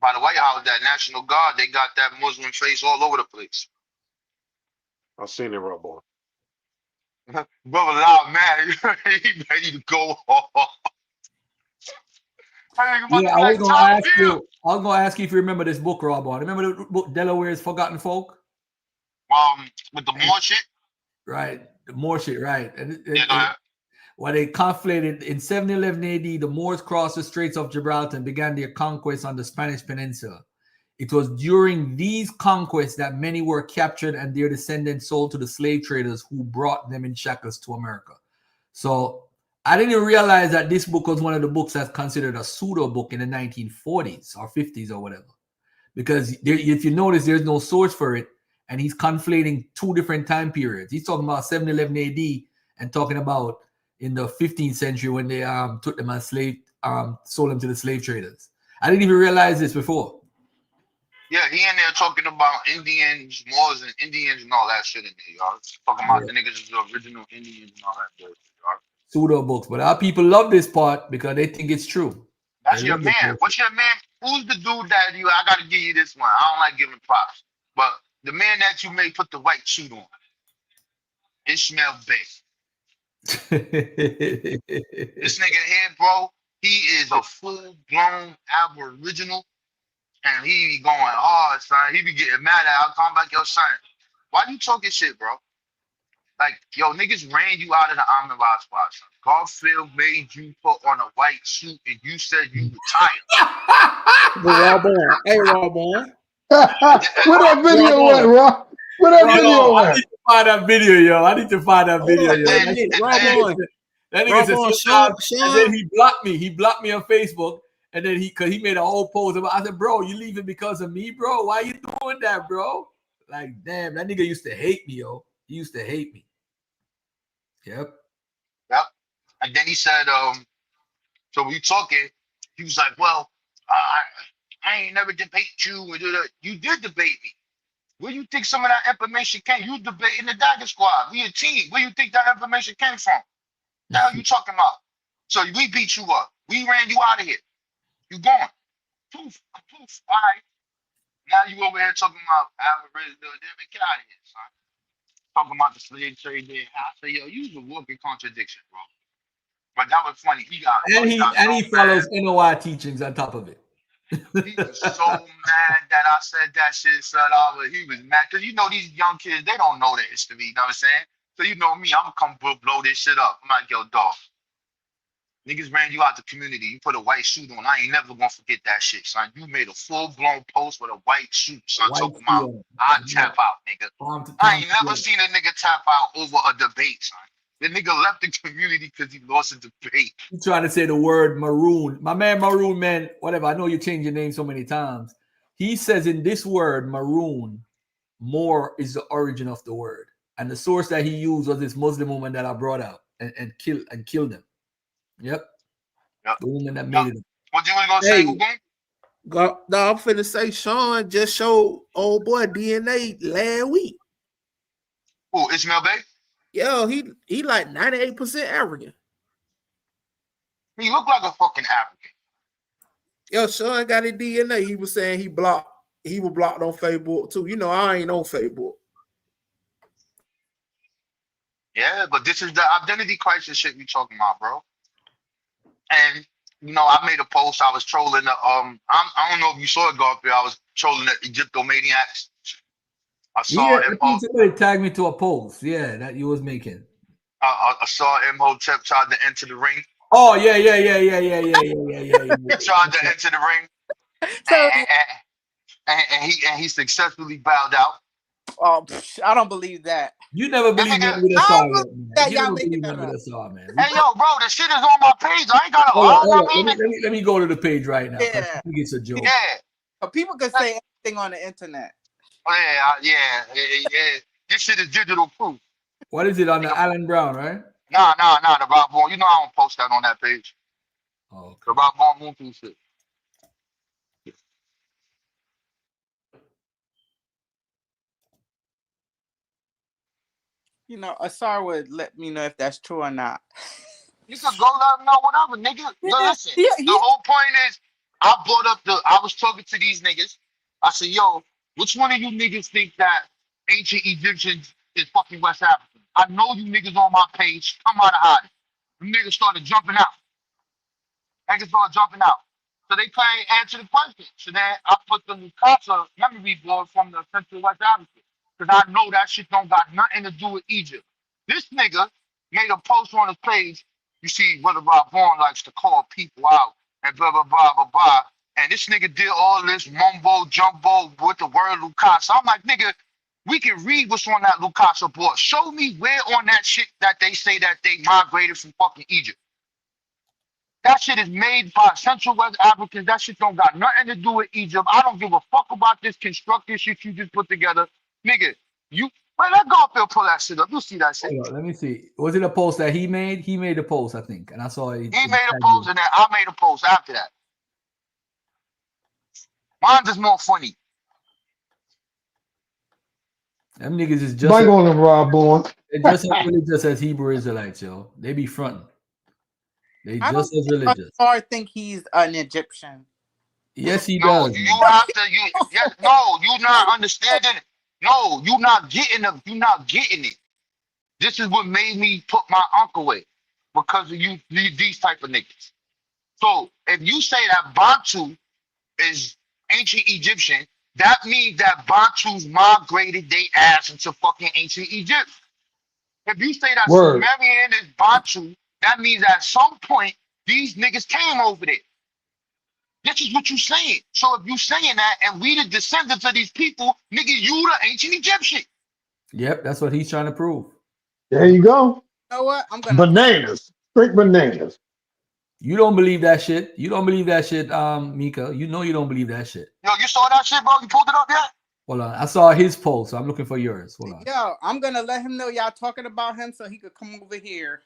by the White House, that National Guard, they got that Muslim face all over the place. I've seen it, right, boy. Brother Loud, man, he ready to go off. Yeah, I was gonna ask you if you remember this book, Rob. Remember the book Delaware's Forgotten Folk? With the Moore shit? Right, the Moore shit, right. And When they conflated in 711 AD, the Moors crossed the Straits of Gibraltar and began their conquest on the Spanish Peninsula. It was during these conquests that many were captured and their descendants sold to the slave traders who brought them in shackles to America. So I didn't realize that this book was one of the books that's considered a pseudo book in the 1940s or 50s or whatever. Because there, if you notice, there's no source for it, and he's conflating two different time periods. He's talking about 711 AD and talking about in the 15th century when they took them as slave, sold them to the slave traders. I didn't even realize this before. Yeah, he in there talking about Indians, Moors, and Indians and all that shit in there, y'all. Talking about the niggas is the original Indians and all that shit, y'all. Pseudo books, but our people love this part because they think it's true. That's They your love this man. book. What's your man? Who's the dude that you? I gotta give you this one. I don't like giving props, but the man that you may put the white suit on, Ishmael Bay. This nigga here, bro, he is a full-blown Aboriginal, and he be going hard, son. He be getting mad at. I'll come back, yo, son. Why you talking shit, bro? Like, yo, niggas ran you out of the Omnibus spot, son. Garfield made you put on a white suit, and you said you retired. Raw born. Hey, raw born. Where that video went, Rob? Where that video I went? need to find that video, yo. I need to find that video, yo. That nigga said sometimes, and then he blocked me. He blocked me on Facebook, and then because he made a whole post about. I said, bro, you leaving because of me, bro? Why you doing that, bro? Like, damn, that nigga used to hate me, yo. He used to hate me. Yep. And then he said, so we talking. He was like, well, I ain't never debate you. You did debate me. Where you think some of that information came? You debating the Dagger Squad. We a team. Where you think that information came from? The hell you talking about? So we beat you up. We ran you out of here. You gone. Poof. All right. Now you over here talking about Alvarez. Get out of here, son. Talking about the slave trade there. I say, yo, you a walking contradiction, bro. But that was funny. He follows NOI teachings on top of it. He was so mad that I said that shit, son. He was mad because you know these young kids, they don't know the history. You know what I'm saying? So you know me, I'm gonna come blow this shit up. I'm like, yo, dog. Niggas ran you out the community. You put a white suit on. I ain't never gonna forget that shit, son. You made a full-blown post with a white suit, son. Talking about I tap out, nigga. I ain't never seen a nigga tap out over a debate, son. The nigga left the community because he lost a debate. You trying to say the word maroon. My man Maroon, man, whatever. I know you changed your name so many times. He says in this word, maroon, more is the origin of the word. And the source that he used was this Muslim woman that I brought out and killed him. Yep. The woman that made it. What you gonna say, Ugo? No, I'm finna say Sean just showed old boy DNA last week. Who, Ishmael Bay? Yo, he like 98% African. He look like a fucking African. Yo, Sean got his DNA. He was saying he was blocked on Facebook too. You know, I ain't on Facebook. Yeah, but this is the identity crisis shit we talking about, bro. And you know, I made a post. I was trolling the I don't know if you saw it, Garfield. I was trolling the Egyptomaniacs. I saw I think somebody tagged me to a post. Yeah, that you was making. I saw Imhotep tried to enter the ring. Oh yeah. He tried to enter the ring, and he successfully bowed out. Oh, I don't believe that. You never believe me with I don't a believe that y'all making that up. man. Hey yo, bro, the shit is on my page. I ain't gotta lie. Let me go to the page right now. Yeah. I think it's a joke. Yeah. But people can say anything on the internet. Yeah. This shit is digital proof. What is it on the Alan Brown, right? Nah, the Rob Bourne. You know I don't post that on that page. Oh, okay. The Rob Bourne movie shit. You know, Asar would let me know if that's true or not. You could go let him know whatever, nigga. Listen, the whole point is, I was talking to these niggas. I said, yo, which one of you niggas think that ancient Egyptians is fucking West African? I know you niggas on my page. Come out of hiding. Them niggas started jumping out. So they couldn't answer the question. So then I put the Mikasa memory board from the Central West Africa. Because I know that shit don't got nothing to do with Egypt. This nigga made a post on his page You see, Brother Rob Vaughn likes to call people out and blah, blah, blah, blah, blah. And this nigga did all this mumbo jumbo with the word Lucasa. I'm like, nigga, we can read what's on that Lucasa board. Show me where on that shit that they say that they migrated from fucking Egypt. That shit is made by Central West Africans. That shit don't got nothing to do with Egypt. I don't give a fuck about this constructed shit you just put together. Nigga, you let Garfield pull that shit up. You'll see that shit. Hold on, let me see. Was it a post that he made? He made a post, I think. And I saw it. He made a post and then I made a post after that. Mine's is more funny. Them niggas is just Bang on them, Rob Bourne. They're just as religious as Hebrew Israelites, yo. They be fronting. They I just don't as religious. I think he's an Egyptian. Yes, he No, does. you have to. No, you not understanding it. No, you not getting them. You not getting it. This is what made me put my uncle away because of you, these type of niggas. So if you say that Bantu is ancient Egyptian, that means that Bantus migrated their ass into fucking ancient Egypt. If you say that Word. Sumerian is Bantu, that means at some point these niggas came over there. This is what you saying. So if you saying that and we the descendants of these people, nigga, you the ancient Egyptian. Yep, that's what he's trying to prove. There you go. You know what? I'm gonna Bananas. Straight bananas. You don't believe that shit. You don't believe that shit, Mika. You know you don't believe that shit. Yo, you saw that shit, bro? You pulled it up yet? Hold on. I saw his post, so I'm looking for yours. Hold on. Yo, I'm gonna let him know y'all talking about him so he could come over here.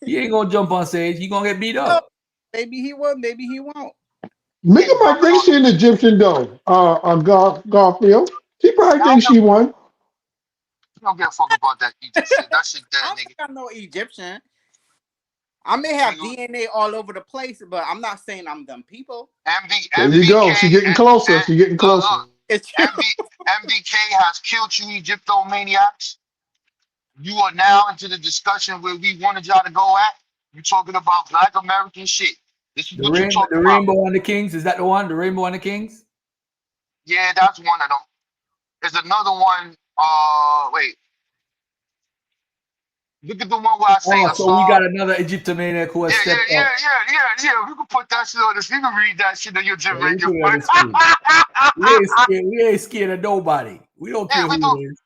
He ain't gonna jump on stage. He gonna get beat up. Maybe he will, maybe he won't. Mika might think she an Egyptian though. Garfield. She probably thinks she won. You don't give a fuck about that Egypt shit. That shit dead, nigga. I'm no Egyptian. I may have DNA all over the place, but I'm not saying I'm them people. There you go. She's getting closer. She's getting closer. MBK has killed you, Egyptomaniacs. You are now into the discussion where we wanted y'all to go at. You're talking about Black American shit. This is what you're talking about. Rainbow and the Kings. Is that the one? The Rainbow and the Kings? Yeah, that's one of them. There's another one. Wait. Look at the one where I say so we got another Egyptomaniac who has stepped up. Yeah. We can put that shit on this. You can read that shit on your generation. We ain't scared of nobody. We don't care who it is.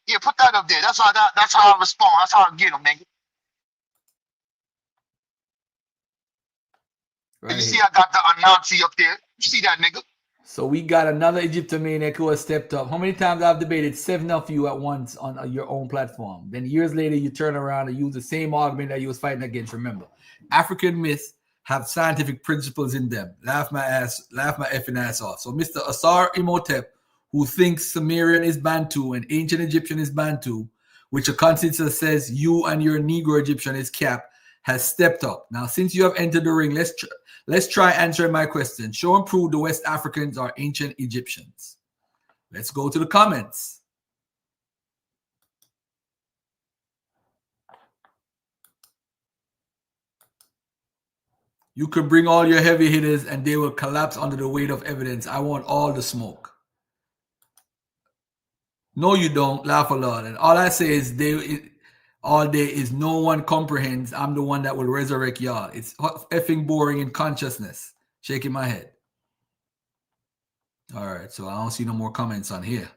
Yeah, put that up there. That's how I respond. That's how I get them, nigga. Right. You see, I got the Anansi up there. You see that, nigga? So we got another Egyptomaniac who has stepped up. How many times I've debated 7 of you at once on your own platform? Then years later, you turn around and use the same argument that you was fighting against. Remember, African myths have scientific principles in them. Laugh my effing ass off. So Mr. Asar Imhotep, who thinks Sumerian is Bantu and ancient Egyptian is Bantu, which a consensus says you and your Negro Egyptian is Cap, has stepped up. Now, since you have entered the ring, let's try answering my question. Show and prove the West Africans are ancient Egyptians. Let's go to the comments. You could bring all your heavy hitters and they will collapse under the weight of evidence. I want all the smoke. No, you don't. Laugh a lot. And all I say is all day is no one comprehends. I'm the one that will resurrect y'all. It's effing boring in consciousness. Shaking my head. All right, so I don't see no more comments on here.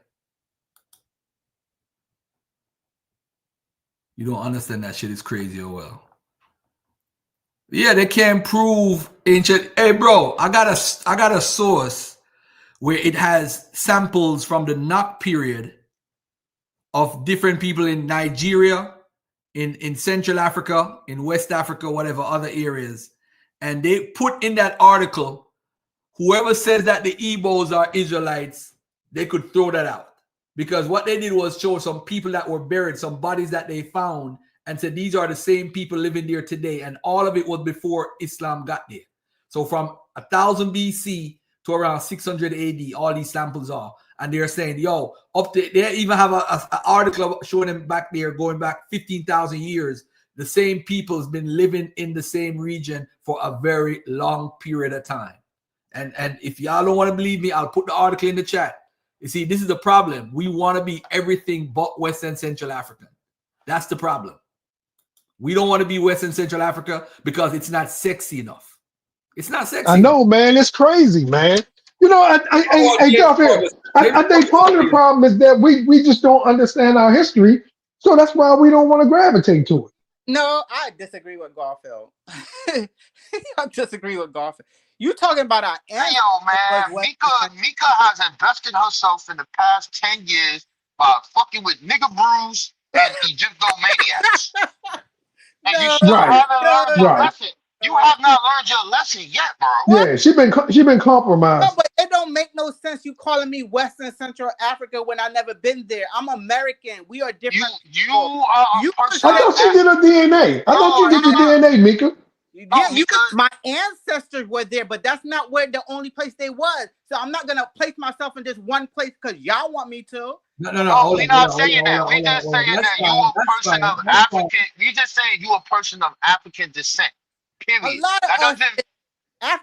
You don't understand that shit is crazy or well. Yeah, they can't prove ancient. Hey, bro, I got a source where it has samples from the Nok period of different people in Nigeria, in Central Africa, in West Africa, whatever other areas. And they put in that article, whoever says that the Igbos are Israelites, they could throw that out. Because what they did was show some people that were buried, some bodies that they found, and said these are the same people living there today. And all of it was before Islam got there. So from 1000 BC to around 600 AD, all these samples are. And they're saying, yo, up to, they even have an article showing them back there, going back 15,000 years. The same people's been living in the same region for a very long period of time. And if y'all don't want to believe me, I'll put the article in the chat. You see, this is the problem. We want to be everything but West and Central African. That's the problem. We don't want to be West and Central Africa because it's not sexy enough. It's not sexy. I know, man. It's crazy, man. You know, I Golf here. I think part of the problem is that we just don't understand our history, so that's why we don't want to gravitate to it. No, I disagree with Garfield. I disagree with Garfield. You talking about our ancestors? Yo, man, Mika has invested herself in the past 10 years by fucking with nigga brews and Egyptomaniacs. And you still haven't learned your lesson. You have not learned your lesson yet, bro. Yeah, she been compromised. No, but it don't make no sense you calling me Western Central Africa when I never been there. I'm American. We are different. You are a person. I thought she did her DNA. I thought you did your DNA, Mika. Yeah, my ancestors were there, but that's not where the only place they was. So I'm not gonna place myself in just one place because y'all want me to. No, we're not saying that. We just saying that you a person of African. We just saying you a person of African descent. Period. A lot of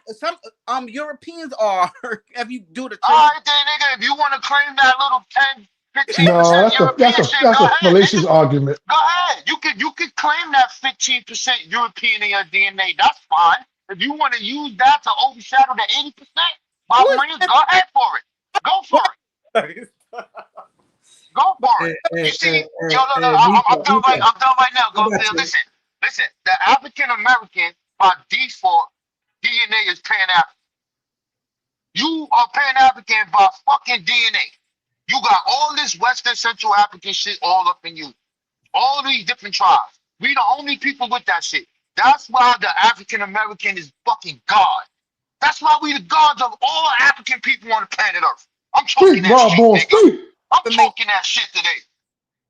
some Europeans are. If you do the all right, then, nigga, if you want to claim that little 10, 15% No, that's a fallacious argument. Go ahead. You could claim that 15% European in your DNA. That's fine. If you want to use that to overshadow the 80%, by all means, go ahead for it. Go for it. Go for it. You see, I'm done right now. Go listen. The African American by default DNA is Pan African. You are Pan African by fucking DNA. You got all this Western Central African shit all up in you. All these different tribes. We the only people with that shit. That's why the African American is fucking God. That's why we the gods of all African people on the planet Earth. I'm talking that shit, nigga. I'm talking that shit today.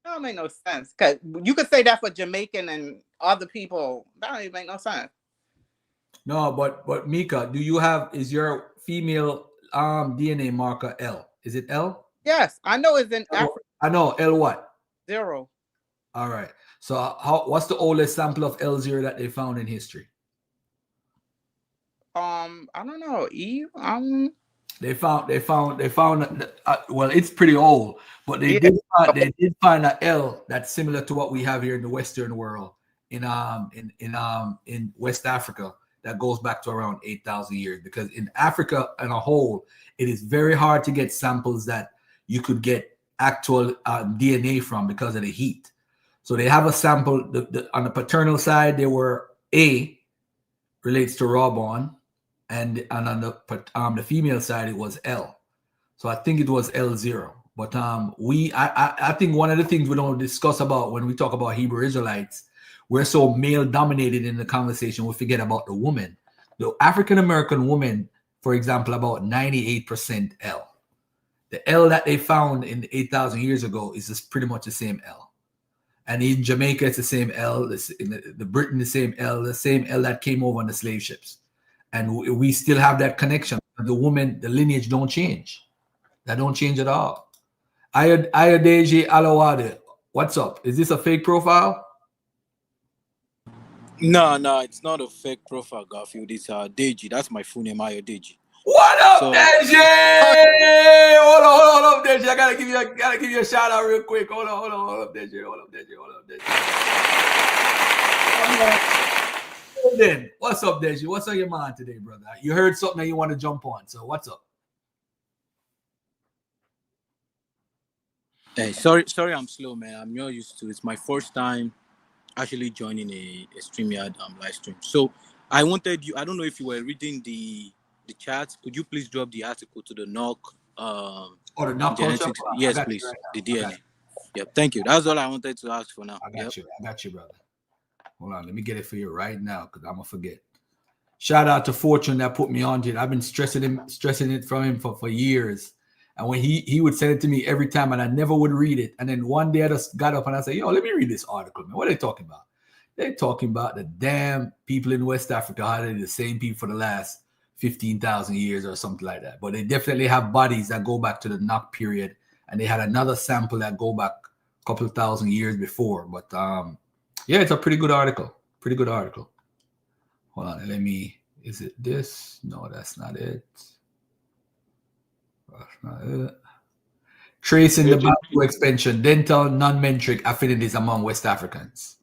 That don't make no sense. Cause you could say that for Jamaican and other people. That don't even make no sense. No, but Mika, is your female DNA marker L? Is it L? Yes, I know it's in Africa. I know L what? 0. All right. So what's the oldest sample of L0 that they found in history? I don't know. Eve. They found. Well, it's pretty old, but they did find an L that's similar to what we have here in the Western world in West Africa that goes back to around 8,000 years. Because in Africa as a whole, it is very hard to get samples that you could get actual DNA from because of the heat. So they have a sample on the paternal side. They were A relates to rawborn. And on the female side, it was L. So I think it was L0. But I think one of the things we don't discuss about when we talk about Hebrew Israelites, we're so male dominated in the conversation, we forget about the woman. The African American woman, for example, about 98% L. The L that they found in 8,000 years ago is just pretty much the same L. And in Jamaica, it's the same L. In the Britain, the same L that came over on the slave ships. And we still have that connection. The woman, the lineage don't change. That don't change at all. Ayodeji Alawade, what's up? Is this a fake profile? No, it's not a fake profile, Garfield. It's Deji. That's my full name, Ayodeji. What up, Deji? Hold up, Deji. I gotta give you a shout out real quick. Hold up, Deji. Then what's up, Deji? What's on your mind today, brother? You heard something that you want to jump on, so what's up? Hey, sorry, I'm slow, man. I'm not used to. It's my first time actually joining a StreamYard live stream. So I wanted you. I don't know if you were reading the chat. Could you please drop the article to the NOC? The NOC culture? Yes, please. The DNA. Yep. Thank you. That's all I wanted to ask for now. I got you, brother. Hold on, let me get it for you right now because I'm gonna forget. Shout out to Fortune that put me on to it. I've been stressing it from him for years. And when he would send it to me every time, and I never would read it. And then one day I just got up and I said, yo, let me read this article, man. What are they talking about? They're talking about the damn people in West Africa, how they're the same people for the last 15,000 years or something like that. But they definitely have bodies that go back to the NOC period. And they had another sample that go back a couple of thousand years before. But yeah, it's a pretty good article. Hold on, is it this? No, that's not it. Tracing the backward expansion, dental non-metric affinities among West Africans.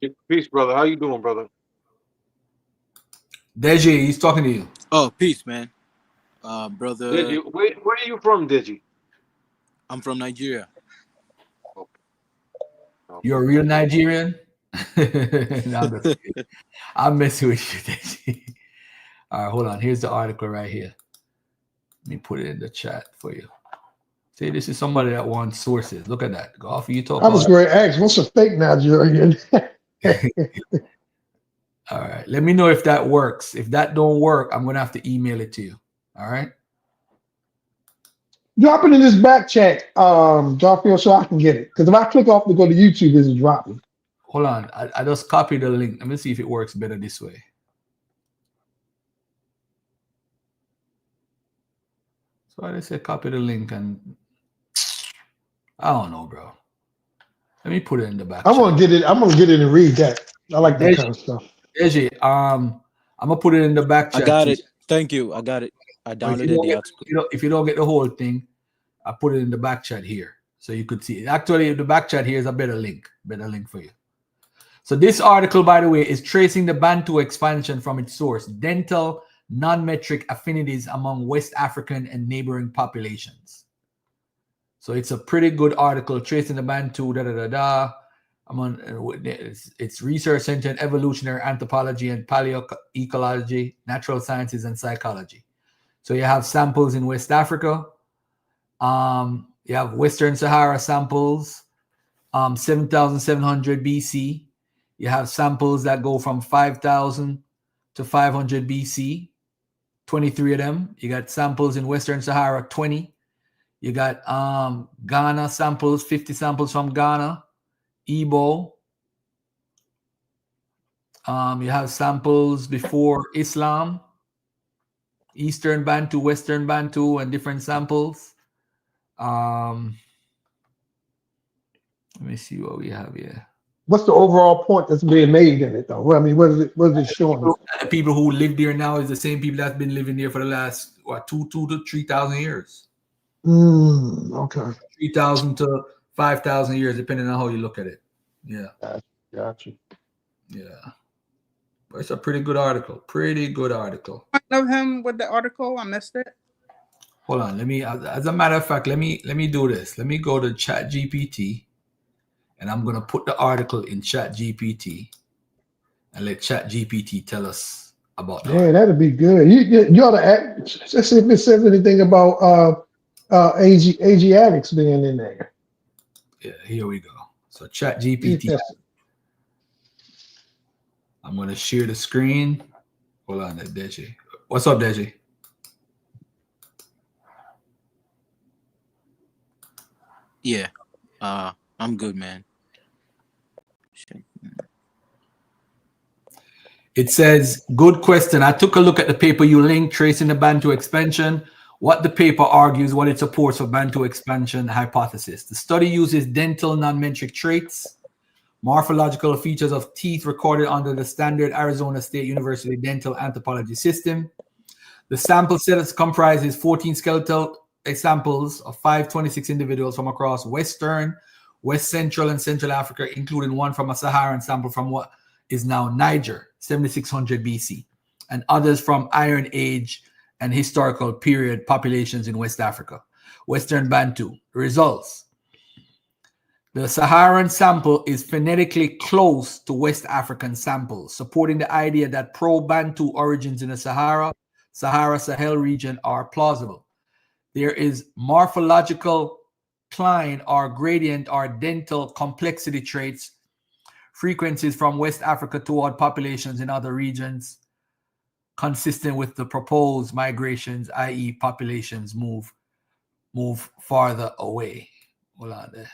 Hey, peace, brother. How you doing, brother? Deji, he's talking to you. Oh, peace, man. Brother, Digi, where are you from, Digi? I'm from Nigeria. You're a real Nigerian? No, I'm messing with you, Deji. All right, hold on. Here's the article right here. Let me put it in the chat for you. See, this is somebody that wants sources. Look at that. Go off you talk. I was going to ask, what's a fake Nigerian? All right. Let me know if that works. If that don't work, I'm gonna have to email it to you. All right. Drop it in this back chat, Garfield, so I can get it. Because if I click off to go to YouTube, it's dropping. Hold on. I just copied the link. Let me see if it works better this way. So I just say copy the link and I don't know, bro. Let me put it in the back. I'm gonna get it. I'm gonna get it and read that. I like that Deji, kind of stuff. Deji, I'm gonna put it in the back chat. I got it. Thank you. I got it. I downloaded the article. If you don't get the whole thing, I put it in the back chat here so you could see it. Actually, the back chat here is a better link for you. So this article, by the way, is tracing the Bantu expansion from its source, dental non-metric affinities among West African and neighboring populations. So it's a pretty good article tracing the Bantu, It's research center in evolutionary anthropology and paleoecology, natural sciences, and psychology. So you have samples in West Africa. You have Western Sahara samples, 7,700 BC. You have samples that go from 5,000 to 500 BC, 23 of them. You got samples in Western Sahara, 20. You got Ghana samples, 50 samples from Ghana, Igbo. You have samples before Islam, Eastern Bantu, Western Bantu, and different samples. Let me see what we have here. What's the overall point that's being made in it, though? Well, I mean, what is it showing us? The people who live there now is the same people that's been living there for the last 2,000 to 3,000 years. Okay. 3,000 to 5,000 years, depending on how you look at it. Yeah. Gotcha. Yeah. But it's a pretty good article. Pretty good article. Of him with the article, I missed it. Hold on. Let me. As a matter of fact, let me do this. Let me go to ChatGPT, and I'm gonna put the article in ChatGPT, and let ChatGPT tell us about that. Yeah, that'd be good. You ought to ask, just see if it says anything about Asiatics being in there. Yeah, here we go. So ChatGPT. I'm gonna share the screen. Hold on, Deji. What's up, Deji? Yeah. I'm good, man. It says, good question. I took a look at the paper you linked, tracing the Bantu expansion. What the paper argues, what it supports for Bantu expansion hypothesis. The study uses dental non-metric traits, morphological features of teeth recorded under the standard Arizona State University dental anthropology system. The sample set comprises 14 skeletal examples of 526 individuals from across Western, West Central, and Central Africa, including one from a Saharan sample from what is now Niger, 7600 BC, and others from Iron Age and historical period populations in West Africa. Western Bantu. Results. The Saharan sample is phonetically close to West African samples, supporting the idea that pro-Bantu origins in the Sahara-Sahel region are plausible. There is morphological cline or gradient or dental complexity traits, frequencies from West Africa toward populations in other regions, consistent with the proposed migrations, i.e. populations move farther away. Hold on there.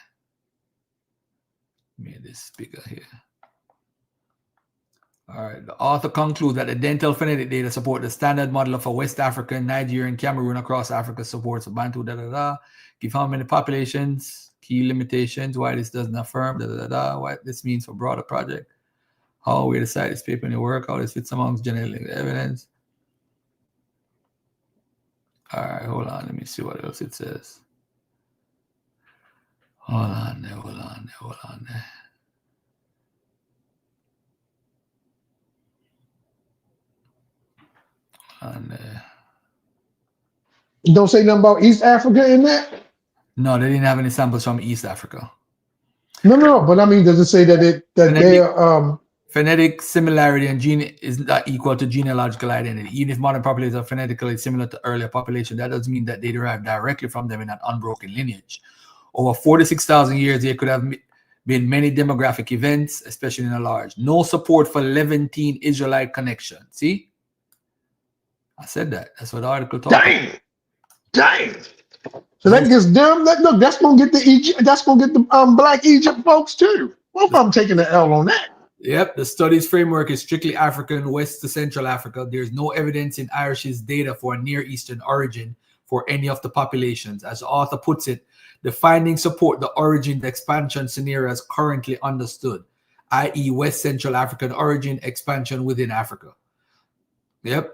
Let me this bigger here. All right. The author concludes that the dental phonetic data support the standard model of a West African, Nigerian, Cameroon across Africa supports a Bantu, Give how many populations, key limitations, why this doesn't affirm, what this means for broader project, how we decide this paper in the work, how this fits amongst genetic evidence. All right, hold on. Let me see what else it says. Hold on there. And Don't say nothing about East Africa in that? no, they didn't have any samples from East Africa. No, but I mean, does it say that they're phonetic similarity and gene is not equal to genealogical identity? Even if modern populations are phonetically similar to earlier population, that doesn't mean that they derive directly from them in an unbroken lineage. Over 46,000 years, there could have been many demographic events, especially in a large. No support for Levantine Israelite connection. See? I said that. That's what the article talks about. Dang. So that gets them. Look, that's gonna get that's gonna get the Black Egypt folks too. Well, I'm taking the L on that. Yep, the studies framework is strictly African, West to Central Africa. There's no evidence in Irish's data for a Near Eastern origin for any of the populations. As the author puts it, the findings support the origin expansion scenario as currently understood, i.e. West Central African origin expansion within Africa. Yep.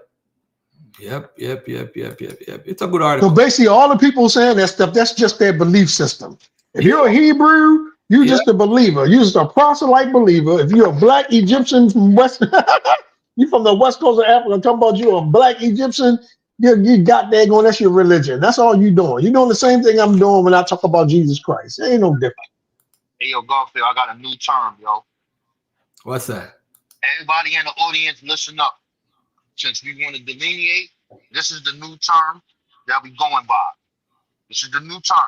It's a good article. So basically, all the people saying that stuff, that's just their belief system. If you're a Hebrew, you're just a believer. You're just a proselyte believer. If you're a Black Egyptian from West, you from the West Coast of Africa, talking about you a Black Egyptian, you got that going. That's your religion. That's all you doing. You're doing the same thing I'm doing when I talk about Jesus Christ. It ain't no different. Hey, yo, Garfield, I got a new term, yo. What's that? Everybody in the audience, listen up. Since we want to delineate, this is the new term that we going by. This is the new term.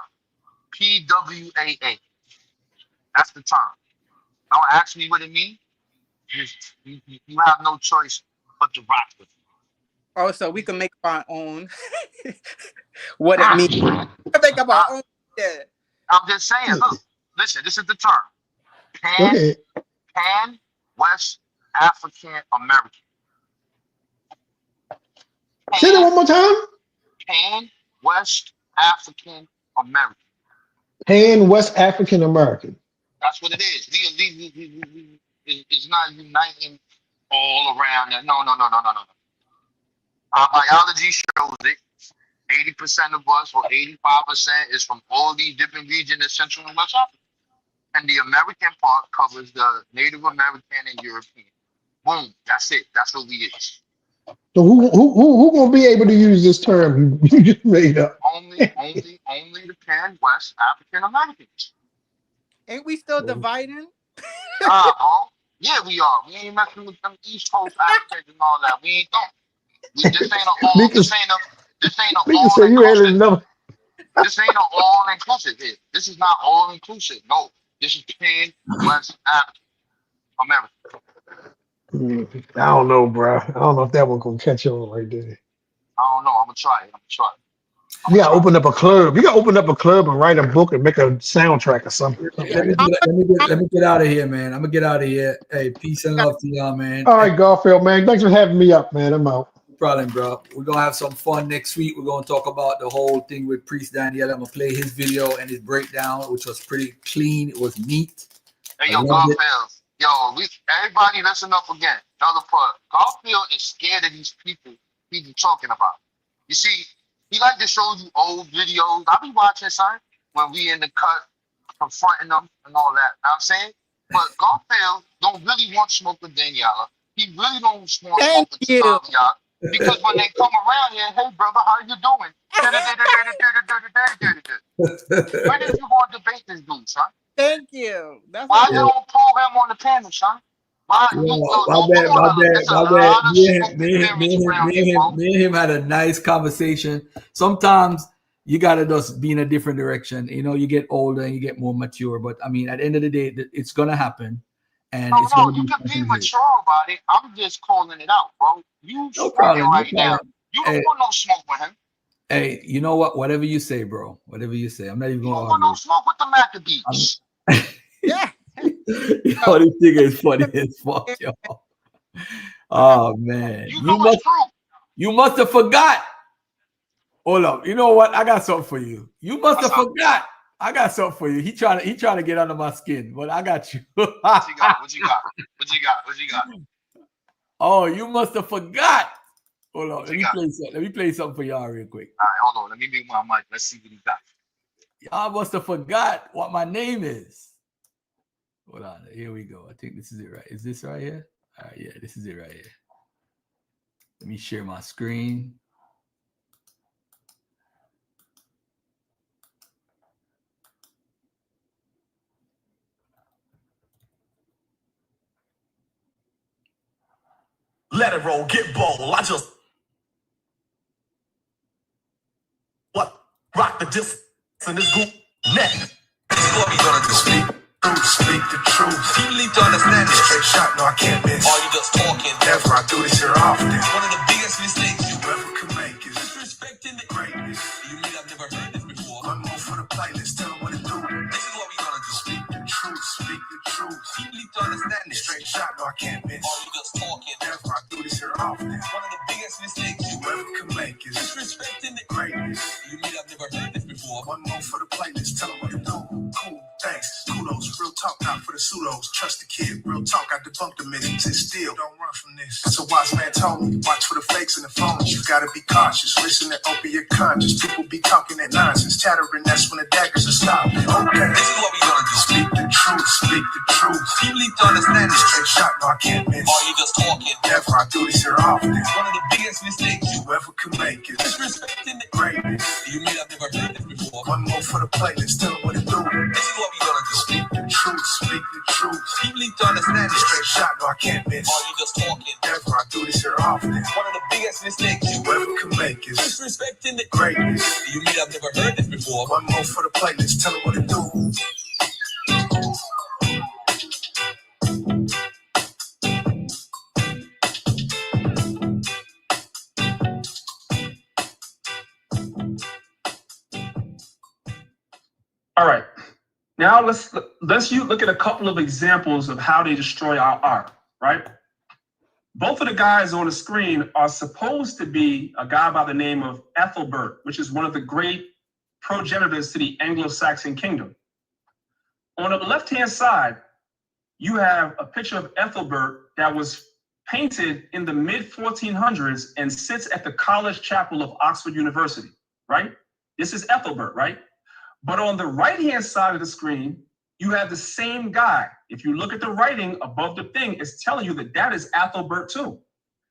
PWAA. That's the term. Don't ask me what it means. You have no choice but to rock with it. Oh, so we can make our own what it means. Make up our own. Yeah. I'm just saying, look, listen, this is the term. Pan West African American. Say that one more time. Pan West African American. Pan West African American. That's what it is. It's not uniting all around there. No. Our biology shows it. 80% of us, or 85%, is from all these different regions in Central and West Africa. And the American part covers the Native American and European. Boom. That's it. That's what we is. So who gonna be able to use this term you just made up? Only the Pan West African Americans. Ain't we still dividing? Nah, bro. Yeah, we are. We ain't messing with them East Coast Africans and all that. We ain't don't. This ain't an all inclusive. This ain't an all inclusive here. This is not all inclusive. No. This is Pan West African American. I don't know, bro. I don't know if that one gonna catch on right there. I don't know. I'm gonna try it. You gotta open up a club. You gotta open up a club and write a book and make a soundtrack or something. Let me get out of here, man. I'm gonna get out of here. Hey, peace and love to y'all, man. All right, Garfield, man. Thanks for having me up, man. I'm out. No problem, bro. We're gonna have some fun next week. We're gonna talk about the whole thing with Priest Daniel. I'm gonna play his video and his breakdown, which was pretty clean. It was neat. Hey, yo, Garfield. Yo, everybody listen up again. Another part. Garfield is scared of these people he's talking about. You see, he like to show you old videos. I be watching, son, when we in the cut, confronting them and all that. Know what I'm saying? But Garfield don't really want smoke with Daniela. He really don't want smoke with Tazarayach. Because when they come around here, hey, brother, how you doing? When did you want to debate this dude, son? Thank you. That's why you don't pull him on the panel, son? Why? Me and him had a nice conversation. Sometimes you gotta just be in a different direction. You know, you get older and you get more mature. But I mean, at the end of the day, it's gonna happen. And no, you can be mature about it. I'm just calling it out, bro. You smoking right now. You don't want no smoke with him. Hey, you know what? Whatever you say, bro. Whatever you say. I'm not even going to argue. You don't want no smoke with the Maccabees. Yeah. Yo, this thing is funny as fuck, yo. Oh, man. You must have forgot. Hold up. You know what? I got something for you. You must have forgot. I got something for you. He trying to get under my skin, but I got you. What you got? Oh, you must have forgot. Hold on. Let me play something for y'all real quick. All right, hold on. Let me mute my mic. Let's see what he got. Y'all must have forgot what my name is. Hold on. Here we go. I think this is it, right? Is this right here? All right, yeah, this is it right here. Let me share my screen. Let it roll, get bold. I just rock the disc in this group next. This is what we gonna do. Speak the truth. You need to understand this. Straight shot, no, I can't miss. Are you just talking? Never, I do this here often. One of the biggest mistakes you ever could make is disrespecting the greatness. You mean I've never heard this before? One more for the playlist, tell them what to do. This is what we gonna do. Speak the truth, speak the truth. You need to understand this. Straight shot, no, I can't miss. Are you just talking? Never, I do this here often. One of the biggest mistakes you ever could make is disrespecting the greatness. You mean I've never heard this before? One more for the playlist, tell them what to do. Cool, thanks, kudos, real talk, not for the pseudos. Trust the kid, real talk, I debunked the myth. Sit still, don't run from this. It's a wise man told me, watch for the fakes and the phones. You gotta be cautious, listen and open your conscience. People be talking that nonsense, chattering, that's when the daggers are stopped. Okay, this is what we gonna do. Speak the truth, speak the truth. You need to understand this. Straight shot, no, I can't miss. Are you just talking? Never, I do this here often. One of the biggest mistakes you ever could make is disrespecting the greatness. You mean I've never heard this before? One more for the playlist, tell them what to do. This is what we gonna do. Speak the truth, speak the truth. You need to understand this. Straight shot, no, I can't miss. Are you just talking? Never, I do this here often. One of the biggest mistakes you ever could make is disrespecting the greatness. You mean I've never heard this before? One more for the playlist, tell them what to do. All right. Now let's look at a couple of examples of how they destroy our art, right? Both of the guys on the screen are supposed to be a guy by the name of Ethelbert, which is one of the great progenitors to the Anglo-Saxon kingdom. On the left-hand side, you have a picture of Ethelbert that was painted in the mid-1400s and sits at the College Chapel of Oxford University, right? This is Ethelbert, right? But on the right-hand side of the screen, you have the same guy. If you look at the writing above the thing, it's telling you that that is Ethelbert too.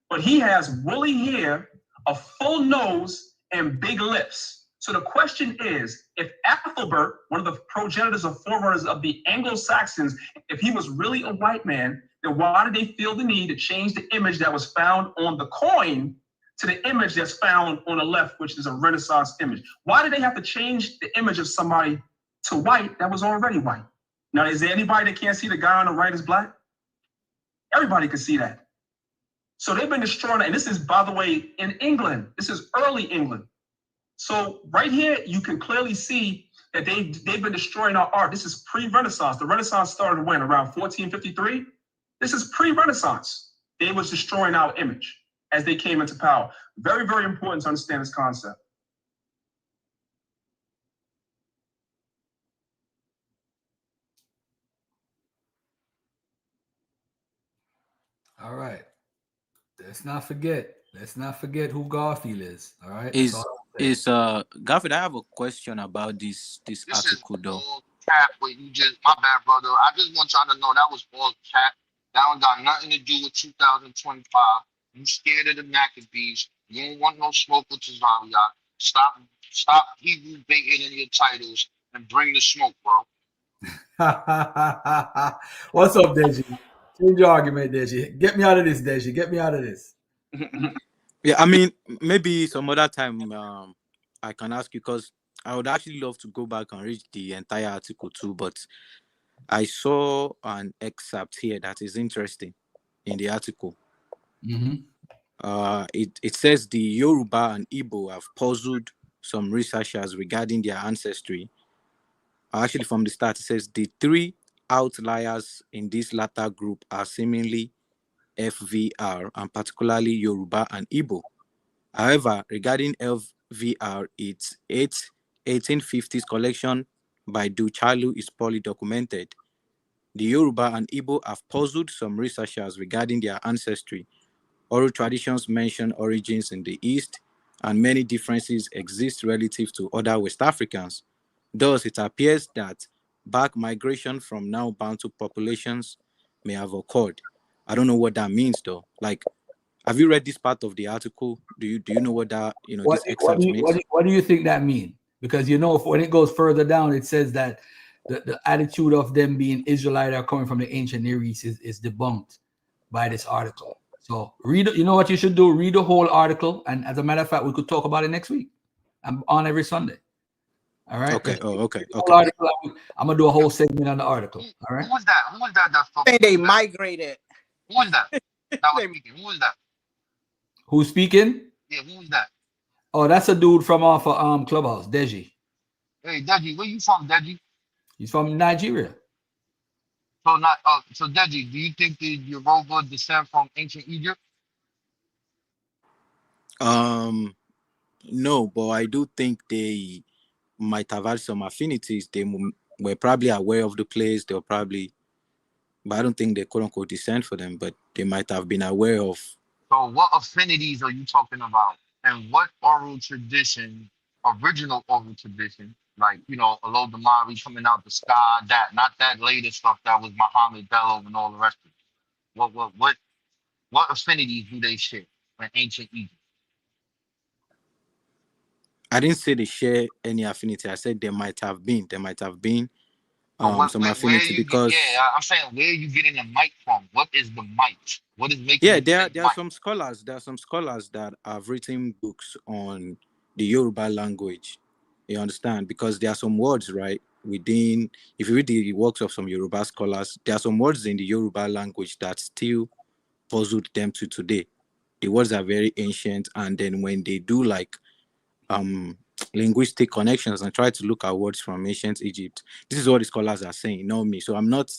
But he has woolly hair, a full nose, and big lips. So the question is, if Ethelbert, one of the progenitors or forerunners of the Anglo-Saxons, if he was really a white man, then why did they feel the need to change the image that was found on the coin to the image that's found on the left, which is a Renaissance image? Why did they have to change the image of somebody to white that was already white? Now, is there anybody that can't see the guy on the right is black? Everybody can see that. So they've been destroying it. And this is, by the way, in England. This is early England. So right here, you can clearly see that they've been destroying our art. This is pre-Renaissance. The Renaissance started when? Around 1453? This is pre-Renaissance. They was destroying our image as they came into power. Very, very important to understand this concept. All right. Let's not forget who Garfield is. All right. Garfield, I have a question about this article though. All cap, but you just, my bad, brother. I just want y'all to know that was all cap. That one got nothing to do with 2025. You scared of the Maccabees. You don't want no smoke with Tazarayach. Stop Hebrew baiting in your titles and bring the smoke, bro. What's up, Deji? Change your argument, Deji. Get me out of this, Deji. Get me out of this. Yeah, I mean, maybe some other time I can ask you, because I would actually love to go back and read the entire article too, but I saw an excerpt here that is interesting in the article. It says the Yoruba and Igbo have puzzled some researchers regarding their ancestry. Actually, from the start, it says the three outliers in this latter group are seemingly FVR, and particularly Yoruba and Igbo. However, regarding FVR, its 1850s collection by Duchalu is poorly documented. The Yoruba and Igbo have puzzled some researchers regarding their ancestry. Oral traditions mention origins in the East, and many differences exist relative to other West Africans. Thus, it appears that back migration from now Bantu populations may have occurred. I don't know what that means though. Like, Have you read this part of the article? Do you know what that What this what do excerpt you what means? do you, what do you think that mean? Because when it goes further down, it says that the attitude of them being Israelite or coming from the ancient Near East is debunked by this article. So read. You know what you should do? Read the whole article, and as a matter of fact, we could talk about it next week. I'm on every Sunday. All right. Okay. Oh, okay. The whole article, I'm gonna do a whole segment on the article. All right. Who was that? Who was that? That's I think they migrated. Who was that? That was speaking. Who was that? Who's speaking? Yeah, who was that? Oh, that's a dude from off of Clubhouse, Deji. Hey, Deji, where you from, Deji? He's from Nigeria. So Deji, do you think the Yoruba descend from ancient Egypt? No, but I do think they might have had some affinities. They were probably aware of the place. They were probably, but I don't think they quote unquote descend for them. But they might have been aware of. So what affinities are you talking about? And what oral tradition, original oral tradition, like, Alo Damari coming out the sky, not that later stuff that was Muhammad Bello and all the rest of it. What affinities do they share in ancient Egypt? I didn't say they share any affinity. I said there might have been. Some affinity because I'm saying, where are you getting the might from? What is the might? What is making there are some scholars. There are some scholars that have written books on the Yoruba language. You understand? Because there are some words, right, within. If you read the works of some Yoruba scholars, there are some words in the Yoruba language that still puzzled them to today. The words are very ancient, and then when they do like linguistic connections and try to look at words from ancient Egypt, this is what the scholars are saying, not me. So I'm not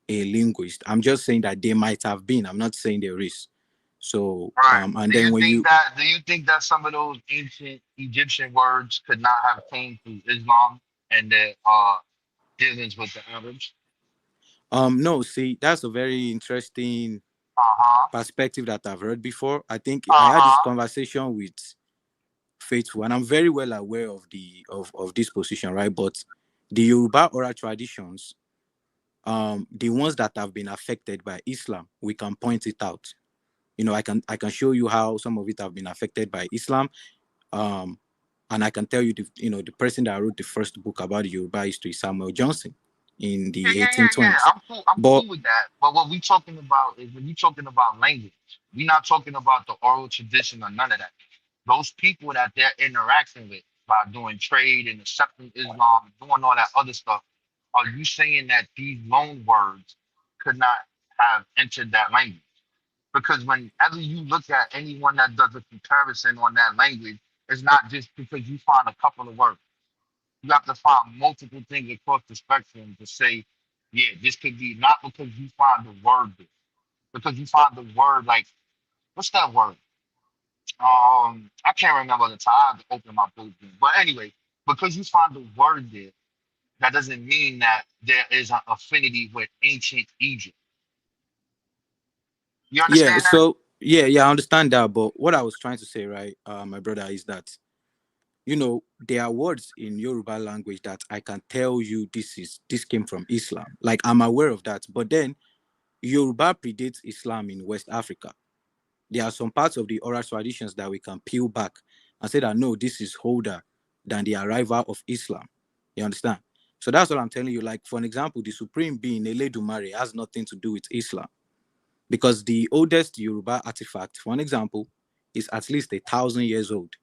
a linguist. I'm just saying that they might have been. I'm not saying there is. So and then when you do you think that some of those ancient Egyptian words could not have came through Islam and their dealings with the Arabs? no, see, that's a very interesting perspective that I've heard before. I think I had this conversation with Faithful, and I'm very well aware of of this position, right? But the Yoruba oral traditions, the ones that have been affected by Islam, we can point it out. I can show you how some of it have been affected by Islam, and I can tell you the person that wrote the first book about the Yoruba history, Samuel Johnson, in the 1820s. Yeah. I'm cool with that. But what we talking about is when you talking about language, we're not talking about the oral tradition or none of that. Those people that they're interacting with by doing trade and accepting Islam, doing all that other stuff, are you saying that these loan words could not have entered that language? Because whenever you look at anyone that does a comparison on that language, it's not just because you find a couple of words. You have to find multiple things across the spectrum to say, yeah, this could be not because you find the word there. Because you find the word like, what's that word? I can't remember the time. I have to open my book. But anyway, because you find the word there, that doesn't mean that there is an affinity with ancient Egypt. You understand that? So I understand that. But what I was trying to say, right, my brother, is that there are words in Yoruba language that I can tell you this came from Islam. Like, I'm aware of that. But then Yoruba predates Islam in West Africa. There are some parts of the oral traditions that we can peel back and say that no, this is older than the arrival of Islam. You understand? So that's what I'm telling you. Like, for an example, the supreme being Eledumare has nothing to do with Islam, because the oldest Yoruba artifact, for an example, is at least 1,000 years old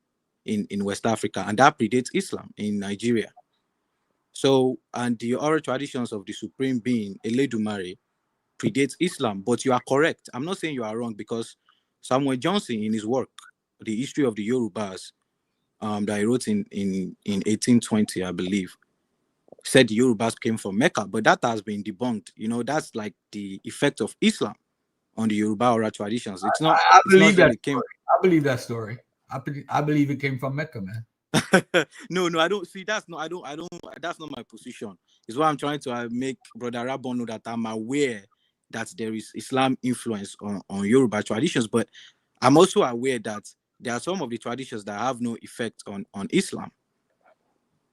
in West Africa, and that predates Islam in Nigeria. So, and the oral traditions of the supreme being Eledumare predates Islam. But you are correct. I'm not saying you are wrong, because Samuel Johnson, in his work, The History of the Yorubas, that he wrote in 1820, I believe, said the Yorubas came from Mecca, but that has been debunked. That's like the effect of Islam on the Yoruba oral traditions. It's not. I believe that. It came. I believe that story. I believe it came from Mecca, man. No, I don't see. That's not. I don't. That's not my position. It's why I'm trying to make Brother Rabon know that I'm aware that there is Islam influence on Yoruba traditions, but I'm also aware that there are some of the traditions that have no effect on Islam.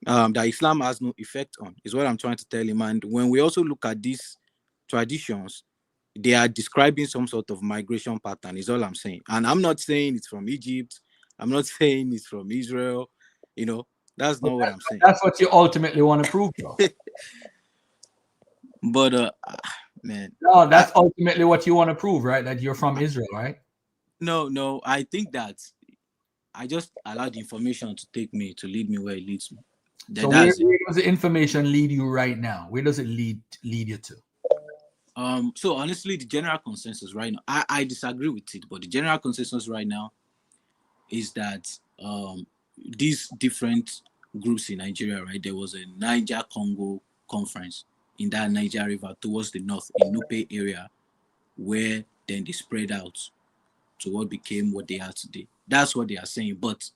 That Islam has no effect on is what I'm trying to tell him. And when we also look at these traditions, they are describing some sort of migration pattern, is all I'm saying. And I'm not saying it's from Egypt. I'm not saying it's from Israel. You know, that's not what I'm saying. That's what you ultimately want to prove, though. But man, No, that's ultimately what you want to prove, right? That you're from Israel, right? no, I think that I just allow the information to take me, to lead me where it leads me. So where does the information lead you right now? Where does it lead you to? So honestly, the general consensus right now, I disagree with it, but the general consensus right now is that these different groups in Nigeria, right? There was a Niger Congo conference in that Niger River towards the north in Nupe area, where then they spread out to what became what they are today. That's what they are saying. But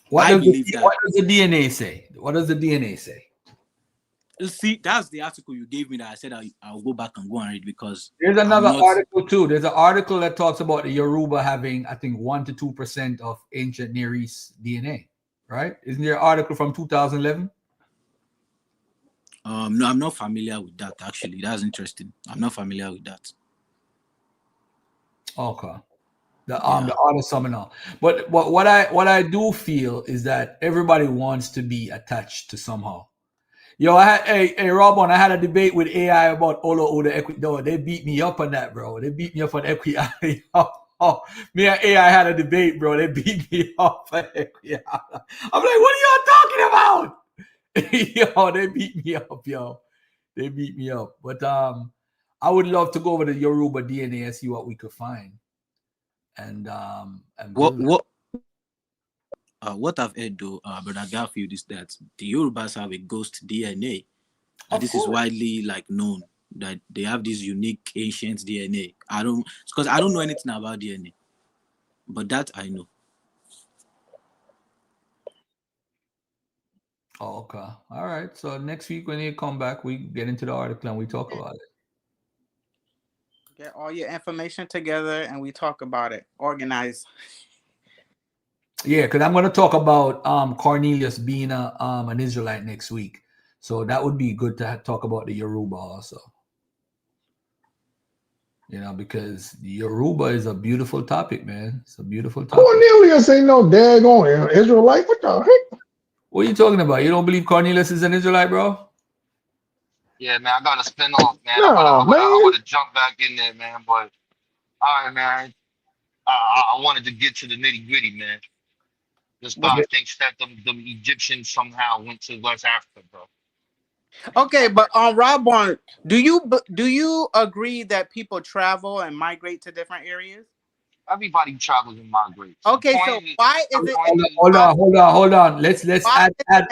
what I does believe that. What does the DNA say? What does the DNA say? See, that's the article you gave me that I said I'll go back and go and read, because There's another article too. There's an article that talks about the Yoruba having, I think, 1 to 2% of ancient Near East DNA. Right? Isn't there an article from 2011? No, I'm not familiar with that. Actually, that's interesting. I'm not familiar with that. Okay. The artist seminar. But what I do feel is that everybody wants to be attached to somehow. Yo, I had hey Robon, I had a debate with AI about Olo Equidor. They beat me up on that, bro. They beat me up on Equidor. Me and AI had a debate, bro. They beat me up on Equidor. I'm like, what are y'all talking about? Yo, they beat me up, yo. They beat me up. But I would love to go over the Yoruba DNA and see what we could find. And what I've heard though, Brother Garfield, is that the Yorubas have a ghost DNA. And this is widely like known, that they have this unique ancient DNA. Because I don't know anything about DNA, but that I know. Oh, okay. All right. So next week when you come back, we get into the article and we talk about it. Get all your information together and we talk about it. Organize. Yeah, because I'm going to talk about Cornelius being an Israelite next week. So that would be good to talk about the Yoruba also. You know, because Yoruba is a beautiful topic, man. It's a beautiful topic. Cornelius ain't no daggone Israelite. What the heck? What are you talking about? You don't believe Cornelius is an Israelite, bro? Yeah, man, I got to spin off, man. No, I would have jumped back in there, man. But all right, man. I wanted to get to the nitty gritty, man. This guy thinks that the Egyptians somehow went to West Africa, bro. Okay, but on Robon, do you agree that people travel and migrate to different areas? Everybody travels and migrates. Okay, so why is it? Hold on. Let's add a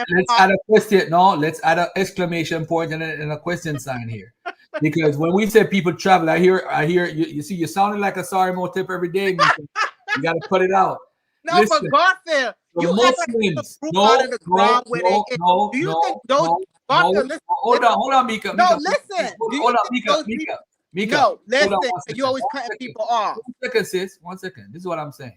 question. No, let's add an exclamation point and a question sign here. Because when we say people travel, I hear you see, you're sounding like a sorry mo tip every day. You got to cut it out. No, Listen, for Garfield, you have a group out of the ground where they. Do you think those? Garfield, listen. Hold on, Mika. No, listen. Hold on, Mika. No, listen. You always cutting people off. 1 second, sis. 1 second. This is what I'm saying.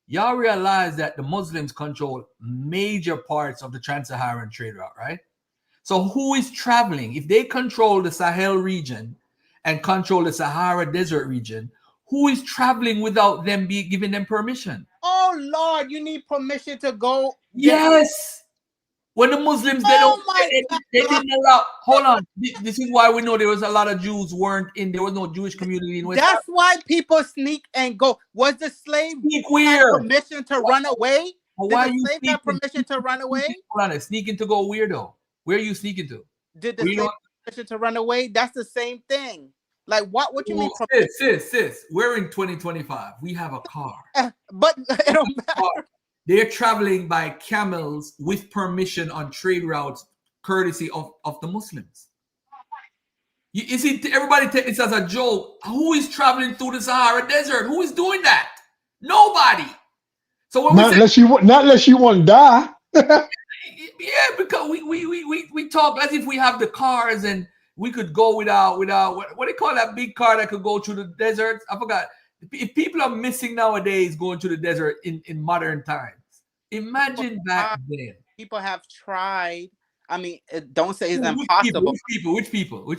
Y'all realize that the Muslims control major parts of the trans-Saharan trade route, right? So who is traveling? If they control the Sahel region and control the Sahara Desert region, who is traveling without them giving them permission? Oh Lord, you need permission to go. Yes. When the Muslims, they didn't allow. Hold on. This is why we know there was a lot of Jews there was no Jewish community in West That's Africa. why people sneak and go. Was the slave have permission to run away? Well, Did the slave have permission to run away? Hold on, sneaking to go weirdo. Where are you sneaking to? Did the slave have permission to run away? That's the same thing. Like what you mean? Sis, we're in 2025. We have a car. But it don't matter. They're traveling by camels with permission on trade routes, courtesy of the Muslims. You see, everybody take this as a joke. Who is traveling through the Sahara Desert? Who is doing that? Nobody. So when not unless you want to die. Yeah, because we talk as if we have the cars and we could go without what do you call that big car that could go through the deserts? I forgot. If people are missing nowadays going to the desert in modern times, imagine back then. People have tried. I mean, don't say it's impossible. Which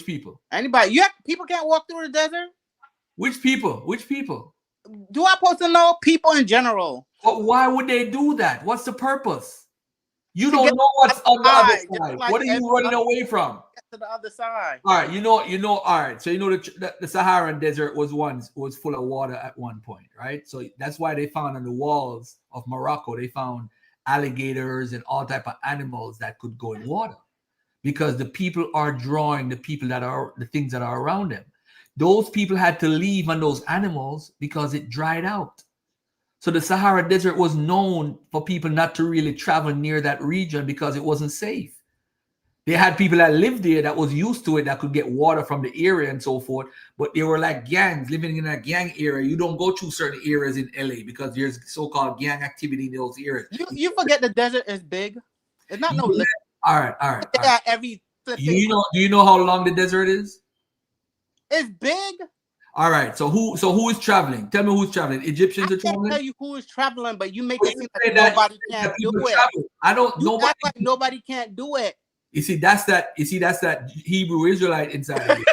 people? Anybody? People can't walk through the desert. Which people? Which people? Do I supposed to know? People in general. But why would they do that? What's the purpose? You To don't get know what's on the other just side. like What are you every running other away from? get to the other side. All right, all right. So the Saharan desert was full of water at one point, right? So that's why they found on the walls of Morocco, they found alligators and all type of animals that could go in water, because the people are drawing the things that are around them. Those people had to leave on those animals because it dried out. So the Sahara Desert was known for people not to really travel near that region because it wasn't safe. They had people that lived there that was used to it, that could get water from the area and so forth. But they were like gangs living in a gang area. You don't go to certain areas in LA because there's so-called gang activity in those areas. You forget the desert is big. It's not no little. All right. Yeah, every Do you know how long the desert is? It's big. All right. So who is traveling? Tell me who's traveling. Egyptians are traveling. I can't tell you who is traveling, but you make it seem like nobody can't do it. I don't. You act like nobody can't do it. You see, that's that Hebrew Israelite inside of you.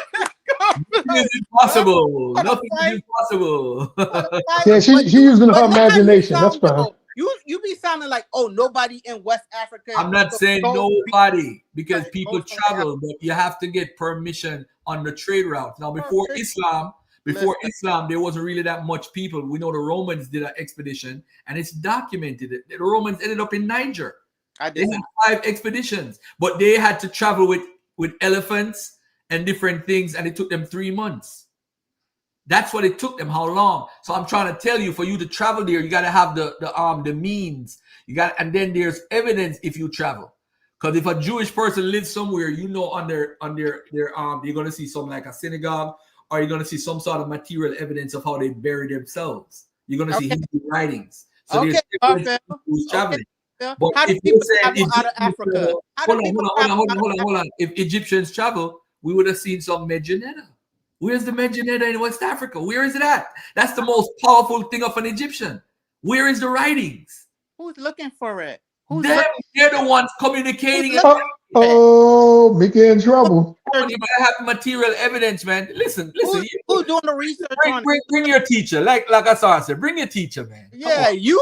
Nothing is impossible. Nothing is impossible. Yeah, she using her imagination. That's fine. You be sounding like, oh, nobody in West Africa. I'm not saying nobody, because people travel, but you have to get permission on the trade route. Now, before Islam, there wasn't really that much people. We know the Romans did an expedition, and it's documented. The Romans ended up in Niger. They had 5 expeditions, but they had to travel with elephants and different things, and it took them 3 months. That's what it took them. How long? So I'm trying to tell you, for you to travel there, you got to have the means. And then there's evidence if you travel. Because if a Jewish person lives somewhere, on their you're going to see something like a synagogue, or you're going to see some sort of material evidence of how they bury themselves. You're going to see Hebrew writings. So there's evidence who's traveling. But how do people travel out of Africa? Hold on. If Egyptians travel, we would have seen some Medjugorje. Where's the Medjugorje in West Africa? Where is it at? That's the most powerful thing of an Egyptian. Where is the writings? Who's looking for it? They're the ones communicating. Mickey in trouble. You better have material evidence, man. Listen. Who's doing the research on it? Bring your teacher. Like I said, bring your teacher, man. Yeah, you.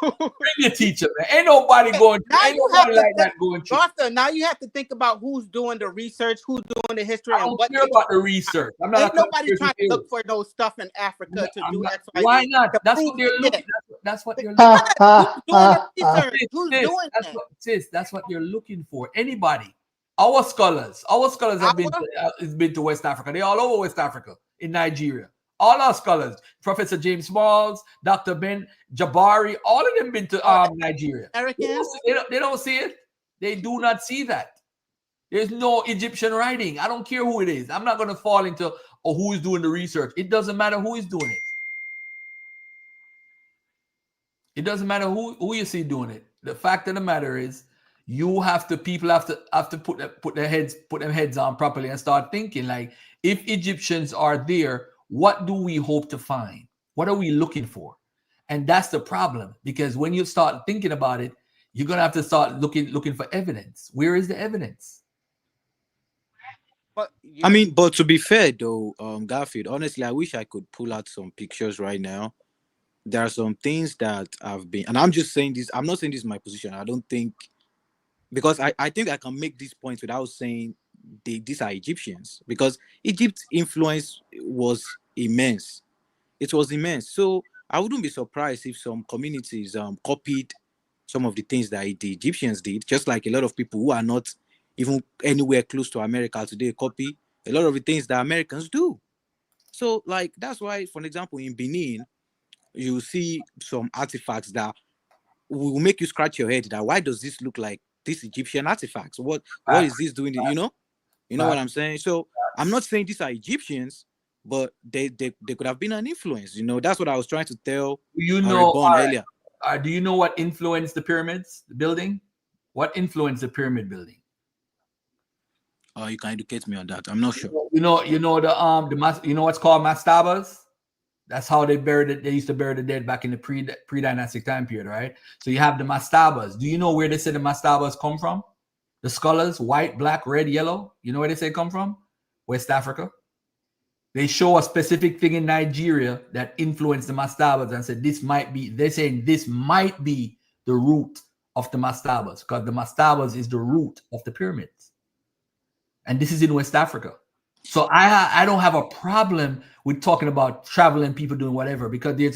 Bring your teacher, man. Ain't nobody going. Ain't nobody like that going through. Arthur, now you have to think about who's doing the research, who's doing the history, I don't care about the research. I'm not. Ain't nobody trying to look for those stuff in Africa to do X, Y, Z. Why not? That's what they're looking. That's what they're looking for. Who's doing research? That's what they're looking for. Anybody. Our scholars have been to West Africa. They're all over West Africa, in Nigeria. All our scholars, Professor James Smalls, Dr. Ben Jabari, all of them been to Nigeria. They don't see it. They do not see that. There's no Egyptian writing. I don't care who it is. I'm not going to fall into who is doing the research. It doesn't matter who is doing it. It doesn't matter who you see doing it. The fact of the matter is, people have to put their heads on properly and start thinking, like, if Egyptians are there, what do we hope to find? What are we looking for? And that's the problem, because when you start thinking about it, you're gonna have to start looking for evidence. Where is the evidence? But to be fair though, Garfield, honestly, I wish I could pull out some pictures right now. There are some things that have been, and I'm just saying this, I'm not saying this is my position. I don't think, because I think I can make these points without saying these are Egyptians, because Egypt's influence was immense. It was immense. So I wouldn't be surprised if some communities copied some of the things that the Egyptians did, just like a lot of people who are not even anywhere close to America today copy a lot of the things that Americans do. So, like, that's why, for example, in Benin, you see some artifacts that will make you scratch your head, that why does this look like this Egyptian artifacts? What is this doing? You know what I'm saying? So I'm not saying these are Egyptians, but they could have been an influence. That's what I was trying to tell earlier. Do you know what influenced the pyramids, the building? What influenced the pyramid building? You can educate me on that. I'm not sure. You know what's called mastabas? That's how they buried it. They used to bury the dead back in the pre-dynastic time period, right? So you have the mastabas. Do you know where they say the mastabas come from? The scholars, white, black, red, yellow. You know where they say come from? West Africa. They show a specific thing in Nigeria that influenced the mastabas and said this might be, they're saying this might be the root of the mastabas, because the mastabas is the root of the pyramids. And this is in West Africa. So I don't have a problem with talking about traveling, people doing whatever, because there's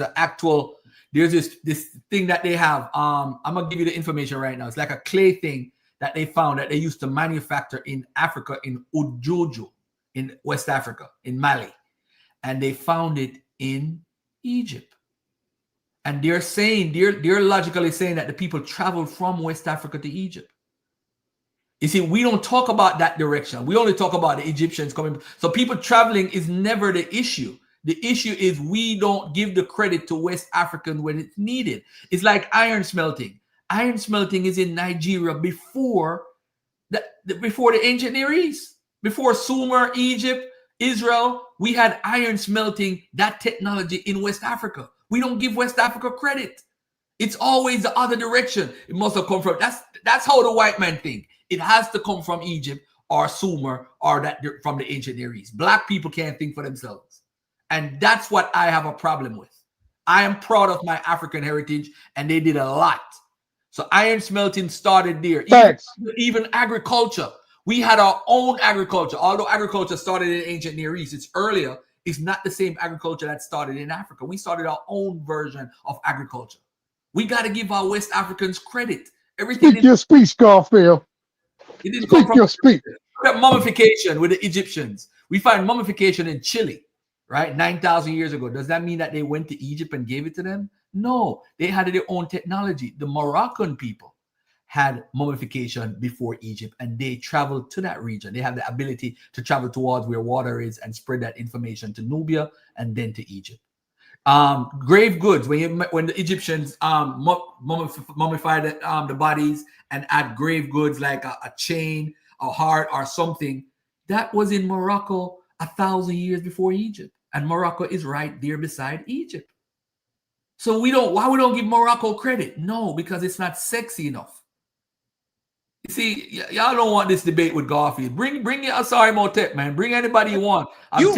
this thing that they have. I'm gonna give you the information right now. It's like a clay thing that they found that they used to manufacture in Africa, in Ujojo, in West Africa, in Mali. And they found it in Egypt. And they're saying, they're logically saying that the people traveled from West Africa to Egypt. You see, we don't talk about that direction. We only talk about the Egyptians coming. So people traveling is never the issue. The issue is we don't give the credit to West African when it's needed. It's like iron smelting. Iron smelting is in Nigeria before the ancient Near East. Before Sumer, Egypt, Israel, we had iron smelting, that technology in West Africa. We don't give West Africa credit. It's always the other direction. It must have come from. That's how the white man think. It has to come from Egypt or Sumer or that from the ancient Near East. Black people can't think for themselves. And that's what I have a problem with. I am proud of my African heritage, and they did a lot. So iron smelting started there. Even agriculture. We had our own agriculture. Although agriculture started in ancient Near East, it's earlier. It's not the same agriculture that started in Africa. We started our own version of agriculture. We got to give our West Africans credit. Everything. Speak your speech, Garfield. It didn't Speak come from your speech. Mummification with the Egyptians. We find mummification in Chile, right? 9,000 years ago. Does that mean that they went to Egypt and gave it to them? No, they had their own technology. The Moroccan people had mummification before Egypt, and they traveled to that region. They have the ability to travel towards where water is and spread that information to Nubia and then to Egypt. Grave goods, when the Egyptians mummified the bodies and add grave goods like a chain, a heart, or something, that was in Morocco 1,000 years before Egypt, and Morocco is right there beside Egypt. So why we don't give Morocco credit? No, because it's not sexy enough. You see, y'all don't want this debate with Garfield. Bring your Asari Motep, man. Bring anybody you want. It's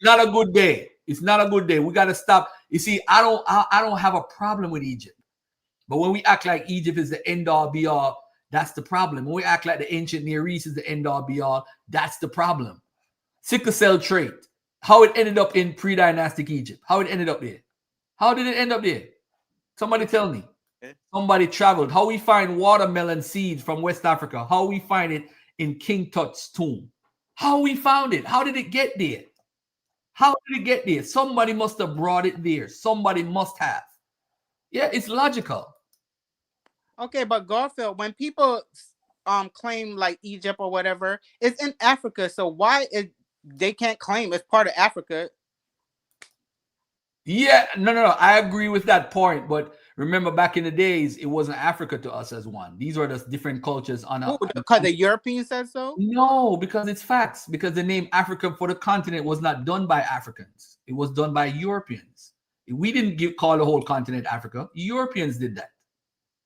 not a good day. It's not a good day. We got to stop. You see, I don't have a problem with Egypt. But when we act like Egypt is the end all be all, that's the problem. When we act like the ancient Near East is the end all be all, that's the problem. Sickle cell trait. How it ended up in pre-dynastic Egypt. How it ended up there. How did it end up there? Somebody tell me. Somebody traveled. How we find watermelon seeds from West Africa. How we find it in King Tut's tomb. How we found it. How did it get there? How did it get there? Somebody must have brought it there. Somebody must have. Yeah, it's logical. Okay, but Garfield, when people claim like Egypt or whatever, it's in Africa. So why they can't claim it's part of Africa? Yeah, no. I agree with that point, but remember, back in the days, it wasn't Africa to us as one. These were the different cultures because the Europeans said so? No, because it's facts. Because the name Africa for the continent was not done by Africans. It was done by Europeans. We didn't call the whole continent Africa. Europeans did that.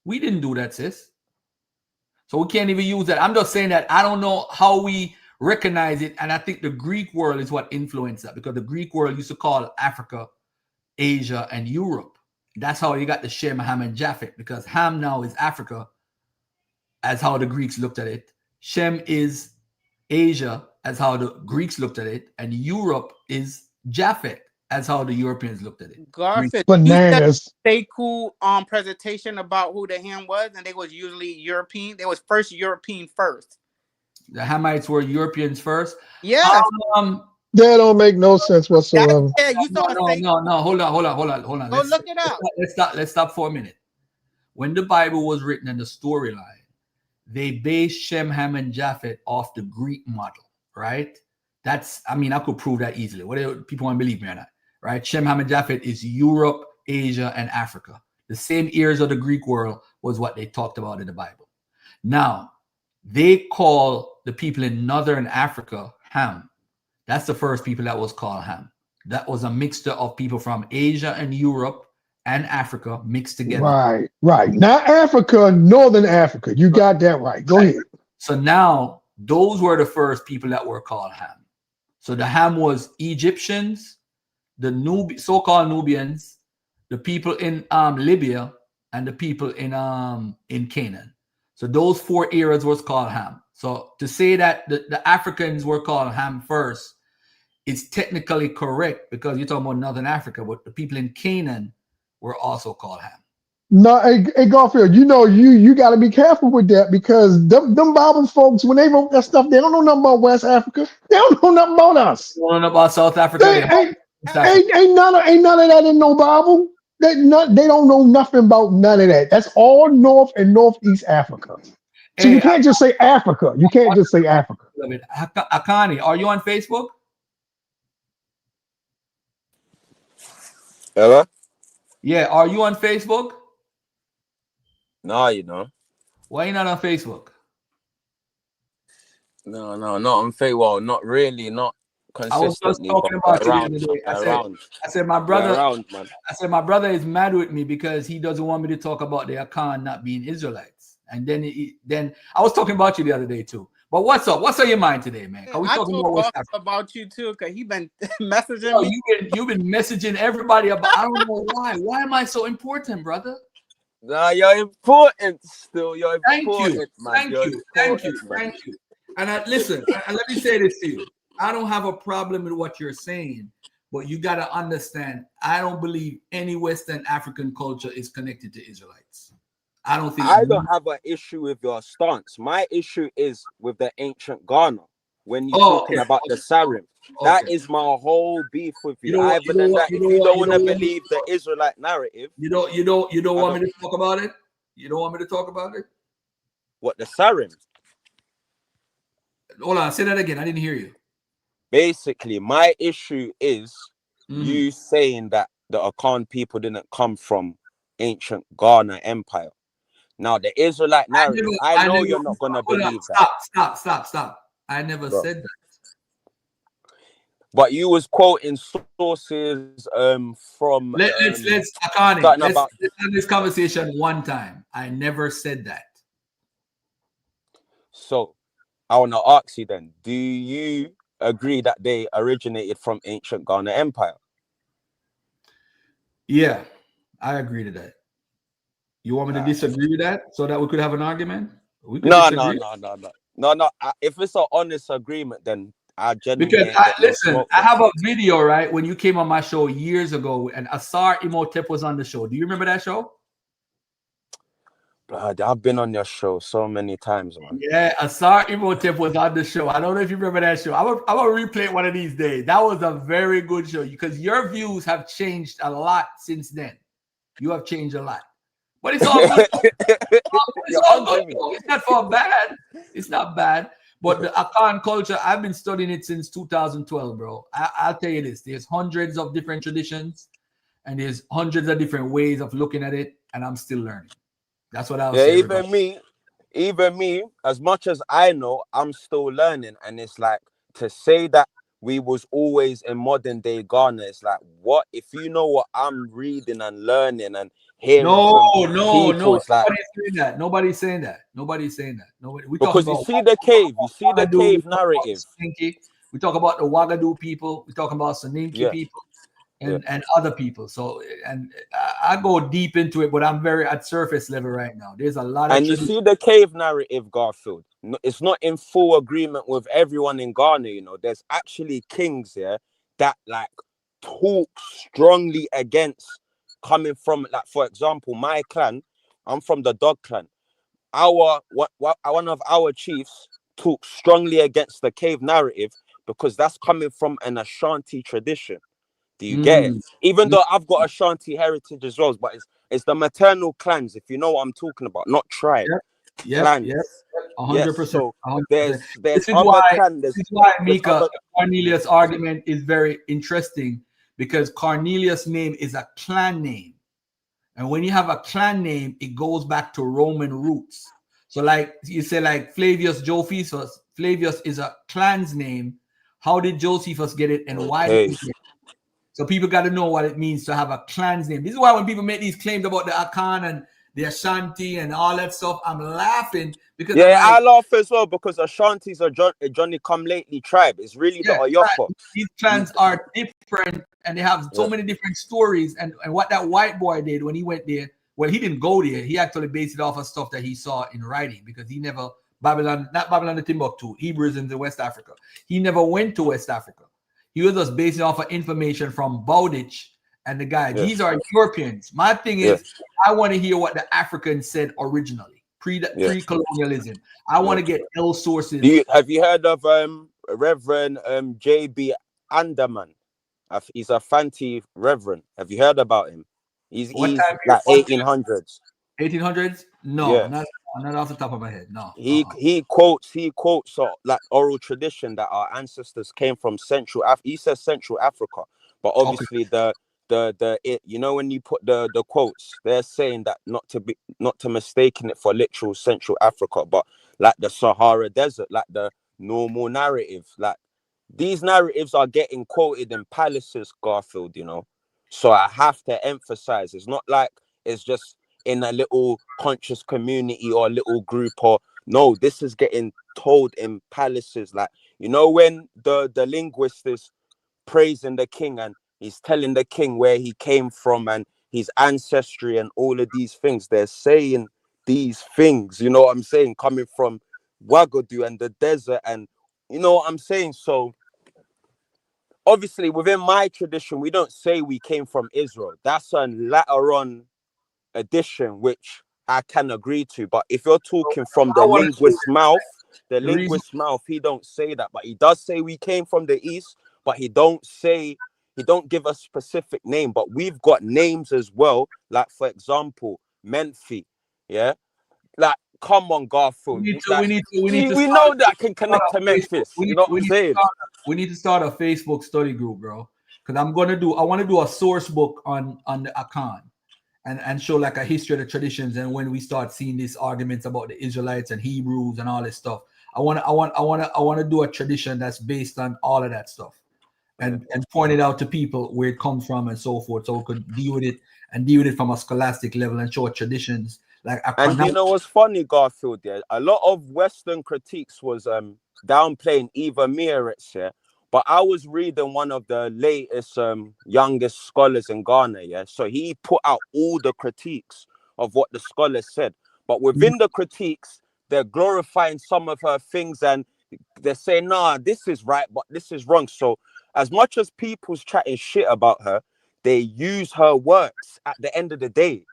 We didn't do that, sis. So we can't even use that. I'm just saying that I don't know how we recognize it. And I think the Greek world is what influenced that, because the Greek world used to call Africa, Asia, and Europe. That's how you got the Shem, Ham, and Japheth, because Ham now is Africa, as how the Greeks looked at it. Shem is Asia, as how the Greeks looked at it, and Europe is Japheth, as how the Europeans looked at it. Garfield, bananas. Stay cool presentation about who the Ham was, and they was usually European. They was first European first. The Hamites were Europeans first. Yeah. That don't make no sense whatsoever. Yeah, you saw no. Hold on. Go look it up. Let's stop for a minute. When the Bible was written in the storyline, they based Shem, Ham, and Japheth off the Greek model, right? I could prove that easily. Whether people want to believe me or not, right? Shem, Ham, and Japheth is Europe, Asia, and Africa. The same ears of the Greek world was what they talked about in the Bible. Now, they call the people in Northern Africa Ham. That's the first people that was called Ham. That was a mixture of people from Asia and Europe and Africa mixed together. Right. Not Africa, Northern Africa. You got that right. Go ahead. So now those were the first people that were called Ham. So the Ham was Egyptians, the so-called Nubians, the people in Libya, and the people in Canaan. So those 4 eras was called Ham. So to say that the Africans were called Ham first is technically correct because you're talking about Northern Africa, but the people in Canaan were also called Ham. No, hey Garfield, you got to be careful with that because them Bible folks, when they wrote that stuff, they don't know nothing about West Africa. They don't know nothing about us. They don't know about South Africa. Ain't none of that in no Bible. They don't know nothing about none of that. That's all North and Northeast Africa. So you can't just say Africa. You can't just say Africa. Akani, are you on Facebook? Hello? Yeah, are you on Facebook? No, you know. Why are you not on Facebook? No, not on Facebook. Well, not really, not consistently. I was just talking about around, you the other day. around. I said my brother. Around, man. I said my brother is mad with me because he doesn't want me to talk about the Akan not being Israelites. And then I was talking about you the other day too. But what's up? What's on your mind today, man? Are we I talking told about West Boss Africa? about you too, because he been messaging Yo, me. you've been messaging everybody about. I don't know why. Why am I so important, brother? Nah, you're important still. You're important, man. Thank you. And listen, and let me say this to you. I don't have a problem with what you're saying, but you got to understand, I don't believe any Western African culture is connected to Israelites. I don't think. I don't have an issue with your stance. My issue is with the ancient Ghana. When you're talking about the Sarim, that is my whole beef with you. If you don't want to believe the Israelite narrative, you don't want me to talk about it. You don't want me to talk about it. What, the Sarim? Hold on, say that again. I didn't hear you. Basically, my issue is you saying that the Akan people didn't come from ancient Ghana Empire. Now, the Israelite narrative, I know you're not going to believe that. Stop. I never said that. But you was quoting sources from... Let's have this conversation one time. I never said that. So, I want to ask you then, do you agree that they originated from ancient Ghana Empire? Yeah, I agree to that. You want me to disagree with that so that we could have an argument? No. If it's an honest agreement, then I genuinely listen, I have a video, right? When you came on my show years ago and Asar Imhotep was on the show. Do you remember that show? Blood, I've been on your show so many times, man. Yeah, Asar Imhotep was on the show. I don't know if you remember that show. I'm gonna replay it one of these days. That was a very good show because your views have changed a lot since then. You have changed a lot. But it's all good. It's all good. It's not for bad. It's not bad. But the Akan culture, I've been studying it since 2012, bro. I'll tell you this. There's hundreds of different traditions and there's hundreds of different ways of looking at it, and I'm still learning. That's what I'll say. Even me, as much as I know, I'm still learning. And it's like, to say that we was always in modern day Ghana, it's like, what? If you know what I'm reading and learning and hearing No. it's like, Nobody's saying that. Nobody's saying that. Nobody. Because you see the cave narrative. We talk about the Wagadu people. We talk about Soninke people. And other people. So, and I go deep into it, but I'm very at surface level right now. There's a lot of... And you see the cave narrative, Garfield. It's not in full agreement with everyone in Ghana, you know. There's actually kings here that like talk strongly against coming from, like, for example, my clan, I'm from the Dog clan. One of our chiefs talks strongly against the cave narrative because that's coming from an Ashanti tradition. Do you get it? Even though I've got Ashanti heritage as well, but it's the maternal clans, if you know what I'm talking about, not tribe. Clans. 100%. So 100%. there's This is other clans. This is why Mika, Cornelius' argument is very interesting, because Cornelius' name is a clan name. And when you have a clan name, it goes back to Roman roots. So like you say, like Flavius Josephus, Flavius is a clan's name. How did Josephus get it, and why did he get it? So people got to know what it means to have a clan's name. This is why when people make these claims about the Akan and the Ashanti and all that stuff, I'm laughing because Yeah, I'm like, I laugh as well because Ashanti's a Johnny Come Lately tribe. It's really the Oyoko. these clans are different and they have so many different stories. And what that white boy did when he went there, well, he didn't go there. He actually based it off of stuff that he saw in writing because he never not Babylon to Timbuktu, Hebrews in West Africa. He never went to West Africa. He was just basing off of information from Bowditch and the guy. Yes. These are Europeans. My thing is, I want to hear what the Africans said originally, pre-colonialism. I want to get L sources. Have you heard of Reverend J.B. Anderman? He's a Fanti Reverend. Have you heard about him? He's like 1800s. 1800s? No, not off the top of my head. No. He quotes like oral tradition that our ancestors came from Central Africa. He says Central Africa, but obviously the you know, when you put the quotes, they're saying that not to mistaken it for literal Central Africa, but like the Sahara Desert, like the normal narrative. Like these narratives are getting quoted in palaces, Garfield, you know. So I have to emphasize, it's not like it's just in a little conscious community or a little group, or no, this is getting told in palaces. Like, you know, when the linguist is praising the king and he's telling the king where he came from and his ancestry and all of these things, they're saying these things, you know what I'm saying, coming from Wagadu and the desert, and you know what I'm saying. So obviously within my tradition, we don't say we came from Israel. That's a later on addition, which I can agree to. But if you're talking from the linguist's mouth, he don't say that. But he does say we came from the east, but he don't give a specific name. But we've got names as well. Like, for example, Menfi. Yeah. Like, come on, Garfield. We know that can connect to Memphis. You know what I'm saying? We need to start a Facebook study group, bro. Because I want to do a source book on the Akan and show like a history of the traditions. And when we start seeing these arguments about the Israelites and Hebrews and all this stuff, I want to do a tradition that's based on all of that stuff and point it out to people where it comes from and so forth, so we could deal with it from a scholastic level and show traditions. And you know what's funny, Garfield? Yeah, a lot of Western critiques was downplaying Eva Meretz, yeah. But I was reading one of the latest youngest scholars in Ghana, yeah. So he put out all the critiques of what the scholars said. But within the critiques, they're glorifying some of her things and they're saying, nah, this is right, but this is wrong. So as much as people's chatting shit about her, they use her works at the end of the day.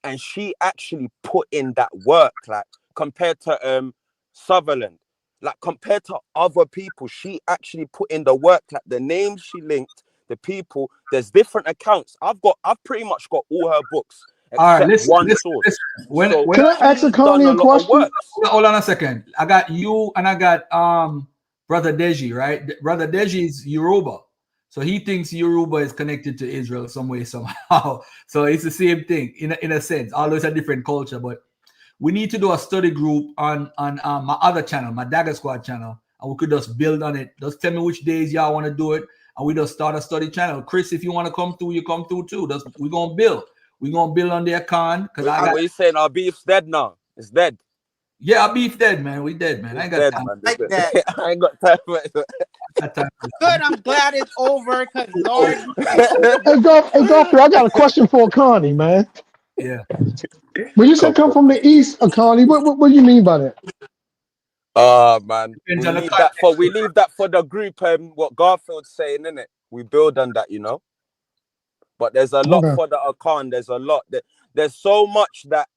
And she actually put in that work, like compared to Sutherland, like compared to other people, she actually put in the work. Like the names she linked, the people. There's different accounts. I've pretty much got all her books except one source. Can I ask a Connie a question? Hold on a second. I got you and I got Brother Deji, right? Brother Deji is Yoruba. So he thinks Yoruba is connected to Israel some way, somehow. So it's the same thing in a sense, although it's a different culture. But we need to do a study group on my other channel, my Dagger Squad channel, and we could just build on it. Just tell me which days y'all want to do it, and we just start a study channel. Chris, if you want to come through, you come through too. We're gonna build. We're gonna build on their con because I got. What you saying? Our beef's dead now. It's dead. Yeah, our beef dead, man. We dead, man. I ain't got time. Like that. I ain't got time for it. Good. I'm glad it's over because Lord. Hey, Godfrey, I got a question for Connie, man. Yeah. When you said come from the east, Connie, what do you mean by that? Man, we leave that for the group. What Garfield's saying, innit? We build on that, you know. But there's a lot for the Akan. There's a lot. There's so much that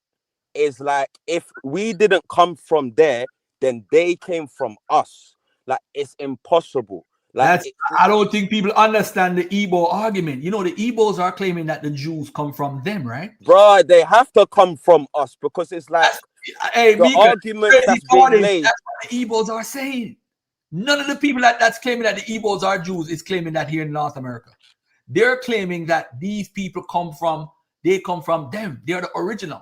is like, if we didn't come from there, then they came from us. Like, it's impossible. Like, I don't think people understand the Igbo argument. You know, the Igbos are claiming that the Jews come from them, right? Bro, they have to come from us because it's like the argument that's being made. That's what the Igbos are saying. None of the people that's claiming that the Igbos are Jews is claiming that here in North America. They're claiming that these people come from them. They're the original.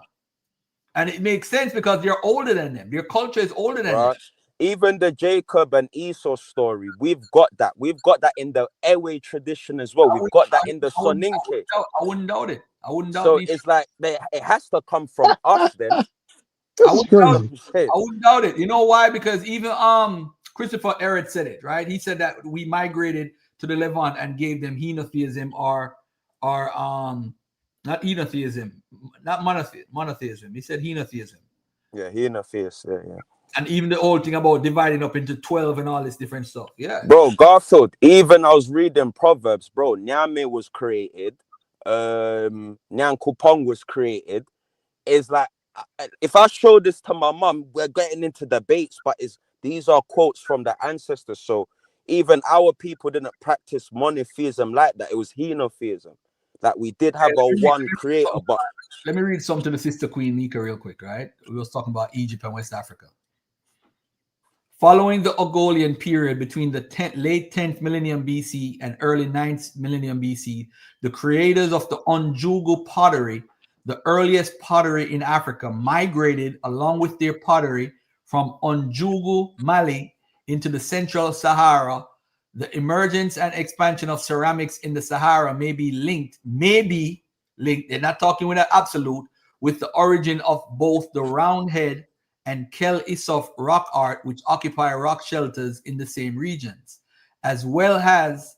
And it makes sense because they're older than them. Their culture is older than them. Even the Jacob and Esau story, we've got that. We've got that in the Ewe tradition as well. We've got that in the Soninke. I wouldn't doubt it. I wouldn't doubt So it. it's like it has to come from us then. I This is wouldn't doubt crazy. it. I wouldn't doubt it. You know why? Because even Christopher Ehret said it, right? He said that we migrated to the Levant and gave them henotheism or not henotheism, not monotheism. He said henotheism. Yeah, he in a face. Yeah. And even the whole thing about dividing up into 12 and all this different stuff. Yeah. Bro, Garfield, even I was reading Proverbs, bro. Nyame was created. Nyan Kupong was created. It's like, if I show this to my mum, we're getting into debates, but these are quotes from the ancestors. So even our people didn't practice monotheism like that. It was henotheism. Like we did have a one creator, but let me read something to the sister Queen Nika real quick, right? We was talking about Egypt and West Africa. Following the Ogolian period between the late 10th millennium BC and early 9th millennium BC, the creators of the Onjugu pottery, the earliest pottery in Africa, migrated along with their pottery from Onjugu, Mali, into the Central Sahara. The emergence and expansion of ceramics in the Sahara may be linked, they're not talking with an absolute, with the origin of both the roundhead and Kel Issouf rock art, which occupy rock shelters in the same regions, as well as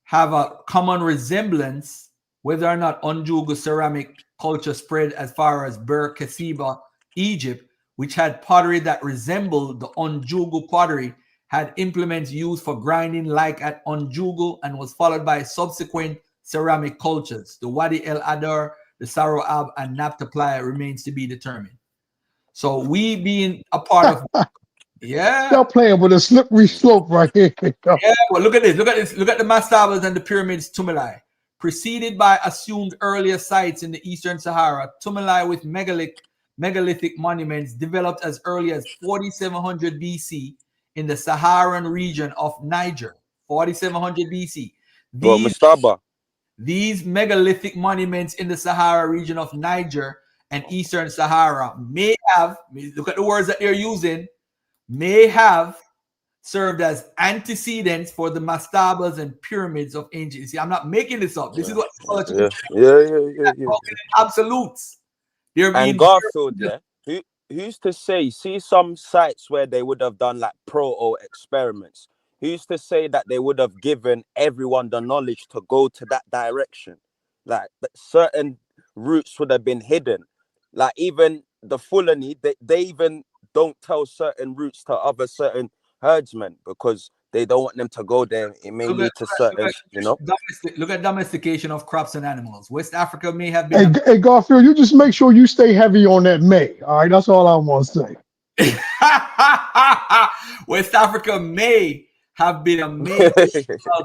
have a common resemblance, whether or not Onjugu ceramic culture spread as far as Ber Kesiba, Egypt, which had pottery that resembled the Onjugu pottery, had implements used for grinding like at Onjugu, and was followed by subsequent ceramic cultures. The Wadi El Adar, the Saroab, and Naphtali remains to be determined. So we being a part of, yeah. Y'all playing with a slippery slope right here. Yeah, well, look at this. Look at the mastabas and the pyramids Tumuli. Preceded by assumed earlier sites in the Eastern Sahara, Tumuli with megalithic monuments developed as early as 4700 BC in the Saharan region of Niger. 4700 BC. bro, Mustaba. These megalithic monuments in the Sahara region of Niger and Eastern Sahara may have, look at the words that they're using, may have served as antecedents for the mastabas and pyramids of ancient. You see, I'm not making this up. This is what Yeah. absolutes. They're being And Garfield, yeah. Who's to say? See some sites where they would have done like proto experiments. Who's to say that they would have given everyone the knowledge to go to that direction? Like certain routes would have been hidden. Like even the Fulani, they even don't tell certain routes to other certain herdsmen because they don't want them to go there. It may lead to certain, look at domestication of crops and animals. West Africa may have been. Hey, Garfield, you just make sure you stay heavy on that May. All right, that's all I want to say. West Africa may have been a male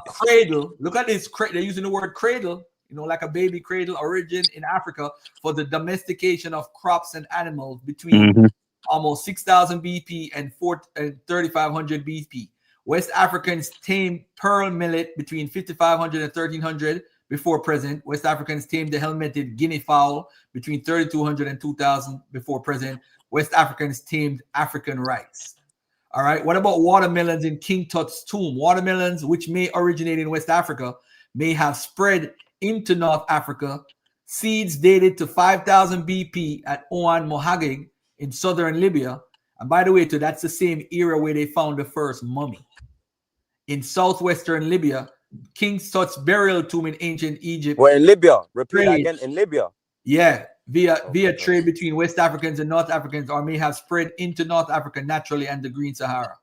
cradle. Look at this. They're using the word cradle, like a baby cradle origin in Africa for the domestication of crops and animals between almost 6,000 BP and 3,500 BP. West Africans tamed pearl millet between 5,500 and 1,300 before present. West Africans tamed the helmeted guinea fowl between 3,200 and 2,000 before present. West Africans tamed African rice. All right. What about watermelons in King Tut's tomb? Watermelons, which may originate in West Africa, may have spread into North Africa. Seeds dated to 5,000 BP at Oan Mohagig in southern Libya. And by the way, too, that's the same era where they found the first mummy. In southwestern Libya, King Tut's burial tomb in ancient Egypt. Well, in Libya. Repeat that again. In Libya. Yeah, via trade between West Africans and North Africans, or may have spread into North Africa naturally and the Green Sahara.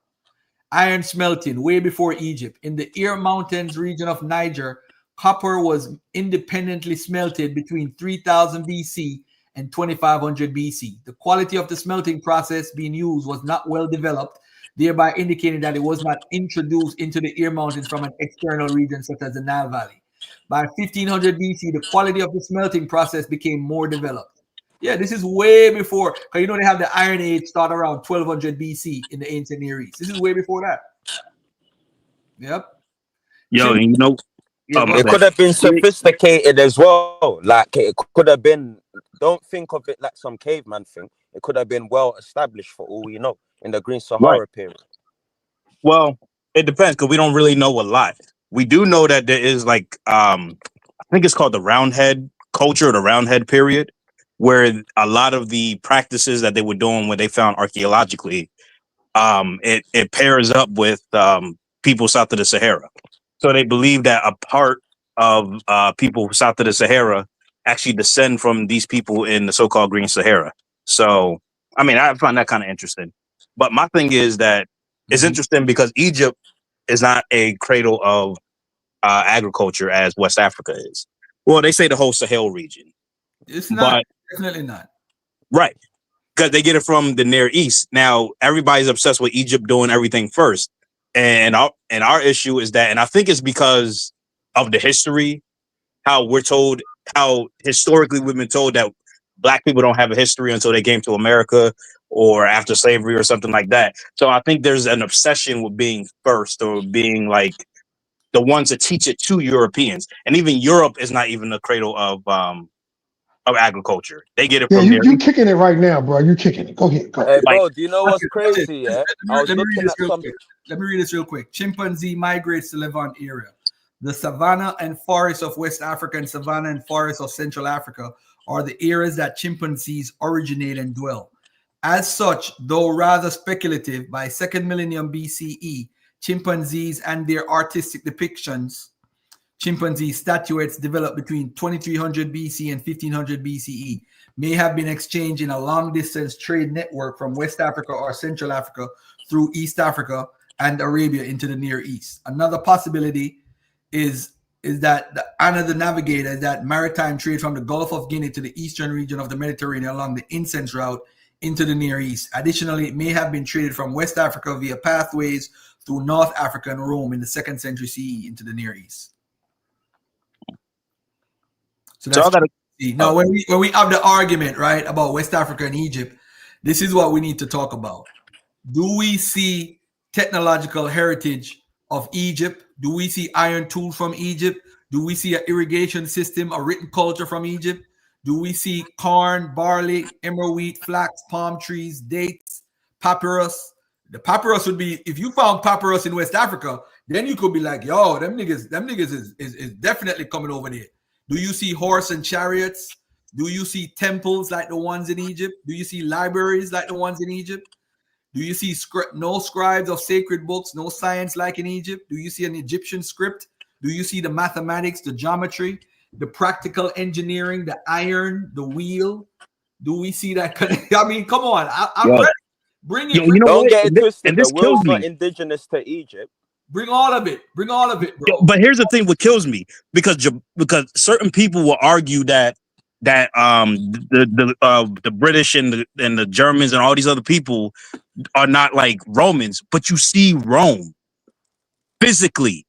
Iron smelting way before Egypt. In the Ear Mountains region of Niger, copper was independently smelted between 3000 BC and 2500 BC. The quality of the smelting process being used was not well developed, thereby indicating that it was not introduced into the Ear Mountains from an external region such as the Nile Valley. By 1500 BC, the quality of the smelting process became more developed. Yeah, this is way before, because they have the Iron Age start around 1200 BC in the ancient Near East. This is way before that. Yep. Yo, it could have been sophisticated as well. Like it could have been, don't think of it like some caveman thing. It could have been well established for all we know in the Green Sahara period. Well, it depends because we don't really know a lot. We do know that there is I think it's called the Roundhead culture, the Roundhead period, where a lot of the practices that they were doing, when they found archaeologically, it pairs up with people south of the Sahara. So they believe that a part of people south of the Sahara actually descend from these people in the so-called Green Sahara. So, I mean, I find that kind of interesting. But my thing is that it's interesting because Egypt is not a cradle of agriculture as West Africa is. Well, they say the whole Sahel region. It's not. But Definitely not. right, because they get it from the Near East. Now everybody's obsessed with Egypt doing everything first, and our issue is that, and I think it's because of the history, how historically we've been told that Black people don't have a history until they came to America or after slavery or something like that. So I think there's an obsession with being first or being like the ones that teach it to Europeans, and even Europe is not even the cradle of agriculture. They get it Yeah, from you their you kicking it right now, bro. You kicking it. Go ahead. Go. Hey, like. bro, do you know what's crazy? Yeah, I was Let me read looking this at real some. quick. Let me read this real quick. Chimpanzee migrates to Levant area. The savanna and forests of West Africa and savanna and forests of Central Africa are the areas that chimpanzees originate and dwell. As such, though rather speculative, by 2nd millennium BCE, chimpanzees and their artistic depictions, chimpanzee statuettes developed between 2300 BC and 1500 BCE, may have been exchanged in a long distance trade network from West Africa or Central Africa through East Africa and Arabia into the Near East. Another possibility is that the Anna the Navigator, that maritime trade from the Gulf of Guinea to the eastern region of the Mediterranean along the incense route into the Near East. Additionally, it may have been traded from West Africa via pathways through North Africa and Rome in the 2nd century CE into the Near East. So that's now when we have the argument, right, about West Africa and Egypt, this is what we need to talk about. Do we see technological heritage of Egypt? Do we see iron tools from Egypt? Do we see an irrigation system, a written culture from Egypt? Do we see corn, barley, emerald wheat, flax, palm trees, dates, papyrus? The papyrus would be, if you found papyrus in West Africa, then you could be like, yo, them niggas is definitely coming over there. Do you see horse and chariots? Do you see temples like the ones in Egypt? Do you see libraries like the ones in Egypt? Do you see no scribes of sacred books, no science like in Egypt? Do you see an Egyptian script? Do you see the mathematics, the geometry, the practical engineering, the iron, the wheel? Do we see that? I mean, come on. I'm ready. Bring it. Don't get it twisted. And this The wheel's kills not me. indigenous to Egypt. Bring all of it. Bring all of it, bro. But here's the thing: what kills me, because certain people will argue that the British and the Germans and all these other people are not like Romans, but you see Rome physically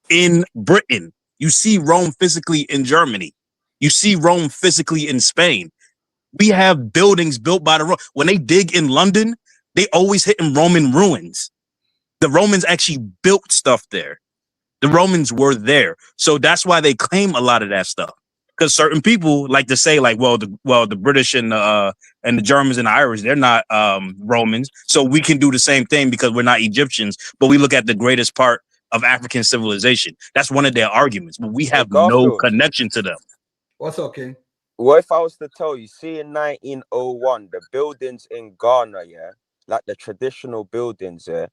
in Britain. You see Rome physically in Germany. You see Rome physically in Spain. We have buildings built by the Romans. When they dig in London, they always hit in Roman ruins. The Romans actually built stuff there. The Romans were there. So that's why they claim a lot of that stuff. Because certain people like to say, like, the British and the Germans and the Irish, they're not Romans. So we can do the same thing because we're not Egyptians, but we look at the greatest part of African civilization. That's one of their arguments, but we have no connection to them. What's okay? What if I was to tell you, see in 1901, the buildings in Ghana, yeah, like the traditional buildings, yeah,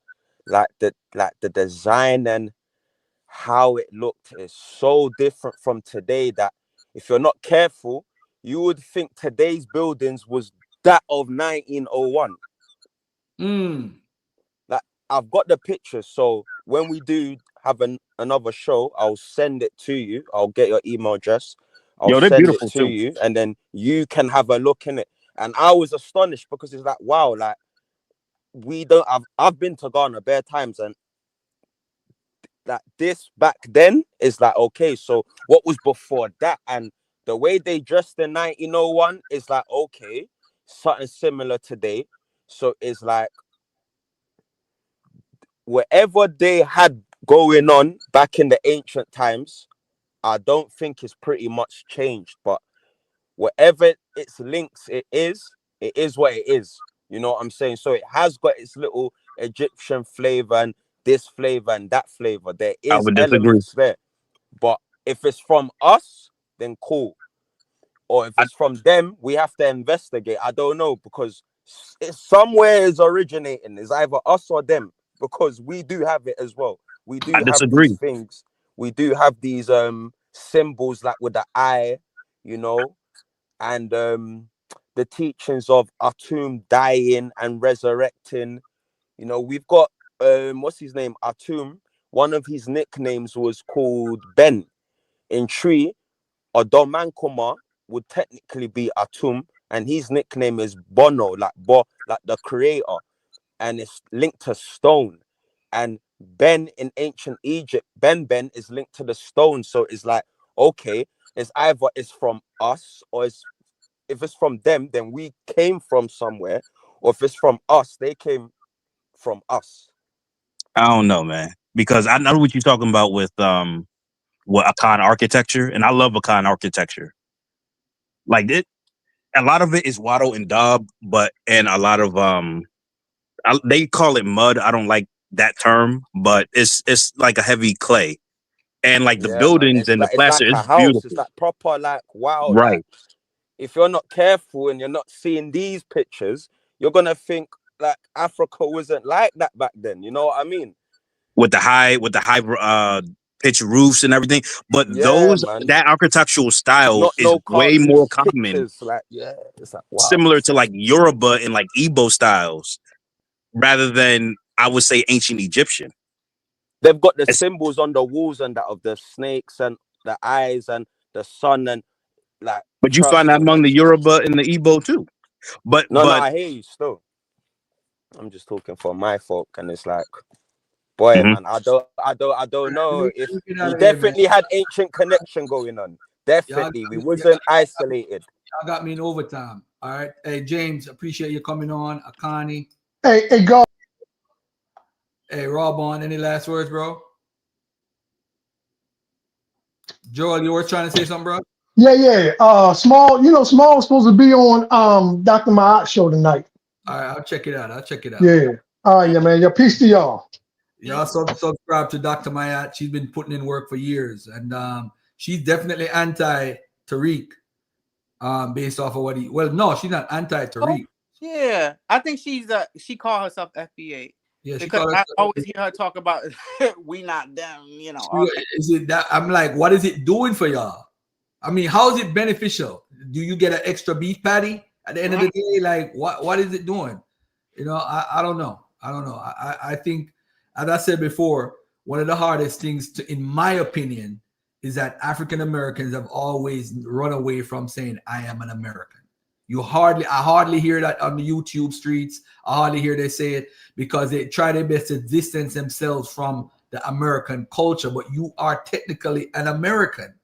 like the design and how it looked is so different from today that if you're not careful, you would think today's buildings was that of 1901. Like, I've got the pictures, so when we do have another show, I'll send it to you. I'll get your email address. I'll send it to you, and then you can have a look in it. And I was astonished because it's like, wow, like I've been to Ghana bare times, and that this back then is like, okay, so what was before that? And the way they dressed in 1901 is like, okay, something similar today. So it's like whatever they had going on back in the ancient times, I don't think it's pretty much changed. But whatever its links it is what it is. You know what I'm saying? So it has got its little Egyptian flavor and this flavor and that flavor. There is elements there. But if it's from us, then cool. or if it's from them, we have to investigate. I don't know, because it's somewhere is originating. It's either us or them, because we do have it as well. We do I have these disagree. things. We do have these symbols, like with the eye, you know, and the teachings of Atum dying and resurrecting. You know, we've got what's his name? Atum. One of his nicknames was called Ben. In Tree, Odomankoma would technically be Atum, and his nickname is Bono, like the creator, and it's linked to stone. And Ben in ancient Egypt, Ben is linked to the stone. So it's like, okay, it's either it's from us, or if it's from them, then we came from somewhere, or if it's from us, they came from us. I don't know, man, because I know what you're talking about with what Akan architecture, and I love Akan architecture. Like it, a lot of it is Watto and Daub, and a lot of they call it mud. I don't like that term, but it's like a heavy clay, and like the Yeah, man. buildings and the It's plaster like a is house. It's beautiful. like proper, like, wow, like, Right. if you're not careful and you're not seeing these pictures, you're gonna think like Africa wasn't like that back then. You know what I mean? With the high pitch roofs and everything, but Yeah, man. that architectural style Not is no way more cartoons, common, pictures. Like, yeah, it's like, wow. similar to like Yoruba and like Igbo styles, rather than, I would say, ancient Egyptian. They've got the symbols on the walls and that of the snakes and the eyes and the sun, and like, But you find trust that me, among man. the Yoruba and the Igbo too. But No, I hear you still. I'm just talking for my folk, and it's like, boy, Mhm. man, I don't know if Get we out of here, man. definitely had ancient connection going on. Definitely, we wasn't isolated. Y'all got me in overtime. All right. Hey, James, appreciate you coming on. Akani. Hey, go. Hey, Rob on. Any last words, bro? Joel, you were trying to say something, bro? Yeah. Small, Small was supposed to be on Dr. Ma'at show tonight. All right, I'll check it out. Yeah. All right, yeah, man. Yeah, peace to y'all. Y'all subscribe to Dr. Mayat. She's been putting in work for years, and she's definitely anti Tariq. Based off of what he. Well, no, she's not anti Tariq. Yeah, I think she called herself FBA. Yeah, she because called I herself always hear her talk about we not them, you know. Is it that? I'm like, what is it doing for y'all? I mean, how is it beneficial? Do you get an extra beef patty at the end of the day? Like, what is it doing? You know, I don't know. I think, as I said before, one of the hardest things in my opinion, is that African Americans have always run away from saying, I am an American. I hardly hear that on the YouTube streets. I hardly hear they say it, because they try their best to distance themselves from the American culture, but you are technically an American.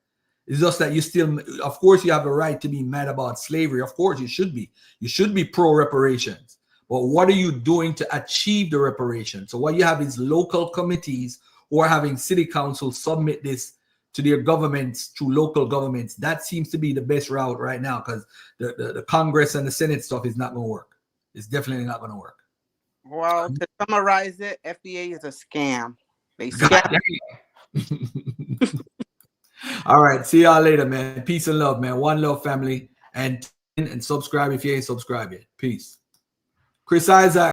It's just that you still, of course, you have a right to be mad about slavery. Of course, you should be. You should be pro reparations. But what are you doing to achieve the reparation? So what you have is local committees who are having city council submit this to their governments through local governments. That seems to be the best route right now, because the Congress and the Senate stuff is not going to work. It's definitely not going to work. Well, to summarize it, FBA is a scam. They scam. All right. See y'all later, man. Peace and love, man. One love, family. And subscribe if you ain't subscribed yet. Peace. Chris Isaac.